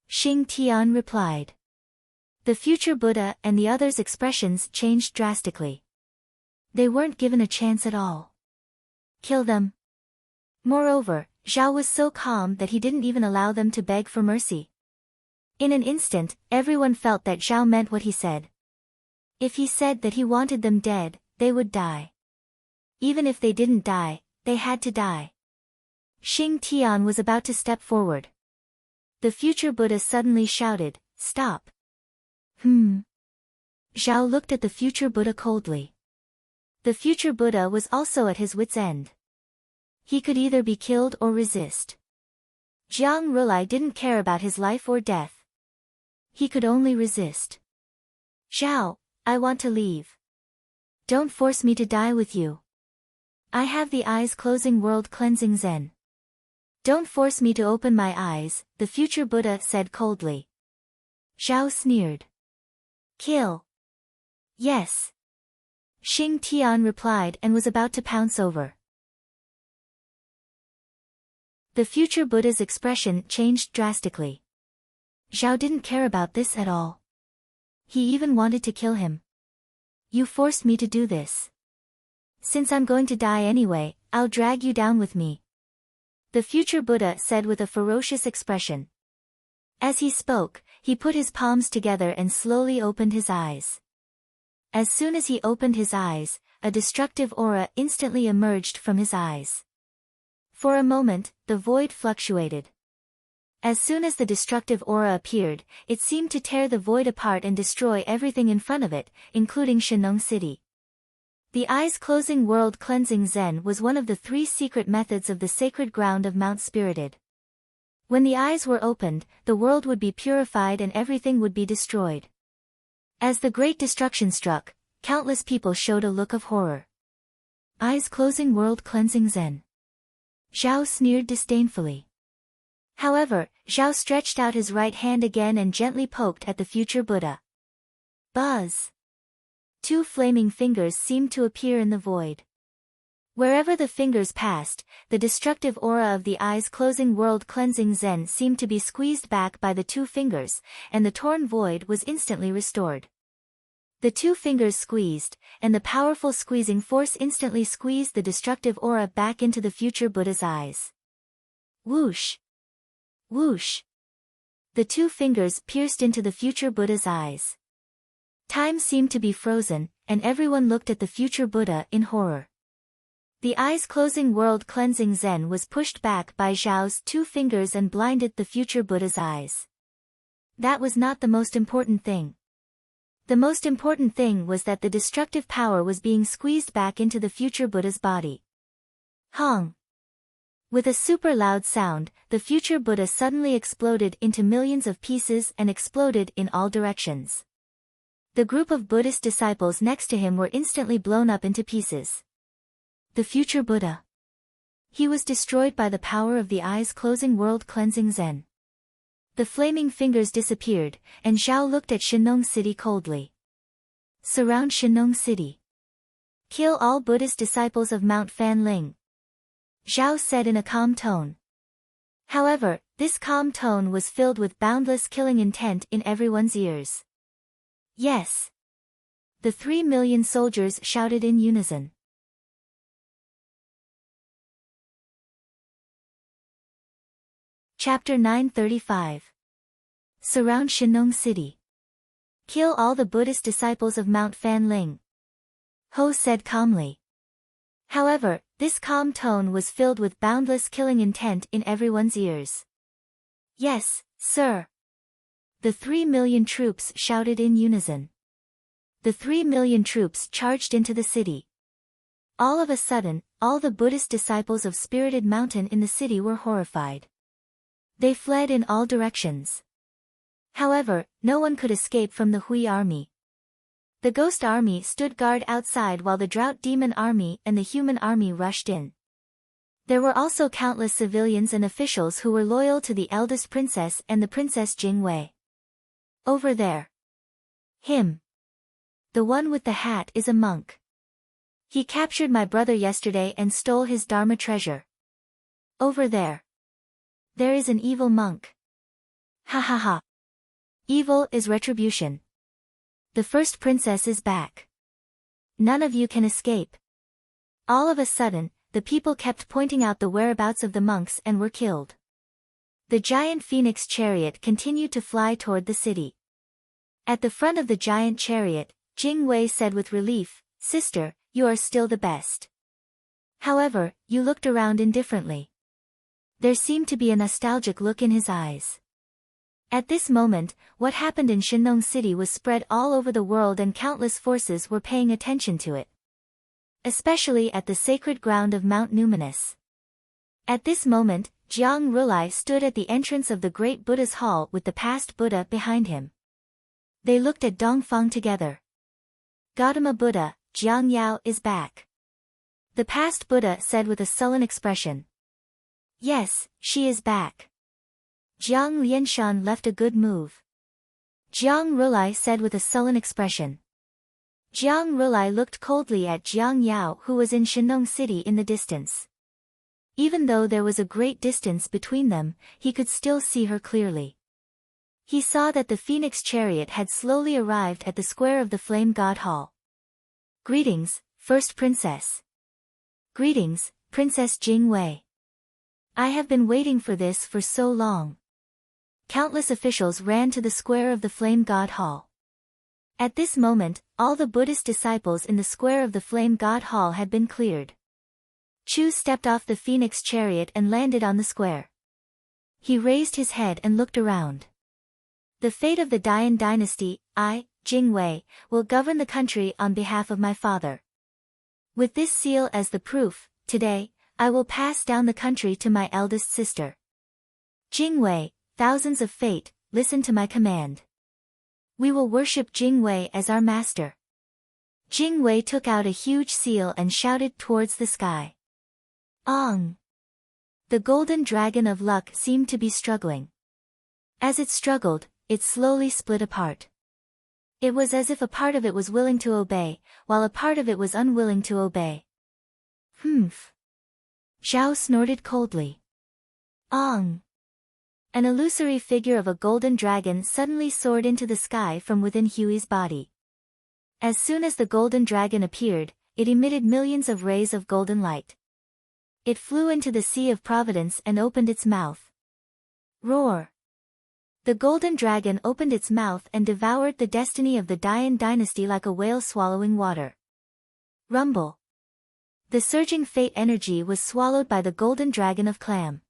Xing Tian replied. The future Buddha and the others' expressions changed drastically. They weren't given a chance at all. Kill them. Moreover, Zhao was so calm that he didn't even allow them to beg for mercy. In an instant, everyone felt that Zhao meant what he said. If he said that he wanted them dead, they would die. Even if they didn't die, they had to die. Xing Tian was about to step forward. The future Buddha suddenly shouted, Stop. Zhao looked at the future Buddha coldly. The future Buddha was also at his wit's end. He could either be killed or resist. Jiang Rulai didn't care about his life or death. He could only resist. Zhao, I want to leave. Don't force me to die with you. I have the eyes closing world cleansing Zen. Don't force me to open my eyes, the future Buddha said coldly. Zhao sneered. Kill. Yes. Xing Tian replied and was about to pounce over. The future Buddha's expression changed drastically. Zhao didn't care about this at all. He even wanted to kill him. You forced me to do this. Since I'm going to die anyway, I'll drag you down with me. The future Buddha said with a ferocious expression. As he spoke, he put his palms together and slowly opened his eyes. As soon as he opened his eyes, a destructive aura instantly emerged from his eyes. For a moment, the void fluctuated. As soon as the destructive aura appeared, it seemed to tear the void apart and destroy everything in front of it, including Shenong City. The eyes-closing world-cleansing Zen was one of the 3 secret methods of the sacred ground of Mount Spirited. When the eyes were opened, the world would be purified and everything would be destroyed. As the great destruction struck, countless people showed a look of horror. Eyes-closing world-cleansing Zen. Zhao sneered disdainfully. However, Zhao stretched out his right hand again and gently poked at the future Buddha. Buzz! 2 flaming fingers seemed to appear in the void. Wherever the fingers passed, the destructive aura of the eyes-closing world-cleansing Zen seemed to be squeezed back by the 2 fingers, and the torn void was instantly restored. The 2 fingers squeezed, and the powerful squeezing force instantly squeezed the destructive aura back into the future Buddha's eyes. Whoosh! Whoosh! The 2 fingers pierced into the future Buddha's eyes. Time seemed to be frozen, and everyone looked at the future Buddha in horror. The eyes-closing world-cleansing Zen was pushed back by Zhao's 2 fingers and blinded the future Buddha's eyes. That was not the most important thing. The most important thing was that the destructive power was being squeezed back into the future Buddha's body. Hong! With a super loud sound, the future Buddha suddenly exploded into millions of pieces and exploded in all directions. The group of Buddhist disciples next to him were instantly blown up into pieces. The future Buddha. He was destroyed by the power of the eyes-closing world-cleansing Zen. The flaming fingers disappeared, and Zhao looked at Shenong City coldly. Surround Shenong City. Kill all Buddhist disciples of Mount Fanling. Zhao said in a calm tone. However, this calm tone was filled with boundless killing intent in everyone's ears. Yes. The 3 million soldiers shouted in unison. Chapter 935. Surround Shenong City. Kill all the Buddhist disciples of Mount Fanling. Ho said calmly. However, this calm tone was filled with boundless killing intent in everyone's ears. Yes, sir. The 3 million troops shouted in unison. The 3 million troops charged into the city. All of a sudden, all the Buddhist disciples of Spirited Mountain in the city were horrified. They fled in all directions. However, no one could escape from the Hui army. The ghost army stood guard outside while the drought demon army and the human army rushed in. There were also countless civilians and officials who were loyal to the eldest princess and the Princess Jingwei. Over there. Him. The one with the hat is a monk. He captured my brother yesterday and stole his Dharma treasure. Over there. There is an evil monk. Ha ha ha. Evil is retribution. The first princess is back. None of you can escape. All of a sudden, the people kept pointing out the whereabouts of the monks and were killed. The giant phoenix chariot continued to fly toward the city. At the front of the giant chariot, Jing Wei said with relief, "Sister, you are still the best." However, you looked around indifferently. There seemed to be a nostalgic look in his eyes. At this moment, what happened in Shenong City was spread all over the world and countless forces were paying attention to it. Especially at the sacred ground of Mount Numinous. At this moment, Jiang Rulai stood at the entrance of the great Buddha's hall with the past Buddha behind him. They looked at Dongfang together. Gautama Buddha, Jiang Yao is back. The past Buddha said with a sullen expression. Yes, she is back. Jiang Lianshan left a good move. Jiang Rulai said with a sullen expression. Jiang Rulai looked coldly at Jiang Yao who was in Shenong City in the distance. Even though there was a great distance between them, he could still see her clearly. He saw that the phoenix chariot had slowly arrived at the square of the Flame God Hall. Greetings, First Princess. Greetings, Princess Jing Wei. I have been waiting for this for so long. Countless officials ran to the square of the Flame God Hall. At this moment, all the Buddhist disciples in the square of the Flame God Hall had been cleared. Chu stepped off the phoenix chariot and landed on the square. He raised his head and looked around. The fate of the Dian dynasty, I, Jing Wei, will govern the country on behalf of my father. With this seal as the proof, today, I will pass down the country to my eldest sister. Jing Wei, thousands of fate, listen to my command. We will worship Jing Wei as our master. Jing Wei took out a huge seal and shouted towards the sky. Ong! The golden dragon of luck seemed to be struggling. As it struggled, it slowly split apart. It was as if a part of it was willing to obey, while a part of it was unwilling to obey. Humph! Zhao snorted coldly. Ong! An illusory figure of a golden dragon suddenly soared into the sky from within Hui's body. As soon as the golden dragon appeared, it emitted millions of rays of golden light. It flew into the Sea of Providence and opened its mouth. Roar! The golden dragon opened its mouth and devoured the destiny of the Dian dynasty like a whale swallowing water. Rumble! The surging fate energy was swallowed by the golden dragon of Clam.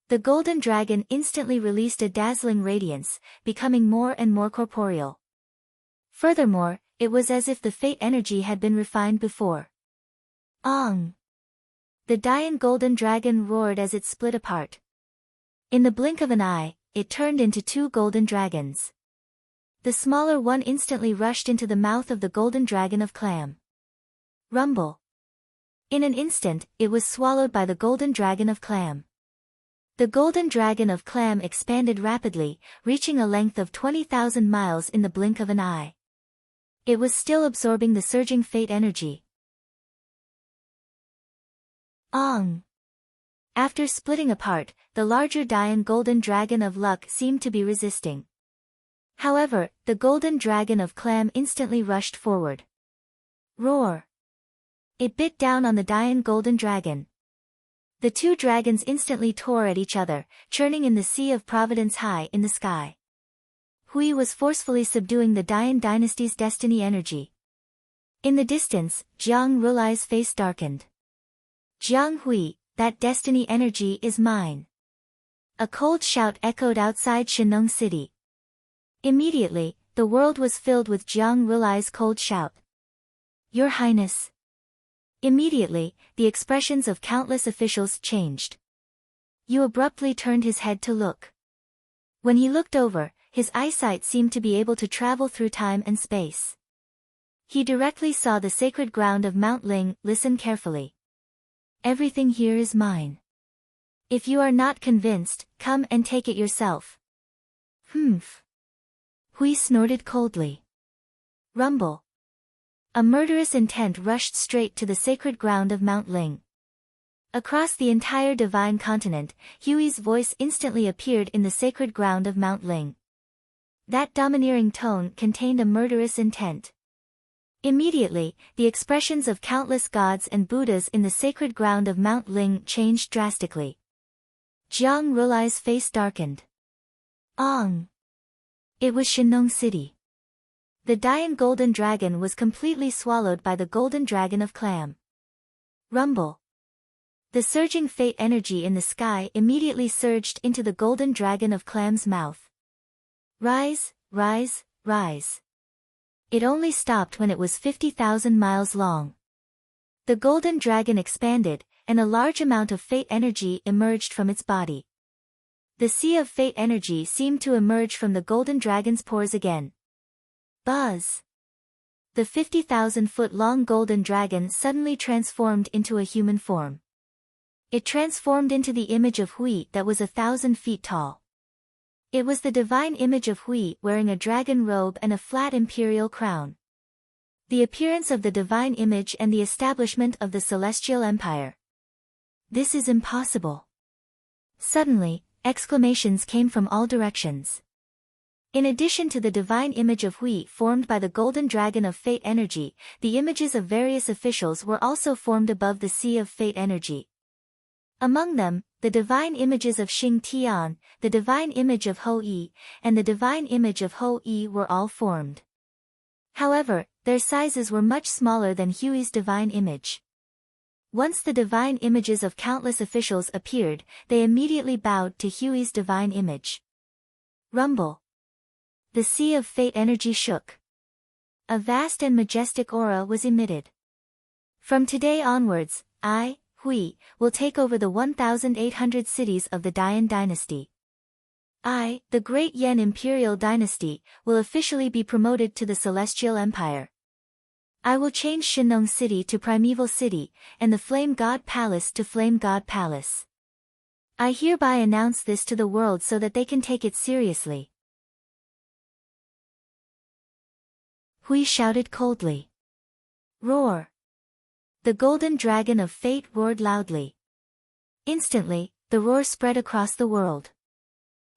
The golden dragon instantly released a dazzling radiance, becoming more and more corporeal. Furthermore, it was as if the fate energy had been refined before. Ong! The Dian golden dragon roared as it split apart. In the blink of an eye, it turned into two golden dragons. The smaller one instantly rushed into the mouth of the golden dragon of Clam. Rumble! In an instant, it was swallowed by the golden dragon of Clam. The golden dragon of Clam expanded rapidly, reaching a length of 20,000 miles in the blink of an eye. It was still absorbing the surging fate energy. Ong! After splitting apart, the larger Dian golden dragon of luck seemed to be resisting. However, the golden dragon of Clam instantly rushed forward. Roar! It bit down on the Dian golden dragon. The two dragons instantly tore at each other, churning in the Sea of Providence high in the sky. Hui was forcefully subduing the Dian dynasty's destiny energy. In the distance, Jiang Rulai's face darkened. Jiang Hui, that destiny energy is mine. A cold shout echoed outside Shenong City. Immediately, the world was filled with Jiang Rulai's cold shout. Your Highness. Immediately, the expressions of countless officials changed. Yu abruptly turned his head to look. When he looked over, his eyesight seemed to be able to travel through time and space. He directly saw the sacred ground of Mount Ling. Listen carefully. Everything here is mine. If you are not convinced, come and take it yourself. Humph. Hui snorted coldly. Rumble. A murderous intent rushed straight to the sacred ground of Mount Ling. Across the entire divine continent, Hui's voice instantly appeared in the sacred ground of Mount Ling. That domineering tone contained a murderous intent. Immediately, the expressions of countless gods and Buddhas in the sacred ground of Mount Ling changed drastically. Jiang Rulai's face darkened. Ong! It was Shenong City. The Dian golden dragon was completely swallowed by the golden dragon of Clam. Rumble! The surging fate energy in the sky immediately surged into the golden dragon of Clam's mouth. Rise, rise, rise. It only stopped when it was 50,000 miles long. The golden dragon expanded, and a large amount of fate energy emerged from its body. The sea of fate energy seemed to emerge from the golden dragon's pores again. Buzz! The 50,000-foot-long golden dragon suddenly transformed into a human form. It transformed into the image of Hui that was 1,000 feet tall. It was the divine image of Hui wearing a dragon robe and a flat imperial crown. The appearance of the divine image and the establishment of the celestial empire. This is impossible. Suddenly, exclamations came from all directions. In addition to the divine image of Hui formed by the golden dragon of fate energy, the images of various officials were also formed above the sea of fate energy. Among them, the divine images of Xing Tian, the divine image of Ho Yi, and the divine image of Ho Yi were all formed. However, their sizes were much smaller than Hui's divine image. Once the divine images of countless officials appeared, they immediately bowed to Hui's divine image. Rumble. The sea of fate energy shook. A vast and majestic aura was emitted. From today onwards, I, Hui, will take over the 1,800 cities of the Dian dynasty. I, the Great Yen Imperial Dynasty, will officially be promoted to the Celestial Empire. I will change Shinong City to Primeval City, and the Flame God Palace to Flame God Palace. I hereby announce this to the world so that they can take it seriously. Hui shouted coldly. Roar! The golden dragon of fate roared loudly. Instantly, the roar spread across the world.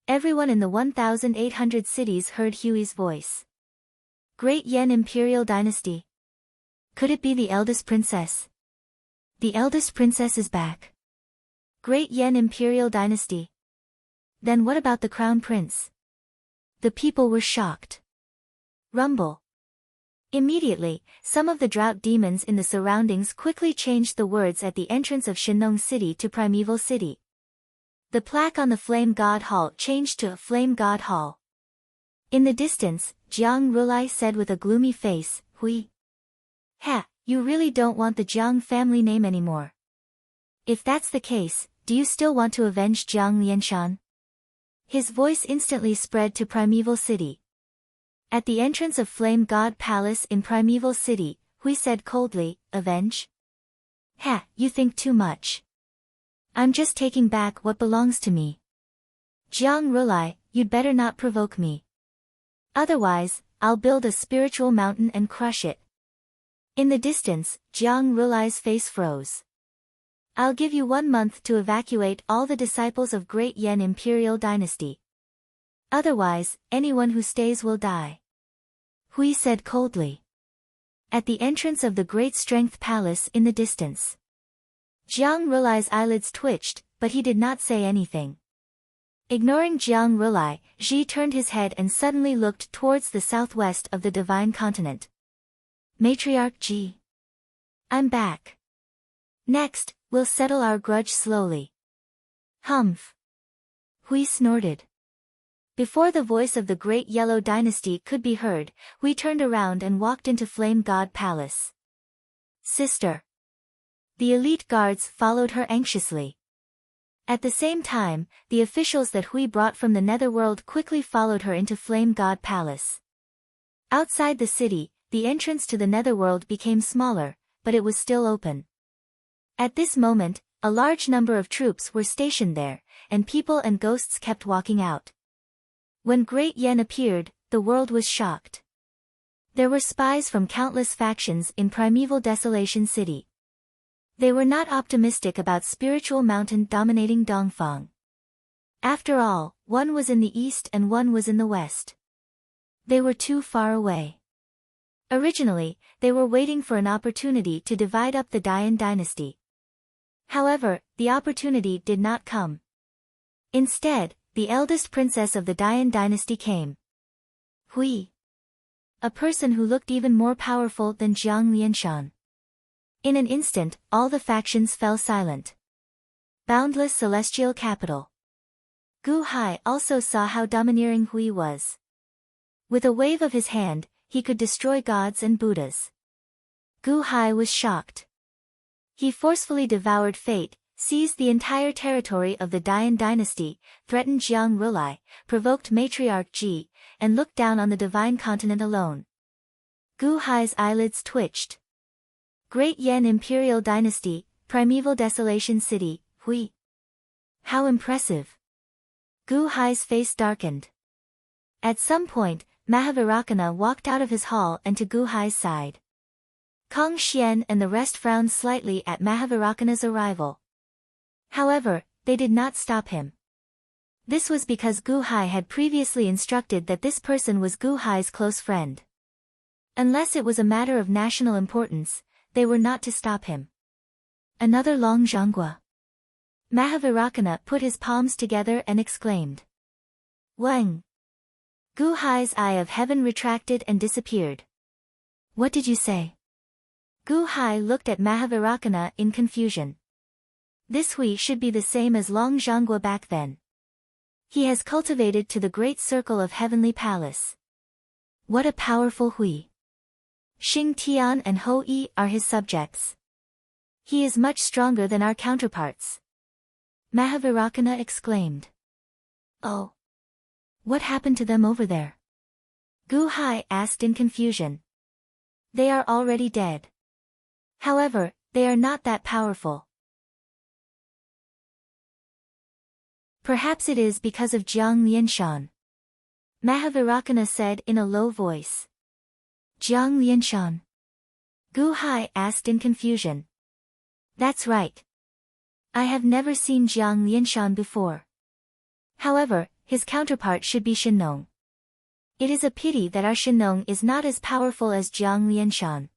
Everyone in the 1,800 cities heard Hui's voice. Great Yen Imperial Dynasty. Could it be the eldest princess? The eldest princess is back. Great Yen Imperial Dynasty. Then what about the crown prince? The people were shocked. Rumble. Immediately, some of the drought demons in the surroundings quickly changed the words at the entrance of Shinong City to Primeval City. The plaque on the Flame God Hall changed to Flame God Hall. In the distance, Jiang Rulai said with a gloomy face, Hui. Ha, you really don't want the Jiang family name anymore. If that's the case, do you still want to avenge Jiang Lianshan? His voice instantly spread to Primeval City. At the entrance of Flame God Palace in Primeval City, Hui said coldly, Avenge? Ha, you think too much. I'm just taking back what belongs to me. Jiang Rulai, you'd better not provoke me. Otherwise, I'll build a spiritual mountain and crush it. In the distance, Jiang Rulai's face froze. I'll give you 1 month to evacuate all the disciples of Great Yen Imperial Dynasty. Otherwise, anyone who stays will die. Hui said coldly. At the entrance of the Great Strength Palace in the distance. Jiang Rulai's eyelids twitched, but he did not say anything. Ignoring Jiang Rulai, Ji turned his head and suddenly looked towards the southwest of the Divine Continent. Matriarch Ji. I'm back. Next, we'll settle our grudge slowly. Humph. Hui snorted. Before the voice of the Great Yellow Dynasty could be heard, Hui turned around and walked into Flame God Palace. Sister. The elite guards followed her anxiously. At the same time, the officials that Hui brought from the Netherworld quickly followed her into Flame God Palace. Outside the city, the entrance to the Netherworld became smaller, but it was still open. At this moment, a large number of troops were stationed there, and people and ghosts kept walking out. When Great Yen appeared, the world was shocked. There were spies from countless factions in Primeval Desolation City. They were not optimistic about spiritual mountain dominating Dongfang. After all, one was in the east and one was in the west. They were too far away. Originally, they were waiting for an opportunity to divide up the Dian dynasty. However, the opportunity did not come. Instead, the eldest princess of the Dian dynasty came. Hui. A person who looked even more powerful than Jiang Lianshan. In an instant, all the factions fell silent. Boundless celestial capital. Gu Hai also saw how domineering Hui was. With a wave of his hand, he could destroy gods and Buddhas. Gu Hai was shocked. He forcefully devoured fate, seized the entire territory of the Dian dynasty, threatened Jiang Rulai, provoked Matriarch Ji, and looked down on the divine continent alone. Gu Hai's eyelids twitched. Great Yen Imperial Dynasty, Primeval Desolation City, Hui. How impressive. Gu Hai's face darkened. At some point, Mahavirakana walked out of his hall and to Gu Hai's side. Kong Xian and the rest frowned slightly at Mahavirakana's arrival. However, they did not stop him. This was because Gu Hai had previously instructed that this person was Gu Hai's close friend. Unless it was a matter of national importance, they were not to stop him. Another long zhangguo. Mahavirakana put his palms together and exclaimed. Weng! Gu Hai's eye of heaven retracted and disappeared. What did you say? Gu Hai looked at Mahavairakana in confusion. This Hui should be the same as Long Zhanggua back then. He has cultivated to the great circle of heavenly palace. What a powerful Hui! Xing Tian and Ho Yi are his subjects. He is much stronger than our counterparts. Mahavairakana exclaimed. Oh! What happened to them over there? Gu Hai asked in confusion. They are already dead. However, they are not that powerful. Perhaps it is because of Jiang Lianshan. Mahavairakana said in a low voice. Jiang Lianshan? Gu Hai asked in confusion. That's right. I have never seen Jiang Lianshan before. However, his counterpart should be Shenong. It is a pity that our Shenong is not as powerful as Jiang Lianshan.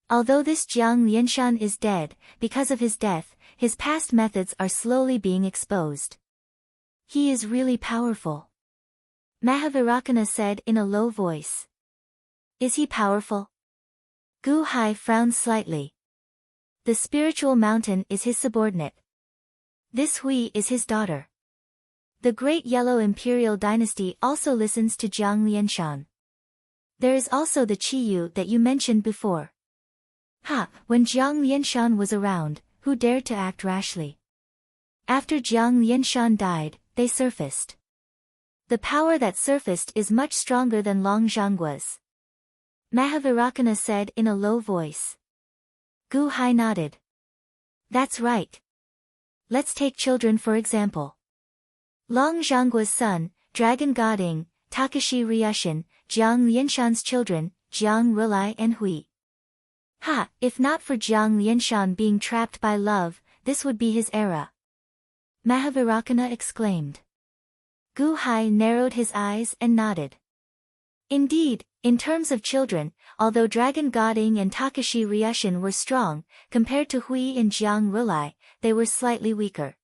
Although this Jiang Lianshan is dead, because of his death, his past methods are slowly being exposed. He is really powerful. Mahavairakana said in a low voice. Is he powerful? Gu Hai frowned slightly. The spiritual mountain is his subordinate. This Hui is his daughter. The great yellow imperial dynasty also listens to Jiang Lianshan. There is also the Qiyu that you mentioned before. When Jiang Lianshan was around, who dared to act rashly? After Jiang Lianshan died, they surfaced. The power that surfaced is much stronger than Long Zhanggua's. Mahavairakana said in a low voice. Gu Hai nodded. That's right. Let's take children for example. Long Zhanggua's son, Dragon Goding, Takashi Ryushin, Jiang Lianshan's children, Jiang Rilai and Hui. If not for Jiang Lianshan being trapped by love, this would be his era. Mahavairakana exclaimed. Gu Hai narrowed his eyes and nodded. Indeed, in terms of children, although Dragon Goding and Takashi Ryushin were strong, compared to Hui and Jiang Rilai, they were slightly weaker.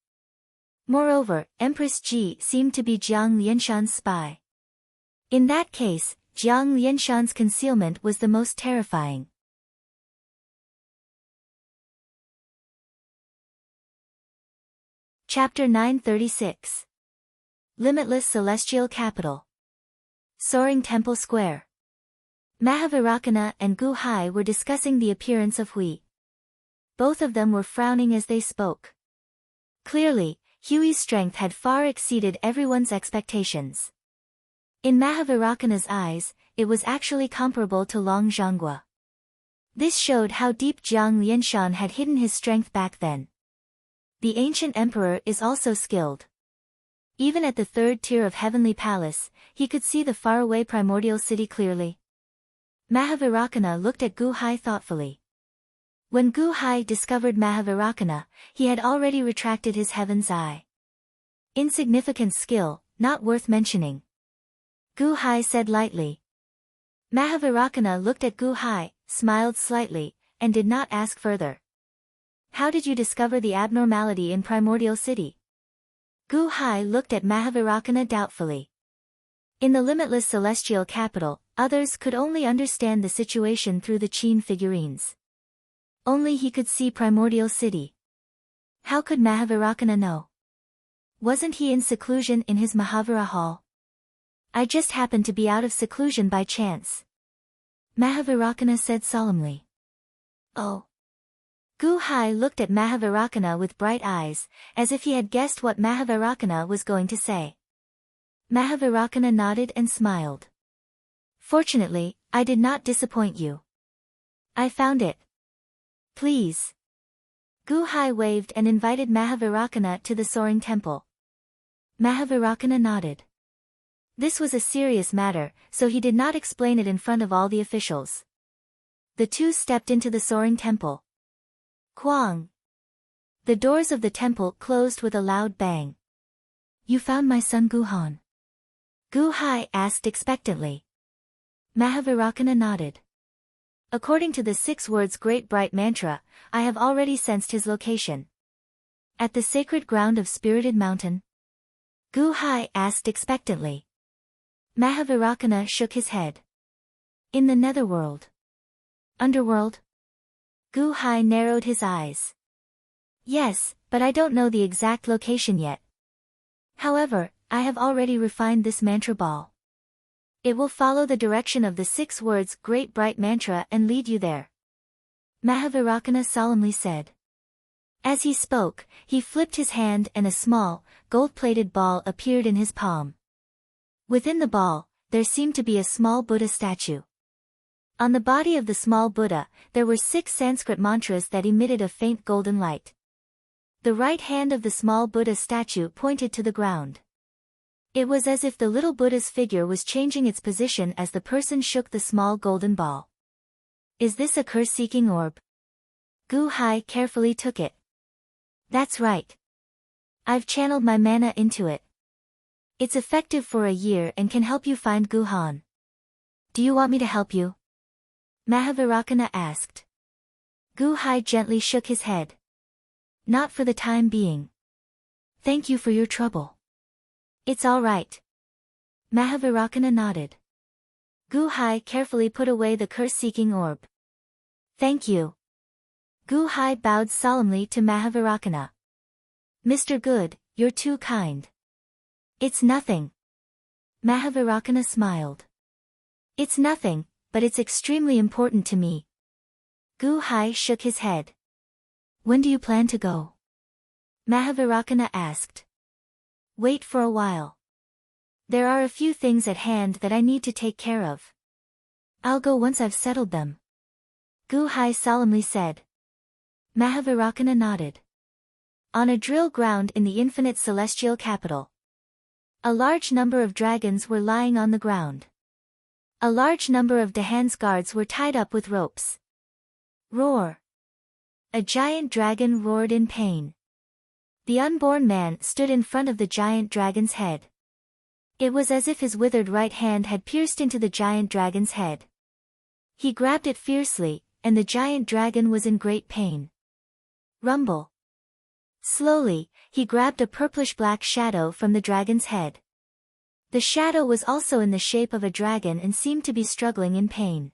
Moreover, Empress Ji seemed to be Jiang Lianshan's spy. In that case, Jiang Lianshan's concealment was the most terrifying. Chapter 936. Limitless Celestial Capital. Soaring Temple Square. Mahavairakana and Gu Hai were discussing the appearance of Hui. Both of them were frowning as they spoke. Clearly, Hui's strength had far exceeded everyone's expectations. In Mahavairakana's eyes, it was actually comparable to Long Zhanggua. This showed how deep Jiang Lianshan had hidden his strength back then. The ancient emperor is also skilled. Even at the third tier of Heavenly Palace, he could see the faraway primordial city clearly. Mahavairakana looked at Gu Hai thoughtfully. When Gu Hai discovered Mahavairakana, he had already retracted his heaven's eye. Insignificant skill, not worth mentioning. Gu Hai said lightly. Mahavairakana looked at Gu Hai, smiled slightly, and did not ask further. How did you discover the abnormality in Primordial City? Gu Hai looked at Mahavairakana doubtfully. In the limitless celestial capital, others could only understand the situation through the Qin figurines. Only he could see Primordial City. How could Mahavairakana know? Wasn't he in seclusion in his Mahavira hall? I just happened to be out of seclusion by chance. Mahavairakana said solemnly. Oh. Gu Hai looked at Mahavairakana with bright eyes, as if he had guessed what Mahavairakana was going to say. Mahavairakana nodded and smiled. Fortunately, I did not disappoint you. I found it. Please. Gu Hai waved and invited Mahavairakana to the soaring temple. Mahavairakana nodded. This was a serious matter, so he did not explain it in front of all the officials. The two stepped into the soaring temple. Kwang! The doors of the temple closed with a loud bang. You found my son Guhan? Gu Hai asked expectantly. Mahavairakana nodded. According to the 6 words Great Bright Mantra, I have already sensed his location. At the sacred ground of Spirited Mountain? Gu Hai asked expectantly. Mahavairakana shook his head. In the netherworld. Underworld? Gu Hai narrowed his eyes. Yes, but I don't know the exact location yet. However, I have already refined this mantra ball. It will follow the direction of the 6 words Great Bright Mantra and lead you there. Mahavirakana solemnly said. As he spoke, he flipped his hand and a small, gold-plated ball appeared in his palm. Within the ball, there seemed to be a small Buddha statue. On the body of the small Buddha, there were 6 Sanskrit mantras that emitted a faint golden light. The right hand of the small Buddha statue pointed to the ground. It was as if the little Buddha's figure was changing its position as the person shook the small golden ball. Is this a curse-seeking orb? Gu Hai carefully took it. That's right. I've channeled my mana into it. It's effective for a year and can help you find Guhan. Do you want me to help you? Mahavirakana asked. Gu Hai gently shook his head. Not for the time being. Thank you for your trouble. It's all right. Mahavirakana nodded. Gu Hai carefully put away the curse-seeking orb. Thank you. Gu Hai bowed solemnly to Mahavirakana. Mr. Good, you're too kind. It's nothing. Mahavirakana smiled. It's nothing, but it's extremely important to me. Gu Hai shook his head. When do you plan to go? Mahavirakana asked. Wait for a while. There are a few things at hand that I need to take care of. I'll go once I've settled them. Gu Hai solemnly said. Mahavirakana nodded. On a drill ground in the infinite celestial capital. A large number of dragons were lying on the ground. A large number of Dahan's guards were tied up with ropes. Roar! A giant dragon roared in pain. The unborn man stood in front of the giant dragon's head. It was as if his withered right hand had pierced into the giant dragon's head. He grabbed it fiercely, and the giant dragon was in great pain. Rumble. Slowly, he grabbed a purplish-black shadow from the dragon's head. The shadow was also in the shape of a dragon and seemed to be struggling in pain.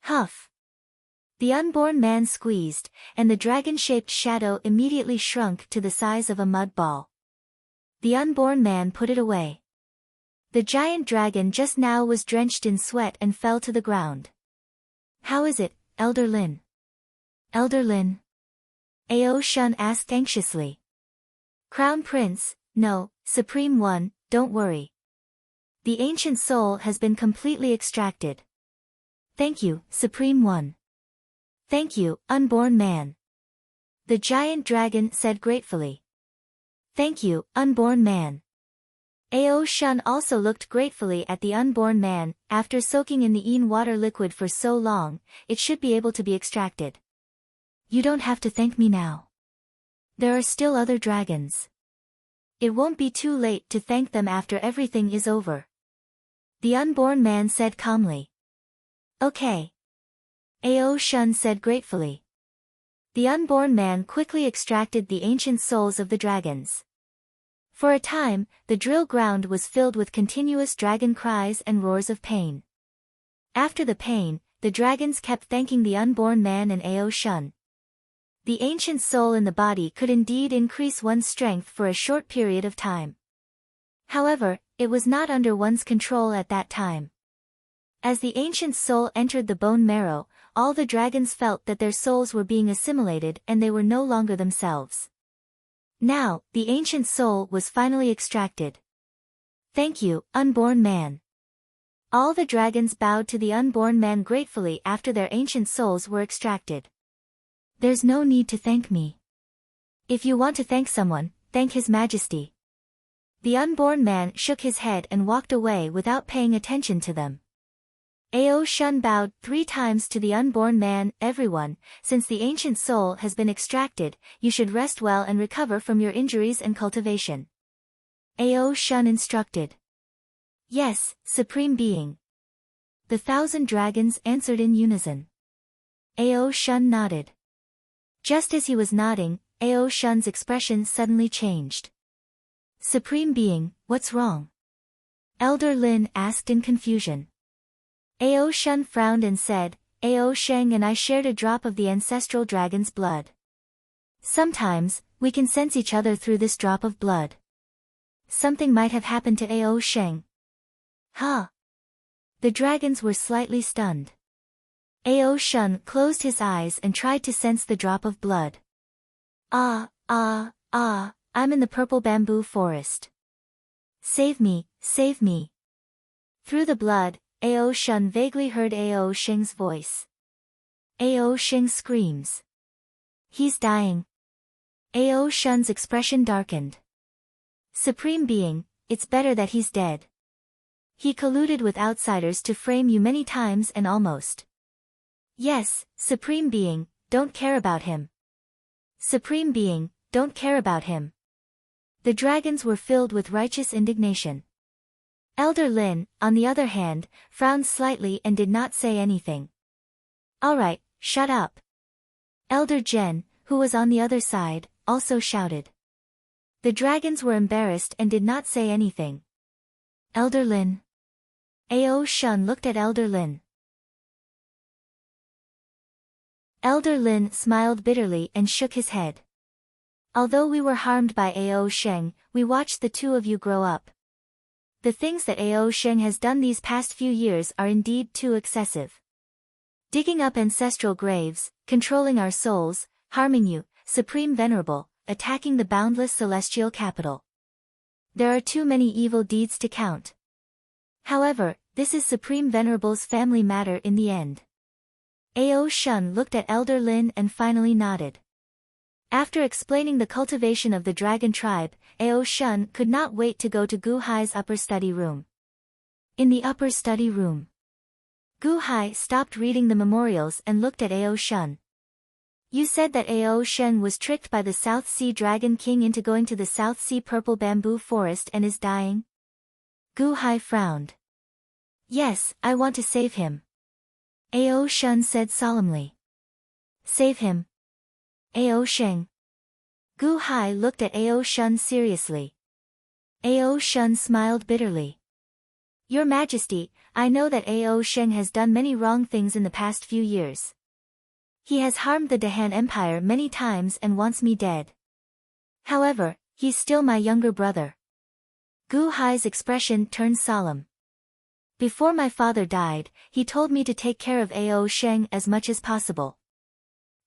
Huff. The unborn man squeezed, and the dragon-shaped shadow immediately shrunk to the size of a mud ball. The unborn man put it away. The giant dragon just now was drenched in sweat and fell to the ground. How is it, Elder Lin? Elder Lin? Ao Shun asked anxiously. Crown Prince, no, Supreme One, don't worry. The ancient soul has been completely extracted. Thank you, Supreme One. Thank you, unborn man. The giant dragon said gratefully. Thank you, unborn man. Ao Shun also looked gratefully at the unborn man. After soaking in the Een water liquid for so long, it should be able to be extracted. You don't have to thank me now. There are still other dragons. It won't be too late to thank them after everything is over. The unborn man said calmly. Okay. Ao Shun said gratefully. The unborn man quickly extracted the ancient souls of the dragons. For a time, the drill ground was filled with continuous dragon cries and roars of pain. After the pain, the dragons kept thanking the unborn man and Ao Shun. The ancient soul in the body could indeed increase one's strength for a short period of time. However, it was not under one's control at that time. As the ancient soul entered the bone marrow, all the dragons felt that their souls were being assimilated and they were no longer themselves. Now, the ancient soul was finally extracted. Thank you, unborn man. All the dragons bowed to the unborn man gratefully after their ancient souls were extracted. There's no need to thank me. If you want to thank someone, thank His Majesty. The unborn man shook his head and walked away without paying attention to them. Ao Shun bowed 3 times to the unborn man. Everyone, since the ancient soul has been extracted, you should rest well and recover from your injuries and cultivation. Ao Shun instructed. Yes, Supreme Being. The 1,000 dragons answered in unison. Ao Shun nodded. Just as he was nodding, Ao Shun's expression suddenly changed. Supreme Being, what's wrong? Elder Lin asked in confusion. Ao Shun frowned and said, Ao Sheng and I shared a drop of the ancestral dragon's blood. Sometimes, we can sense each other through this drop of blood. Something might have happened to Ao Sheng. Huh? The dragons were slightly stunned. Ao Shun closed his eyes and tried to sense the drop of blood. I'm in the purple bamboo forest. Save me, save me. Through the blood, Ao Shun vaguely heard Ao Sheng's voice. Ao Sheng screams. He's dying. Ao Shun's expression darkened. Supreme Being, it's better that he's dead. He colluded with outsiders to frame you many times and almost. Yes, Supreme Being, don't care about him. Supreme Being, don't care about him. The dragons were filled with righteous indignation. Elder Lin, on the other hand, frowned slightly and did not say anything. Alright, shut up. Elder Jen, who was on the other side, also shouted. The dragons were embarrassed and did not say anything. Elder Lin. Ao Shun looked at Elder Lin. Elder Lin smiled bitterly and shook his head. Although we were harmed by Ao Sheng, we watched the two of you grow up. The things that Ao Sheng has done these past few years are indeed too excessive. Digging up ancestral graves, controlling our souls, harming you, Supreme Venerable, attacking the boundless celestial capital. There are too many evil deeds to count. However, this is Supreme Venerable's family matter in the end. Ao Shun looked at Elder Lin and finally nodded. After explaining the cultivation of the dragon tribe, Ao Shun could not wait to go to Gu Hai's upper study room. In the upper study room, Gu Hai stopped reading the memorials and looked at Ao Shun. You said that Ao Shun was tricked by the South Sea Dragon King into going to the South Sea Purple Bamboo Forest and is dying? Gu Hai frowned. Yes, I want to save him. Ao Shun said solemnly. Save him. Ao Sheng. Gu Hai looked at Ao Shun seriously. Ao Shun smiled bitterly. Your Majesty, I know that Ao Sheng has done many wrong things in the past few years. He has harmed the Dahan Empire many times and wants me dead. However, he's still my younger brother. Gu Hai's expression turned solemn. Before my father died, he told me to take care of Ao Sheng as much as possible.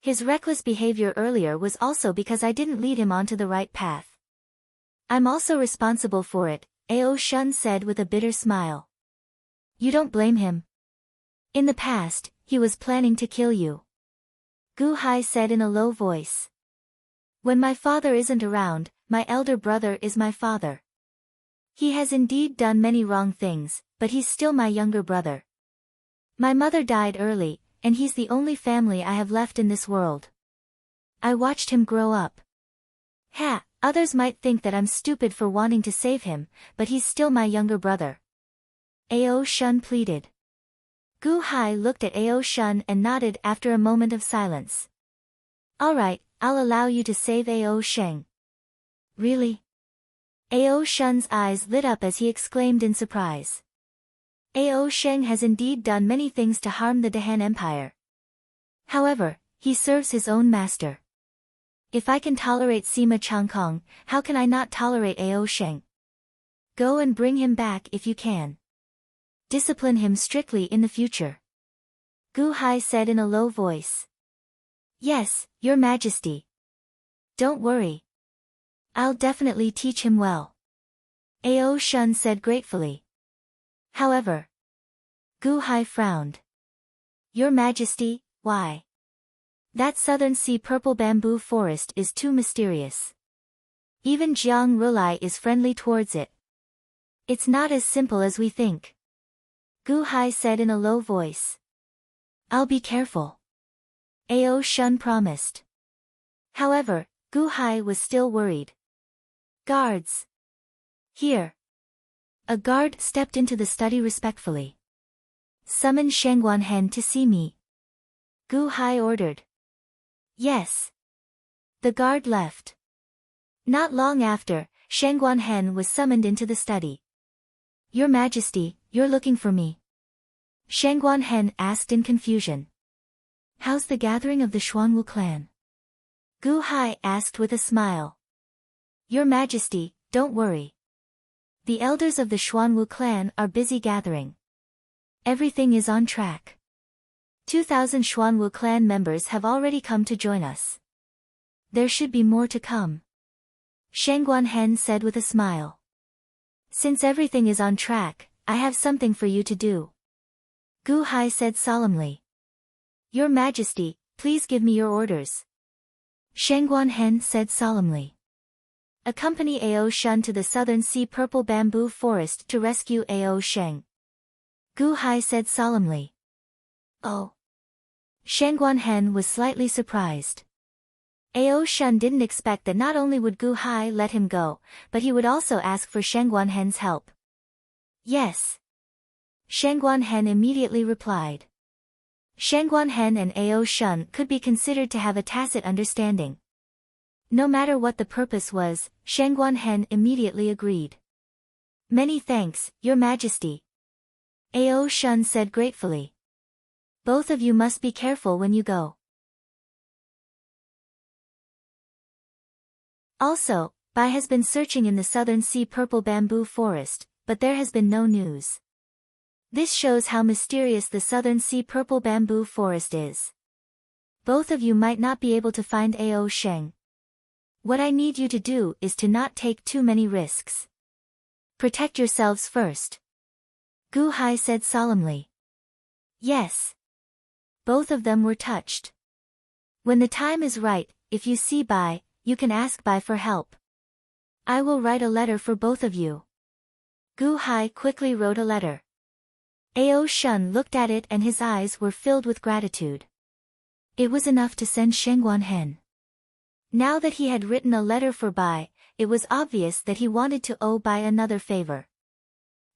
His reckless behavior earlier was also because I didn't lead him onto the right path. I'm also responsible for it, Ao Shun said with a bitter smile. You don't blame him. In the past, he was planning to kill you. Gu Hai said in a low voice. When my father isn't around, my elder brother is my father. He has indeed done many wrong things, but he's still my younger brother. My mother died early, and he's the only family I have left in this world. I watched him grow up. Others might think that I'm stupid for wanting to save him, but he's still my younger brother. Ao Shun pleaded. Gu Hai looked at Ao Shun and nodded after a moment of silence. Alright, I'll allow you to save Ao Sheng. Really? Ao Shun's eyes lit up as he exclaimed in surprise. Ao Sheng has indeed done many things to harm the Dahan Empire. However, he serves his own master. If I can tolerate Sima Changkong, how can I not tolerate Ao Sheng? Go and bring him back if you can. Discipline him strictly in the future. Gu Hai said in a low voice. Yes, Your Majesty. Don't worry. I'll definitely teach him well. Ao Shun said gratefully. However, Gu Hai frowned. Your Majesty, why? That Southern Sea Purple Bamboo Forest is too mysterious. Even Jiang Rulai is friendly towards it. It's not as simple as we think. Gu Hai said in a low voice. I'll be careful. Ao Shun promised. However, Gu Hai was still worried. Guards. Here. A guard stepped into the study respectfully. Summon Shengguan Hen to see me. Gu Hai ordered. Yes. The guard left. Not long after, Shengguan Hen was summoned into the study. Your Majesty, you're looking for me. Shangguanhen asked in confusion. How's the gathering of the Xuanwu clan? Gu Hai asked with a smile. Your Majesty, don't worry. The elders of the Xuanwu clan are busy gathering. Everything is on track. 2,000 Xuanwu clan members have already come to join us. There should be more to come. Shangguanhen said with a smile. Since everything is on track, I have something for you to do. Gu Hai said solemnly. Your Majesty, please give me your orders. Shangguanhen said solemnly. Accompany Ao Shun to the Southern Sea Purple Bamboo Forest to rescue Ao Sheng. Gu Hai said solemnly. Oh. Shangguanhen was slightly surprised. Ao Shun didn't expect that not only would Gu Hai let him go, but he would also ask for Shangguanhen's help. Yes. Shangguanhen immediately replied. Shangguanhen and Ao Shun could be considered to have a tacit understanding. No matter what the purpose was, Shangguanhen immediately agreed. Many thanks, Your Majesty. Ao Shun said gratefully. Both of you must be careful when you go. Also, Bai has been searching in the Southern Sea Purple Bamboo Forest, but there has been no news. This shows how mysterious the Southern Sea Purple Bamboo Forest is. Both of you might not be able to find Ao Sheng. What I need you to do is to not take too many risks. Protect yourselves first. Gu Hai said solemnly. Yes. Both of them were touched. When the time is right, if you see Bai, you can ask Bai for help. I will write a letter for both of you. Gu Hai quickly wrote a letter. Ao Shun looked at it and his eyes were filled with gratitude. It was enough to send Shangguanhen. Now that he had written a letter for Bai, it was obvious that he wanted to owe Bai another favor.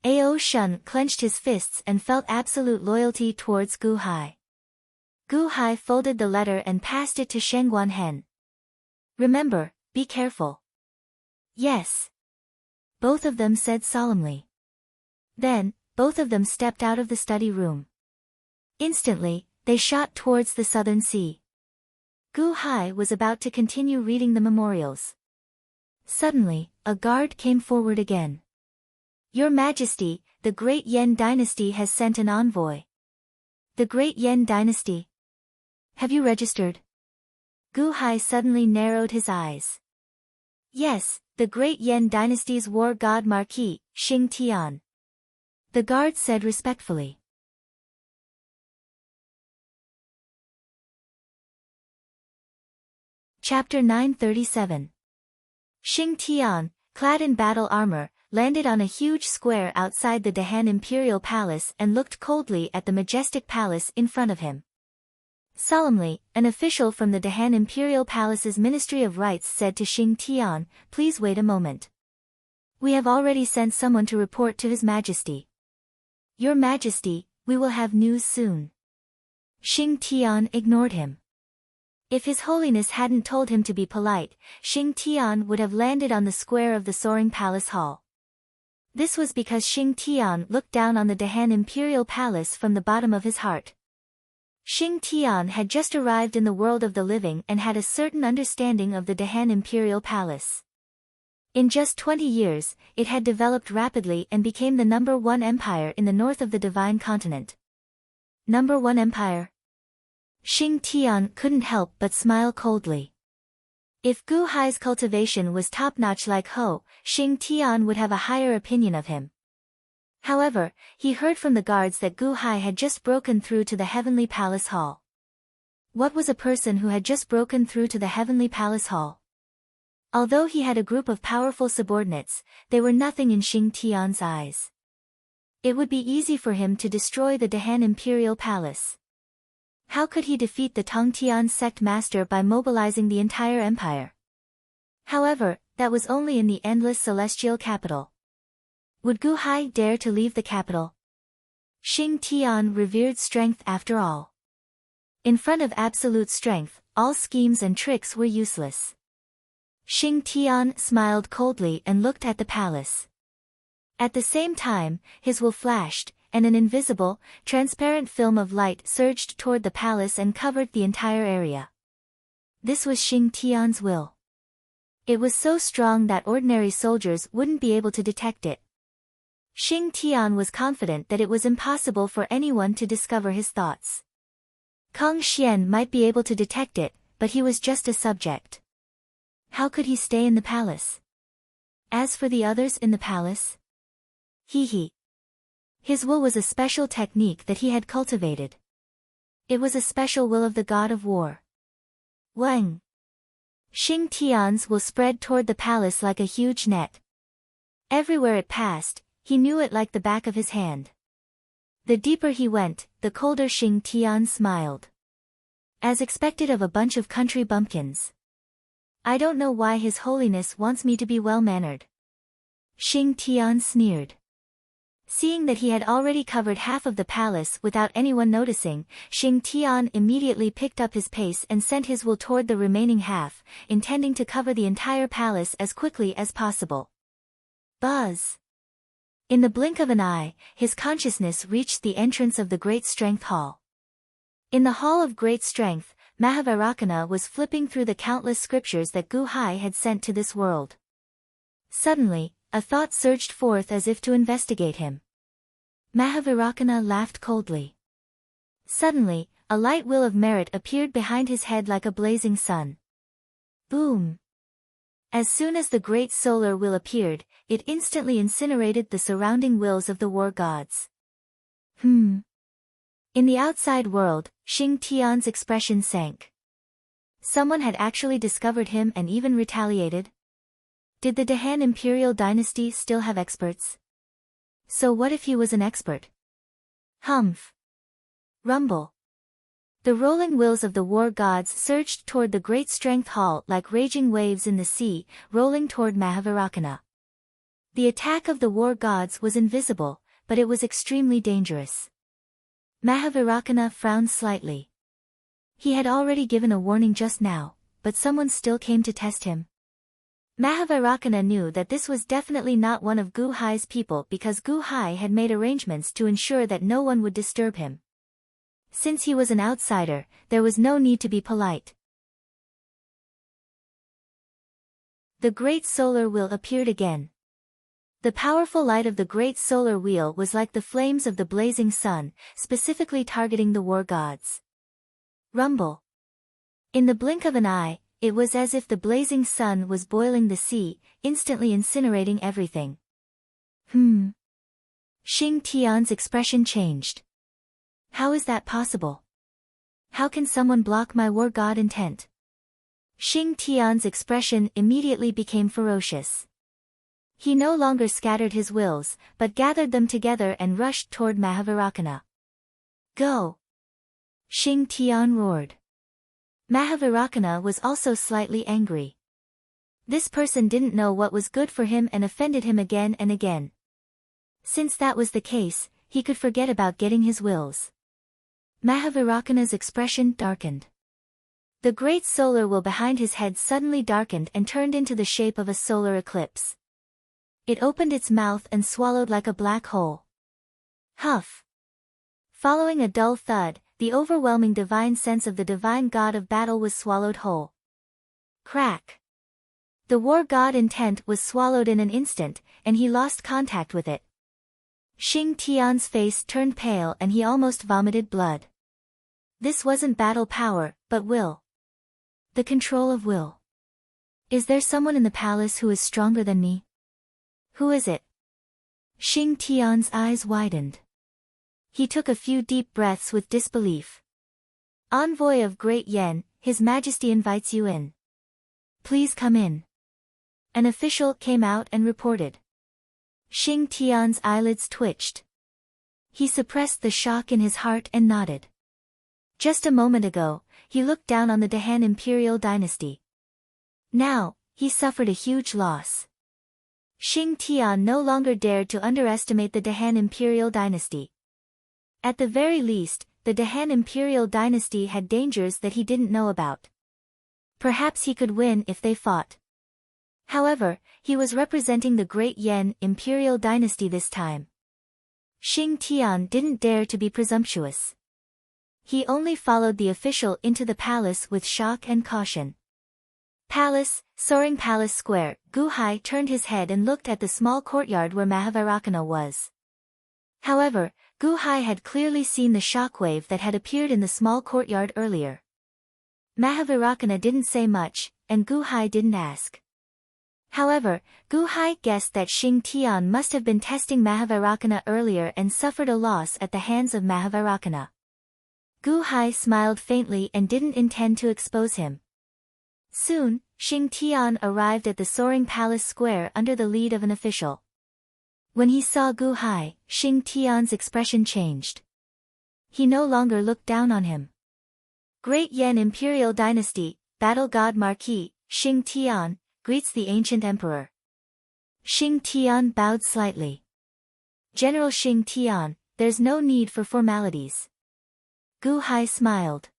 Ao Shun clenched his fists and felt absolute loyalty towards Gu Hai. Gu Hai folded the letter and passed it to Shangguanhen. Remember, be careful. Yes. Both of them said solemnly. Then, both of them stepped out of the study room. Instantly, they shot towards the southern sea. Gu Hai was about to continue reading the memorials. Suddenly, a guard came forward again. Your Majesty, the Great Yen Dynasty has sent an envoy. The Great Yen Dynasty? Have you registered? Gu Hai suddenly narrowed his eyes. Yes, the Great Yen Dynasty's war god Marquis, Xing Tian. The guard said respectfully. Chapter 937. Xing Tian, clad in battle armor, landed on a huge square outside the Dahan Imperial Palace and looked coldly at the majestic palace in front of him. Solemnly, an official from the Dahan Imperial Palace's Ministry of Rites said to Xing Tian, please wait a moment. We have already sent someone to report to His Majesty. Your Majesty, we will have news soon. Xing Tian ignored him. If His Holiness hadn't told him to be polite, Xing Tian would have landed on the square of the soaring palace hall. This was because Xing Tian looked down on the Dahan Imperial Palace from the bottom of his heart. Xing Tian had just arrived in the world of the living and had a certain understanding of the Dahan Imperial Palace. In just 20 years, it had developed rapidly and became the #1 empire in the north of the Divine Continent. #1 empire? Xing Tian couldn't help but smile coldly. If Gu Hai's cultivation was top-notch like Ho, Xing Tian would have a higher opinion of him. However, he heard from the guards that Gu Hai had just broken through to the Heavenly Palace Hall. What was a person who had just broken through to the Heavenly Palace Hall? Although he had a group of powerful subordinates, they were nothing in Xing Tian's eyes. It would be easy for him to destroy the Dahan Imperial Palace. How could he defeat the Tongtian sect master by mobilizing the entire empire? However, that was only in the endless celestial capital. Would Gu Hai dare to leave the capital? Xing Tian revered strength after all. In front of absolute strength, all schemes and tricks were useless. Xing Tian smiled coldly and looked at the palace. At the same time, his will flashed, and an invisible, transparent film of light surged toward the palace and covered the entire area. This was Xing Tian's will. It was so strong that ordinary soldiers wouldn't be able to detect it. Xing Tian was confident that it was impossible for anyone to discover his thoughts. Kang Xian might be able to detect it, but he was just a subject. How could he stay in the palace? As for the others in the palace? His will was a special technique that he had cultivated. It was a special will of the god of war. Weng. Xing Tian's will spread toward the palace like a huge net. Everywhere it passed, he knew it like the back of his hand. The deeper he went, the colder Xing Tian smiled. As expected of a bunch of country bumpkins. I don't know why His Holiness wants me to be well-mannered. Xing Tian sneered. Seeing that he had already covered half of the palace without anyone noticing, Xing Tian immediately picked up his pace and sent his will toward the remaining half, intending to cover the entire palace as quickly as possible. Buzz! In the blink of an eye, his consciousness reached the entrance of the Great Strength Hall. In the Hall of Great Strength, Mahavarakana was flipping through the countless scriptures that Gu Hai had sent to this world. Suddenly, a thought surged forth as if to investigate him. Mahavarakana laughed coldly. Suddenly, a light will of merit appeared behind his head like a blazing sun. Boom! As soon as the great solar will appeared, it instantly incinerated the surrounding wills of the war gods. In the outside world, Xing Tian's expression sank. Someone had actually discovered him and even retaliated? Did the Dahan imperial dynasty still have experts? So what if he was an expert? Humph! Rumble! The rolling wills of the war gods surged toward the Great Strength Hall like raging waves in the sea, rolling toward Mahavarakana. The attack of the war gods was invisible, but it was extremely dangerous. Mahavarakana frowned slightly. He had already given a warning just now, but someone still came to test him. Mahavarakana knew that this was definitely not one of Gu Hai's people because Gu Hai had made arrangements to ensure that no one would disturb him. Since he was an outsider, there was no need to be polite. The Great Solar Wheel appeared again. The powerful light of the Great Solar Wheel was like the flames of the blazing sun, specifically targeting the war gods. Rumble! In the blink of an eye, it was as if the blazing sun was boiling the sea, instantly incinerating everything. Xing Tian's expression changed. How is that possible? How can someone block my war god intent? Xing Tian's expression immediately became ferocious. He no longer scattered his wills, but gathered them together and rushed toward Mahavarakana. Go! Xing Tian roared. Mahavarakana was also slightly angry. This person didn't know what was good for him and offended him again and again. Since that was the case, he could forget about getting his wills. Mahavarakana's expression darkened. The great solar wheel behind his head suddenly darkened and turned into the shape of a solar eclipse. It opened its mouth and swallowed like a black hole. Huff! Following a dull thud, the overwhelming divine sense of the divine god of battle was swallowed whole. Crack! The war god intent was swallowed in an instant, and he lost contact with it. Xing Tian's face turned pale and he almost vomited blood. This wasn't battle power, but will. The control of will. Is there someone in the palace who is stronger than me? Who is it? Xing Tian's eyes widened. He took a few deep breaths with disbelief. Envoy of Great Yen, His Majesty invites you in. Please come in. An official came out and reported. Xing Tian's eyelids twitched. He suppressed the shock in his heart and nodded. Just a moment ago, he looked down on the Dahan imperial dynasty. Now, he suffered a huge loss. Xing Tian no longer dared to underestimate the Dahan imperial dynasty. At the very least, the Dahan imperial dynasty had dangers that he didn't know about. Perhaps he could win if they fought. However, he was representing the Great Yen imperial dynasty this time. Xing Tian didn't dare to be presumptuous. He only followed the official into the palace with shock and caution. Palace, soaring palace square. Gu Hai turned his head and looked at the small courtyard where Mahavarakana was. However, Gu Hai had clearly seen the shockwave that had appeared in the small courtyard earlier. Mahavarakana didn't say much, and Gu Hai didn't ask. However, Gu Hai guessed that Xing Tian must have been testing Mahavarakana earlier and suffered a loss at the hands of Mahavarakana. Gu Hai smiled faintly and didn't intend to expose him. Soon, Xing Tian arrived at the soaring palace square under the lead of an official. When he saw Gu Hai, Xing Tian's expression changed. He no longer looked down on him. Great Yan Imperial Dynasty, Battle God Marquis, Xing Tian, greets the ancient emperor. Xing Tian bowed slightly. General Xing Tian, there's no need for formalities. Gu Hai smiled.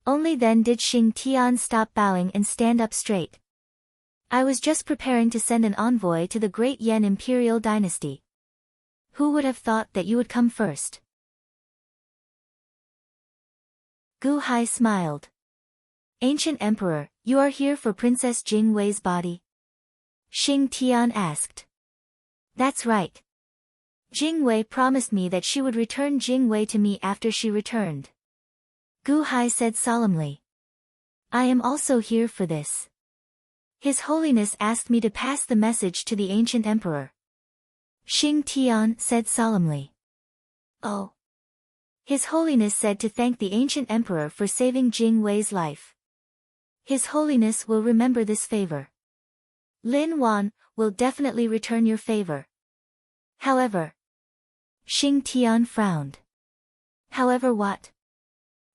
Only then did Xing Tian stop bowing and stand up straight. I was just preparing to send an envoy to the Great Yan Imperial Dynasty. Who would have thought that you would come first? Gu Hai smiled. Ancient Emperor, you are here for Princess Jing Wei's body? Xing Tian asked. That's right. Jing Wei promised me that she would return Jing Wei to me after she returned. Gu Hai said solemnly. I am also here for this. His Holiness asked me to pass the message to the ancient emperor. Xing Tian said solemnly. Oh. His Holiness said to thank the ancient emperor for saving Jing Wei's life. His Holiness will remember this favor. Lin Wan will definitely return your favor. However. Xing Tian frowned. However what?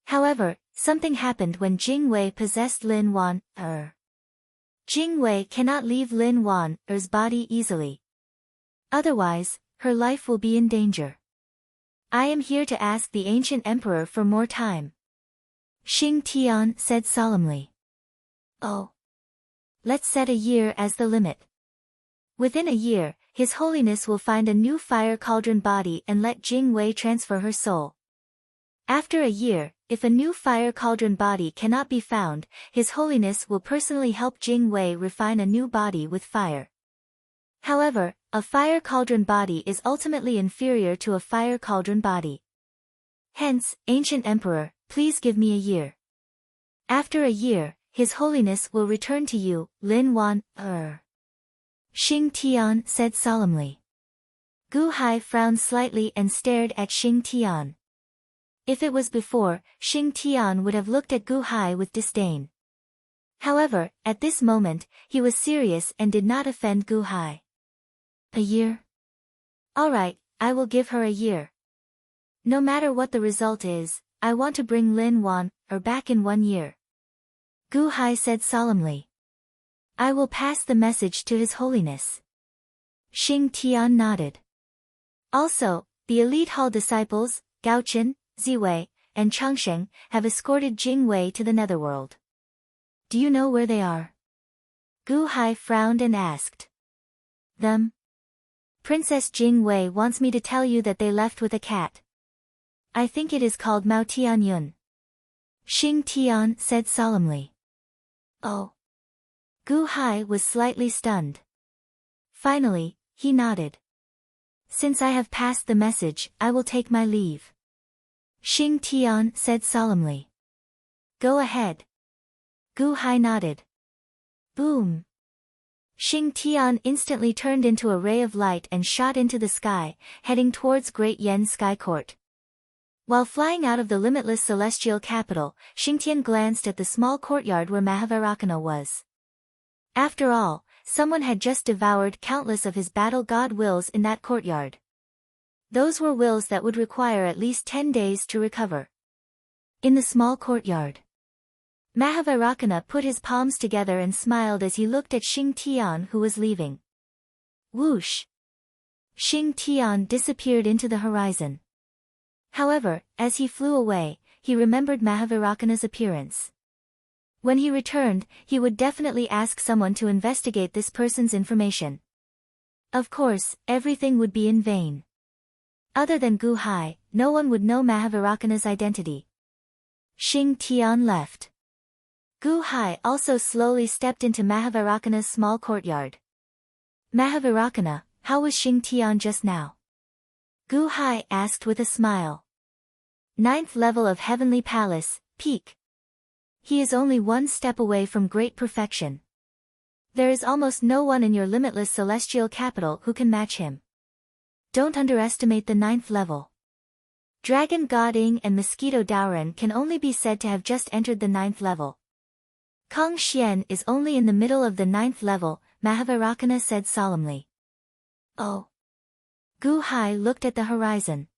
However, something happened when Jing Wei possessed Lin Wan, Jing Wei cannot leave Lin Wan's body easily. Otherwise, her life will be in danger. I am here to ask the ancient emperor for more time. Xing Tian said solemnly. Oh. Let's set a year as the limit. Within a year, His Holiness will find a new fire cauldron body and let Jing Wei transfer her soul. After a year, if a new fire cauldron body cannot be found, His Holiness will personally help Jing Wei refine a new body with fire. However, a fire cauldron body is ultimately inferior to a fire cauldron body. Hence, Ancient Emperor, please give me a year. After a year, His Holiness will return to you, Lin Wan, Xing Tian said solemnly. Gu Hai frowned slightly and stared at Xing Tian. If it was before, Xing Tian would have looked at Gu Hai with disdain. However, at this moment, he was serious and did not offend Gu Hai. A year? Alright, I will give her a year. No matter what the result is, I want to bring Lin Wan, back in 1 year. Gu Hai said solemnly. I will pass the message to His Holiness. Xing Tian nodded. Also, the elite hall disciples, Gao Qin, Ziwei, and Changsheng, have escorted Jing Wei to the netherworld. Do you know where they are? Gu Hai frowned and asked. Them? Princess Jing Wei wants me to tell you that they left with a cat. I think it is called Mao Tianyun. Xing Tian said solemnly. Oh. Gu Hai was slightly stunned. Finally, he nodded. Since I have passed the message, I will take my leave. Xing Tian said solemnly. Go ahead. Gu Hai nodded. Boom. Xing Tian instantly turned into a ray of light and shot into the sky, heading towards Great Yen Sky Court. While flying out of the limitless celestial capital, Xing Tian glanced at the small courtyard where Mahavarakana was. After all, someone had just devoured countless of his battle god wills in that courtyard. Those were wills that would require at least 10 days to recover. In the small courtyard, Mahavarakana put his palms together and smiled as he looked at Xing Tian who was leaving. Whoosh! Xing Tian disappeared into the horizon. However, as he flew away, he remembered Mahavarakana's appearance. When he returned, he would definitely ask someone to investigate this person's information. Of course, everything would be in vain. Other than Gu Hai, no one would know Mahavirakkana's identity. Xing Tian left. Gu Hai also slowly stepped into Mahavirakkana's small courtyard. Mahavirakkana, how was Xing Tian just now? Gu Hai asked with a smile. 9th level of Heavenly Palace, peak. He is only one step away from great perfection. There is almost no one in your limitless celestial capital who can match him. Don't underestimate the 9th level. Dragon God Ing and Mosquito Daoren can only be said to have just entered the 9th level. Kong Xian is only in the middle of the 9th level, Mahavirakkana said solemnly. Oh. Gu Hai looked at the horizon.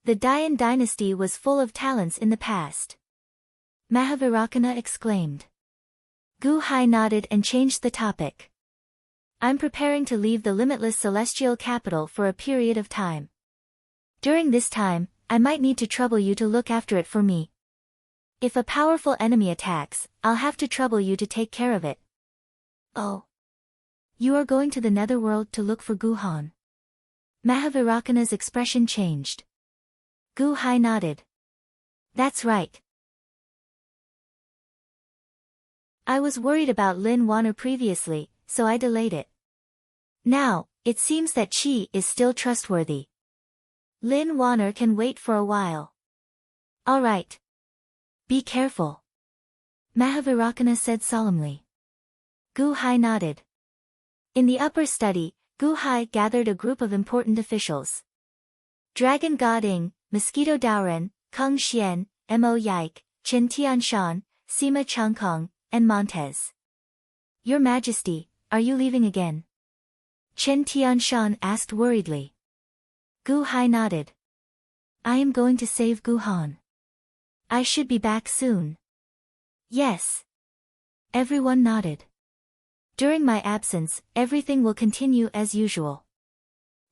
The Dayan dynasty was full of talents in the past. Mahavirakkana exclaimed. Gu Hai nodded and changed the topic. I'm preparing to leave the limitless celestial capital for a period of time. During this time, I might need to trouble you to look after it for me. If a powerful enemy attacks, I'll have to trouble you to take care of it. Oh. You are going to the netherworld to look for Gu Han. Mahavirakkana's expression changed. Gu Hai nodded. That's right. I was worried about Lin Wanner previously, so I delayed it. Now, it seems that Qi is still trustworthy. Lin Wanner can wait for a while. All right. Be careful. Mahavirakkana said solemnly. Gu Hai nodded. In the upper study, Gu Hai gathered a group of important officials. Dragon God Ing, Mosquito Daoren, Kung Xian, Mo Yike, Chen Tianshan, Sima Changkong, and Montez. Your Majesty, are you leaving again? Chen Tianshan asked worriedly. Gu Hai nodded. I am going to save Gu Han. I should be back soon. Yes. Everyone nodded. During my absence, everything will continue as usual.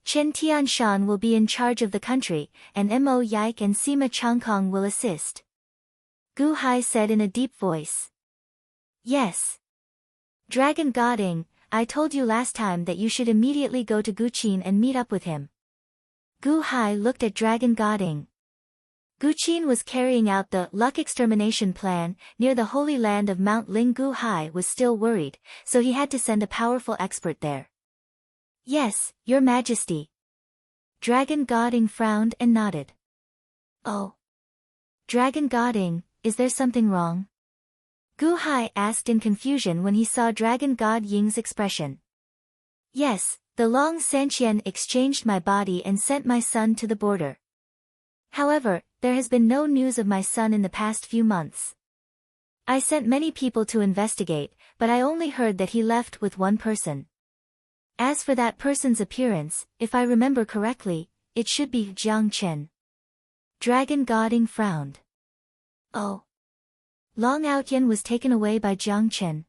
Chen Tianshan will be in charge of the country, and Mo Yike and Sima Changkong will assist. Gu Hai said in a deep voice. Yes. Dragon God Ing, I told you last time that you should immediately go to Guqin and meet up with him. Gu Hai looked at Dragon God Ing. Guqin was carrying out the luck extermination plan near the holy land of Mount Ling. Gu Hai was still worried, so he had to send a powerful expert there. Yes, Your Majesty. Dragon God Ing frowned and nodded. Oh. Dragon God Ing, is there something wrong? Gu Hai asked in confusion when he saw Dragon God Ying's expression. Yes, the Long Sanqian exchanged my body and sent my son to the border. However, there has been no news of my son in the past few months. I sent many people to investigate, but I only heard that he left with one person. As for that person's appearance, if I remember correctly, it should be Jiang Chen. Dragon God Ing frowned. Oh. Long Outyan was taken away by Jiang Chen.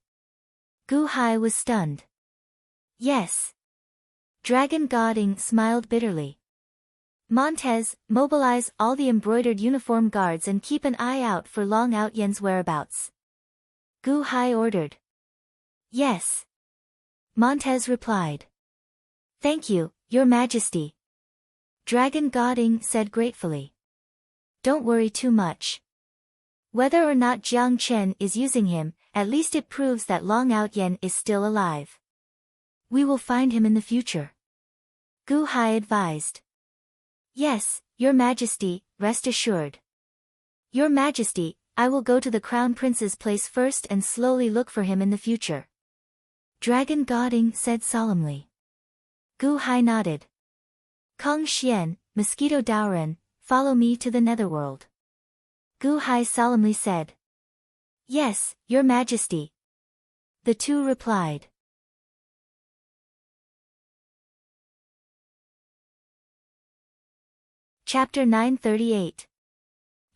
Gu Hai was stunned. Yes. Dragon God Ing smiled bitterly. Montez, mobilize all the embroidered uniform guards and keep an eye out for Long Outyan's whereabouts. Gu Hai ordered. Yes. Montez replied. Thank you, Your Majesty. Dragon God Ing said gratefully. Don't worry too much. Whether or not Jiang Chen is using him, at least it proves that Long Outyan is still alive. We will find him in the future. Gu Hai advised. Yes, Your Majesty, rest assured. Your Majesty, I will go to the Crown Prince's place first and slowly look for him in the future. Dragon God Ing said solemnly. Gu Hai nodded. Kong Xian, Mosquito Daoren, follow me to the netherworld. Gu Hai solemnly said. Yes, Your Majesty. The two replied. Chapter 938.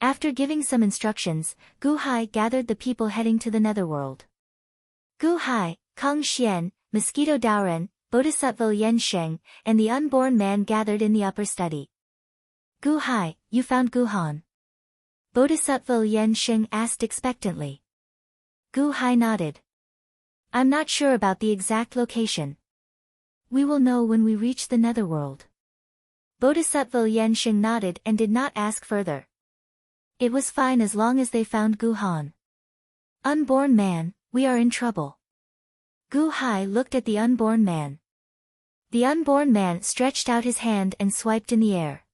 After giving some instructions, Gu Hai gathered the people heading to the netherworld. Gu Hai, Kong Xian, Mosquito Daoren, Bodhisattva Yan Sheng, and the unborn man gathered in the upper study. Gu Hai, you found Gu Han? Bodhisattva Yan Sheng asked expectantly. Gu Hai nodded. I'm not sure about the exact location. We will know when we reach the netherworld. Bodhisattva Yansheng nodded and did not ask further. It was fine as long as they found Gu Han. Unborn man, we are in trouble. Gu Hai looked at the unborn man. The unborn man stretched out his hand and swiped in the air.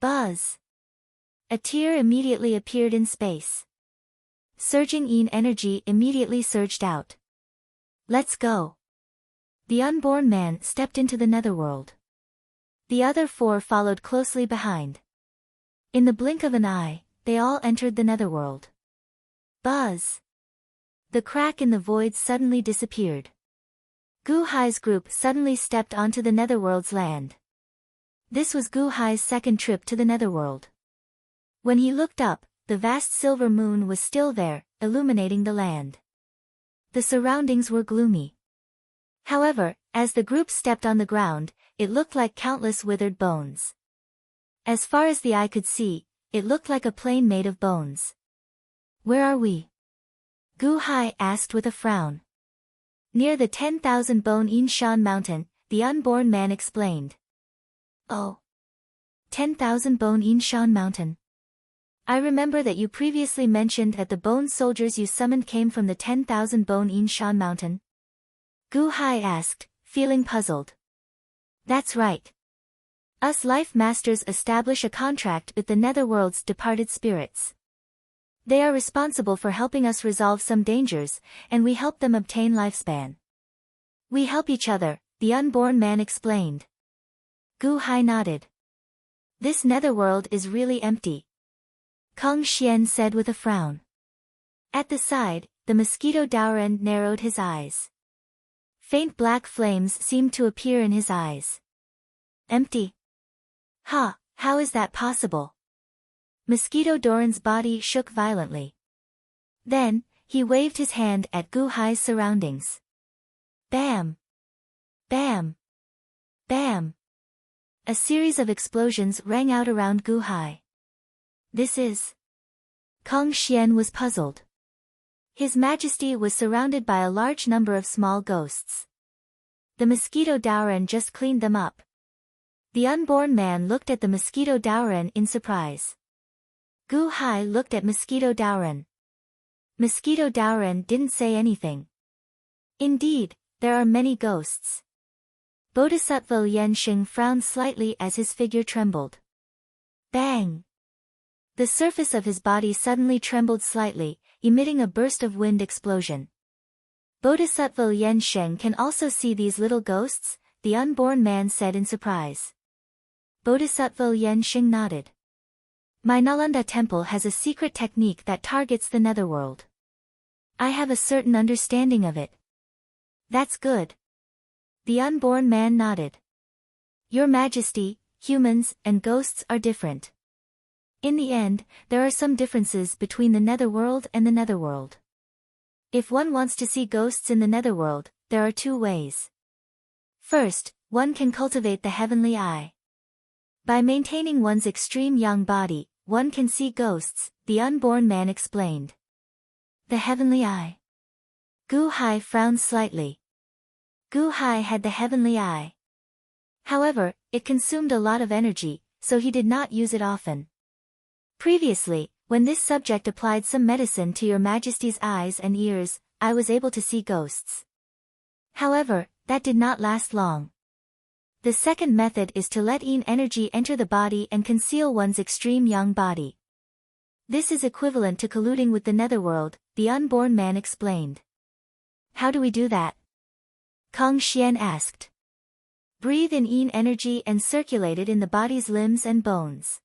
Buzz! A tear immediately appeared in space. Surging Yin energy immediately surged out. Let's go. The unborn man stepped into the netherworld. The other four followed closely behind. In the blink of an eye, they all entered the netherworld. Buzz! The crack in the void suddenly disappeared. Gu Hai's group suddenly stepped onto the netherworld's land. This was Gu Hai's second trip to the netherworld. When he looked up, the vast silver moon was still there, illuminating the land. The surroundings were gloomy. However, as the group stepped on the ground, it looked like countless withered bones. As far as the eye could see, it looked like a plain made of bones. Where are we? Gu Hai asked with a frown. Near the 10,000 bone Yinshan mountain, the unborn man explained. Oh. 10,000 bone Yinshan mountain. I remember that you previously mentioned that the bone soldiers you summoned came from the 10,000 bone Yinshan mountain. Gu Hai asked, feeling puzzled. That's right. Us life masters establish a contract with the netherworld's departed spirits. They are responsible for helping us resolve some dangers, and we help them obtain lifespan. We help each other, the unborn man explained. Gu Hai nodded. This netherworld is really empty. Kong Xian said with a frown. At the side, the mosquito Daoren narrowed his eyes. Faint black flames seemed to appear in his eyes. Empty? Ha, how is that possible? Mosquito Doran's body shook violently. Then, he waved his hand at Gu Hai's surroundings. Bam! Bam! Bam! A series of explosions rang out around Gu Hai. This is... Kong Xian was puzzled. His Majesty was surrounded by a large number of small ghosts. The mosquito Daoren just cleaned them up. The unborn man looked at the mosquito Daoren in surprise. Gu Hai looked at mosquito Daoren. Mosquito Daoren didn't say anything. Indeed, there are many ghosts. Bodhisattva Yansheng frowned slightly as his figure trembled. Bang! The surface of his body suddenly trembled slightly, emitting a burst of wind explosion. Bodhisattva Yansheng can also see these little ghosts, the unborn man said in surprise. Bodhisattva Yansheng nodded. My Nalanda temple has a secret technique that targets the netherworld. I have a certain understanding of it. That's good. The unborn man nodded. Your Majesty, humans and ghosts are different. In the end, there are some differences between the netherworld and the netherworld. If one wants to see ghosts in the netherworld, there are two ways. First, one can cultivate the heavenly eye. By maintaining one's extreme yang body, one can see ghosts, the unborn man explained. The heavenly eye. Gu Hai frowned slightly. Gu Hai had the heavenly eye. However, it consumed a lot of energy, so he did not use it often. Previously, when this subject applied some medicine to your Majesty's eyes and ears, I was able to see ghosts. However, that did not last long. The second method is to let Yin energy enter the body and conceal one's extreme yang body. This is equivalent to colluding with the netherworld, the unborn man explained. How do we do that? Kong Xian asked. Breathe in Yin energy and circulate it in the body's limbs and bones.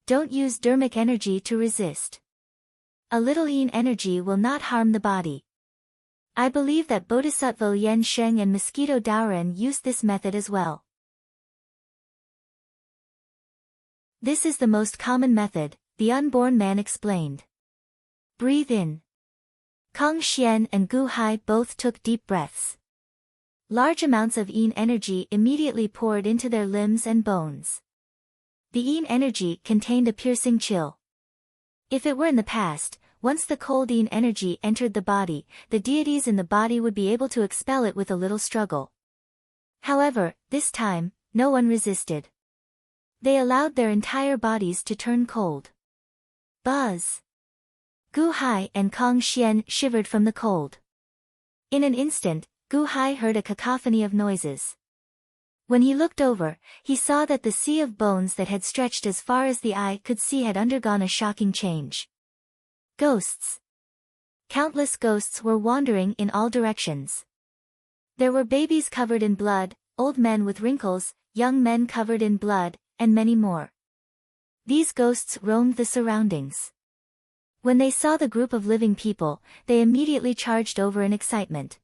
Don't use dermic energy to resist. A little Yin energy will not harm the body. I believe that Bodhisattva Yansheng and Mosquito Daoren used this method as well. This is the most common method, the unborn man explained. Breathe in. Kong Xian and Gu Hai both took deep breaths. Large amounts of Yin energy immediately poured into their limbs and bones. The Yin energy contained a piercing chill. If it were in the past, once the cold Yin energy entered the body, the deities in the body would be able to expel it with a little struggle. However, this time, no one resisted. They allowed their entire bodies to turn cold. Buzz! Gu Hai and Kong Xian shivered from the cold. In an instant, Gu Hai heard a cacophony of noises. When he looked over, he saw that the sea of bones that had stretched as far as the eye could see had undergone a shocking change. Ghosts. Countless ghosts were wandering in all directions. There were babies covered in blood, old men with wrinkles, young men covered in blood, and many more. These ghosts roamed the surroundings. When they saw the group of living people, they immediately charged over in excitement.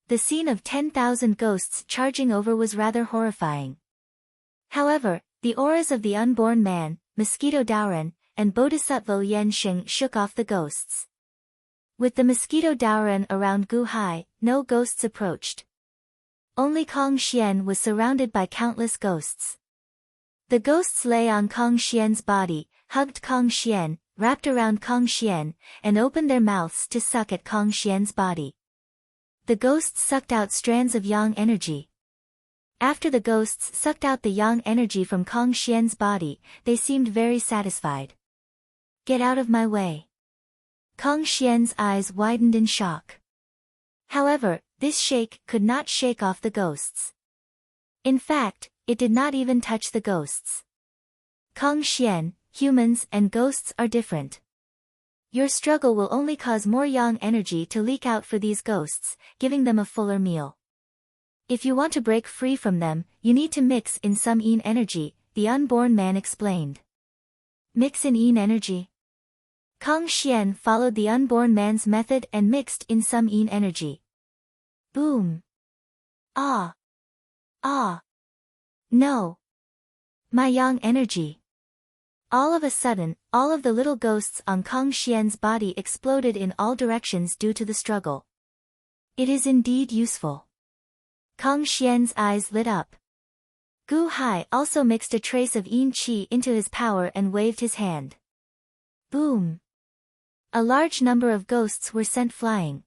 The scene of 10,000 ghosts charging over was rather horrifying. However, the auras of the unborn man, Mosquito Daoren, and Bodhisattva Yanxing shook off the ghosts. With the Mosquito Daoren around Gu Hai, no ghosts approached. Only Kong Xian was surrounded by countless ghosts. The ghosts lay on Kong Xian's body, hugged Kong Xian, wrapped around Kong Xian, and opened their mouths to suck at Kong Xian's body. The ghosts sucked out strands of yang energy. After the ghosts sucked out the yang energy from Kong Xian's body, they seemed very satisfied. Get out of my way. Kong Xian's eyes widened in shock. However, this shake could not shake off the ghosts. In fact, it did not even touch the ghosts. Kong Xian, humans and ghosts are different. Your struggle will only cause more yang energy to leak out for these ghosts, giving them a fuller meal. If you want to break free from them, you need to mix in some yin energy, the unborn man explained. Mix in yin energy? Kong Xian followed the unborn man's method and mixed in some yin energy. Boom! Ah! Ah! No! My yang energy! All of a sudden, all of the little ghosts on Kong Xian's body exploded in all directions due to the struggle. It is indeed useful. Kong Xian's eyes lit up. Gu Hai also mixed a trace of yin qi into his power and waved his hand. Boom! A large number of ghosts were sent flying.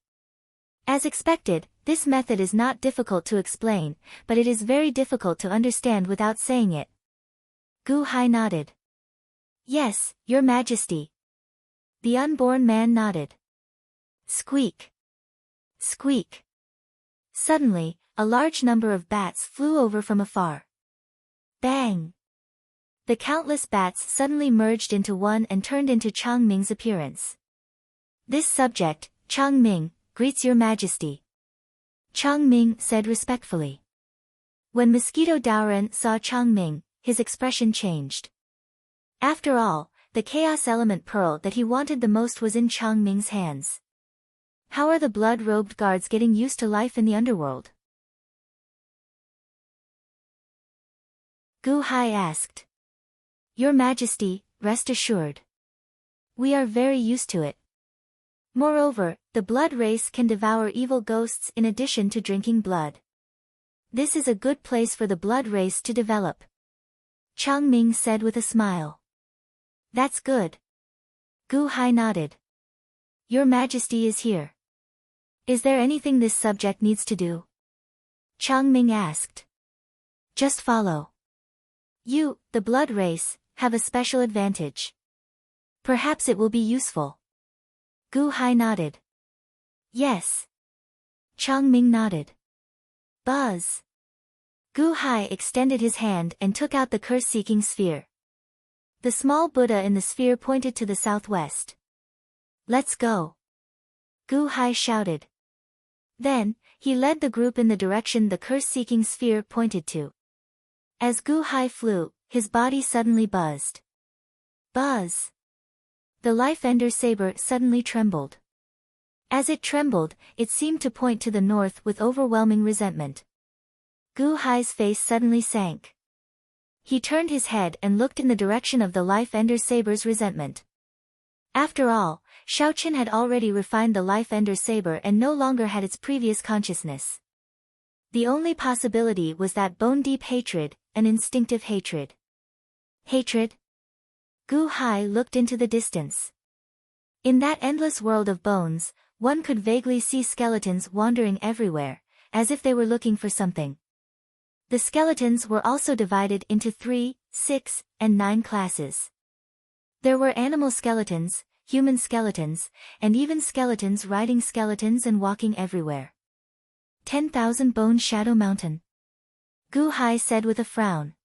As expected, this method is not difficult to explain, but it is very difficult to understand without saying it. Gu Hai nodded. Yes, Your Majesty. The unborn man nodded. Squeak. Squeak. Suddenly, a large number of bats flew over from afar. Bang! The countless bats suddenly merged into one and turned into Chang Ming's appearance. This subject, Chang Ming, greets Your Majesty. Chang Ming said respectfully. When Mosquito Daoren saw Chang Ming, his expression changed. After all, the chaos element pearl that he wanted the most was in Chang Ming's hands. How are the blood-robed guards getting used to life in the underworld? Gu Hai asked. Your Majesty, rest assured. We are very used to it. Moreover, the blood race can devour evil ghosts in addition to drinking blood. This is a good place for the blood race to develop. Chang Ming said with a smile. That's good. Gu Hai nodded. Your Majesty is here. Is there anything this subject needs to do? Chang Ming asked. Just follow. You, the blood race, have a special advantage. Perhaps it will be useful. Gu Hai nodded. Yes. Chang Ming nodded. Buzz. Gu Hai extended his hand and took out the curse-seeking sphere. The small Buddha in the sphere pointed to the southwest. Let's go. Gu Hai shouted. Then, he led the group in the direction the curse-seeking sphere pointed to. As Gu Hai flew, his body suddenly buzzed. Buzz! The Life Ender saber suddenly trembled. As it trembled, it seemed to point to the north with overwhelming resentment. Gu Hai's face suddenly sank. He turned his head and looked in the direction of the Life Ender saber's resentment. After all, Shaoqian had already refined the Life Ender saber and no longer had its previous consciousness. The only possibility was that bone-deep hatred, an instinctive hatred. Hatred? Gu Hai looked into the distance. In that endless world of bones, one could vaguely see skeletons wandering everywhere, as if they were looking for something. The skeletons were also divided into 3, 6, and 9 classes. There were animal skeletons, human skeletons, and even skeletons riding skeletons and walking everywhere. 10,000 Bone Shadow Mountain. Gu Hai said with a frown.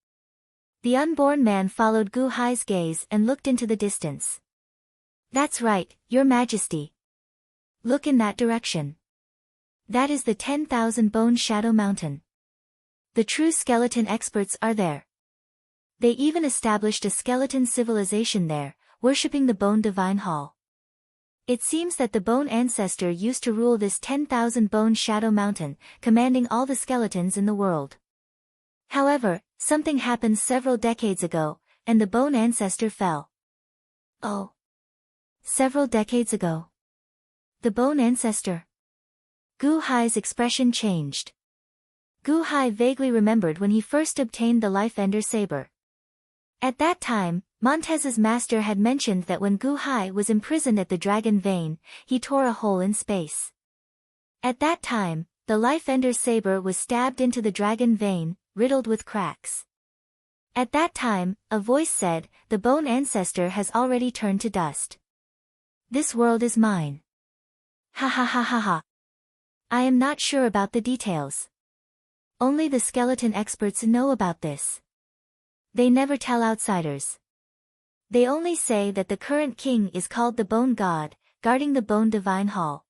The unborn man followed Gu Hai's gaze and looked into the distance. That's right, Your Majesty. Look in that direction. That is the 10,000 Bone Shadow Mountain. The true skeleton experts are there. They even established a skeleton civilization there, worshipping the Bone Divine Hall. It seems that the Bone Ancestor used to rule this 10,000 Bone Shadow Mountain, commanding all the skeletons in the world. However, something happened several decades ago, and the Bone Ancestor fell. Oh. Several decades ago. The Bone Ancestor. Gu Hai's expression changed. Gu Hai vaguely remembered when he first obtained the Life Ender Saber. At that time, Montez's master had mentioned that when Gu Hai was imprisoned at the Dragon Vein, he tore a hole in space. At that time, the Life Ender Saber was stabbed into the Dragon Vein, riddled with cracks. At that time, a voice said, "The Bone Ancestor has already turned to dust. This world is mine." Ha ha ha ha ha. I am not sure about the details. Only the skeleton experts know about this. They never tell outsiders. They only say that the current king is called the Bone God, guarding the Bone Divine Hall.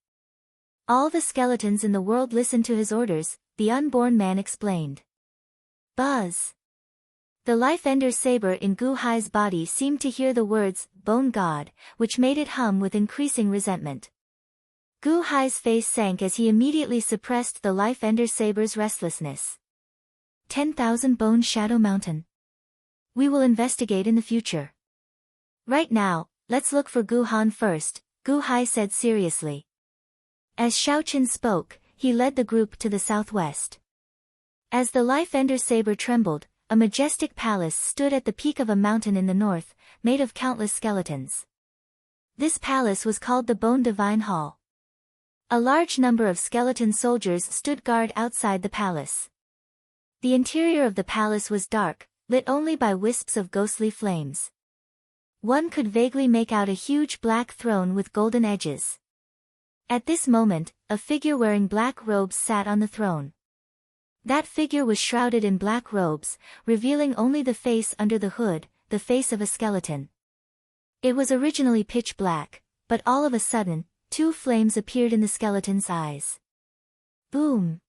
All the skeletons in the world listen to his orders, the unborn man explained. Buzz. The Life Ender Saber in Gu Hai's body seemed to hear the words, Bone God, which made it hum with increasing resentment. Gu Hai's face sank as he immediately suppressed the Life Ender Saber's restlessness. 10,000 Bone Shadow Mountain. We will investigate in the future. Right now, let's look for Gu Han first, Gu Hai said seriously. As Xiaoqin spoke, he led the group to the southwest. As the Life Ender Saber trembled, a majestic palace stood at the peak of a mountain in the north, made of countless skeletons. This palace was called the Bone Divine Hall. A large number of skeleton soldiers stood guard outside the palace. The interior of the palace was dark, lit only by wisps of ghostly flames. One could vaguely make out a huge black throne with golden edges. At this moment, a figure wearing black robes sat on the throne. That figure was shrouded in black robes, revealing only the face under the hood, the face of a skeleton. It was originally pitch black, but all of a sudden, 2 flames appeared in the skeleton's eyes. Boom!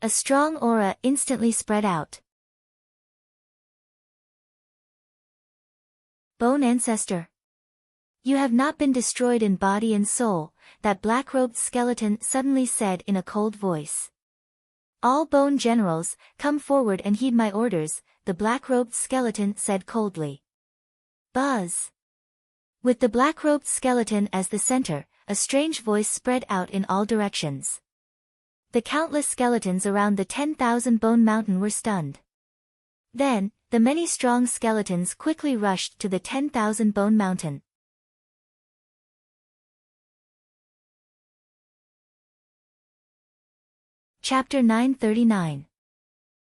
A strong aura instantly spread out. Bone Ancestor. You have not been destroyed in body and soul, that black-robed skeleton suddenly said in a cold voice. All bone generals, come forward and heed my orders, the black-robed skeleton said coldly. Buzz. With the black-robed skeleton as the center, a strange voice spread out in all directions. The countless skeletons around the 10,000 Bone Mountain were stunned. Then, the many strong skeletons quickly rushed to the 10,000 Bone Mountain. Chapter 939.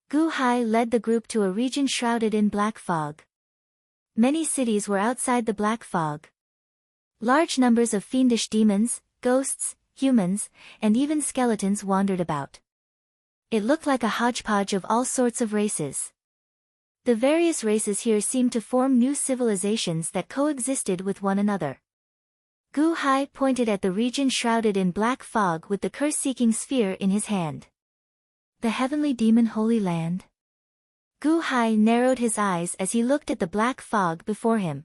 Gu Hai led the group to a region shrouded in black fog. Many cities were outside the black fog. Large numbers of fiendish demons, ghosts, humans, and even skeletons wandered about. It looked like a hodgepodge of all sorts of races. The various races here seemed to form new civilizations that coexisted with one another. Gu Hai pointed at the region shrouded in black fog with the curse-seeking sphere in his hand. The Heavenly Demon Holy Land? Gu Hai narrowed his eyes as he looked at the black fog before him.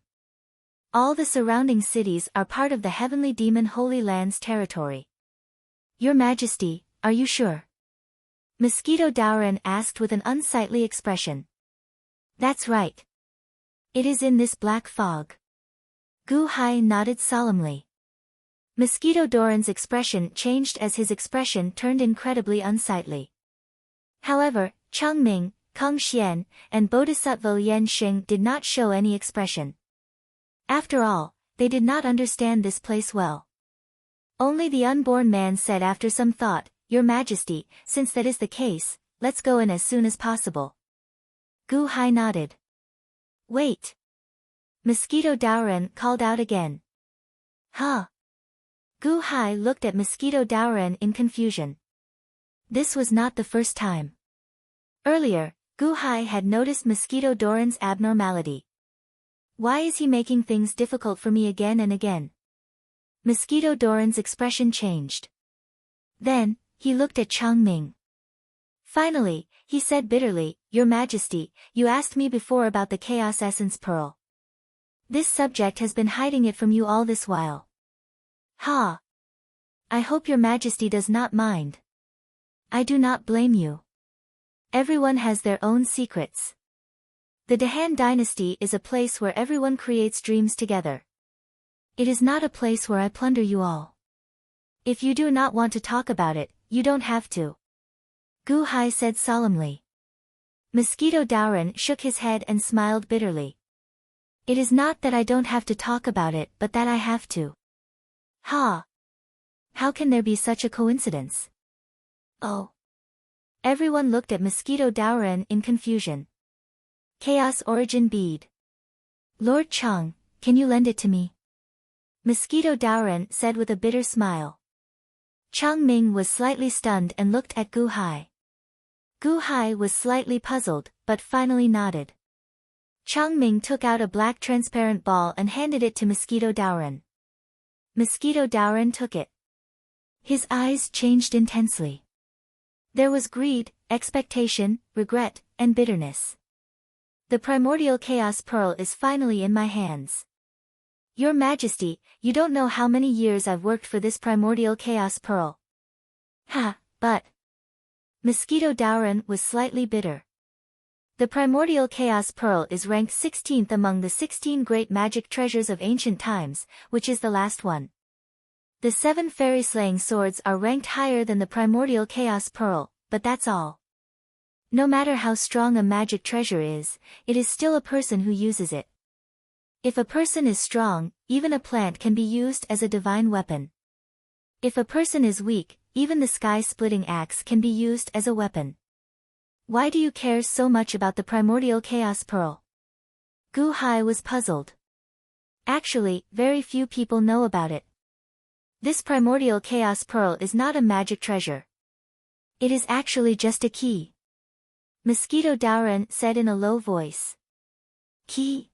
All the surrounding cities are part of the Heavenly Demon Holy Land's territory. Your Majesty, are you sure? Mosquito Dauran asked with an unsightly expression. That's right. It is in this black fog. Gu Hai nodded solemnly. Mosquito Doran's expression changed as his expression turned incredibly unsightly. However, Cheng Ming, Kong Xian, and Bodhisattva Yan Xing did not show any expression. After all, they did not understand this place well. Only the unborn man said after some thought, Your Majesty, since that is the case, let's go in as soon as possible. Gu Hai nodded. Wait! Mosquito Daoren called out again. Huh? Gu Hai looked at Mosquito Daoren in confusion. This was not the first time. Earlier, Gu Hai had noticed Mosquito Daoren's abnormality. Why is he making things difficult for me again and again? Mosquito Daoren's expression changed. Then, he looked at Chang Ming. Finally, he said bitterly, Your Majesty, you asked me before about the Chaos Essence Pearl. This subject has been hiding it from you all this while. Ha! I hope Your Majesty does not mind. I do not blame you. Everyone has their own secrets. The Dahan dynasty is a place where everyone creates dreams together. It is not a place where I plunder you all. If you do not want to talk about it, you don't have to. Gu Hai said solemnly. Mosquito Daoren shook his head and smiled bitterly. It is not that I don't have to talk about it but that I have to. Ha! How can there be such a coincidence? Oh. Everyone looked at Mosquito Daoren in confusion. Chaos Origin Bead. Lord Chang, can you lend it to me? Mosquito Daoren said with a bitter smile. Chang Ming was slightly stunned and looked at Gu Hai. Gu Hai was slightly puzzled, but finally nodded. Chang Ming took out a black transparent ball and handed it to Mosquito Daoren. Mosquito Daoren took it. His eyes changed intensely. There was greed, expectation, regret, and bitterness. The primordial chaos pearl is finally in my hands. Your Majesty, you don't know how many years I've worked for this primordial chaos pearl. Ha, but... Mosquito Daoren was slightly bitter. The primordial chaos pearl is ranked 16th among the 16 great magic treasures of ancient times, which is the last one. The 7 fairy-slaying swords are ranked higher than the primordial chaos pearl, but that's all. No matter how strong a magic treasure is, it is still a person who uses it. If a person is strong, even a plant can be used as a divine weapon. If a person is weak, even the sky-splitting axe can be used as a weapon. Why do you care so much about the primordial chaos pearl? Gu Hai was puzzled. Actually, very few people know about it. This primordial chaos pearl is not a magic treasure. It is actually just a key. Mosquito Daoren said in a low voice. Key?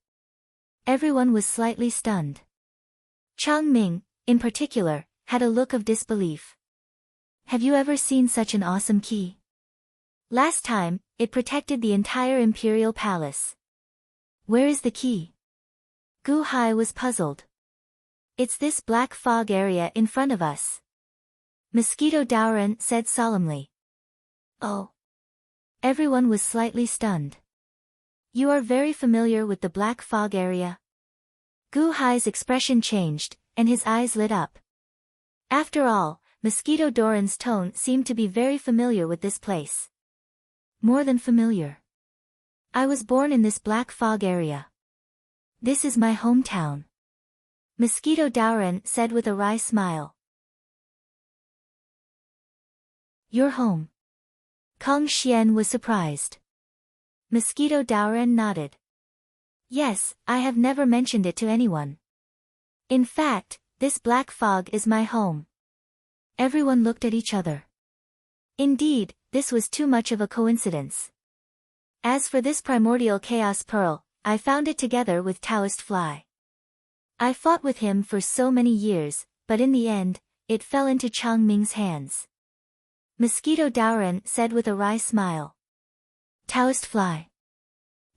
Everyone was slightly stunned. Chang Ming, in particular, had a look of disbelief. Have you ever seen such an awesome key? Last time, it protected the entire imperial palace. Where is the key? Gu Hai was puzzled. It's this black fog area in front of us. Mosquito Daoren said solemnly. Oh. Everyone was slightly stunned. You are very familiar with the black fog area? Gu Hai's expression changed, and his eyes lit up. After all, Mosquito Daoren's tone seemed to be very familiar with this place. More than familiar. I was born in this black fog area. This is my hometown. Mosquito Daoren said with a wry smile. Your home. Kong Xian was surprised. Mosquito Daoren nodded. Yes, I have never mentioned it to anyone. In fact, this black fog is my home. Everyone looked at each other. Indeed, this was too much of a coincidence. As for this primordial chaos pearl, I found it together with Taoist Fly. I fought with him for so many years, but in the end, it fell into Chang Ming's hands. Mosquito Daoren said with a wry smile. Taoist Fly.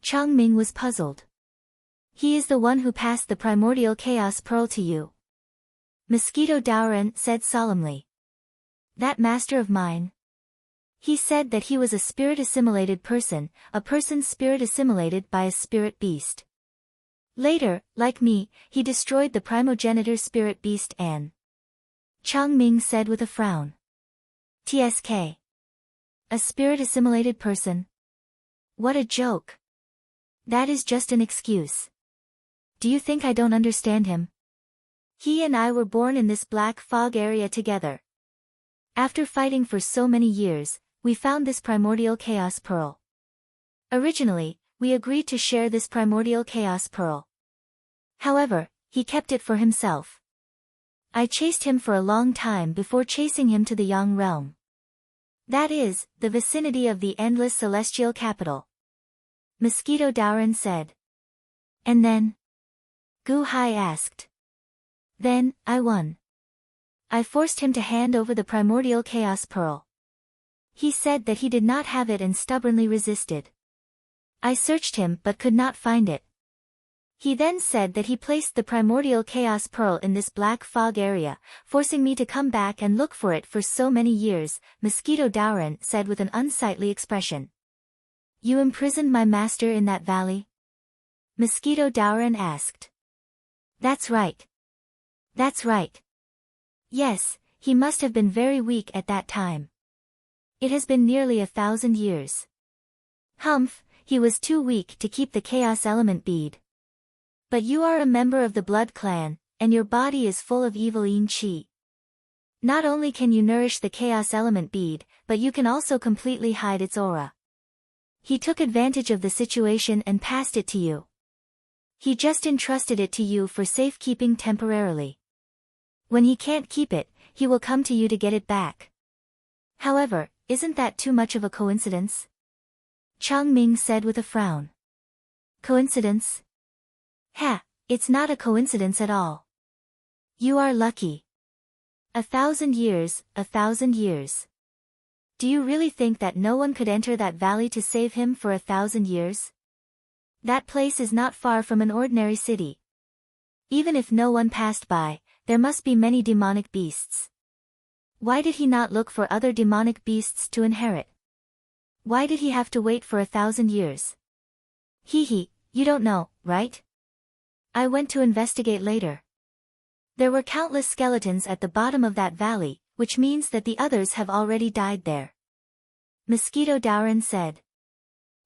Chang Ming was puzzled. He is the one who passed the primordial chaos pearl to you. Mosquito Daoren said solemnly. That master of mine? He said that he was a spirit-assimilated person, a person spirit-assimilated by a spirit beast. Later, like me, he destroyed the primogenitor spirit beast An. Chang Ming said with a frown. TSK. A spirit-assimilated person? What a joke. That is just an excuse. Do you think I don't understand him? He and I were born in this black fog area together. After fighting for so many years, we found this primordial chaos pearl. Originally, we agreed to share this primordial chaos pearl. However, he kept it for himself. I chased him for a long time before chasing him to the Yang realm. That is, the vicinity of the endless celestial capital. Mosquito Daoran said. And then? Gu Hai asked. Then, I won. I forced him to hand over the primordial chaos pearl. He said that he did not have it and stubbornly resisted. I searched him but could not find it. He then said that he placed the primordial chaos pearl in this black fog area, forcing me to come back and look for it for so many years, Mosquito Daoran said with an unsightly expression. You imprisoned my master in that valley? Mosquito Daoran asked. That's right. That's right. Yes, he must have been very weak at that time. It has been nearly 1,000 years. Humph, he was too weak to keep the chaos element bead. But you are a member of the blood clan, and your body is full of evil yin qi. Not only can you nourish the chaos element bead, but you can also completely hide its aura. He took advantage of the situation and passed it to you. He just entrusted it to you for safekeeping temporarily. When he can't keep it, he will come to you to get it back. However, isn't that too much of a coincidence? Chang Ming said with a frown. Coincidence? Ha, it's not a coincidence at all. You are lucky. 1,000 years, 1,000 years. Do you really think that no one could enter that valley to save him for 1,000 years? That place is not far from an ordinary city. Even if no one passed by, there must be many demonic beasts. Why did he not look for other demonic beasts to inherit? Why did he have to wait for 1,000 years? Hee, you don't know, right? I went to investigate later. There were countless skeletons at the bottom of that valley, which means that the others have already died there. Mosquito Daoran said.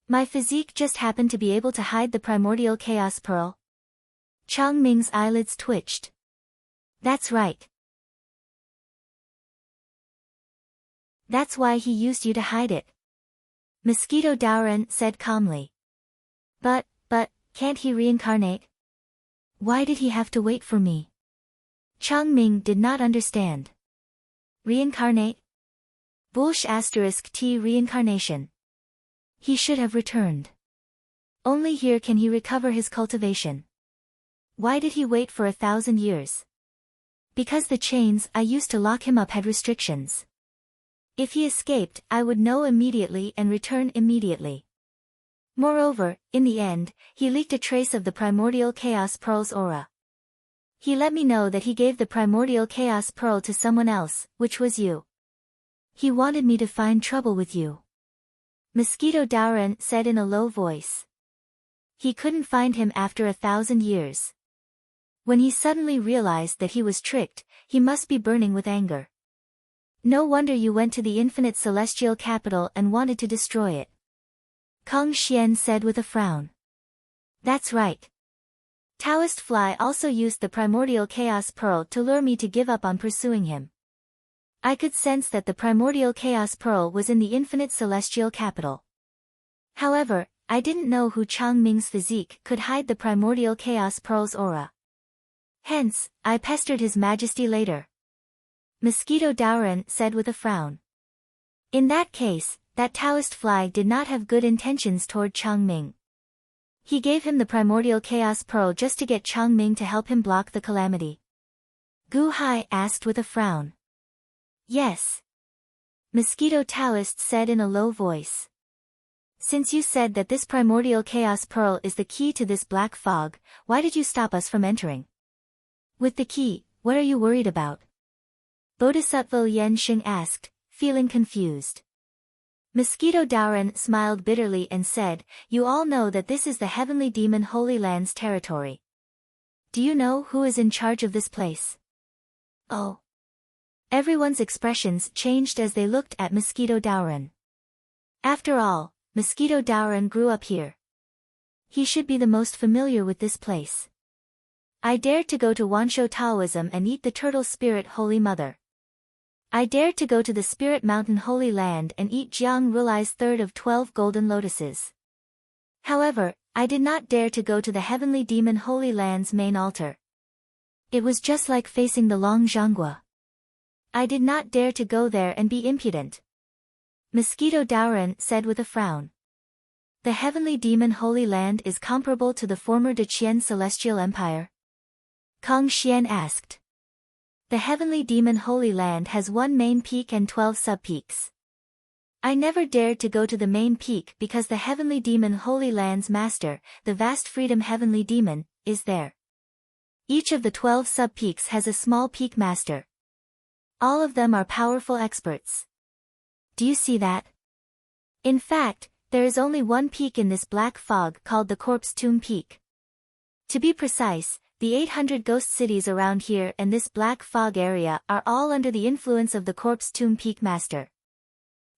My physique just happened to be able to hide the primordial chaos pearl. Chang Ming's eyelids twitched. That's right. That's why he used you to hide it. Mosquito Daoran said calmly. But, can't he reincarnate? Why did he have to wait for me? Chang Ming did not understand. Reincarnate? *T reincarnation. He should have returned. Only here can he recover his cultivation. Why did he wait for 1,000 years? Because the chains I used to lock him up had restrictions. If he escaped, I would know immediately and return immediately. Moreover, in the end, he leaked a trace of the primordial chaos pearl's aura. He let me know that he gave the primordial chaos pearl to someone else, which was you. He wanted me to find trouble with you. Mosquito Daoran said in a low voice. He couldn't find him after 1,000 years. When he suddenly realized that he was tricked, he must be burning with anger. No wonder you went to the infinite celestial capital and wanted to destroy it. Kong Xian said with a frown. That's right. Taoist Fly also used the primordial chaos pearl to lure me to give up on pursuing him. I could sense that the primordial chaos pearl was in the infinite celestial capital. However, I didn't know who Chang Ming's physique could hide the primordial chaos pearl's aura. Hence, I pestered His Majesty later. Mosquito Daoran said with a frown. In that case, that Taoist Fly did not have good intentions toward Chang Ming. He gave him the primordial chaos pearl just to get Chang Ming to help him block the calamity. Gu Hai asked with a frown. Yes. Mosquito Taoist said in a low voice. Since you said that this primordial chaos pearl is the key to this black fog, why did you stop us from entering? With the key, what are you worried about? Bodhisattva Yen Xing asked, feeling confused. Mosquito Daoran smiled bitterly and said, You all know that this is the heavenly demon Holy Land's territory. Do you know who is in charge of this place? Oh. Everyone's expressions changed as they looked at Mosquito Daoran. After all, Mosquito Daoran grew up here. He should be the most familiar with this place. I dared to go to Wanshou Taoism and eat the turtle spirit Holy Mother. I dared to go to the Spirit Mountain Holy Land and eat Jiang Rulai's third of 12 golden lotuses. However, I did not dare to go to the heavenly demon Holy Land's main altar. It was just like facing the Long Zhangguo. I did not dare to go there and be impudent. Mosquito Daoran said with a frown. The heavenly demon Holy Land is comparable to the former Deqian Celestial Empire? Kang Xian asked. The heavenly demon Holy Land has one main peak and 12 sub-peaks. I never dared to go to the main peak because the heavenly demon Holy Land's master, the vast freedom heavenly demon, is there. Each of the 12 sub-peaks has a small peak master. All of them are powerful experts. Do you see that? In fact, there is only one peak in this black fog called the Corpse Tomb Peak. To be precise, the 800 ghost cities around here and this black fog area are all under the influence of the Corpse Tomb Peak Master.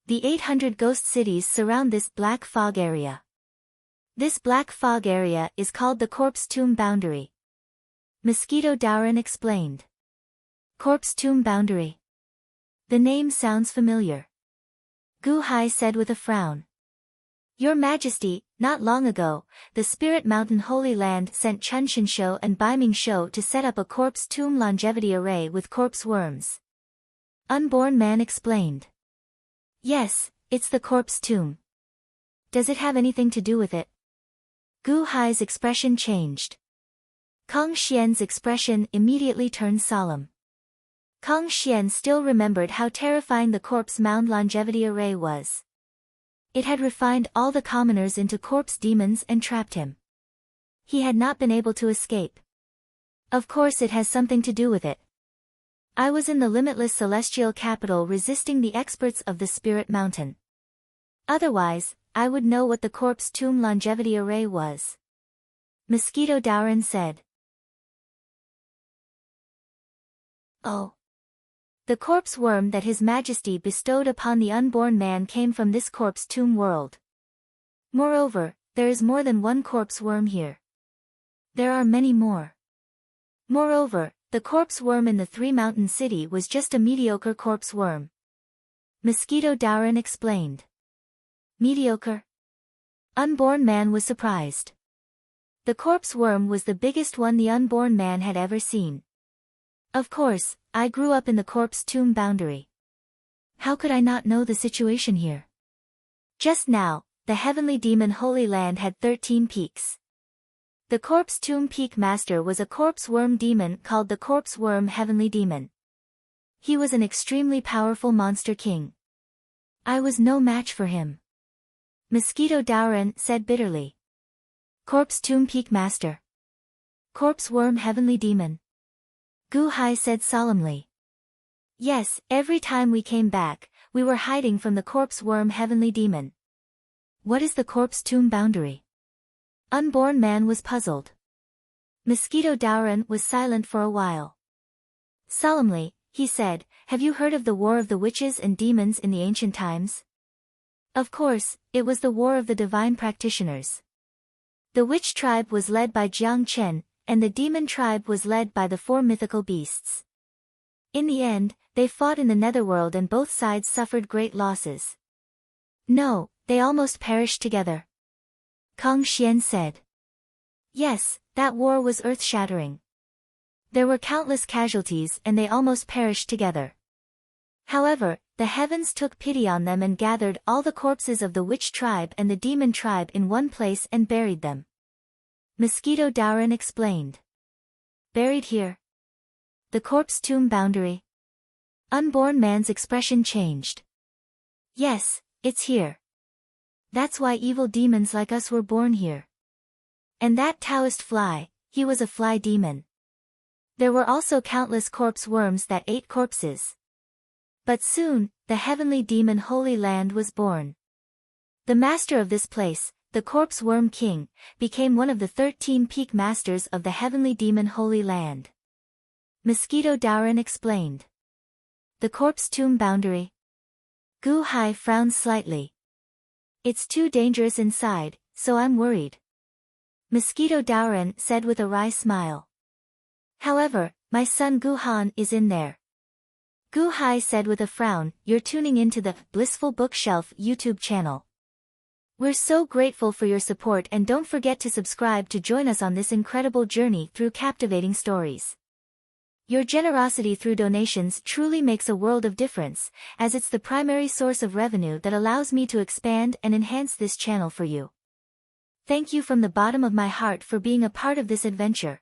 The 800 ghost cities surround this black fog area. This black fog area is called the Corpse Tomb Boundary. Mosquito Daoran explained. Corpse Tomb Boundary. The name sounds familiar. Gu Hai said with a frown. Your Majesty, not long ago, the Spirit Mountain Holy Land sent Chun Shinsho and Baiming Shou to set up a corpse tomb longevity array with corpse worms. Unborn Man explained. Yes, it's the corpse tomb. Does it have anything to do with it? Gu Hai's expression changed. Kang Xian's expression immediately turned solemn. Kang Xian still remembered how terrifying the corpse mound longevity array was. It had refined all the commoners into corpse demons and trapped him. He had not been able to escape. Of course it has something to do with it. I was in the limitless celestial capital resisting the experts of the Spirit Mountain. Otherwise, I would know what the corpse tomb longevity array was. Mosquito Daoran said. Oh. The corpse worm that His Majesty bestowed upon the unborn man came from this corpse tomb world. Moreover, there is more than one corpse worm here. There are many more. Moreover, the corpse worm in the Three Mountain City was just a mediocre corpse worm. Mosquito Daoran explained. Mediocre? Unborn Man was surprised. The corpse worm was the biggest one the unborn man had ever seen. Of course, I grew up in the corpse tomb boundary. How could I not know the situation here? Just now, the heavenly demon Holy Land had 13 peaks. The corpse tomb peak master was a corpse worm demon called the corpse worm heavenly demon. He was an extremely powerful monster king. I was no match for him. Mosquito Daoran said bitterly. Corpse tomb peak master. Corpse worm heavenly demon. Gu Hai said solemnly. Yes, every time we came back, we were hiding from the corpse worm heavenly demon. What is the corpse tomb boundary? Unborn Man was puzzled. Mosquito Daoran was silent for a while. Solemnly, he said, have you heard of the War of the Witches and Demons in the ancient times? Of course, it was the War of the Divine Practitioners. The witch tribe was led by Jiang Chen, and the demon tribe was led by the 4 mythical beasts. In the end, they fought in the netherworld and both sides suffered great losses. No, they almost perished together. Kang Xian said. Yes, that war was earth-shattering. There were countless casualties and they almost perished together. However, the heavens took pity on them and gathered all the corpses of the witch tribe and the demon tribe in one place and buried them. Mosquito Daoran explained. Buried here? The corpse tomb boundary? Unborn Man's expression changed. Yes, it's here. That's why evil demons like us were born here. And that Taoist fly, he was a fly demon. There were also countless corpse worms that ate corpses. But soon, the heavenly demon Holy Land was born. The master of this place, the corpse worm king, became one of the 13 peak masters of the heavenly demon Holy Land. Mosquito Daoran explained. The corpse tomb boundary? Gu Hai frowned slightly. It's too dangerous inside, so I'm worried. Mosquito Daoran said with a wry smile. However, my son Gu Han is in there. Gu Hai said with a frown, you're tuning into the Blissful Bookshelf YouTube channel. We're so grateful for your support, and don't forget to subscribe to join us on this incredible journey through captivating stories. Your generosity through donations truly makes a world of difference, as it's the primary source of revenue that allows me to expand and enhance this channel for you. Thank you from the bottom of my heart for being a part of this adventure.